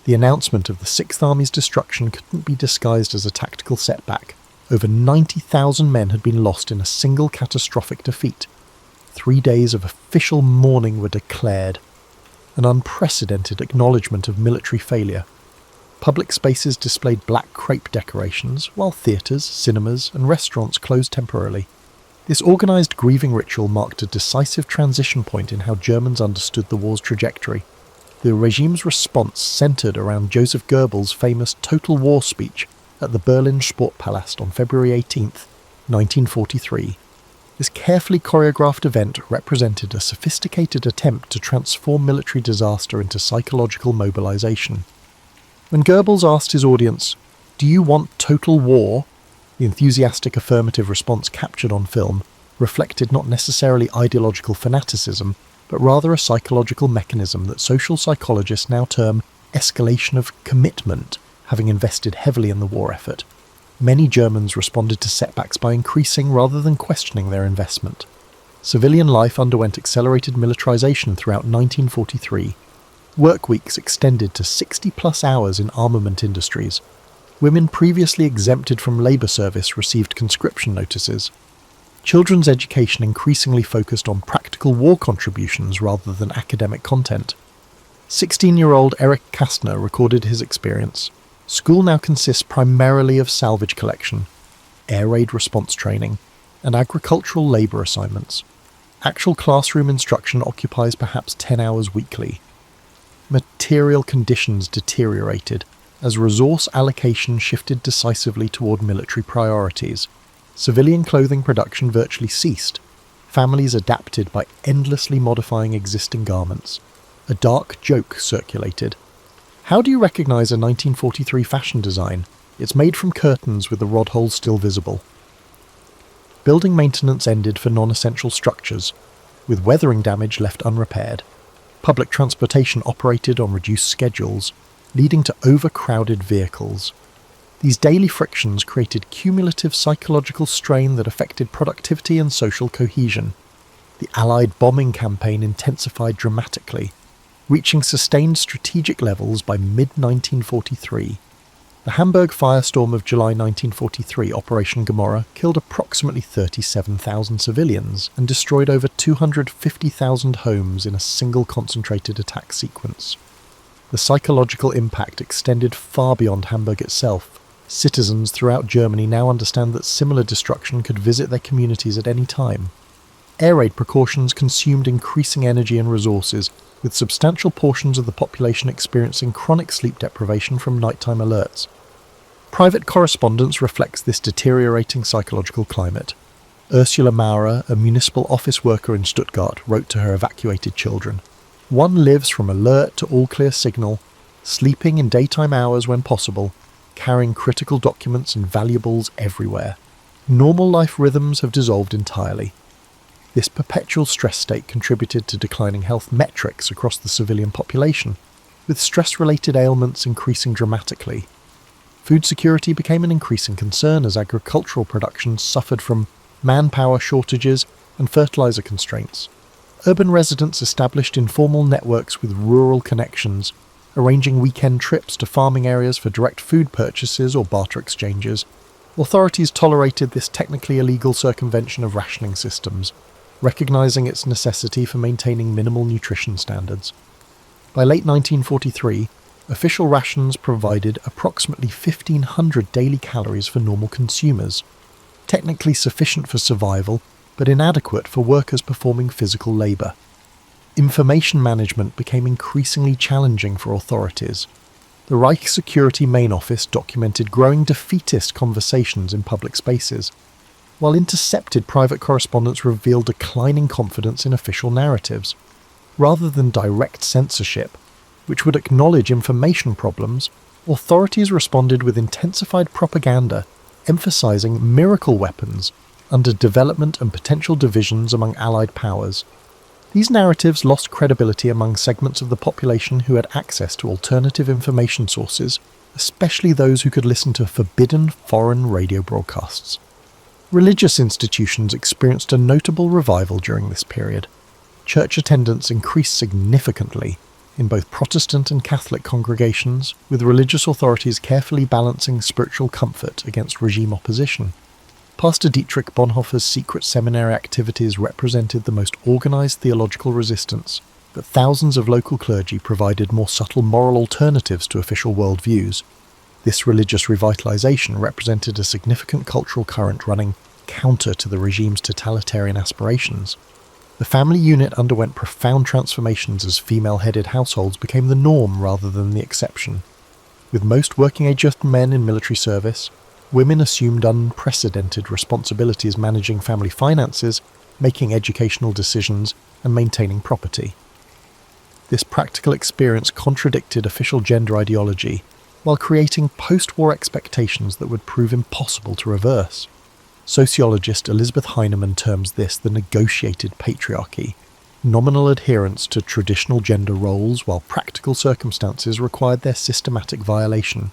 Speaker 1: The announcement of the Sixth Army's destruction couldn't be disguised as a tactical setback. Over 90,000 men had been lost in a single catastrophic defeat. 3 days of official mourning were declared, an unprecedented acknowledgement of military failure. Public spaces displayed black crepe decorations, while theatres, cinemas, and restaurants closed temporarily. This organised grieving ritual marked a decisive transition point in how Germans understood the war's trajectory. The regime's response centred around Joseph Goebbels' famous Total War speech at the Berlin Sportpalast on February 18, 1943. This carefully choreographed event represented a sophisticated attempt to transform military disaster into psychological mobilisation. When Goebbels asked his audience, "Do you want total war?" the enthusiastic affirmative response captured on film reflected not necessarily ideological fanaticism, but rather a psychological mechanism that social psychologists now term escalation of commitment, having invested heavily in the war effort. Many Germans responded to setbacks by increasing rather than questioning their investment. Civilian life underwent accelerated militarization throughout 1943. Work weeks extended to 60-plus hours in armament industries. Women previously exempted from labour service received conscription notices. Children's education increasingly focused on practical war contributions rather than academic content. 16-year-old Eric Kastner recorded his experience. School now consists primarily of salvage collection, air raid response training, and agricultural labour assignments. Actual classroom instruction occupies perhaps 10 hours weekly. Material conditions deteriorated as resource allocation shifted decisively toward military priorities. Civilian clothing production virtually ceased. Families adapted by endlessly modifying existing garments. A dark joke circulated. How do you recognise a 1943 fashion design? It's made from curtains with the rod holes still visible. Building maintenance ended for non-essential structures, with weathering damage left unrepaired. Public transportation operated on reduced schedules, leading to overcrowded vehicles. These daily frictions created cumulative psychological strain that affected productivity and social cohesion. The Allied bombing campaign intensified dramatically, reaching sustained strategic levels by mid-1943. The Hamburg firestorm of July 1943, Operation Gomorrah, killed approximately 37,000 civilians and destroyed over 250,000 homes in a single concentrated attack sequence. The psychological impact extended far beyond Hamburg itself. Citizens throughout Germany now understand that similar destruction could visit their communities at any time. Air raid precautions consumed increasing energy and resources, with substantial portions of the population experiencing chronic sleep deprivation from nighttime alerts. Private correspondence reflects this deteriorating psychological climate. Ursula Maurer, a municipal office worker in Stuttgart, wrote to her evacuated children, "One lives from alert to all-clear signal, sleeping in daytime hours when possible, carrying critical documents and valuables everywhere. Normal life rhythms have dissolved entirely." This perpetual stress state contributed to declining health metrics across the civilian population, with stress-related ailments increasing dramatically. Food security became an increasing concern as agricultural production suffered from manpower shortages and fertilizer constraints. Urban residents established informal networks with rural connections, arranging weekend trips to farming areas for direct food purchases or barter exchanges. Authorities tolerated this technically illegal circumvention of rationing systems, recognizing its necessity for maintaining minimal nutrition standards. By late 1943, official rations provided approximately 1,500 daily calories for normal consumers, technically sufficient for survival, but inadequate for workers performing physical labor. Information management became increasingly challenging for authorities. The Reich Security Main Office documented growing defeatist conversations in public spaces, while intercepted private correspondence revealed declining confidence in official narratives. Rather than direct censorship, which would acknowledge information problems, authorities responded with intensified propaganda, emphasizing miracle weapons under development and potential divisions among Allied powers. These narratives lost credibility among segments of the population who had access to alternative information sources, especially those who could listen to forbidden foreign radio broadcasts. Religious institutions experienced a notable revival during this period. Church attendance increased significantly in both Protestant and Catholic congregations, with religious authorities carefully balancing spiritual comfort against regime opposition. Pastor Dietrich Bonhoeffer's secret seminary activities represented the most organized theological resistance, but thousands of local clergy provided more subtle moral alternatives to official worldviews. This religious revitalization represented a significant cultural current running counter to the regime's totalitarian aspirations. The family unit underwent profound transformations as female-headed households became the norm rather than the exception. With most working-age men in military service, women assumed unprecedented responsibilities managing family finances, making educational decisions, and maintaining property. This practical experience contradicted official gender ideology, while creating post-war expectations that would prove impossible to reverse. Sociologist Elizabeth Heinemann terms this the negotiated patriarchy, nominal adherence to traditional gender roles while practical circumstances required their systematic violation.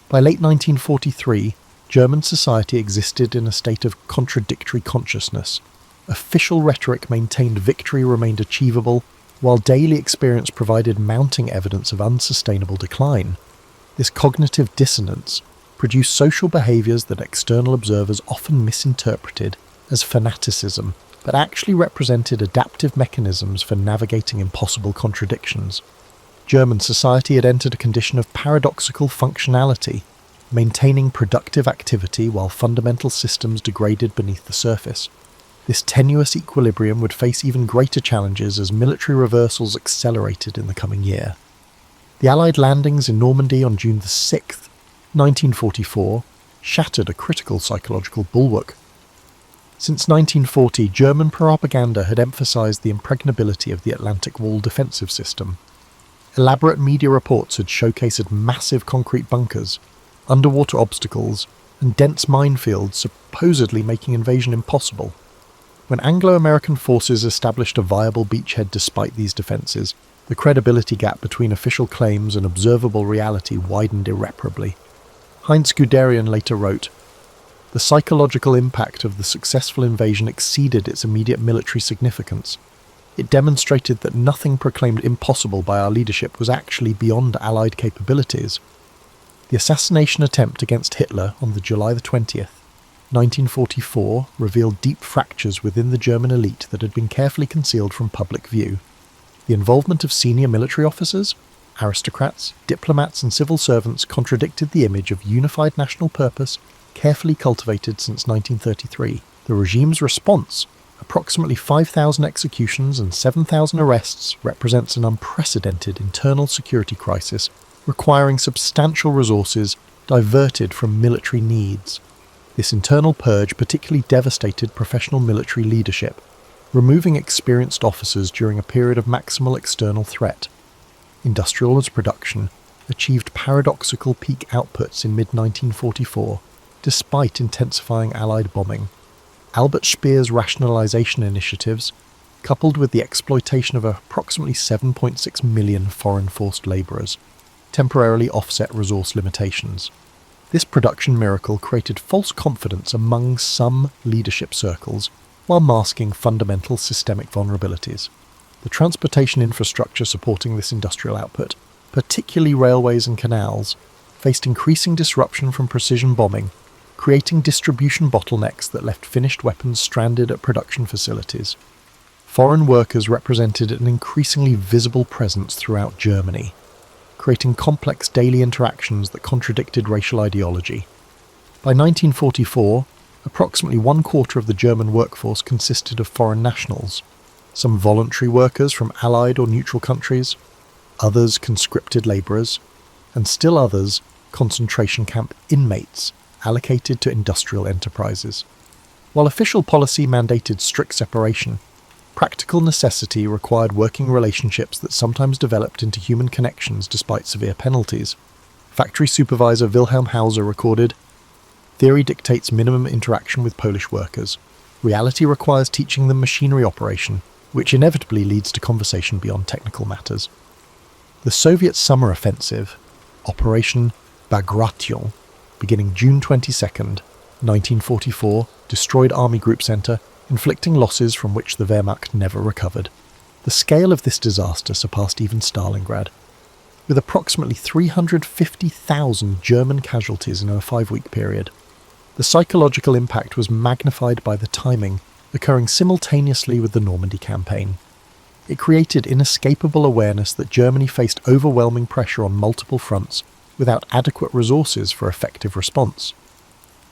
Speaker 1: By late 1943, German society existed in a state of contradictory consciousness. Official rhetoric maintained victory remained achievable, while daily experience provided mounting evidence of unsustainable decline. This cognitive dissonance produced social behaviours that external observers often misinterpreted as fanaticism, but actually represented adaptive mechanisms for navigating impossible contradictions. German society had entered a condition of paradoxical functionality, maintaining productive activity while fundamental systems degraded beneath the surface. This tenuous equilibrium would face even greater challenges as military reversals accelerated in the coming year. The Allied landings in Normandy on June 6, 1944, shattered a critical psychological bulwark. Since 1940, German propaganda had emphasized the impregnability of the Atlantic Wall defensive system. Elaborate media reports had showcased massive concrete bunkers, underwater obstacles, and dense minefields supposedly making invasion impossible. When Anglo-American forces established a viable beachhead despite these defences, the credibility gap between official claims and observable reality widened irreparably. Heinz Guderian later wrote, "The psychological impact of the successful invasion exceeded its immediate military significance. It demonstrated that nothing proclaimed impossible by our leadership was actually beyond Allied capabilities. The assassination attempt against Hitler on the July the 20th, 1944 revealed deep fractures within the German elite that had been carefully concealed from public view. The involvement of senior military officers, aristocrats, diplomats and civil servants contradicted the image of unified national purpose carefully cultivated since 1933. The regime's response, approximately 5,000 executions and 7,000 arrests, represents an unprecedented internal security crisis requiring substantial resources diverted from military needs. This internal purge particularly devastated professional military leadership, removing experienced officers during a period of maximal external threat. Industrial production achieved paradoxical peak outputs in mid-1944, despite intensifying Allied bombing. Albert Speer's rationalization initiatives, coupled with the exploitation of approximately 7.6 million foreign forced labourers, temporarily offset resource limitations. This production miracle created false confidence among some leadership circles while masking fundamental systemic vulnerabilities. The transportation infrastructure supporting this industrial output, particularly railways and canals, faced increasing disruption from precision bombing, creating distribution bottlenecks that left finished weapons stranded at production facilities. Foreign workers represented an increasingly visible presence throughout Germany, creating complex daily interactions that contradicted racial ideology. By 1944, approximately 1/4 of the German workforce consisted of foreign nationals, some voluntary workers from Allied or neutral countries, others conscripted labourers, and still others concentration camp inmates allocated to industrial enterprises. While official policy mandated strict separation, practical necessity required working relationships that sometimes developed into human connections despite severe penalties. Factory supervisor Wilhelm Hauser recorded, "Theory dictates minimum interaction with Polish workers. Reality requires teaching them machinery operation, which inevitably leads to conversation beyond technical matters." The Soviet summer offensive, Operation Bagration, beginning June 22, 1944, destroyed Army Group Center, inflicting losses from which the Wehrmacht never recovered. The scale of this disaster surpassed even Stalingrad. With approximately 350,000 German casualties in a 5-week period, the psychological impact was magnified by the timing, occurring simultaneously with the Normandy campaign. It created inescapable awareness that Germany faced overwhelming pressure on multiple fronts without adequate resources for effective response.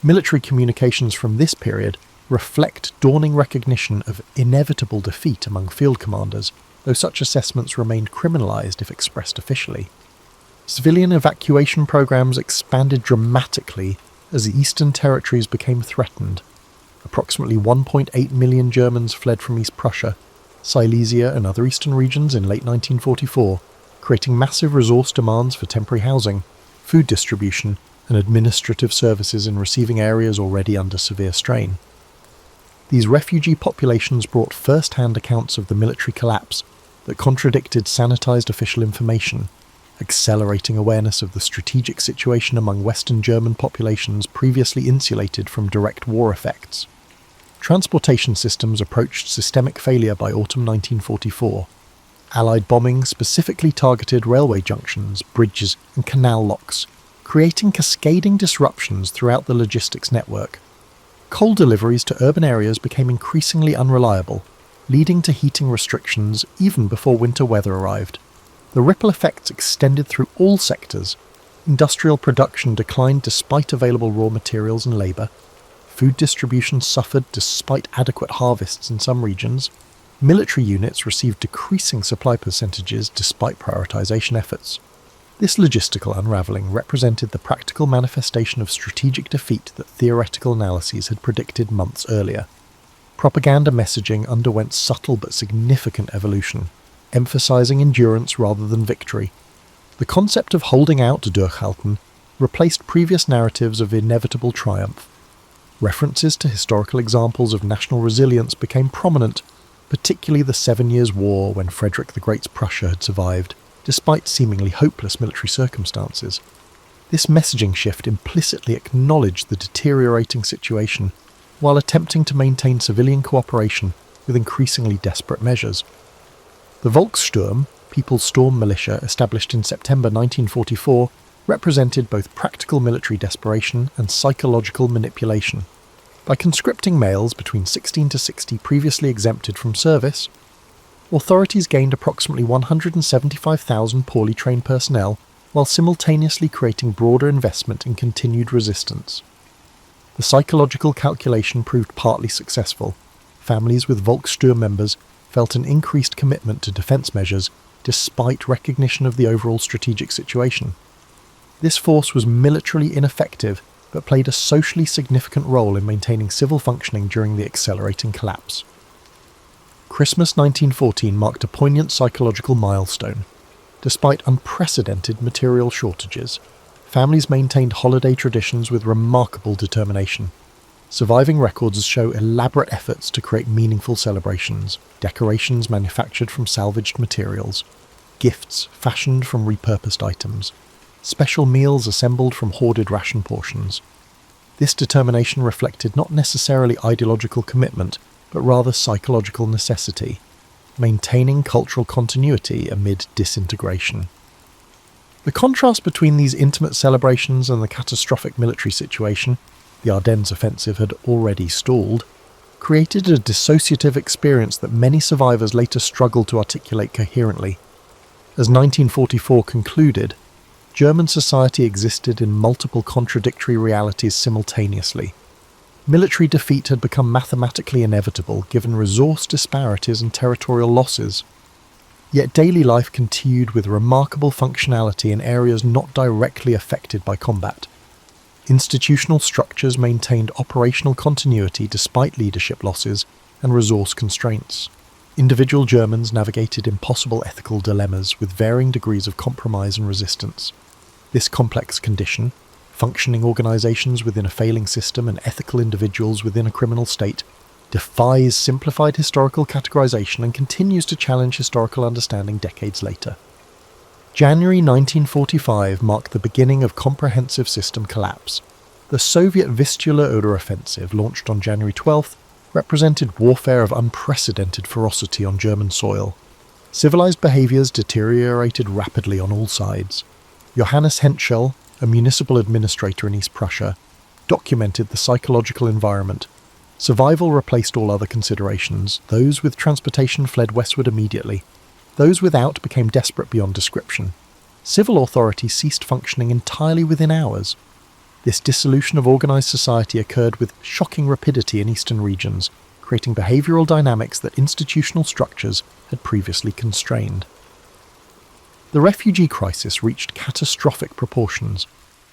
Speaker 1: Military communications from this period reflect dawning recognition of inevitable defeat among field commanders, though such assessments remained criminalized if expressed officially. Civilian evacuation programs expanded dramatically as the Eastern territories became threatened. Approximately 1.8 million Germans fled from East Prussia, Silesia and other eastern regions in late 1944, creating massive resource demands for temporary housing, food distribution, and administrative services in receiving areas already under severe strain. These refugee populations brought first-hand accounts of the military collapse that contradicted sanitized official information, accelerating awareness of the strategic situation among Western German populations previously insulated from direct war effects. Transportation systems approached systemic failure by autumn 1944. Allied bombing specifically targeted railway junctions, bridges, and canal locks, creating cascading disruptions throughout the logistics network. Coal deliveries to urban areas became increasingly unreliable, leading to heating restrictions even before winter weather arrived. The ripple effects extended through all sectors. Industrial production declined despite available raw materials and labour. Food distribution suffered despite adequate harvests in some regions. Military units received decreasing supply percentages despite prioritization efforts. This logistical unravelling represented the practical manifestation of strategic defeat that theoretical analyses had predicted months earlier. Propaganda messaging underwent subtle but significant evolution, emphasizing endurance rather than victory. The concept of holding out, durchhalten, replaced previous narratives of inevitable triumph. References to historical examples of national resilience became prominent, particularly the 7 Years' War when Frederick the Great's Prussia had survived, despite seemingly hopeless military circumstances. This messaging shift implicitly acknowledged the deteriorating situation while attempting to maintain civilian cooperation with increasingly desperate measures. The Volkssturm, People's Storm Militia, established in September 1944, represented both practical military desperation and psychological manipulation. By conscripting males between 16 to 60 previously exempted from service, authorities gained approximately 175,000 poorly trained personnel while simultaneously creating broader investment in continued resistance. The psychological calculation proved partly successful. Families with Volkssturm members felt an increased commitment to defence measures despite recognition of the overall strategic situation. This force was militarily ineffective, but played a socially significant role in maintaining civil functioning during the accelerating collapse. Christmas 1914 marked a poignant psychological milestone. Despite unprecedented material shortages, families maintained holiday traditions with remarkable determination. Surviving records show elaborate efforts to create meaningful celebrations, decorations manufactured from salvaged materials, gifts fashioned from repurposed items, special meals assembled from hoarded ration portions. This determination reflected not necessarily ideological commitment, but rather psychological necessity, maintaining cultural continuity amid disintegration. The contrast between these intimate celebrations and the catastrophic military situation, the Ardennes offensive had already stalled, created a dissociative experience that many survivors later struggled to articulate coherently. As 1944 concluded, German society existed in multiple contradictory realities simultaneously. Military defeat had become mathematically inevitable given resource disparities and territorial losses. Yet daily life continued with remarkable functionality in areas not directly affected by combat. Institutional structures maintained operational continuity despite leadership losses and resource constraints. Individual Germans navigated impossible ethical dilemmas with varying degrees of compromise and resistance. This complex condition, functioning organizations within a failing system and ethical individuals within a criminal state, defies simplified historical categorization and continues to challenge historical understanding decades later. January 1945 marked the beginning of comprehensive system collapse. The Soviet Vistula-Oder offensive, launched on January 12th, represented warfare of unprecedented ferocity on German soil. Civilized behaviors deteriorated rapidly on all sides. Johannes Henschel, a municipal administrator in East Prussia, documented the psychological environment. Survival replaced all other considerations. Those with transportation fled westward immediately. Those without became desperate beyond description. Civil authority ceased functioning entirely within hours. This dissolution of organized society occurred with shocking rapidity in eastern regions, creating behavioral dynamics that institutional structures had previously constrained. The refugee crisis reached catastrophic proportions.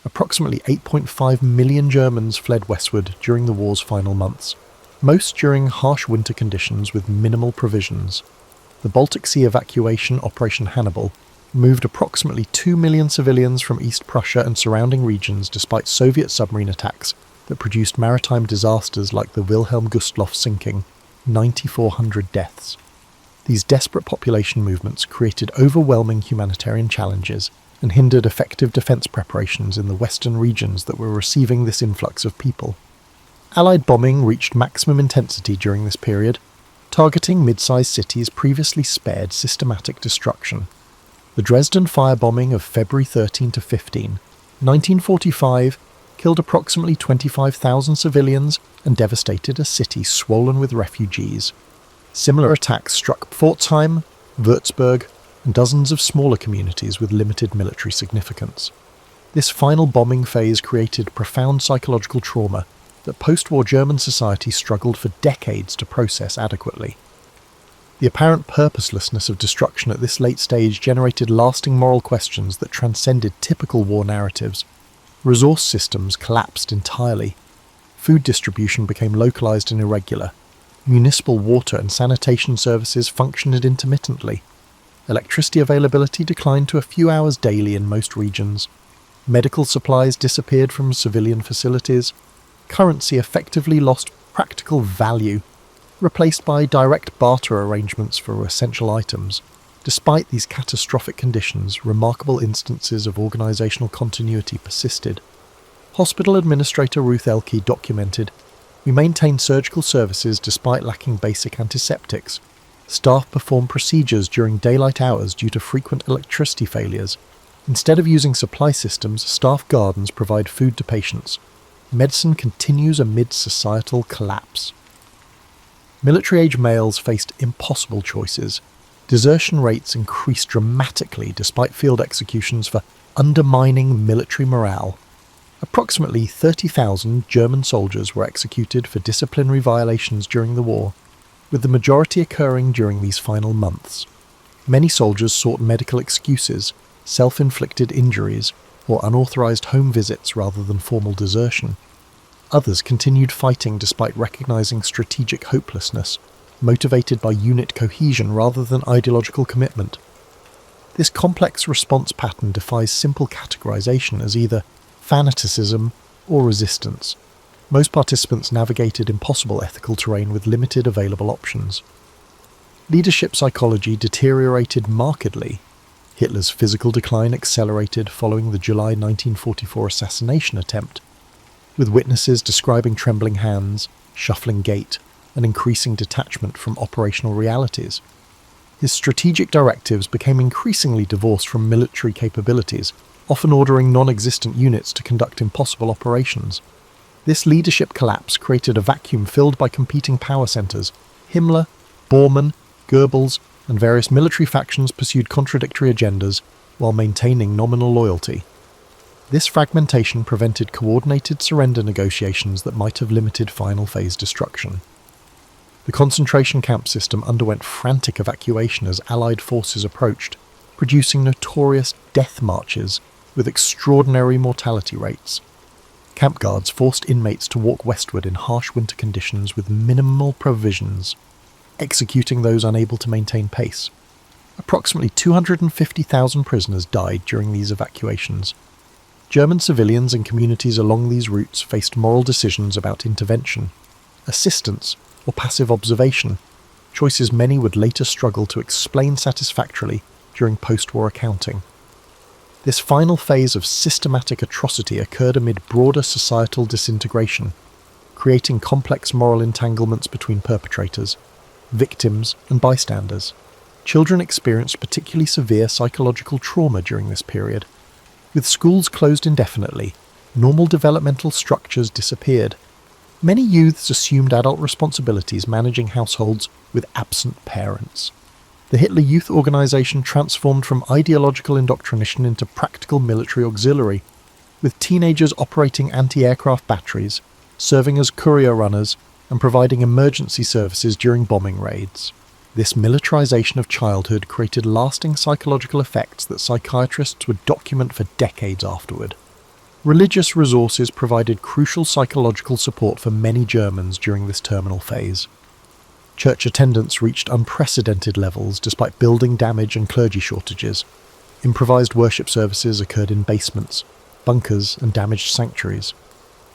Speaker 1: Approximately 8.5 million Germans fled westward during the war's final months, most during harsh winter conditions with minimal provisions. The Baltic Sea evacuation Operation Hannibal moved approximately 2 million civilians from East Prussia and surrounding regions despite Soviet submarine attacks that produced maritime disasters like the Wilhelm Gustloff sinking, 9,400 deaths. These desperate population movements created overwhelming humanitarian challenges and hindered effective defence preparations in the western regions that were receiving this influx of people. Allied bombing reached maximum intensity during this period, targeting mid-sized cities previously spared systematic destruction. The Dresden firebombing of February 13 to 15, 1945, killed approximately 25,000 civilians and devastated a city swollen with refugees. Similar attacks struck Pforzheim, Würzburg, and dozens of smaller communities with limited military significance. This final bombing phase created profound psychological trauma that post-war German society struggled for decades to process adequately. The apparent purposelessness of destruction at this late stage generated lasting moral questions that transcended typical war narratives. Resource systems collapsed entirely. Food distribution became localized and irregular. Municipal water and sanitation services functioned intermittently. Electricity availability declined to a few hours daily in most regions. Medical supplies disappeared from civilian facilities. Currency effectively lost practical value, replaced by direct barter arrangements for essential items. Despite these catastrophic conditions, remarkable instances of organizational continuity persisted. Hospital Administrator Ruth Elke documented, "We maintained surgical services despite lacking basic antiseptics. Staff performed procedures during daylight hours due to frequent electricity failures. Instead of using supply systems, staff gardens provide food to patients. Medicine continues amid societal collapse." Military-age males faced impossible choices. Desertion rates increased dramatically despite field executions for undermining military morale. Approximately 30,000 German soldiers were executed for disciplinary violations during the war, with the majority occurring during these final months. Many soldiers sought medical excuses, self-inflicted injuries, or unauthorized home visits rather than formal desertion. Others continued fighting despite recognizing strategic hopelessness, motivated by unit cohesion rather than ideological commitment. This complex response pattern defies simple categorization as either fanaticism or resistance. Most participants navigated impossible ethical terrain with limited available options. Leadership psychology deteriorated markedly. Hitler's physical decline accelerated following the July 1944 assassination attempt, with witnesses describing trembling hands, shuffling gait, and increasing detachment from operational realities. His strategic directives became increasingly divorced from military capabilities, often ordering non-existent units to conduct impossible operations. This leadership collapse created a vacuum filled by competing power centers. Himmler, Bormann, Goebbels, and various military factions pursued contradictory agendas while maintaining nominal loyalty. This fragmentation prevented coordinated surrender negotiations that might have limited final phase destruction. The concentration camp system underwent frantic evacuation as Allied forces approached, producing notorious death marches with extraordinary mortality rates. Camp guards forced inmates to walk westward in harsh winter conditions with minimal provisions, executing those unable to maintain pace. Approximately 250,000 prisoners died during these evacuations. German civilians and communities along these routes faced moral decisions about intervention, assistance, or passive observation, choices many would later struggle to explain satisfactorily during post-war accounting. This final phase of systematic atrocity occurred amid broader societal disintegration, creating complex moral entanglements between perpetrators, victims, and bystanders. Children experienced particularly severe psychological trauma during this period. With schools closed indefinitely, normal developmental structures disappeared. Many youths assumed adult responsibilities managing households with absent parents. The Hitler Youth Organization transformed from ideological indoctrination into practical military auxiliary, with teenagers operating anti-aircraft batteries, serving as courier runners, and providing emergency services during bombing raids. This militarization of childhood created lasting psychological effects that psychiatrists would document for decades afterward. Religious resources provided crucial psychological support for many Germans during this terminal phase. Church attendance reached unprecedented levels despite building damage and clergy shortages. Improvised worship services occurred in basements, bunkers, and damaged sanctuaries.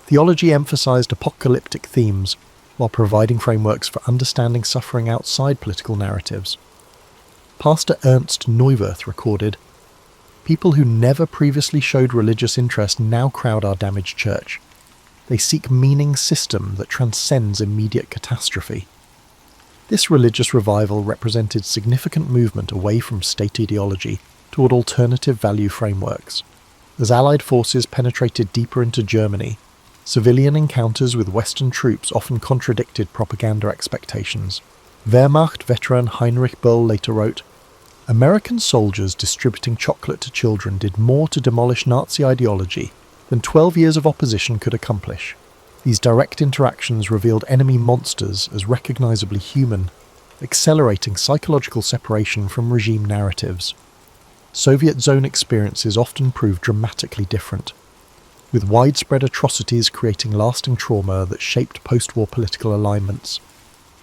Speaker 1: Theology emphasized apocalyptic themes while providing frameworks for understanding suffering outside political narratives. Pastor Ernst Neuwirth recorded, "People who never previously showed religious interest now crowd our damaged church. They seek meaning system that transcends immediate catastrophe." This religious revival represented significant movement away from state ideology toward alternative value frameworks. As Allied forces penetrated deeper into Germany, civilian encounters with Western troops often contradicted propaganda expectations. Wehrmacht veteran Heinrich Böll later wrote, "American soldiers distributing chocolate to children did more to demolish Nazi ideology than 12 years of opposition could accomplish. These direct interactions revealed enemy monsters as recognizably human, accelerating psychological separation from regime narratives." Soviet zone experiences often proved dramatically different, with widespread atrocities creating lasting trauma that shaped post-war political alignments.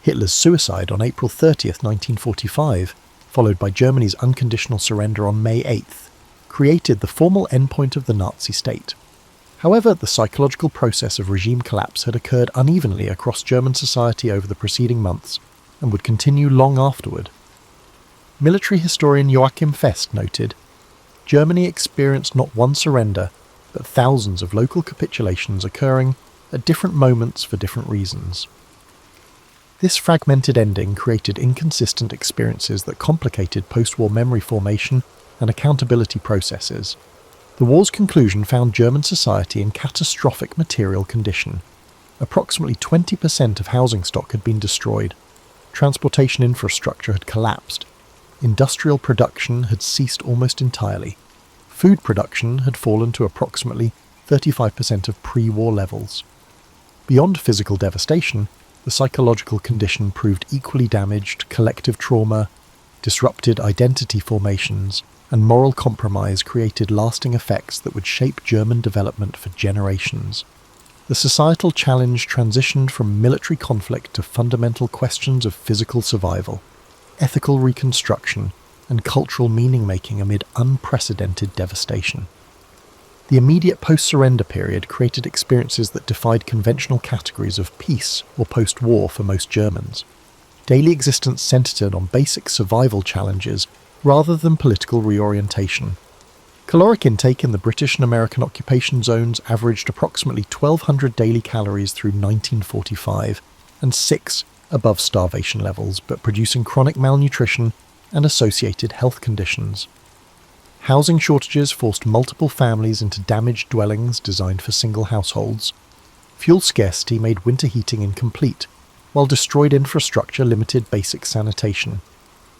Speaker 1: Hitler's suicide on April 30, 1945, followed by Germany's unconditional surrender on May 8th, created the formal endpoint of the Nazi state. However, the psychological process of regime collapse had occurred unevenly across German society over the preceding months, and would continue long afterward. Military historian Joachim Fest noted, Germany experienced not one surrender, but thousands of local capitulations occurring at different moments for different reasons. This fragmented ending created inconsistent experiences that complicated post-war memory formation and accountability processes. The war's conclusion found German society in catastrophic material condition. Approximately 20% of housing stock had been destroyed. Transportation infrastructure had collapsed. Industrial production had ceased almost entirely. Food production had fallen to approximately 35% of pre-war levels. Beyond physical devastation, the psychological condition proved equally damaged. Collective trauma, disrupted identity formations, and moral compromise created lasting effects that would shape German development for generations. The societal challenge transitioned from military conflict to fundamental questions of physical survival, ethical reconstruction, and cultural meaning-making amid unprecedented devastation. The immediate post-surrender period created experiences that defied conventional categories of peace or post-war for most Germans. Daily existence centered on basic survival challenges rather than political reorientation. Caloric intake in the British and American occupation zones averaged approximately 1,200 daily calories through 1945, and 6 above starvation levels, but producing chronic malnutrition and associated health conditions. Housing shortages forced multiple families into damaged dwellings designed for single households. Fuel scarcity made winter heating incomplete, while destroyed infrastructure limited basic sanitation.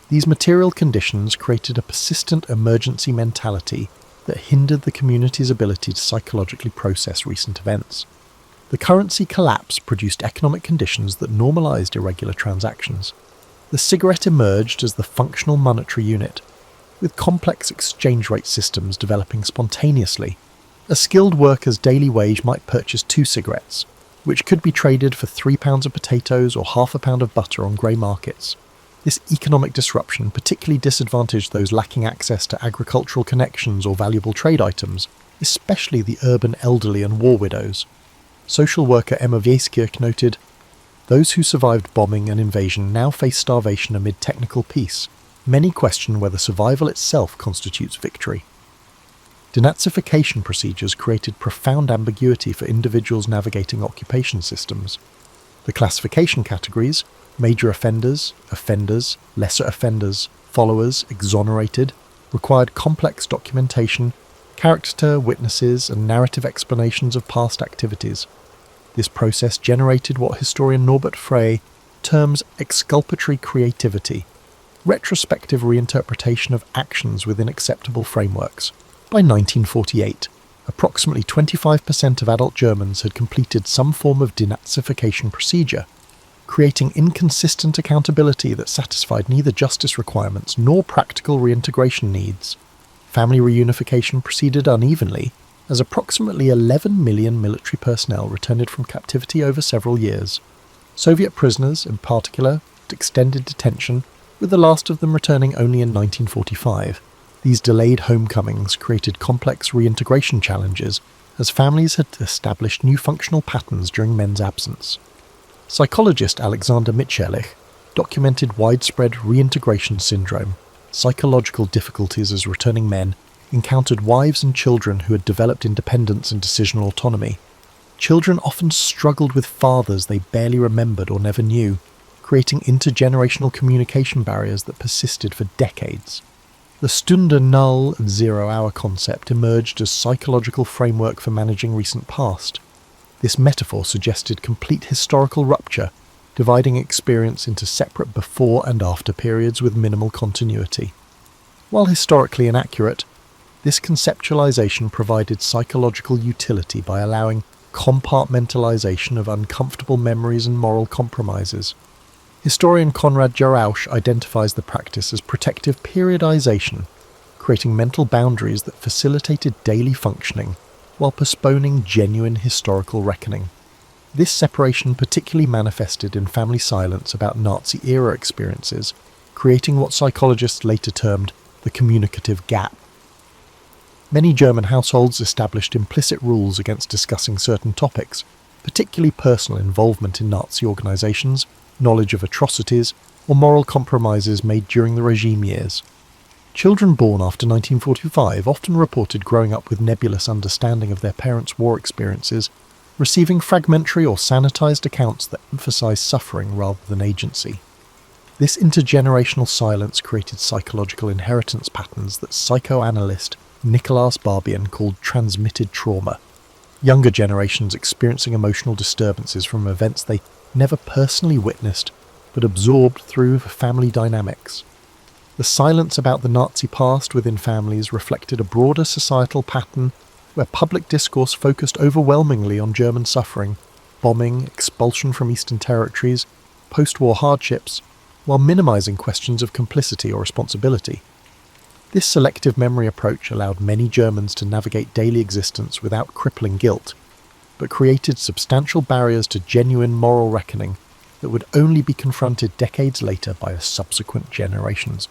Speaker 1: These material conditions created a persistent emergency mentality that hindered the community's ability to psychologically process recent events. The currency collapse produced economic conditions that normalized irregular transactions. The cigarette emerged as the functional monetary unit, with complex exchange rate systems developing spontaneously. A skilled worker's daily wage might purchase 2 cigarettes, which could be traded for 3 pounds of potatoes or half a pound of butter on grey markets. This economic disruption particularly disadvantaged those lacking access to agricultural connections or valuable trade items, especially the urban elderly and war widows. Social worker Emma Wieskirch noted, "Those who survived bombing and invasion now face starvation amid technical peace. Many question whether survival itself constitutes victory." Denazification procedures created profound ambiguity for individuals navigating occupation systems. The classification categories, major offenders, offenders, lesser offenders, followers, exonerated, required complex documentation, character, witnesses, and narrative explanations of past activities. This process generated what historian Norbert Frey terms exculpatory creativity, retrospective reinterpretation of actions within acceptable frameworks. By 1948, approximately 25% of adult Germans had completed some form of denazification procedure, creating inconsistent accountability that satisfied neither justice requirements nor practical reintegration needs. Family reunification proceeded unevenly, as approximately 11 million military personnel returned from captivity over several years. Soviet prisoners, in particular, extended detention, with the last of them returning only in 1945. These delayed homecomings created complex reintegration challenges, as families had established new functional patterns during men's absence. Psychologist Alexander Mitscherlich documented widespread reintegration syndrome, psychological difficulties as returning men encountered wives and children who had developed independence and decisional autonomy. Children often struggled with fathers they barely remembered or never knew, creating intergenerational communication barriers that persisted for decades. The Stunde Null and 0 hour concept emerged as psychological framework for managing recent past. This metaphor suggested complete historical rupture, dividing experience into separate before and after periods with minimal continuity. While historically inaccurate, this conceptualization provided psychological utility by allowing compartmentalization of uncomfortable memories and moral compromises. Historian Konrad Jarausch identifies the practice as protective periodization, creating mental boundaries that facilitated daily functioning while postponing genuine historical reckoning. This separation particularly manifested in family silence about Nazi-era experiences, creating what psychologists later termed the communicative gap. Many German households established implicit rules against discussing certain topics, particularly personal involvement in Nazi organisations, knowledge of atrocities, or moral compromises made during the regime years. Children born after 1945 often reported growing up with nebulous understanding of their parents' war experiences, receiving fragmentary or sanitised accounts that emphasise suffering rather than agency. This intergenerational silence created psychological inheritance patterns that psychoanalyst NICOLAUS called transmitted trauma, younger generations experiencing emotional disturbances from events they never personally witnessed but absorbed through family dynamics. The silence about the Nazi past within families reflected a broader societal pattern where public discourse focused overwhelmingly on German suffering, bombing, expulsion from Eastern territories, post-war hardships, while minimising questions of complicity or responsibility. This selective memory approach allowed many Germans to navigate daily existence without crippling guilt, but created substantial barriers to genuine moral reckoning that would only be confronted decades later by subsequent generations.